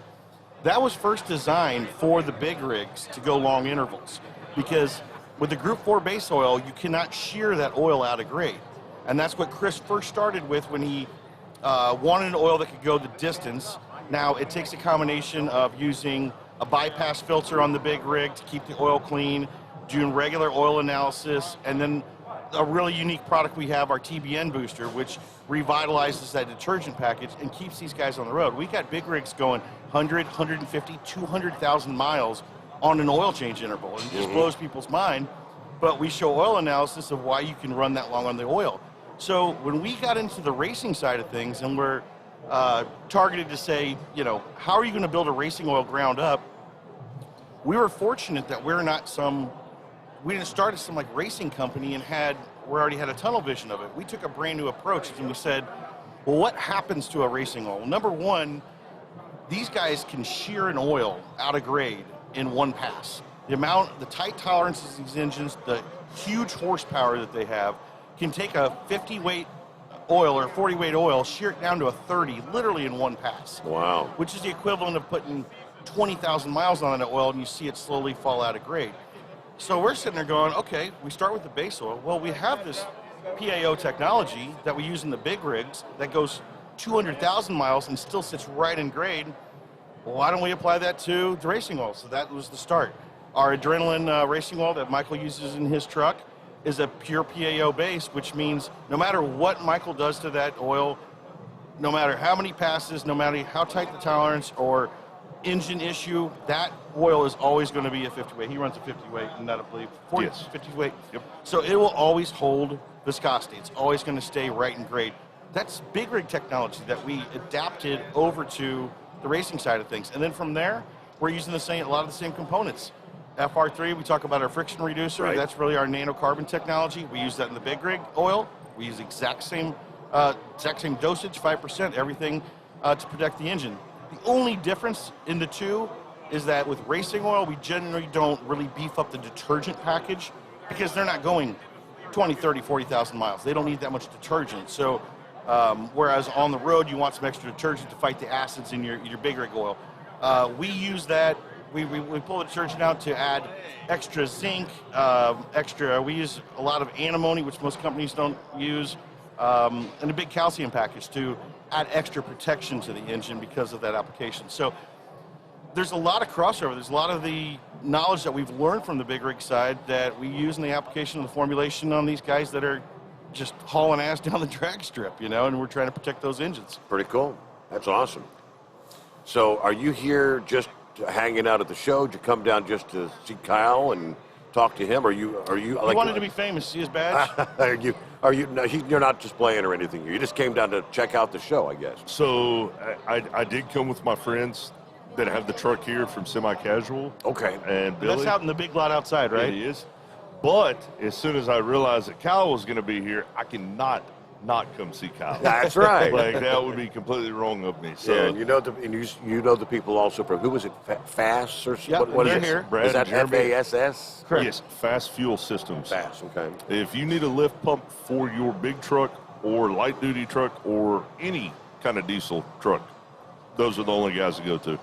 That was first designed for the big rigs to go long intervals, because with the Group 4 base oil, you cannot shear that oil out of grade. And that's what Chris first started with when he wanted an oil that could go the distance. Now, it takes a combination of using a bypass filter on the big rig to keep the oil clean, doing regular oil analysis, and then a really unique product we have, our TBN booster, which revitalizes that detergent package and keeps these guys on the road. We got big rigs going 100, 150, 200,000 miles on an oil change interval, and it just blows people's mind. But we show oil analysis of why you can run that long on the oil. So when we got into the racing side of things, and we're targeted to say, how are you going to build a racing oil ground up? We were fortunate that we didn't start as some like racing company and we already had a tunnel vision of it. We took a brand new approach and we said, well, what happens to a racing oil? Well, number one, these guys can shear an oil out of grade in one pass. The tight tolerances of these engines, the huge horsepower that they have, can take a 50 weight oil or 40 weight oil, shear it down to a 30, literally in one pass. Wow. Which is the equivalent of putting 20,000 miles on that oil and you see it slowly fall out of grade. So we're sitting there going, okay, we start with the base oil. Well, we have this PAO technology that we use in the big rigs that goes 200,000 miles and still sits right in grade. Well, why don't we apply that to the racing oil? So that was the start. Our adrenaline racing oil that Michael uses in his truck is a pure PAO base, which means no matter what Michael does to that oil, no matter how many passes, no matter how tight the tolerance or engine issue, that oil is always going to be a 50 weight. He runs a 50 weight, and that I believe 40, yes. 50 weight. Yep. So it will always hold viscosity. It's always going to stay right in grade. That's big rig technology that we adapted over to the racing side of things. And then from there, we're using a lot of the same components. FR3, we talk about our friction reducer. Right. That's really our nanocarbon technology. We use that in the big rig oil. We use exact same dosage, 5%, everything to protect the engine. The only difference in the two is that with racing oil, we generally don't really beef up the detergent package because they're not going 20, 30, 40,000 miles. They don't need that much detergent. So whereas on the road, you want some extra detergent to fight the acids in your big rig oil. We use that. We pull the detergent out to add extra zinc, we use a lot of antimony, which most companies don't use, and a big calcium package to add extra protection to the engine because of that application. So there's a lot of crossover. There's a lot of the knowledge that we've learned from the big rig side that we use in the application of the formulation on these guys that are just hauling ass down the drag strip, and we're trying to protect those engines. Pretty cool. That's awesome. So are you here just hanging out at the show? Did you come down just to see Kyle and talk to him? Are you He like, wanted to be famous. See his badge? you're not just playing or anything. You just came down to check out the show, I guess. So I did come with my friends that have the truck here from Semi Casual. Okay. And Billy. That's out in the big lot outside, right? It is. But as soon as I realized that Kyle was going to be here, I cannot not come see Kyle. That's right. Like, that would be completely wrong of me. So, Yeah, and you know the people also from, who was it, FASS or Yep, what is they're it? here. Brad Is that and Jeremy. FASS? Correct. Yes, Fast Fuel Systems. FASS, okay. If you need a lift pump for your big truck or light duty truck or any kind of diesel truck, those are the only guys to go to.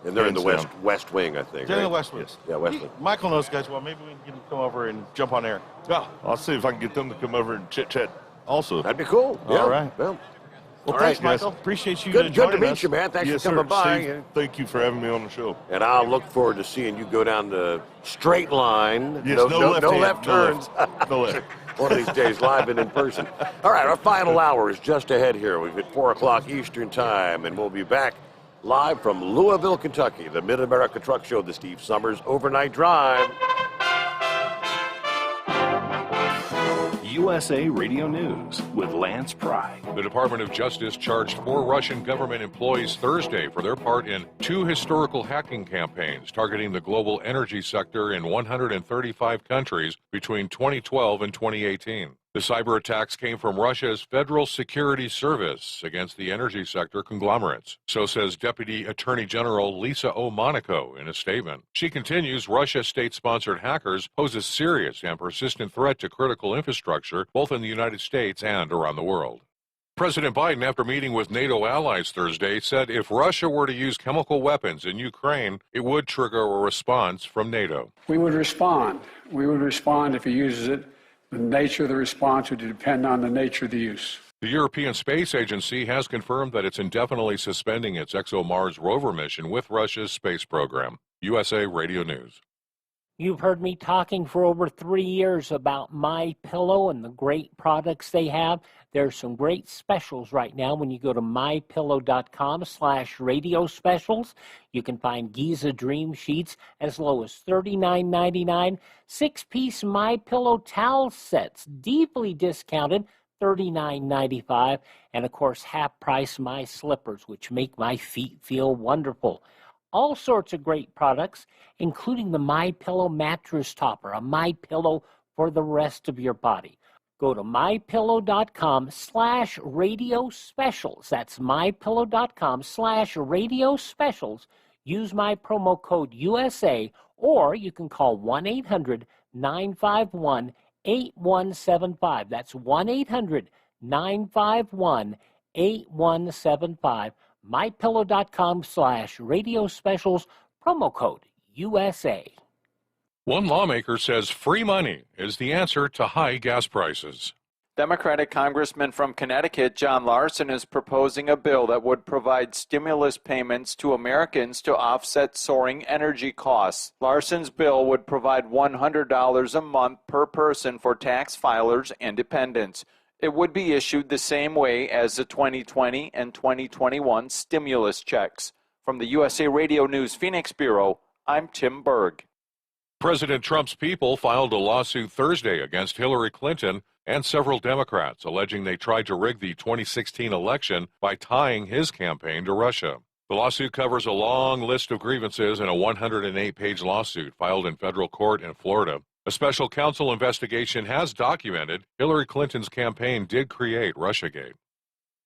And they're in the Hands West Wing, I think. They're in the right? West Wing. Yes. Yeah, West Wing. Michael knows guys well. Maybe we can get him to come over and jump on air. Yeah, I'll see if I can get them to come over and chit-chat also. That'd be cool. Yeah. All right. Well, Well, all thanks, right, guys. Michael. Appreciate you Good to joining meet us. you, man. Thanks Yes, for coming sir. by. Steve, thank you for having me on the show. And I'll look forward to seeing you go down the straight line. Yes, no no left turns. No left. One of these days, live and in person. All right, our final hour is just ahead here. We've hit 4 o'clock Eastern Time, and we'll be back live from Louisville, Kentucky, the Mid-America Truck Show, the Steve Summers Overnight Drive. USA Radio News with Lance Pry. The Department of Justice charged 4 Russian government employees Thursday for their part in 2 historical hacking campaigns targeting the global energy sector in 135 countries between 2012 and 2018. The cyber attacks came from Russia's Federal Security Service against the energy sector conglomerates. So says Deputy Attorney General Lisa O. Monaco in a statement. She continues, Russia state-sponsored hackers pose a serious and persistent threat to critical infrastructure, both in the United States and around the world. President Biden, after meeting with NATO allies Thursday, said if Russia were to use chemical weapons in Ukraine, it would trigger a response from NATO. We would respond. We would respond if he uses it. The nature of the response would depend on the nature of the use. The European Space Agency has confirmed that it's indefinitely suspending its ExoMars rover mission with Russia's space program. USA Radio News. You've heard me talking for over 3 years about MyPillow and the great products they have. There's some great specials right now when you go to mypillow.com/radio specials. You can find Giza Dream Sheets as low as $39.99. 6-piece MyPillow towel sets, deeply discounted, $39.95. And, of course, half-price My Slippers, which make my feet feel wonderful. All sorts of great products, including the MyPillow mattress topper, a MyPillow for the rest of your body. Go to mypillow.com/radio specials. That's mypillow.com/radio specials. Use my promo code USA, or you can call 1-800-951-8175. That's 1-800-951-8175. mypillow.com/radio specials, promo code USA. One lawmaker says free money is the answer to high gas prices. Democratic Congressman from Connecticut, John Larson, is proposing a bill that would provide stimulus payments to Americans to offset soaring energy costs. Larson's bill would provide $100 a month per person for tax filers and dependents. It would be issued the same way as the 2020 and 2021 stimulus checks. From the USA Radio News Phoenix Bureau, I'm Tim Berg. President Trump's people filed a lawsuit Thursday against Hillary Clinton and several Democrats, alleging they tried to rig the 2016 election by tying his campaign to Russia. The lawsuit covers a long list of grievances in a 108-page lawsuit filed in federal court in Florida. A special counsel investigation has documented Hillary Clinton's campaign did create Russiagate.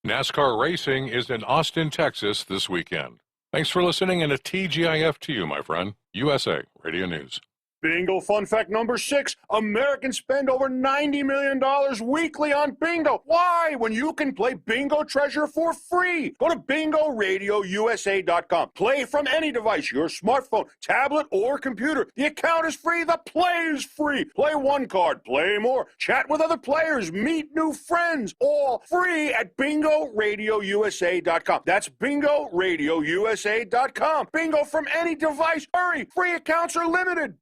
NASCAR racing is in Austin, Texas this weekend. Thanks for listening, and a TGIF to you, my friend. USA Radio News. Bingo fun fact number 6. Americans spend over $90 million weekly on bingo. Why? When you can play Bingo Treasure for free. Go to bingoRadioUSA.com. Play from any device, your smartphone, tablet, or computer. The account is free. The play is free. Play one card, play more. Chat with other players. Meet new friends. All free at bingoRadioUSA.com. That's bingoRadioUSA.com. Bingo from any device. Hurry. Free accounts are limited.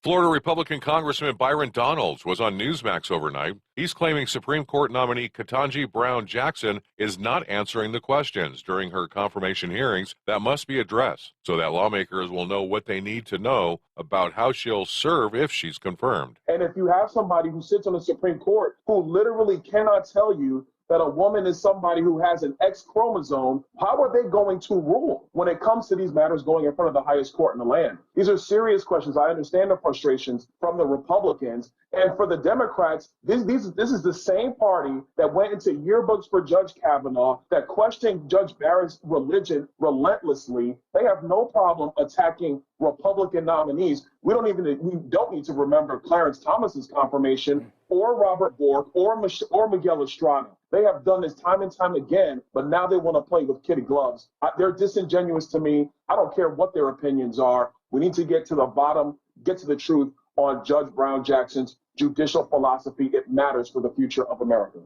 Florida Republican Congressman Byron Donalds was on Newsmax overnight. He's claiming Supreme Court nominee Ketanji Brown Jackson is not answering the questions during her confirmation hearings that must be addressed so that lawmakers will know what they need to know about how she'll serve if she's confirmed. And if you have somebody who sits on the Supreme Court who literally cannot tell you that a woman is somebody who has an X chromosome, how are they going to rule when it comes to these matters going in front of the highest court in the land? These are serious questions. I understand the frustrations from the Republicans. And for the Democrats, this is the same party that went into yearbooks for Judge Kavanaugh, that questioned Judge Barrett's religion relentlessly. They have no problem attacking Republican nominees. We don't need to remember Clarence Thomas's confirmation, or Robert Bork, or Miguel Estrada. They have done this time and time again, but now they want to play with kid gloves. They're disingenuous to me. I don't care what their opinions are. We need to get to the bottom, get to the truth on Judge Brown Jackson's judicial philosophy. It matters for the future of America.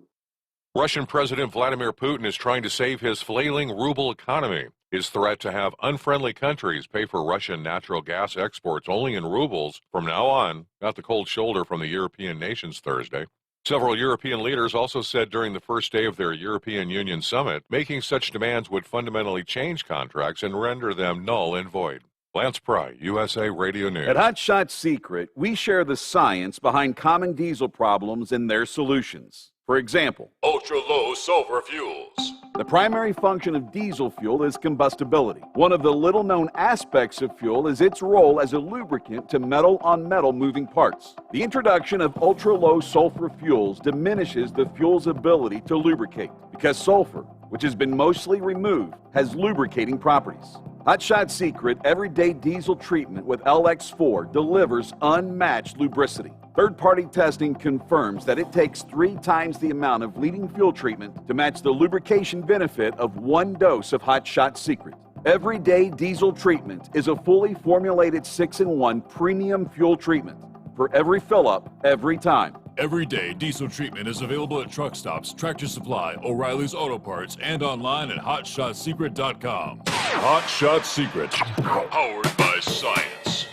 Russian President Vladimir Putin is trying to save his flailing ruble economy. His threat to have unfriendly countries pay for Russian natural gas exports only in rubles from now on got the cold shoulder from the European nations Thursday. Several European leaders also said during the first day of their European Union summit, making such demands would fundamentally change contracts and render them null and void. Lance Pry, USA Radio News. At Hot Shot Secret, we share the science behind common diesel problems and their solutions. For example, ultra-low sulfur fuels. The primary function of diesel fuel is combustibility. One of the little-known aspects of fuel is its role as a lubricant to metal-on-metal moving parts. The introduction of ultra-low sulfur fuels diminishes the fuel's ability to lubricate because sulfur, which has been mostly removed, has lubricating properties. Hot Shot Secret Everyday Diesel Treatment with LX4 delivers unmatched lubricity. Third-party testing confirms that it takes 3 times the amount of leading fuel treatment to match the lubrication benefit of 1 dose of Hot Shot Secret. Everyday Diesel Treatment is a fully formulated 6-in-1 premium fuel treatment for every fill-up, every time. Everyday Diesel Treatment is available at truck stops, Tractor Supply, O'Reilly's Auto Parts, and online at HotShotSecret.com. Hot Shot Secret, powered by science.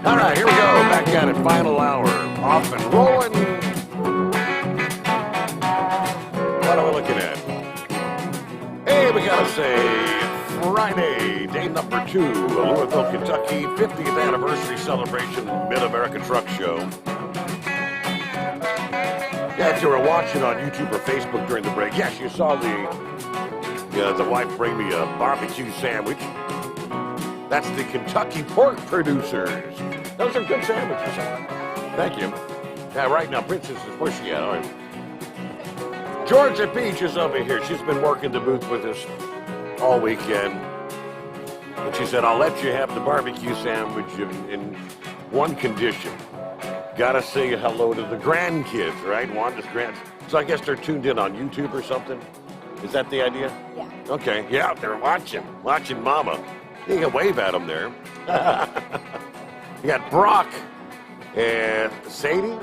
All right, here we go. Back at it. Final hour. Off and rolling. What are we looking at? Hey, we gotta say Friday, day number 2, Louisville, Kentucky, 50th anniversary celebration, Mid-America Truck Show. Yeah, if you were watching on YouTube or Facebook during the break, yes, you saw the wife bring me a barbecue sandwich. That's the Kentucky Pork Producers. Those are good sandwiches. Thank you. Yeah, right now, Princess is pushing it. All right. Georgia Peach is over here. She's been working the booth with us all weekend. And she said, I'll let you have the barbecue sandwich in one condition. Gotta say hello to the grandkids, right? Wanda's grand. So I guess they're tuned in on YouTube or something. Is that the idea? Yeah. Okay. Yeah, they're watching Mama. You can wave at them there. You got Brock and Sadie,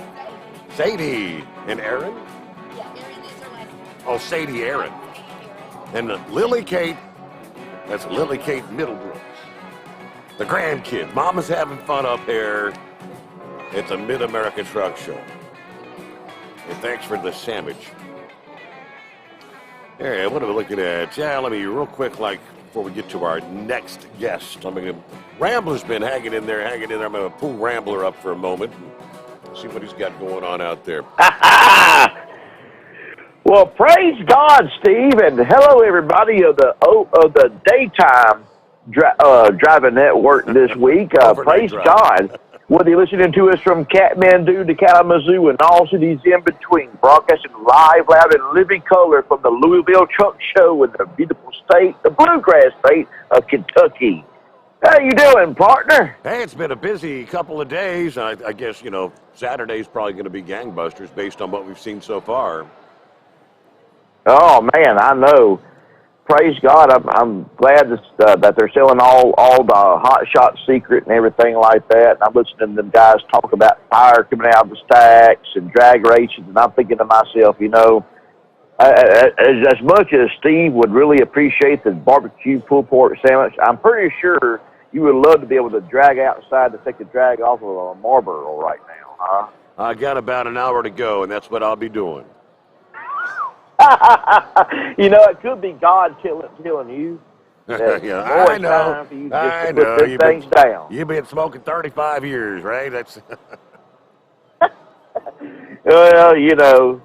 and Aaron. Oh, Sadie Aaron. And Lily Kate, that's Lily Kate Middlebrooks. The grandkid. Mama's having fun up here. It's a Mid-America Truck Show. And thanks for the sandwich. All right, what are we looking at? Yeah, let me real quick, before we get to our next guest. Rambler's been hanging in there. I'm going to pull Rambler up for a moment and see what he's got going on out there. Well, praise God, Steve, and hello, everybody of the daytime driving network this week. Praise God. Whether you're listening to us from Kathmandu to Kalamazoo and all cities in between, broadcasting live, loud, and living color from the Louisville Truck Show in the beautiful state, the bluegrass state of Kentucky. How you doing, partner? Hey, it's been a busy couple of days. I guess, Saturday's probably going to be gangbusters based on what we've seen so far. Oh, man, I know. Praise God. I'm glad that they're selling all the Hot Shot Secret and everything like that. And I'm listening to them guys talk about fire coming out of the stacks and drag races, and I'm thinking to myself, as much as Steve would really appreciate the barbecue pulled pork sandwich, I'm pretty sure you would love to be able to drag outside to take the drag off of a Marlboro right now, huh? I got about an hour to go, and that's what I'll be doing. It could be God telling you. Yeah, I know. Time for you just to put these things down. You've been smoking 35 years, right? That's. Well, the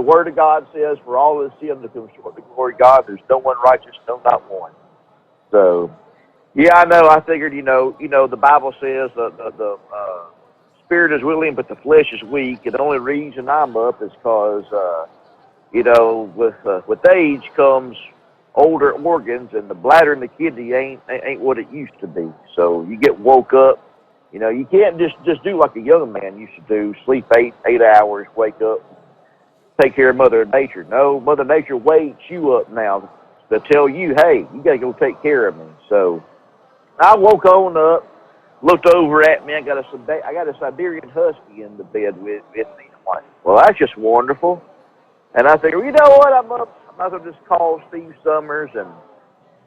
Word of God says, "For all of sin to come short of the glory of God, there's no one righteous, no, not one." So, yeah, I know. I figured, the Bible says the spirit is willing, but the flesh is weak. And the only reason I'm up is because, with age comes older organs, and the bladder and the kidney ain't what it used to be. So you get woke up. You can't just do like a young man used to do: sleep 8 hours, wake up, take care of Mother Nature. No, Mother Nature wakes you up now to tell you, hey, you got to go take care of me. So I woke on up, looked over at me. I got a Siberian Husky in the bed with me. I'm like, well, that's just wonderful. And I figured, you know what? I'm up. I might as well just call Steve Summers and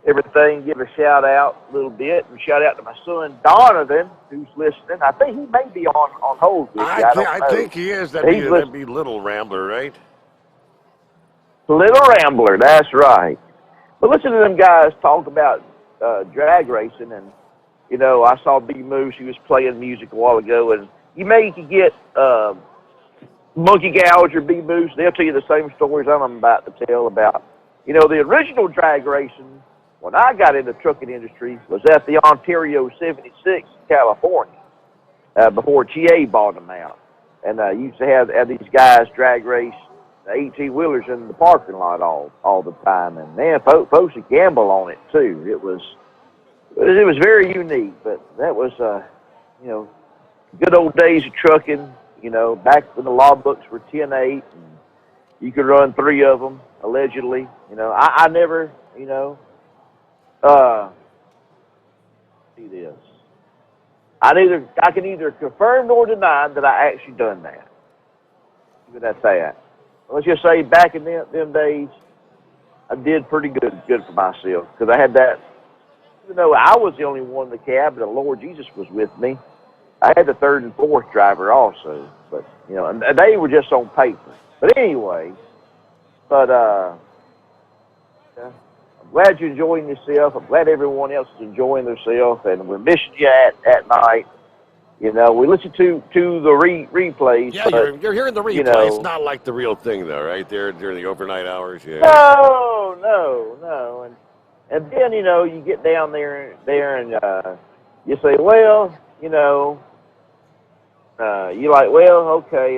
everything, give a shout out a little bit, and shout out to my son Donovan, who's listening. I think he may be on hold with you. I think he is. That'd be Little Rambler, right? Little Rambler, that's right. But listen to them guys talk about drag racing, and I saw Big Moose. He was playing music a while ago, and you could get Monkey Gouge or Big Moose. They'll tell you the same stories I'm about to tell about. The original drag racing when I got in the trucking industry was at the Ontario 76 in California before TA bought them out, and used to have these guys drag race the 18-wheelers in the parking lot all the time, and man, folks would gamble on it too. It was very unique, but that was good old days of trucking. Back when the law books were 10-8, and you could run 3 of them allegedly. I never see this. I can neither confirm nor deny that I actually done that. Even at that. Let's just say back in them days, I did pretty good for myself, because I had that. Even though I was the only one in the cab, and the Lord Jesus was with me, I had the 3rd and 4th driver also. But and they were just on paper. But anyway, I'm glad you're enjoying yourself. I'm glad everyone else is enjoying themselves, and we're missing you at night. We listen to the replays. Yeah, but, you're hearing the replay. It's not like the real thing, though, right? There during the overnight hours. Yeah. No. And then you get down there and you say, well, you're like, well, okay,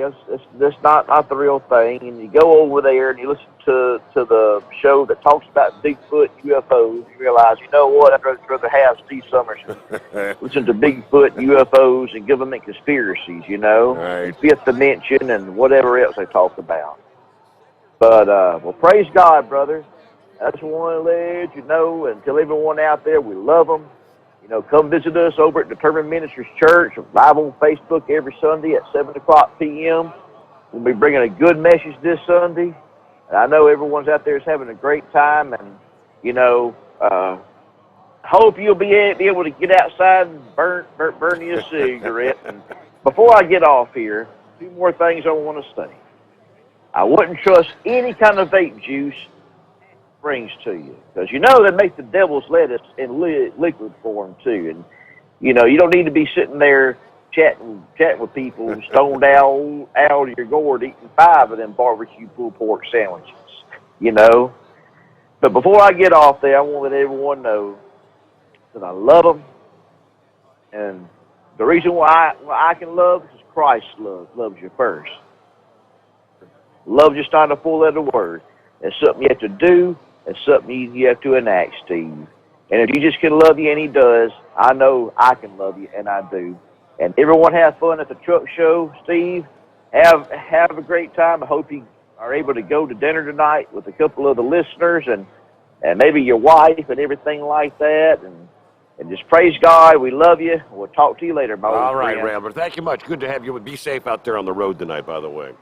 that's not the real thing. And you go over there and you listen to the show that talks about Bigfoot UFOs. You realize, you know what? I'd rather have Steve Summers listen to Bigfoot UFOs and government conspiracies. Right. Fifth dimension and whatever else they talk about. But well, praise God, brother. I just want to let you know and tell everyone out there we love them. Come visit us over at Determined Ministries Church, live on Facebook every Sunday at 7 o'clock p.m. We'll be bringing a good message this Sunday. And I know everyone's out there is having a great time, and, hope you'll be able to get outside and burn you a cigarette. And before I get off here, 2 more things I want to say. I wouldn't trust any kind of vape juice brings to you, because they make the devil's lettuce in liquid form too, and you don't need to be sitting there chatting with people stoned out of your gourd eating 5 of them barbecue pulled pork sandwiches, But before I get off there, I want to let everyone know that I love them And the reason why I can love is Christ loves you first. Love just not a four-letter word. It's something you have to do. It's something you have to enact, Steve. And if you just can love you, and he does, I know I can love you, and I do. And everyone have fun at the truck show, Steve. Have a great time. I hope you are able to go to dinner tonight with a couple of the listeners and maybe your wife and everything like that. And just praise God. We love you. We'll talk to you later, my All old right, friend. Rambler. Thank you much. Good to have you. Be safe out there on the road tonight, by the way.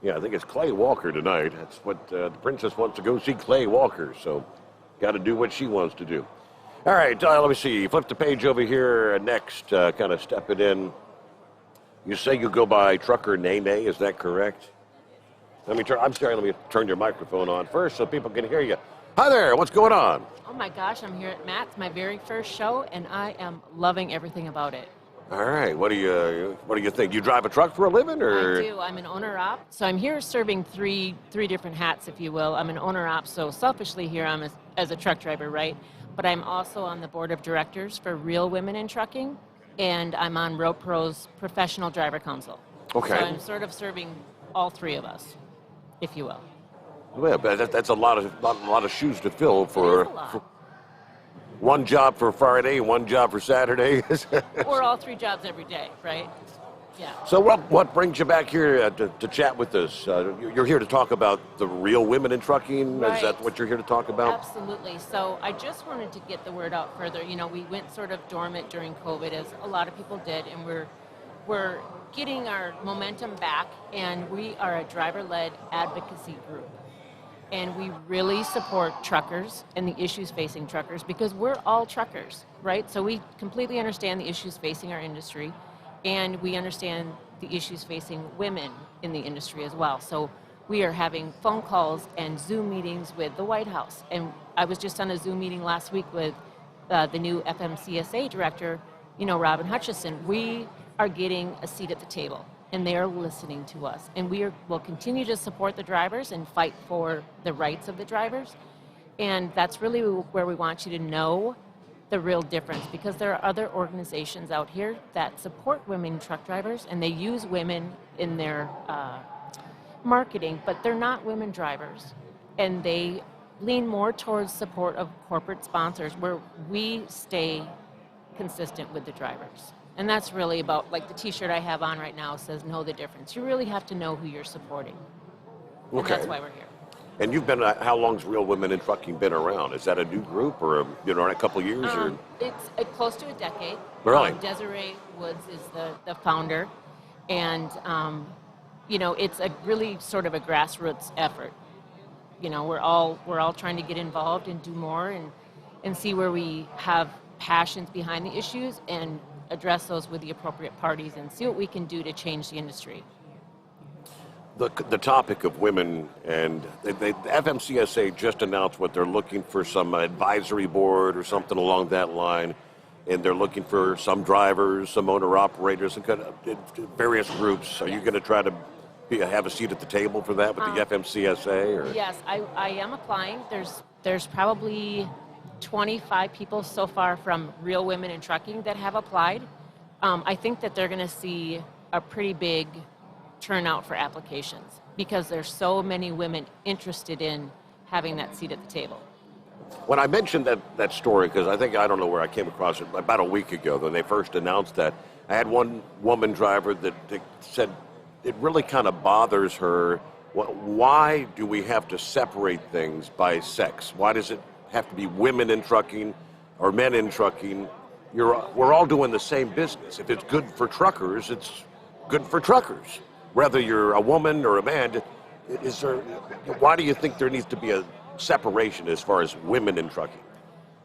Yeah, I think it's Clay Walker tonight. That's what the princess wants to go see Clay Walker. So got to do what she wants to do. All right, let me see. Flip the page over here next, kind of step it in. You say you go by Trucker Neme, is that correct? Let me turn your microphone on first so people can hear you. Hi there, what's going on? Oh my gosh, I'm here at Matt's, my very first show, and I am loving everything about it. All right, what do you think? You drive a truck for a living, or? I do. I'm an owner-op, so I'm here serving three different hats, if you will. I'm an owner-op, so selfishly here I'm as a truck driver, right? But I'm also on the board of directors for Real Women in Trucking, and I'm on Road Pro's Professional Driver Council. Okay. So I'm sort of serving all three of us, if you will. Well, but that's a lot of shoes to fill for one job for Friday, one job for Saturday. Or all three jobs every day, right? Yeah. So what brings you back here to chat with us? You're here to talk about the real women in trucking. Right. Is that what you're here to talk about? Absolutely. So I just wanted to get the word out further. You know, we went sort of dormant during COVID, as a lot of people did, and we're getting our momentum back, and we are a driver-led advocacy group. And we really support truckers and the issues facing truckers because we're all truckers, right? So we completely understand the issues facing our industry, and we understand the issues facing women in the industry as well. So we are having phone calls and Zoom meetings with the White House. And I was just on a Zoom meeting last week with the new FMCSA director, Robin Hutchison. We are getting a seat at the table, and they are listening to us. And will continue to support the drivers and fight for the rights of the drivers. And that's really where we want you to know the real difference, because there are other organizations out here that support women truck drivers, and they use women in their marketing, but they're not women drivers. And they lean more towards support of corporate sponsors, where we stay consistent with the drivers. And that's really about, like the t-shirt I have on right now says, know the difference. You really have to know who you're supporting. And Okay. that's why we're here. And you've been, how long's Real Women in Trucking been around? Is that a new group or, in a couple of years? Or? It's close to a decade. Really? Desiree Woods is the founder. And, it's a really sort of a grassroots effort. We're all trying to get involved and do more and see where we have passions behind the issues and address those with the appropriate parties and see what we can do to change the industry. The topic of women, and the FMCSA just announced what they're looking for, some advisory board or something along that line, and they're looking for some drivers, some owner-operators, and various groups. Are you going to try to have a seat at the table for that with the FMCSA? Or? Yes, I am applying. There's probably 25 people so far from Real Women in Trucking that have applied. I think that they're going to see a pretty big turnout for applications because there's so many women interested in having that seat at the table. When I mentioned that story, because I don't know where I came across it, about a week ago when they first announced that, I had one woman driver that said it really kind of bothers her. Why do we have to separate things by sex? Why does it have to be women in trucking or men in trucking? We're all doing the same business. If it's good for truckers, it's good for truckers. Whether you're a woman or a man, why do you think there needs to be a separation as far as women in trucking?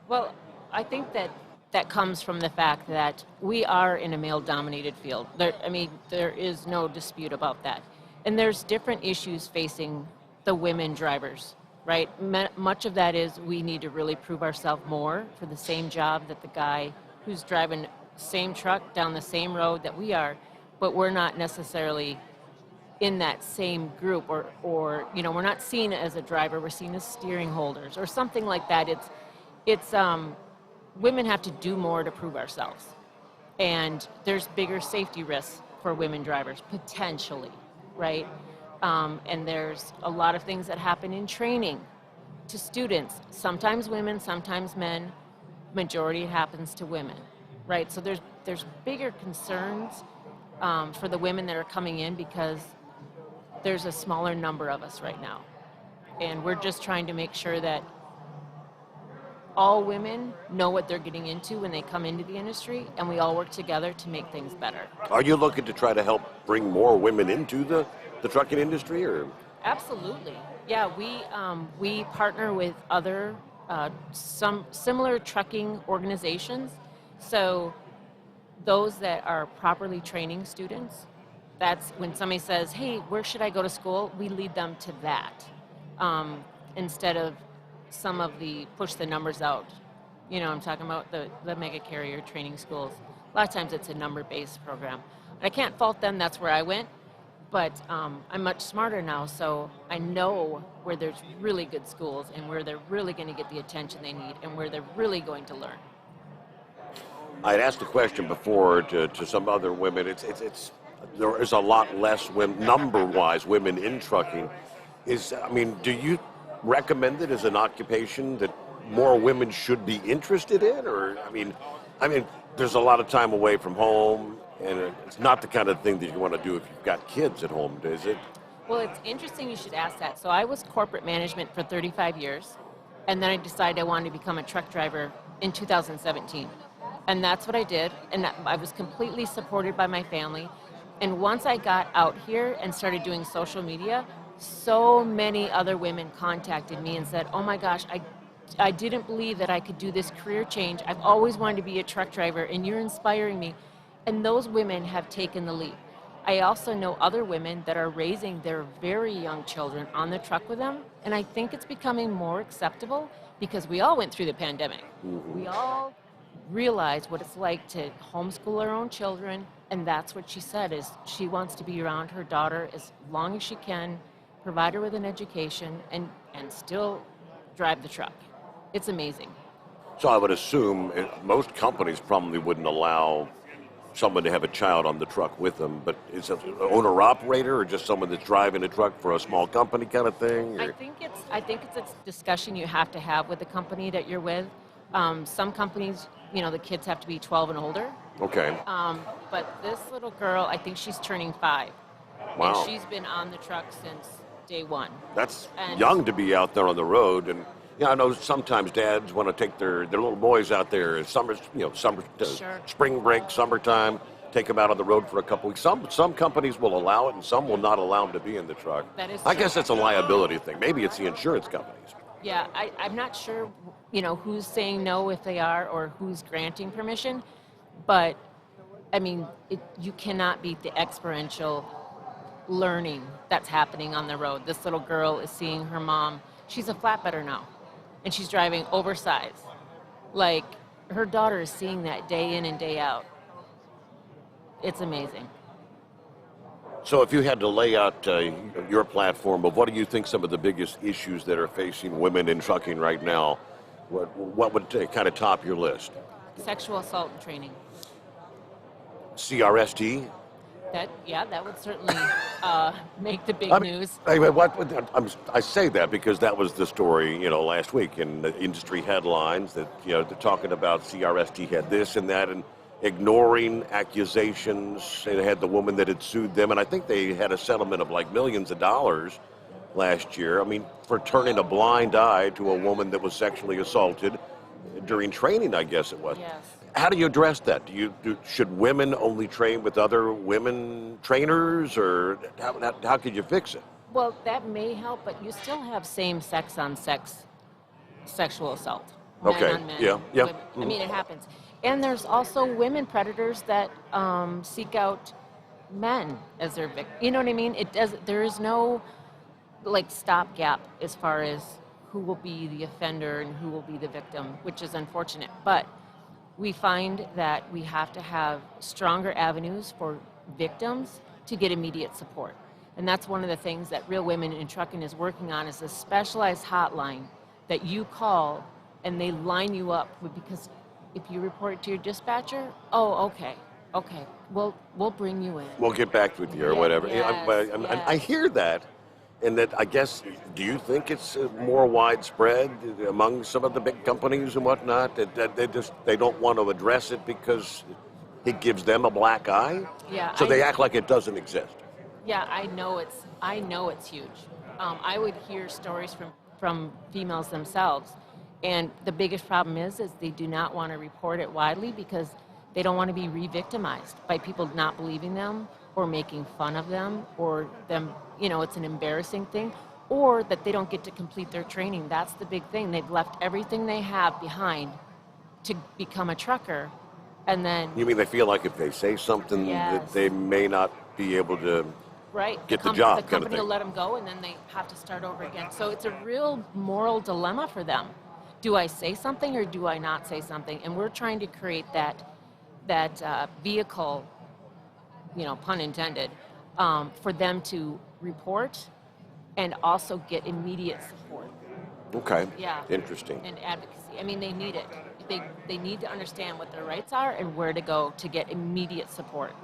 Well, I think that comes from the fact that we are in a male-dominated field. There is no dispute about that. And there's different issues facing the women drivers, right? Much of that is we need to really prove ourselves more for the same job that the guy who's driving the same truck down the same road that we are, but we're not necessarily in that same group, or we're not seen as a driver, we're seen as steering holders or something like that. It's women have to do more to prove ourselves. And there's bigger safety risks for women drivers, potentially, right? And there's a lot of things that happen in training to students, sometimes women, sometimes men, majority happens to women, right? So there's bigger concerns for the women that are coming in because there's a smaller number of us right now. And we're just trying to make sure that all women know what they're getting into when they come into the industry, and we all work together to make things better. Are you looking to try to help bring more women into the trucking industry, or? Absolutely. Yeah, we partner with other some similar trucking organizations. So those that are properly training students, that's when somebody says, hey, where should I go to school? We lead them to that instead of some of the push the numbers out. You know, I'm talking about the mega carrier training schools. A lot of times it's a number-based program. And I can't fault them, that's where I went, but I'm much smarter now, so I know where there's really good schools and where they're really going to get the attention they need and where they're really going to learn. I had asked a question before to some other women. There is a lot less women, number-wise, women in trucking. Do you recommend it as an occupation that more women should be interested in? Or, I mean, there's a lot of time away from home, and it's not the kind of thing that you want to do if you've got kids at home, is it? Well, it's interesting you should ask that. So I was corporate management for 35 years, and then I decided I wanted to become a truck driver in 2017. And that's what I did, and I was completely supported by my family. And once I got out here and started doing social media, so many other women contacted me and said, oh my gosh, I didn't believe that I could do this career change. I've always wanted to be a truck driver, and you're inspiring me. And those women have taken the leap. I also know other women that are raising their very young children on the truck with them, and I think it's becoming more acceptable because we all went through the pandemic. Mm-hmm. We all realized what it's like to homeschool our own children, and that's what she said, is she wants to be around her daughter as long as she can, provide her with an education, and still drive the truck. It's amazing. So I would assume most companies probably wouldn't allow someone to have a child on the truck with them, but is it an owner-operator or just someone that's driving a truck for a small company kind of thing? Or? I think it's a discussion you have to have with the company that you're with. Some companies, the kids have to be 12 and older. Okay. But this little girl, I think she's turning 5. Wow. And she's been on the truck since day one. That's young to be out there on the road. And I know sometimes dads want to take their little boys out there. Summer, Sure. Spring break, summertime, take them out on the road for a couple weeks. Some companies will allow it, and some will not allow them to be in the truck. That is I true. guess it's a liability thing. Maybe it's the insurance companies. Yeah, I'm not sure, who's saying no if they are or who's granting permission. But, you cannot beat the experiential learning that's happening on the road. This little girl is seeing her mom. She's a flatbedder now, and she's driving oversized. Like, her daughter is seeing that day in and day out. It's amazing. So if you had to lay out your platform of what do you think some of the biggest issues that are facing women in trucking right now, what would kind of top your list? Sexual assault training. CRST? That would certainly make the big news. I say that because that was the story, last week in the industry headlines that, they're talking about CRST had this and that and ignoring accusations. They had the woman that had sued them, and I think they had a settlement of like millions of dollars last year. For turning a blind eye to a woman that was sexually assaulted during training, I guess it was. Yes. How do you address that? Should women only train with other women trainers, or how could you fix it? Well, that may help, but you still have same-sex on sex sexual assault. Men Okay. on men, Yeah. women. It happens. And there's also women predators that seek out men as their victim. You know what I mean? There is no stopgap as far as who will be the offender and who will be the victim, which is unfortunate. But we find that we have to have stronger avenues for victims to get immediate support. And that's one of the things that Real Women in Trucking is working on, is a specialized hotline that you call and they line you up with, because if you report it to your dispatcher, oh, okay, we'll bring you in. We'll get back with you or whatever. I hear that, and that I guess, do you think it's more widespread among some of the big companies and whatnot, that they don't want to address it because it gives them a black eye? Yeah. So they act like it doesn't exist. Yeah, I know it's huge. I would hear stories from females themselves, and the biggest problem is they do not want to report it widely because they don't want to be re-victimized by people not believing them or making fun of them or them, it's an embarrassing thing, or that they don't get to complete their training. That's the big thing. They've left everything they have behind to become a trucker, and then... You mean they feel like if they say something that they may not be able to get the job? The company will let them go, and then they have to start over again. So it's a real moral dilemma for them. Do I say something or do I not say something? And we're trying to create that vehicle, pun intended, for them to report and also get immediate support. Okay. Yeah. Interesting. And advocacy. I mean, they need it. They need to understand what their rights are and where to go to get immediate support.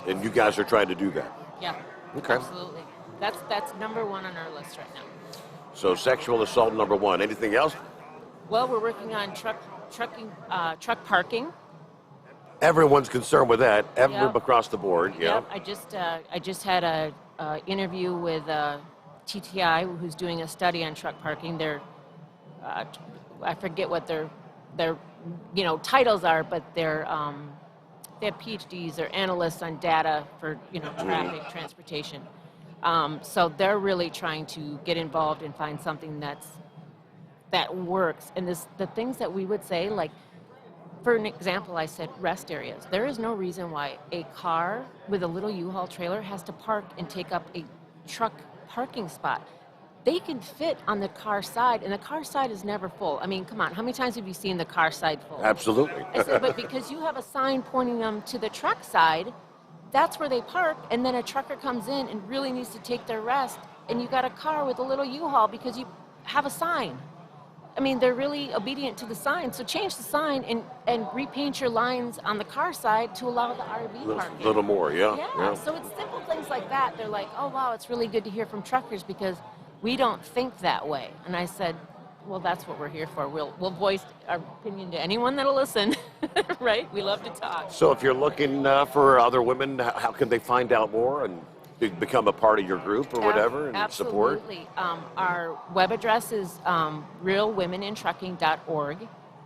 And you guys are trying to do that? Yeah. Okay. Absolutely. That's number one on our list right now. So sexual assault number one. Anything else? Well, we're working on truck parking. Everyone's concerned with that, across the board. Yeah. Yep. I just had a interview with TTI, who's doing a study on truck parking. They're I forget what their titles are, but they have PhDs. They're analysts on data for traffic transportation. So they're really trying to get involved and find something that works. And the things that we would say, like, for an example, I said rest areas. There is no reason why a car with a little U-Haul trailer has to park and take up a truck parking spot. They can fit on the car side, and the car side is never full. I mean, come on, how many times have you seen the car side full? Absolutely. I said, but because you have a sign pointing them to the truck side, that's where they park, and then a trucker comes in and really needs to take their rest, and you got a car with a little U-Haul because you have a sign. I mean, they're really obedient to the sign, so change the sign and repaint your lines on the car side to allow the RV parking. A little more, yeah. So it's simple things like that. They're like, oh, wow, it's really good to hear from truckers because we don't think that way. And I said, well, that's what we're here for. We'll voice our opinion to anyone that'll listen, right? We love to talk. So if you're looking for other women, how can they find out more and become a part of your group or whatever and support? Absolutely. Our web address is realwomenintrucking.org.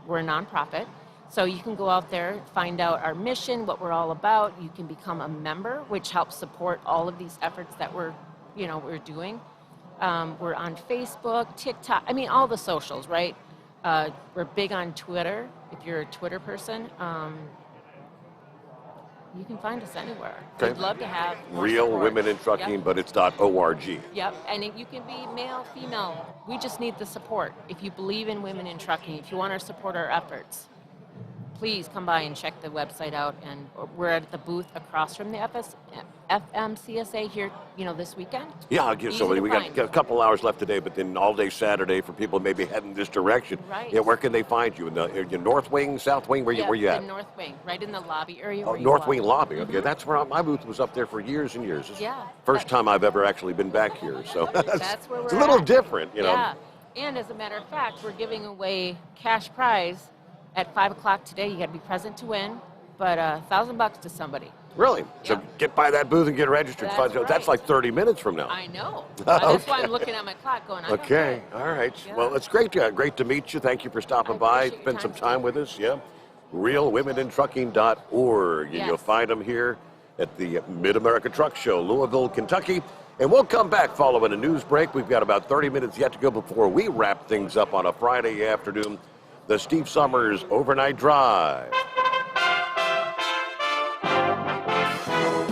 We're a nonprofit. So you can go out there, find out our mission, what we're all about. You can become a member, which helps support all of these efforts that we're doing. We're on Facebook, TikTok, I mean, all the socials, right? We're big on Twitter. If you're a Twitter person, you can find us anywhere. Okay. We'd love to have more Real support. Women in Trucking, Yep. but it's .org. Yep, and you can be male, female. We just need the support. If you believe in women in trucking, if you want to support our efforts, please come by and check the website out. And we're at the booth across from the FMCSA here, this weekend. Yeah, I'll give somebody. We got a couple hours left today, but then all day Saturday for people maybe heading this direction. Right. Yeah, where can they find you? In the North Wing, South Wing? Where you at? The North Wing, right in the lobby area. Oh, North Wing lobby. Okay, that's where my booth was up there for years and years. It's first time I've ever actually been back here, so that's where we're it's a little at. different, Yeah, and as a matter of fact, we're giving away cash prize at 5 o'clock today. You got to be present to win, but $1,000 to somebody. Really? So get by that booth and get registered. That's like 30 minutes from now. I know. That's why I'm looking at my clock going, Okay. All right. Yeah. Well, it's great to meet you. Thank you for stopping by. Spend some time with us. Yeah. realwomenintrucking.org. And you'll find them here at the Mid-America Truck Show, Louisville, Kentucky. And we'll come back following a news break. We've got about 30 minutes yet to go before we wrap things up on a Friday afternoon. The Steve Summers Overnight Drive.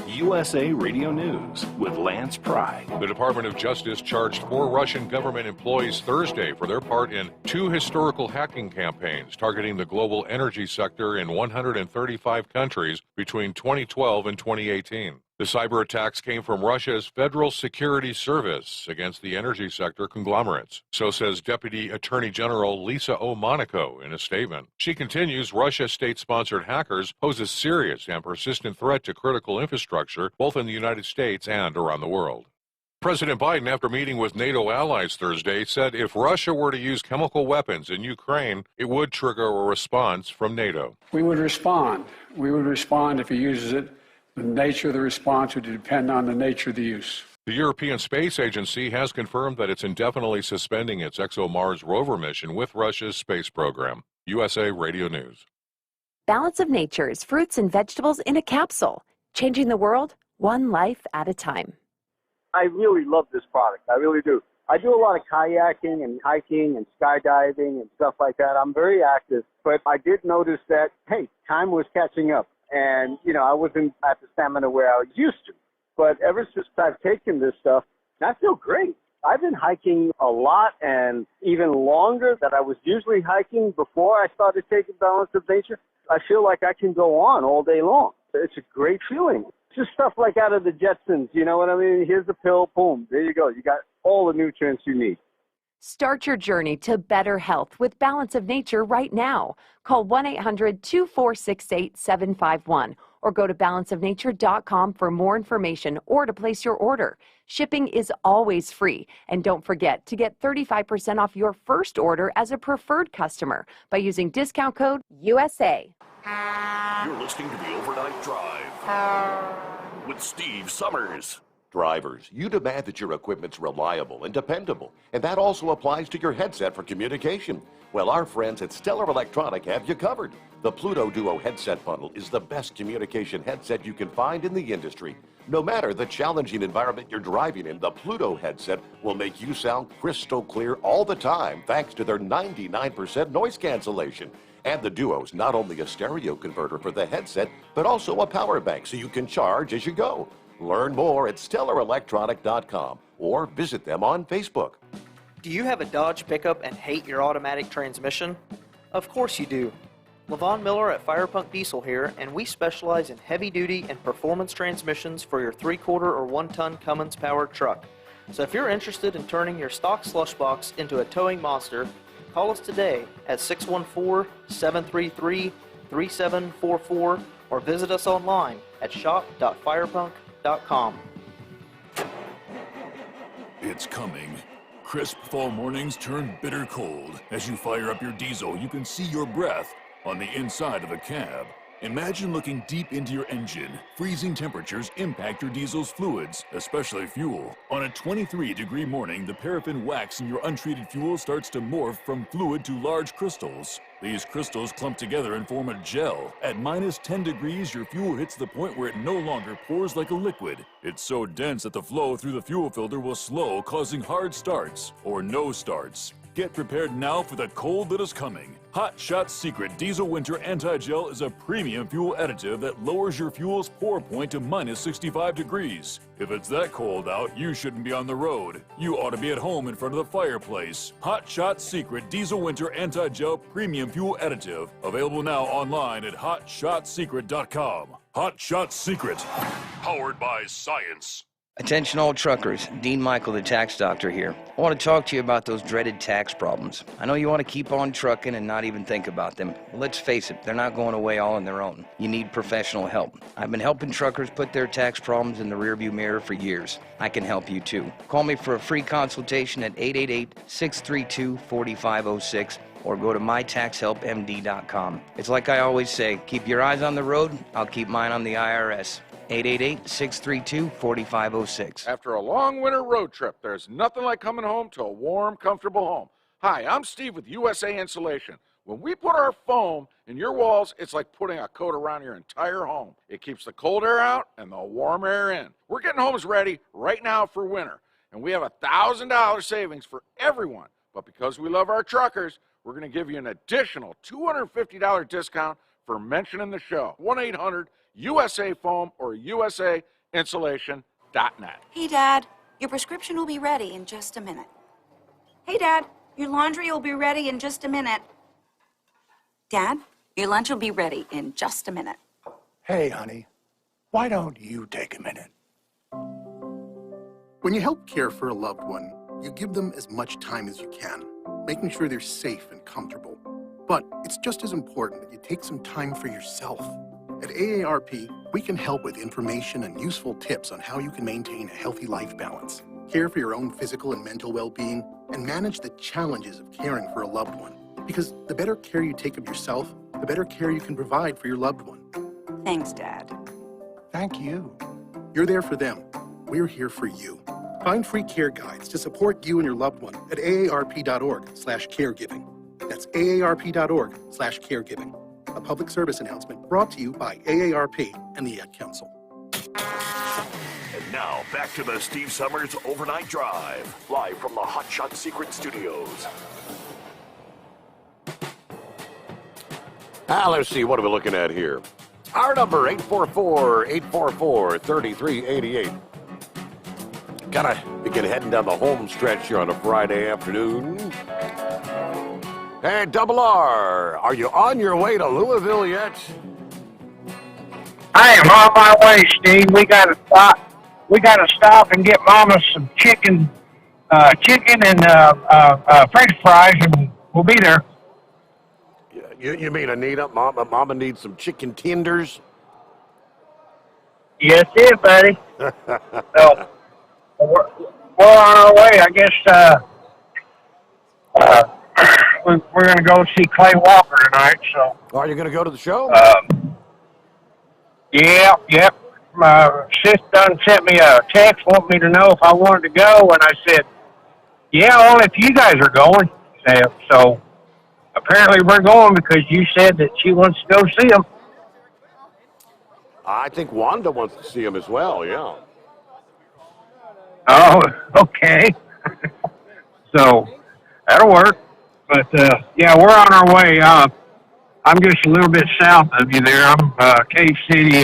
USA Radio News with Lance Pry. The Department of Justice charged 4 Russian government employees Thursday for their part in 2 historical hacking campaigns targeting the global energy sector in 135 countries between 2012 and 2018. The cyber attacks came from Russia's Federal Security Service against the energy sector conglomerates. So says Deputy Attorney General Lisa O. Monaco in a statement. She continues, Russia's state-sponsored hackers pose a serious and persistent threat to critical infrastructure, both in the United States and around the world. President Biden, after meeting with NATO allies Thursday, said if Russia were to use chemical weapons in Ukraine, it would trigger a response from NATO. We would respond. We would respond if he uses it. The nature of the response would depend on the nature of the use. The European Space Agency has confirmed that it's indefinitely suspending its ExoMars rover mission with Russia's space program. USA Radio News. Balance of Nature's fruits and vegetables in a capsule, changing the world one life at a time. I really love this product. I really do. I do a lot of kayaking and hiking and skydiving and stuff like that. I'm very active, but I did notice that, hey, time was catching up. And, you know, I wasn't at the stamina where I was used to. But ever since I've taken this stuff, I feel great. I've been hiking a lot and even longer than I was usually hiking before I started taking Balance of Nature. I feel like I can go on all day long. It's a great feeling. It's just stuff like out of the Jetsons, you know what I mean? Here's the pill, boom, there you go. You got all the nutrients you need. Start your journey to better health with Balance of Nature right now. Call 1-800-246-8751 or go to balanceofnature.com for more information or to place your order. Shipping is always free. And don't forget to get 35% off your first order as a preferred customer by using discount code USA. You're listening to the Overnight Drive with Steve Summers. Drivers, you demand that your equipment's reliable and dependable, and that also applies to your headset for communication. Well, our friends at Stellar Electronic have you covered. The Pluto Duo headset bundle is the best communication headset you can find in the industry. No matter the challenging environment you're driving in, the Pluto headset will make you sound crystal clear all the time thanks to their 99% noise cancellation. And the Duo's not only a stereo converter for the headset, but also a power bank so you can charge as you go. Learn more at StellarElectronic.com or visit them on Facebook. Do you have a Dodge pickup and hate your automatic transmission? Of course you do. LaVon Miller at Firepunk Diesel here, and we specialize in heavy-duty and performance transmissions for your 3/4 or 1-ton Cummins-powered truck. So if you're interested in turning your stock slush box into a towing monster, call us today at 614-733-3744 or visit us online at shop.firepunk.com. It's coming. Crisp fall mornings turn bitter cold. As you fire up your diesel, you can see your breath on the inside of a cab. Imagine looking deep into your engine. Freezing temperatures impact your diesel's fluids, especially fuel. On a 23-degree morning, the paraffin wax in your untreated fuel starts to morph from fluid to large crystals. These crystals clump together and form a gel. At minus 10 degrees, your fuel hits the point where it no longer pours like a liquid. It's so dense that the flow through the fuel filter will slow, causing hard starts or no starts. Get prepared now for the cold that is coming. Hot Shot Secret Diesel Winter Anti-Gel is a premium fuel additive that lowers your fuel's pour point to minus 65 degrees. If it's that cold out, you shouldn't be on the road. You ought to be at home in front of the fireplace. Hot Shot Secret Diesel Winter Anti-Gel Premium Fuel Additive. Available now online at hotshotsecret.com. Hot Shot Secret. Powered by science. Attention all truckers, Dean Michael, the tax doctor here. I want to talk to you about those dreaded tax problems. I know you want to keep on trucking and not even think about them. But let's face it, they're not going away all on their own. You need professional help. I've been helping truckers put their tax problems in the rearview mirror for years. I can help you too. Call me for a free consultation at 888-632-4506 or go to mytaxhelpmd.com. It's like I always say, keep your eyes on the road, I'll keep mine on the IRS. 888-632-4506. After a long winter road trip, there's nothing like coming home to a warm, comfortable home. Hi, I'm Steve with USA Insulation. When we put our foam in your walls, it's like putting a coat around your entire home. It keeps the cold air out and the warm air in. We're getting homes ready right now for winter, and we have $1,000 savings for everyone. But because we love our truckers, we're going to give you an additional $250 discount for mentioning the show. 1-800-USA Foam or USAinsulation.net. Hey, Dad, your prescription will be ready in just a minute. Hey, Dad, your laundry will be ready in just a minute. Dad, your lunch will be ready in just a minute. Hey, honey, Why don't you take a minute? When you help care for a loved one, you give them as much time as you can, making sure they're safe and comfortable. But it's just as important that you take some time for yourself. At AARP, we can help with information and useful tips on how you can maintain a healthy life balance, care for your own physical and mental well-being, and manage the challenges of caring for a loved one. Because the better care you take of yourself, the better care you can provide for your loved one. Thanks, Dad. Thank you. You're there for them. We're here for you. Find free care guides to support you and your loved one at aarp.org/caregiving. That's aarp.org/caregiving. A public service announcement brought to you by AARP and the Ad Council. And now, back to the Steve Summers Overnight Drive, live from the Hot Shot Secret Studios. Let's see, what are we looking at here? Our number, 844-844-3388. Gotta begin heading down the home stretch here on a Friday afternoon. Hey, Double R, are you on your way to Louisville yet? I am on my way, Steve. We gotta stop and get Mama some chicken and French fries, and we'll be there. You mean Anita? Mama needs some chicken tenders? Yes, it, buddy. So we're on our way. I guess we're going to go see Clay Walker tonight. So. Are you going to go to the show? Yep. My sister done sent me a text, wanting me to know if I wanted to go, and I said, yeah, well, if you guys are going. So apparently we're going because you said that she wants to go see him. I think Wanda wants to see him as well, yeah. Oh, okay. So that'll work. But, yeah, we're on our way. I'm just a little bit south of you there. I'm Cave City,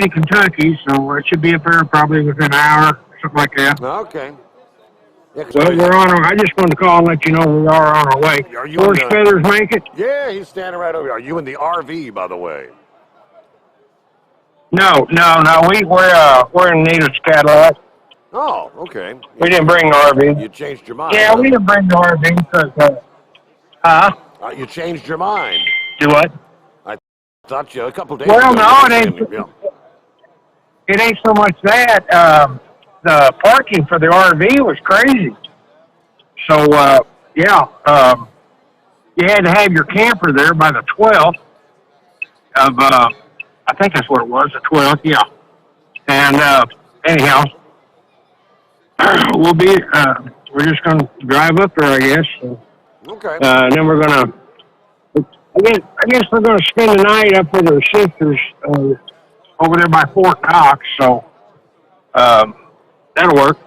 Kentucky, so it should be up there probably within an hour, something like that. Okay. Yeah, well, we're on our, I just wanted to call and let you know we are on our way. Horse Feathers make it? Yeah, he's standing right over here. Are you in the RV, by the way? No. We're in Nita's Cadillac. Oh, okay. We didn't bring the RV. You changed your mind. Yeah, we didn't bring the RV because, you changed your mind. Do what? I thought you a couple days well, ago. Well, no, it ain't so much that. The parking for the RV was crazy. So, you had to have your camper there by the 12th of, I think that's what it was, the 12th, yeah. And, anyhow, we'll be, we're just going to drive up there, I guess. Okay. And then we're going to, I guess we're going to spend the night up with our sisters over there by Fort Cox, so that'll work.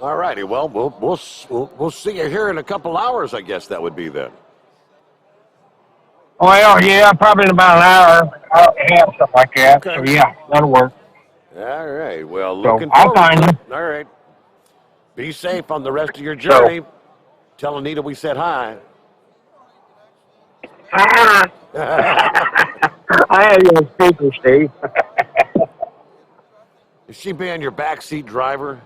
All righty. Well, we'll see you here in a couple hours, I guess that would be then. Well, yeah, probably in about an hour and a half, something like that. Okay. So, yeah, that'll work. All right. Well, so looking I'll forward find to you. it. All right. Be safe on the rest of your journey. Tell Anita we said hi. I have you on speaker, Steve. Is she being your backseat driver?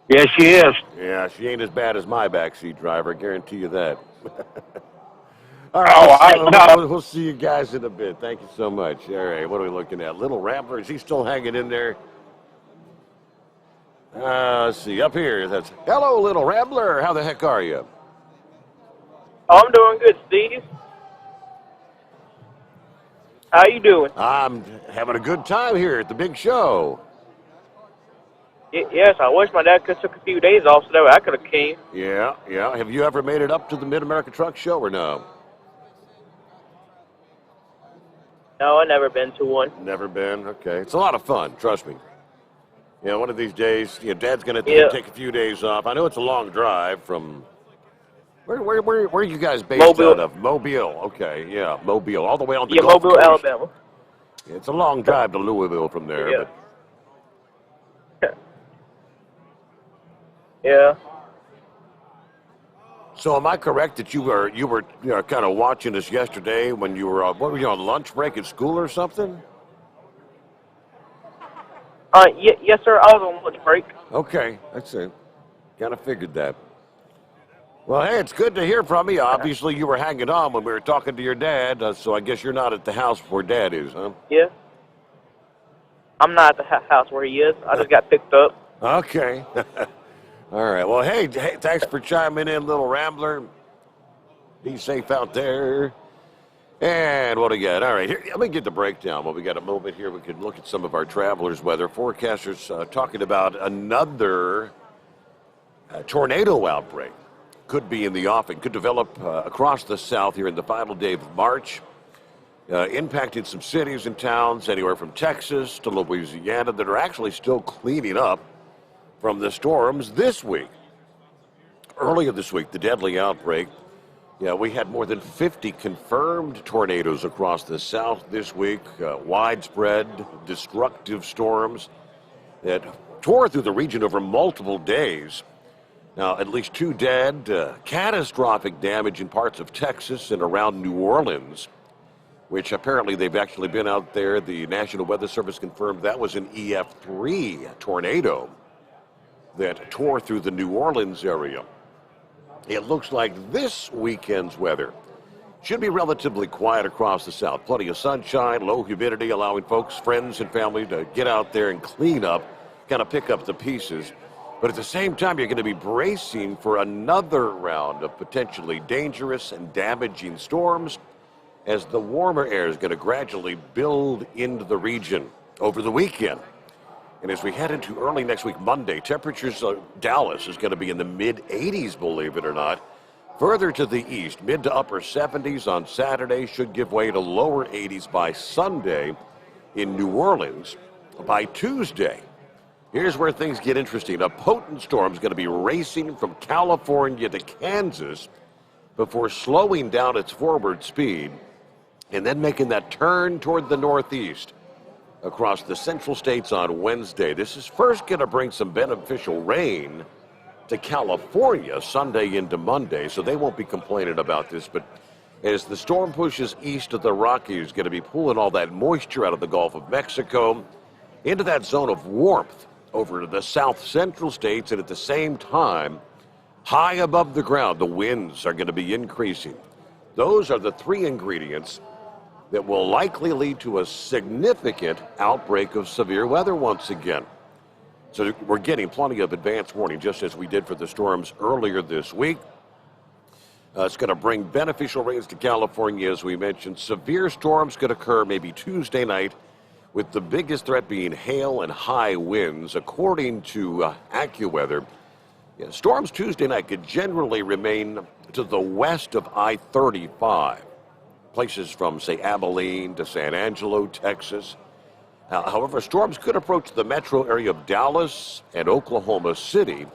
Yes, she is. Yeah, she ain't as bad as my backseat driver. I guarantee you that. All right, we'll see you guys in a bit. Thank you so much. All right, what are we looking at? Little Rambler, is he still hanging in there? Let's see, up here. That's hello, Little Rambler. How the heck are you? I'm doing good, Steve. How you doing? I'm having a good time here at the big show. Yes, I wish my dad could have took a few days off so that way I could have came. Yeah. Have you ever made it up to the Mid-America Truck Show or no? No, I've never been to one. Never been? Okay. It's a lot of fun, trust me. Yeah, one of these days, Dad's going to take a few days off. I know it's a long drive from... Where are you guys based out of? Mobile. Okay, yeah, Mobile. All the way on the Gulf Mobile, Coast. Alabama. It's a long drive to Louisville from there. Yeah. But... Yeah. So am I correct that you were kind of watching this yesterday when you were what were you on lunch break at school or something? Yes, sir. I was on lunch break. Okay, that's it. Kind of figured that. Well, hey, it's good to hear from you. Obviously, you were hanging on when we were talking to your dad, so I guess you're not at the house where Dad is, huh? Yeah. I'm not at the house where he is. I just got picked up. Okay. All right. Well, hey, thanks for chiming in, little rambler. Be safe out there. And what do we got? All right, here, let me get the breakdown. Well, we got a moment here. We can look at some of our travelers' weather. Forecasters talking about another tornado outbreak. Could be in the offing. Could develop across the south here in the final day of March. Impacted some cities and towns anywhere from Texas to Louisiana that are actually still cleaning up from the storms this week. Earlier this week, the deadly outbreak. Yeah, we had more than 50 confirmed tornadoes across the south this week. Widespread, destructive storms that tore through the region over multiple days. Now, at least 2 dead, catastrophic damage in parts of Texas and around New Orleans, which apparently they've actually been out there. The National Weather Service confirmed that was an EF3 tornado that tore through the New Orleans area. It looks like this weekend's weather should be relatively quiet across the south. Plenty of sunshine, low humidity, allowing folks, friends, and family to get out there and clean up, kind of pick up the pieces. But at the same time, you're going to be bracing for another round of potentially dangerous and damaging storms as the warmer air is going to gradually build into the region over the weekend. And as we head into early next week, Monday, temperatures, Dallas is going to be in the mid-80s, believe it or not. Further to the east, mid to upper 70s on Saturday should give way to lower 80s by Sunday in New Orleans. By Tuesday, here's where things get interesting. A potent storm is going to be racing from California to Kansas before slowing down its forward speed and then making that turn toward the northeast across the central states on Wednesday. This is first going to bring some beneficial rain to California Sunday into Monday, so they won't be complaining about this. But as the storm pushes east of the Rockies, going to be pulling all that moisture out of the Gulf of Mexico into that zone of warmth over to the south central states, and at the same time, high above the ground, the winds are going to be increasing. Those are the 3 ingredients that will likely lead to a significant outbreak of severe weather once again. So we're getting plenty of advance warning, just as we did for the storms earlier this week. It's going to bring beneficial rains to California, as we mentioned. Severe storms could occur maybe Tuesday night, with the biggest threat being hail and high winds. According to AccuWeather, storms Tuesday night could generally remain to the west of I-35. Places from, say, Abilene to San Angelo, Texas. However, storms could approach the metro area of Dallas and Oklahoma City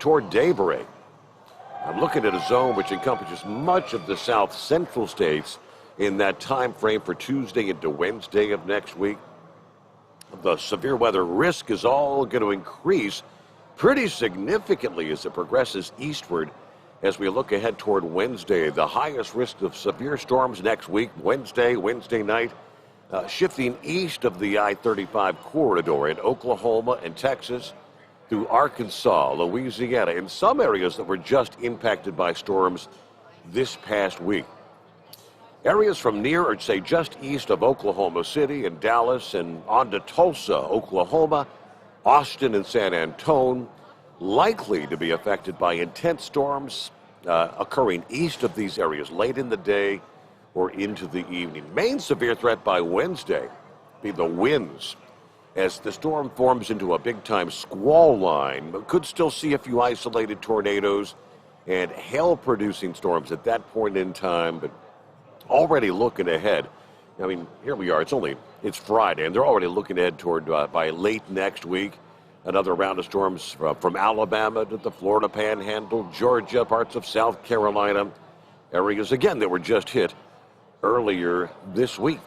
toward daybreak. I'm looking at a zone which encompasses much of the south central states in that time frame for Tuesday into Wednesday of next week. The severe weather risk is all going to increase pretty significantly as it progresses eastward. As we look ahead toward Wednesday, the highest risk of severe storms next week, Wednesday night, shifting east of the I-35 corridor in Oklahoma and Texas through Arkansas, Louisiana, in some areas that were just impacted by storms this past week. Areas from near or say just east of Oklahoma City and Dallas and on to Tulsa, Oklahoma, Austin and San Antonio, likely to be affected by intense storms occurring east of these areas late in the day or into the evening. Main severe threat by Wednesday be the winds as the storm forms into a big-time squall line. But could still see a few isolated tornadoes and hail-producing storms at that point in time, but already looking ahead. I mean, here we are. It's Friday, and they're already looking ahead toward by late next week. Another round of storms from Alabama to the Florida Panhandle, Georgia, parts of South Carolina, areas again that were just hit earlier this week.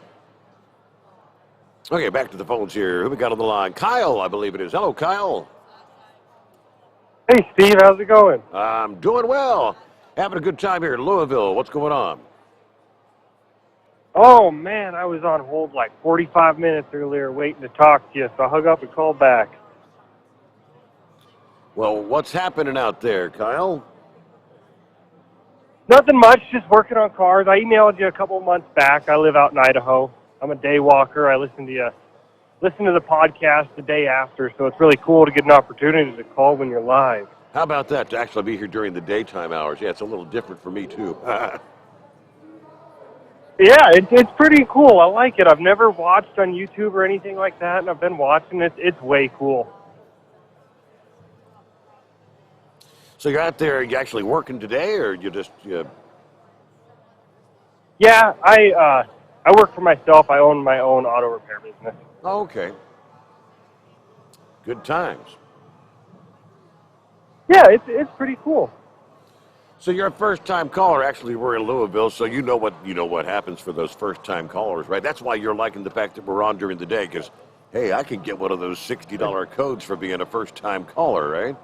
Okay, back to the phones here. Who we got on the line? Kyle, I believe it is. Hello, Kyle. Hey, Steve. How's it going? I'm doing well. Having a good time here in Louisville. What's going on? Oh, man, I was on hold like 45 minutes earlier waiting to talk to you, so I hung up and called back. Well, what's happening out there, Kyle? Nothing much, just working on cars. I emailed you a couple of months back. I live out in Idaho. I'm a day walker. I listen to the podcast the day after, so it's really cool to get an opportunity to call when you're live. How about that, to actually be here during the daytime hours? Yeah, it's a little different for me, too. Yeah, it's pretty cool. I like it. I've never watched on YouTube or anything like that, and I've been watching it. It's way cool. So you're out there, are you actually working today, or you just... Yeah, I work for myself. I own my own auto repair business. Oh, okay. Good times. Yeah, it's pretty cool. So you're a first-time caller. Actually, we're in Louisville, so you know what happens for those first-time callers, right? That's why you're liking the fact that we're on during the day, because, hey, I can get one of those $60 codes for being a first-time caller, right?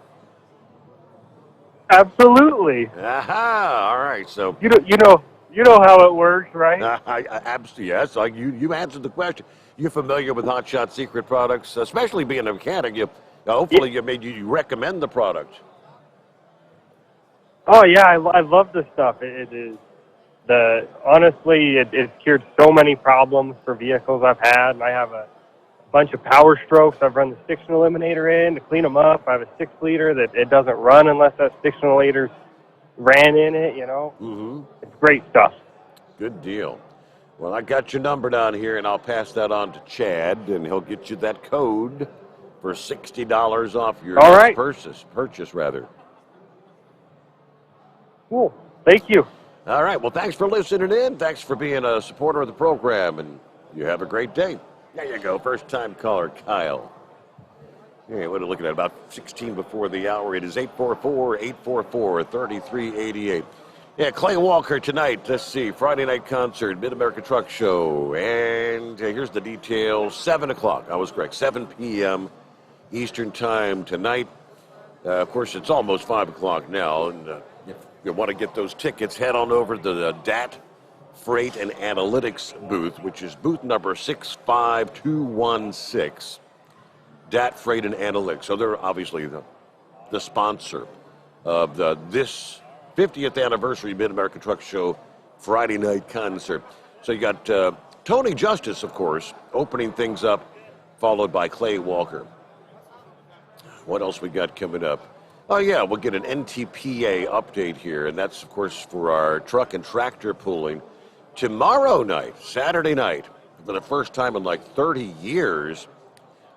Absolutely. Aha! All right, so you know how it works, right? I absolutely, yes. You answered the question. You're familiar with Hot Shot Secret products, especially being a mechanic. Hopefully you recommend the product. Oh yeah, I love this stuff. It is honestly it's cured so many problems for vehicles I've had, and I have a bunch of power strokes. I've run the stiction eliminator in to clean them up. I have a 6-liter that it doesn't run unless that stiction eliminator ran in it. Mm-hmm. It's great stuff. Good deal. Well, I got your number down here, and I'll pass that on to Chad, and he'll get you that code for $60 off your All right. purchase rather. Cool. Thank you. All right. Well, thanks for listening in. Thanks for being a supporter of the program, and you have a great day. There you go. First-time caller, Kyle. Hey, what are we looking at? About 16 before the hour. It is 844-844-3388. Yeah, Clay Walker tonight. Let's see. Friday night concert, Mid-America Truck Show. And here's the details. 7 o'clock. I was correct. 7 p.m. Eastern Time tonight. Of course, it's almost 5 o'clock now. And if you want to get those tickets, head on over to the DAT Freight and Analytics booth, which is booth number 65216. DAT Freight and Analytics. So they're obviously the sponsor of this 50th anniversary Mid-America Truck Show Friday night concert. So you got Tony Justice, of course, opening things up, followed by Clay Walker. What else we got coming up? Oh, yeah, we'll get an NTPA update here, and that's, of course, for our truck and tractor pooling. Tomorrow night, Saturday night, for the first time in like 30 years,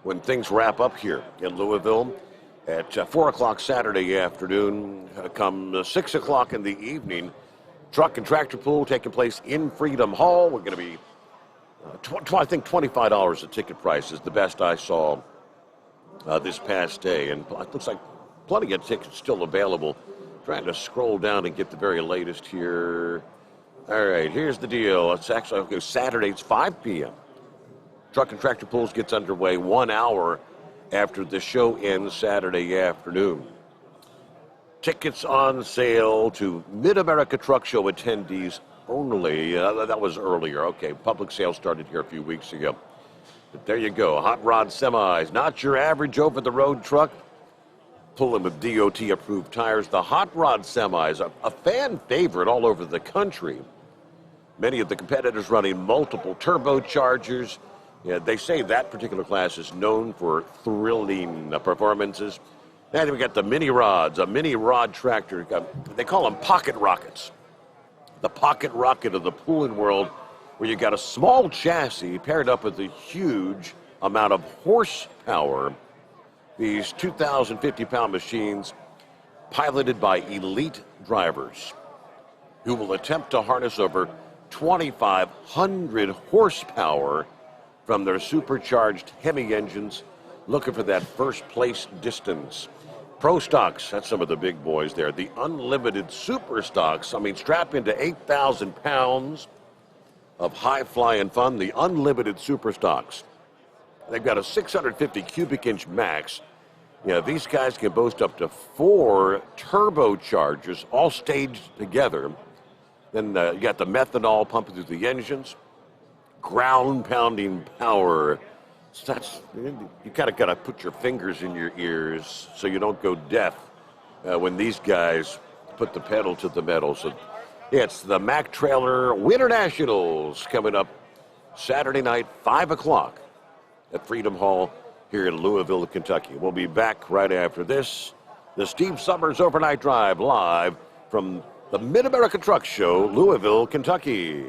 when things wrap up here in Louisville at 4 o'clock Saturday afternoon, come 6 o'clock in the evening, truck and tractor pool taking place in Freedom Hall. We're going to be, I think $25 a ticket price is the best I saw this past day. And it looks like plenty of tickets still available. Trying to scroll down and get the very latest here. All right, here's the deal. It's actually Saturday, it's 5 p.m. Truck and Tractor Pools gets underway 1 hour after the show ends Saturday afternoon. Tickets on sale to Mid-America Truck Show attendees only. That was earlier. Okay, public sale started here a few weeks ago. But there you go. Hot rod semis, not your average over-the-road truck. Pulling with DOT-approved tires. The hot rod semis, a fan favorite all over the country. Many of the competitors running multiple turbochargers. Yeah, they say that particular class is known for thrilling performances. And we got the mini rods, a mini rod tractor. They call them pocket rockets. The pocket rocket of the pooling world, where you got a small chassis paired up with a huge amount of horsepower. These 2,050-pound machines piloted by elite drivers who will attempt to harness over 2,500 horsepower from their supercharged Hemi engines, looking for that first place distance. Pro Stocks, that's some of the big boys there. The unlimited super stocks, strap into 8,000 pounds of high-flying fun. The unlimited super stocks. They've got a 650 cubic inch max Yeah, these guys can boast up to 4 turbochargers all staged together. Then you got the methanol pumping through the engines, ground-pounding power. So you kind of got to put your fingers in your ears so you don't go deaf when these guys put the pedal to the metal. So it's the Mack Trailer Winter Nationals coming up Saturday night, 5 o'clock at Freedom Hall here in Louisville, Kentucky. We'll be back right after this. The Steve Summers Overnight Drive live from the Mid-America Truck Show, Louisville, Kentucky.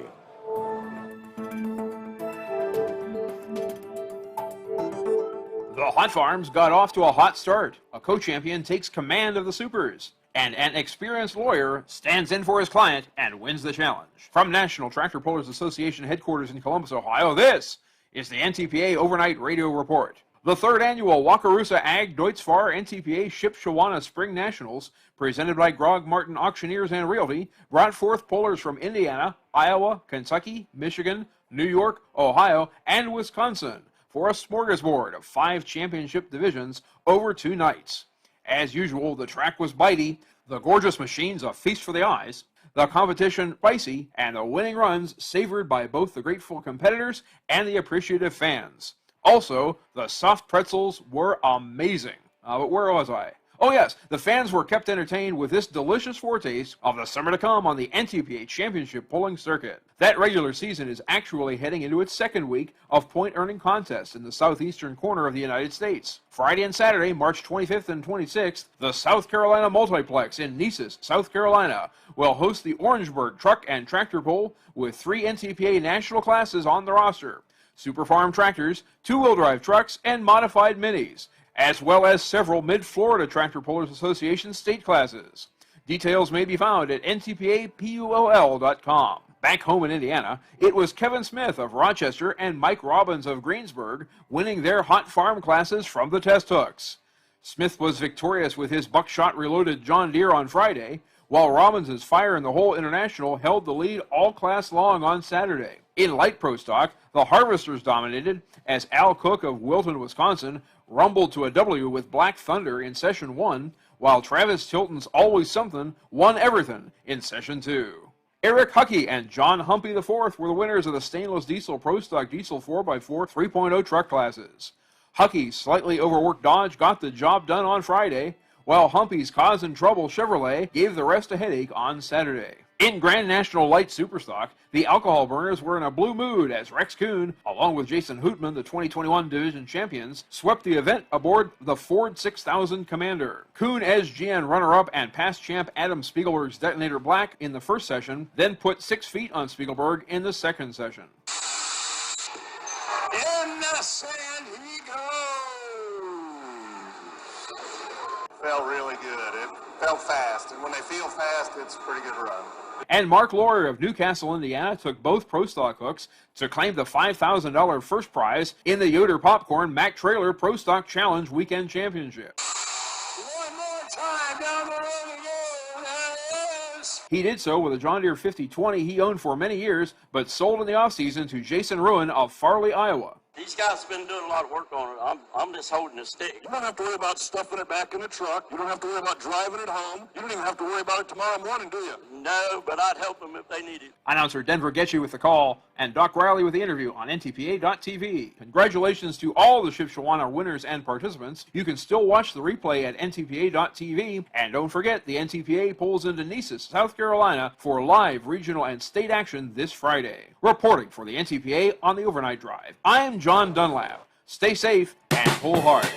The Hot Farms got off to a hot start. A co-champion takes command of the Supers, and an experienced lawyer stands in for his client and wins the challenge. From National Tractor Pullers Association headquarters in Columbus, Ohio, this is the NTPA Overnight Radio Report. The third annual Wakarusa Ag Deutzfahr NTPA Shipshewana Spring Nationals, presented by Grog Martin Auctioneers and Realty, brought forth pullers from Indiana, Iowa, Kentucky, Michigan, New York, Ohio, and Wisconsin for a smorgasbord of 5 championship divisions over 2 nights. As usual, the track was bitey, the gorgeous machines a feast for the eyes, the competition spicy, and the winning runs savored by both the grateful competitors and the appreciative fans. Also, the soft pretzels were amazing. But where was I? Oh yes, the fans were kept entertained with this delicious foretaste of the summer to come on the NTPA Championship Pulling Circuit. That regular season is actually heading into its second week of point-earning contests in the southeastern corner of the United States. Friday and Saturday, March 25th and 26th, the South Carolina Multiplex in Neces, South Carolina, will host the Orangeburg Truck and Tractor Pull with 3 NTPA national classes on the roster: Super Farm tractors, 2-wheel drive trucks, and modified minis, as well as several Mid-Florida Tractor Pullers Association state classes. Details may be found at ntpapull.com. Back home in Indiana, it was Kevin Smith of Rochester and Mike Robbins of Greensburg winning their hot farm classes from the test hooks. Smith was victorious with his buckshot-reloaded John Deere on Friday, while Robbins' Fire in the Hole International held the lead all class long on Saturday. In light pro stock, the Harvesters dominated as Al Cook of Wilton, Wisconsin, rumbled to a W with Black Thunder in Session 1, while Travis Tilton's Always Something won everything in Session 2. Eric Huckey and John Humpy IV were the winners of the Stainless Diesel Pro Stock Diesel 4x4 3.0 truck classes. Huckey's slightly overworked Dodge got the job done on Friday, while Humpy's Causing Trouble Chevrolet gave the rest a headache on Saturday. In Grand National Light Superstock, the alcohol burners were in a blue mood as Rex Kuhn, along with Jason Hootman, the 2021 division champions, swept the event aboard the Ford 6000 Commander. Kuhn edged GN runner-up and past champ Adam Spiegelberg's Detonator Black in the first session, then put 6 feet on Spiegelberg in the second session. In the sand he goes. Felt really good. It felt fast, and when they feel fast, it's a pretty good run. And Mark Lawyer of Newcastle, Indiana, took both Pro Stock hooks to claim the $5,000 first prize in the Yoder Popcorn Mack Trailer Pro Stock Challenge Weekend Championship. One more time down the road again. Yes. He did so with a John Deere 5020 he owned for many years, but sold in the offseason to Jason Ruin of Farley, Iowa. These guys have been doing a lot of work on it. I'm just holding the stick. You don't have to worry about stuffing it back in the truck. You don't have to worry about driving it home. You don't even have to worry about it tomorrow morning, do you? No, but I'd help them if they need it. Announcer Denver Getchy with the call, and Doc Riley with the interview on ntpa.tv. Congratulations to all the Shipshewana winners and participants. You can still watch the replay at ntpa.tv, and don't forget the NTPA pulls into Neces, South Carolina for live regional and state action this Friday. Reporting for the NTPA on the Overnight Drive, I'm John Dunlap. Stay safe and pull hard.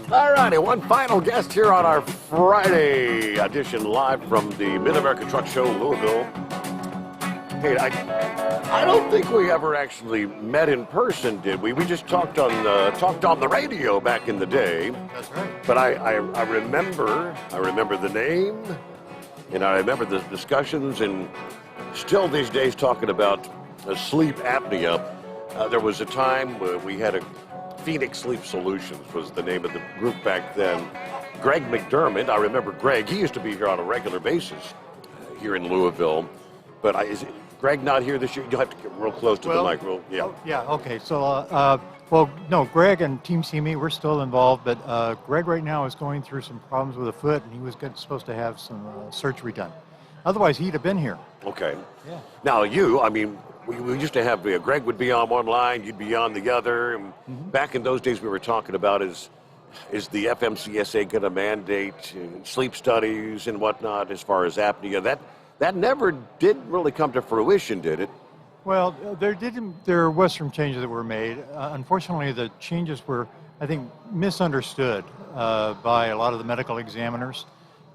All righty, one final guest here on our Friday edition live from the Mid-America Truck Show, Louisville. Hey, I don't think we ever actually met in person, did we? We just talked on the radio back in the day. That's right. But I remember the name, and I remember the discussions, and still these days talking about sleep apnea. There was a time where we had a Phoenix Sleep Solutions was the name of the group back then. Greg McDermott, I remember Greg. He used to be here on a regular basis here in Louisville. But Greg not here this year? You'll have to get real close to the mic. Yeah. Oh, yeah, okay. So, well, no, Greg and Team CME, we're still involved, but Greg right now is going through some problems with a foot, and he was supposed to have some surgery done. Otherwise, he'd have been here. Okay. Yeah. Now, you, I mean, we used to have, Greg would be on one line, you'd be on the other. And back in those days, we were talking about is the FMCSA going to mandate sleep studies and whatnot as far as apnea? That never did really come to fruition, did it? Well, there was some changes that were made. Unfortunately, the changes were, I think, misunderstood by a lot of the medical examiners.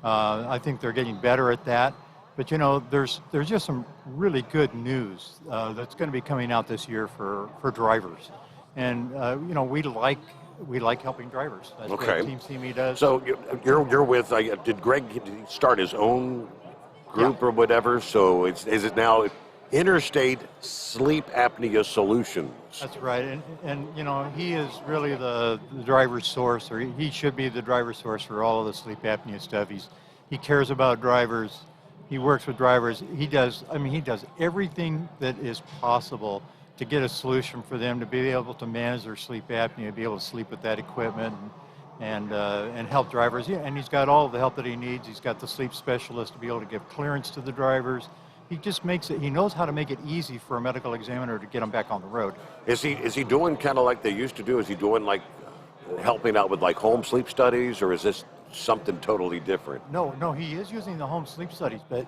I think they're getting better at that. But you know, there's just some really good news that's going to be coming out this year for drivers, and you know, we like helping drivers. That's what Team CME does. So you're with? Did Greg start his own group or whatever? So is it now Interstate Sleep Apnea Solutions? That's right, and you know, he is really the driver's source, or he should be the driver's source for all of the sleep apnea stuff. He cares about drivers. He works with drivers. He does everything that is possible to get a solution for them to be able to manage their sleep apnea, be able to sleep with that equipment, and help drivers. Yeah, and he's got all the help that he needs. He's got the sleep specialist to be able to give clearance to the drivers. He just makes it. He knows how to make it easy for a medical examiner to get them back on the road. Is he doing kind of like they used to do? Is he doing like helping out with like home sleep studies, or is this something totally different? No, he is using the home sleep studies, but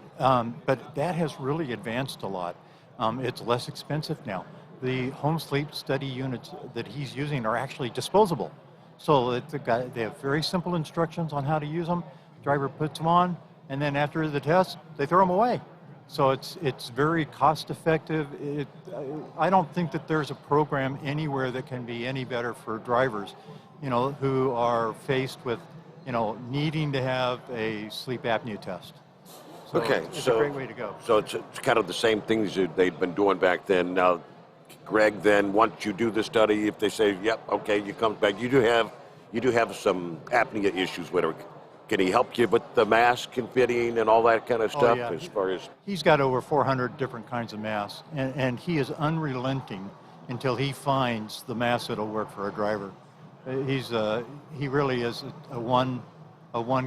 that has really advanced a lot. It's less expensive now. The home sleep study units that he's using are actually disposable. So they have very simple instructions on how to use them. Driver puts them on, and then after the test, they throw them away. So it's very cost effective. I don't think that there's a program anywhere that can be any better for drivers, you know, who are faced with, you know, needing to have a sleep apnea test. So it's a great way to go. So it's kind of the same things that they'd been doing back then. Now, Greg, then once you do the study, if they say, yep, okay, you come back, you do have some apnea issues with her. Can he help you with the mask and fitting and all that kind of stuff? Yeah. As far as he's got over 400 different kinds of masks, and he is unrelenting until he finds the mask that'll work for a driver. He really is a one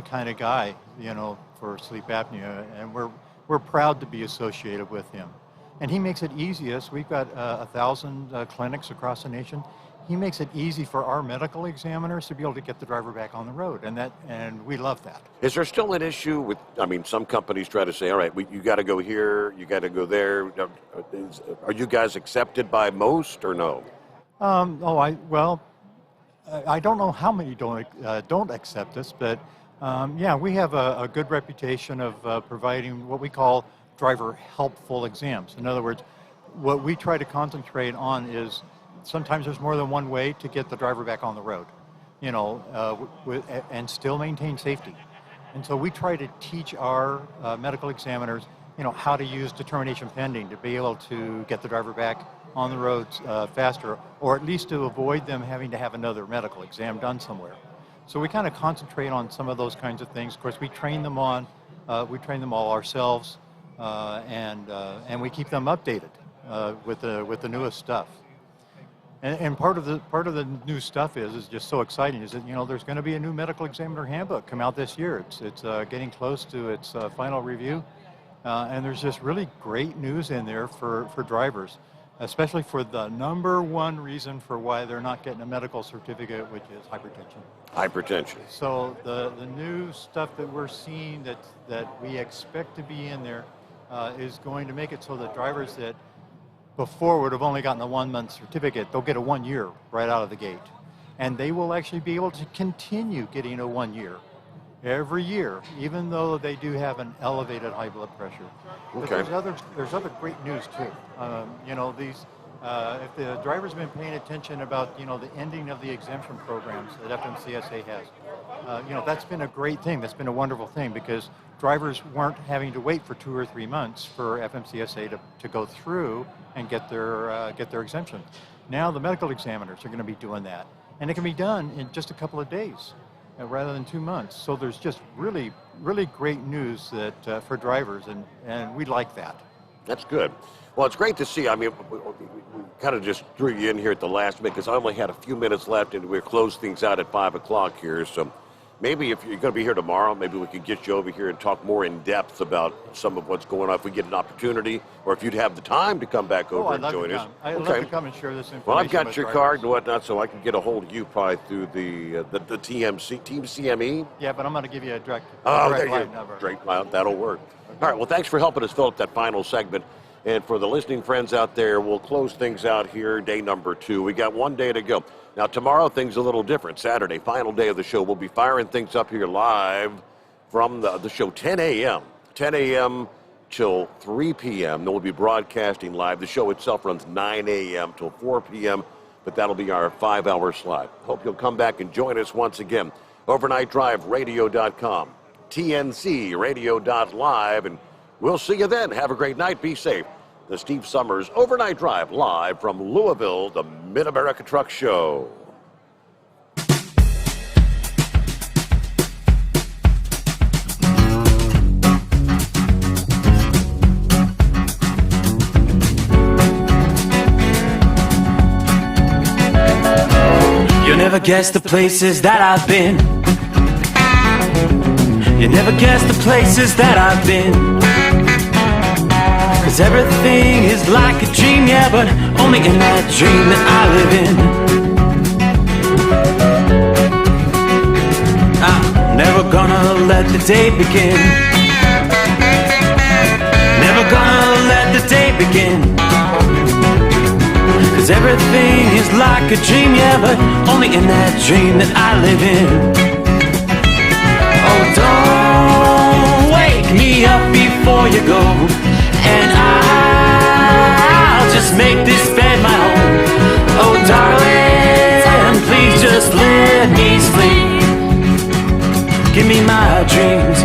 kind of guy, you know, for sleep apnea, and we're proud to be associated with him. And he makes it easiest. We've got 1,000 clinics across the nation. He makes it easy for our medical examiners to be able to get the driver back on the road, and we love that. Is there still an issue with? I mean, some companies try to say, all right, you got to go here, you got to go there. Are you guys accepted by most or no? I don't know how many don't accept us, but yeah, we have a good reputation of providing what we call driver helpful exams. In other words, what we try to concentrate on is sometimes there's more than one way to get the driver back on the road, you know, and still maintain safety. And so we try to teach our medical examiners, you know, how to use determination pending to be able to get the driver back on the roads faster, or at least to avoid them having to have another medical exam done somewhere. So we kind of concentrate on some of those kinds of things. Of course, we train them all ourselves, and we keep them updated with the newest stuff. And part of the new stuff is just so exciting is that, you know, there's going to be a new medical examiner handbook come out this year. It's getting close to its final review, and there's just really great news in there for drivers, especially for the number one reason for why they're not getting a medical certificate, which is hypertension. Hypertension. So the new stuff that we're seeing that we expect to be in there is going to make it so that drivers that before would have only gotten a 1-month certificate, they'll get a 1 year right out of the gate. And they will actually be able to continue getting a 1 year every year, even though they do have an elevated high blood pressure. Okay. But there's other great news too. You know, if the drivers have been paying attention about, you know, the ending of the exemption programs that FMCSA has, you know, that's been a great thing. That's been a wonderful thing because drivers weren't having to wait for 2 or 3 months for FMCSA to go through and get their exemption. Now the medical examiners are going to be doing that, and it can be done in just a couple of days rather than 2 months. So there's just really, really great news that for drivers, and we like that. That's good. Well, it's great to see. I mean, we kind of just threw you in here at the last minute because I only had a few minutes left, and we'll close things out at 5 o'clock here. So maybe if you're going to be here tomorrow, maybe we could get you over here and talk more in depth about some of what's going on if we get an opportunity, or if you'd have the time to come back over and join us. I'd love to come and share this information. Well, I've got with your drivers. card and whatnot, so I can get a hold of you probably through the TMC, Team CME. Yeah, but I'm going to give you a direct There you line go. number. Direct line, that'll work. All right, well, thanks for helping us fill up that final segment. And for the listening friends out there, we'll close things out here, day number 2. We got one day to go. Now, tomorrow, things a little different. Saturday, final day of the show. We'll be firing things up here live from the show 10 a.m. 10 a.m. till 3 p.m. Then we'll be broadcasting live. The show itself runs 9 a.m. till 4 p.m., but that'll be our 5-hour slot. Hope you'll come back and join us once again. OvernightDriveRadio.com, TNCRadio.live, and we'll see you then. Have a great night. Be safe. The Steve Summers Overnight Drive live from Louisville, the Mid-America Truck Show. You'll never guess the places that I've been. You never guess the places that I've been. 'Cause everything is like a dream, yeah, but only in that dream that I live in. I'm never gonna let the day begin. Never gonna let the day begin. 'Cause everything is like a dream, yeah, but only in that dream that I live in. Oh, don't wake me up before you go, and I'll just make this bed my home. Oh, darling, please just let me sleep. Give me my dreams.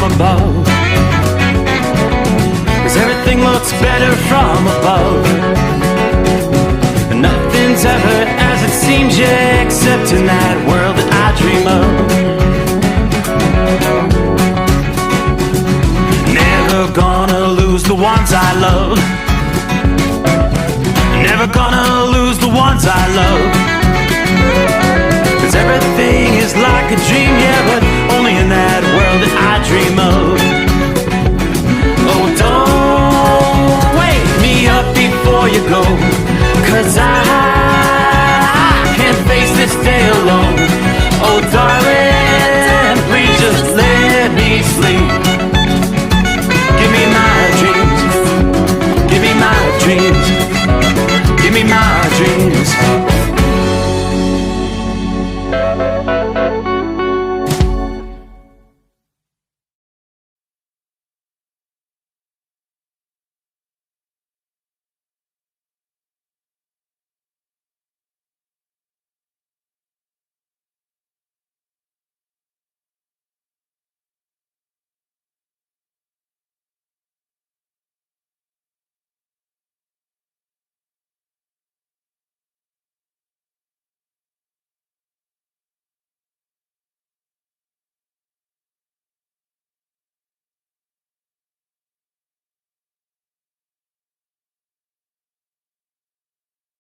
Above, 'cause everything looks better from above. Nothing's ever as it seems, yeah, except in that world that I dream of. Never gonna lose the ones I love. Never gonna lose the ones I love. 'Cause everything is like a dream, yeah,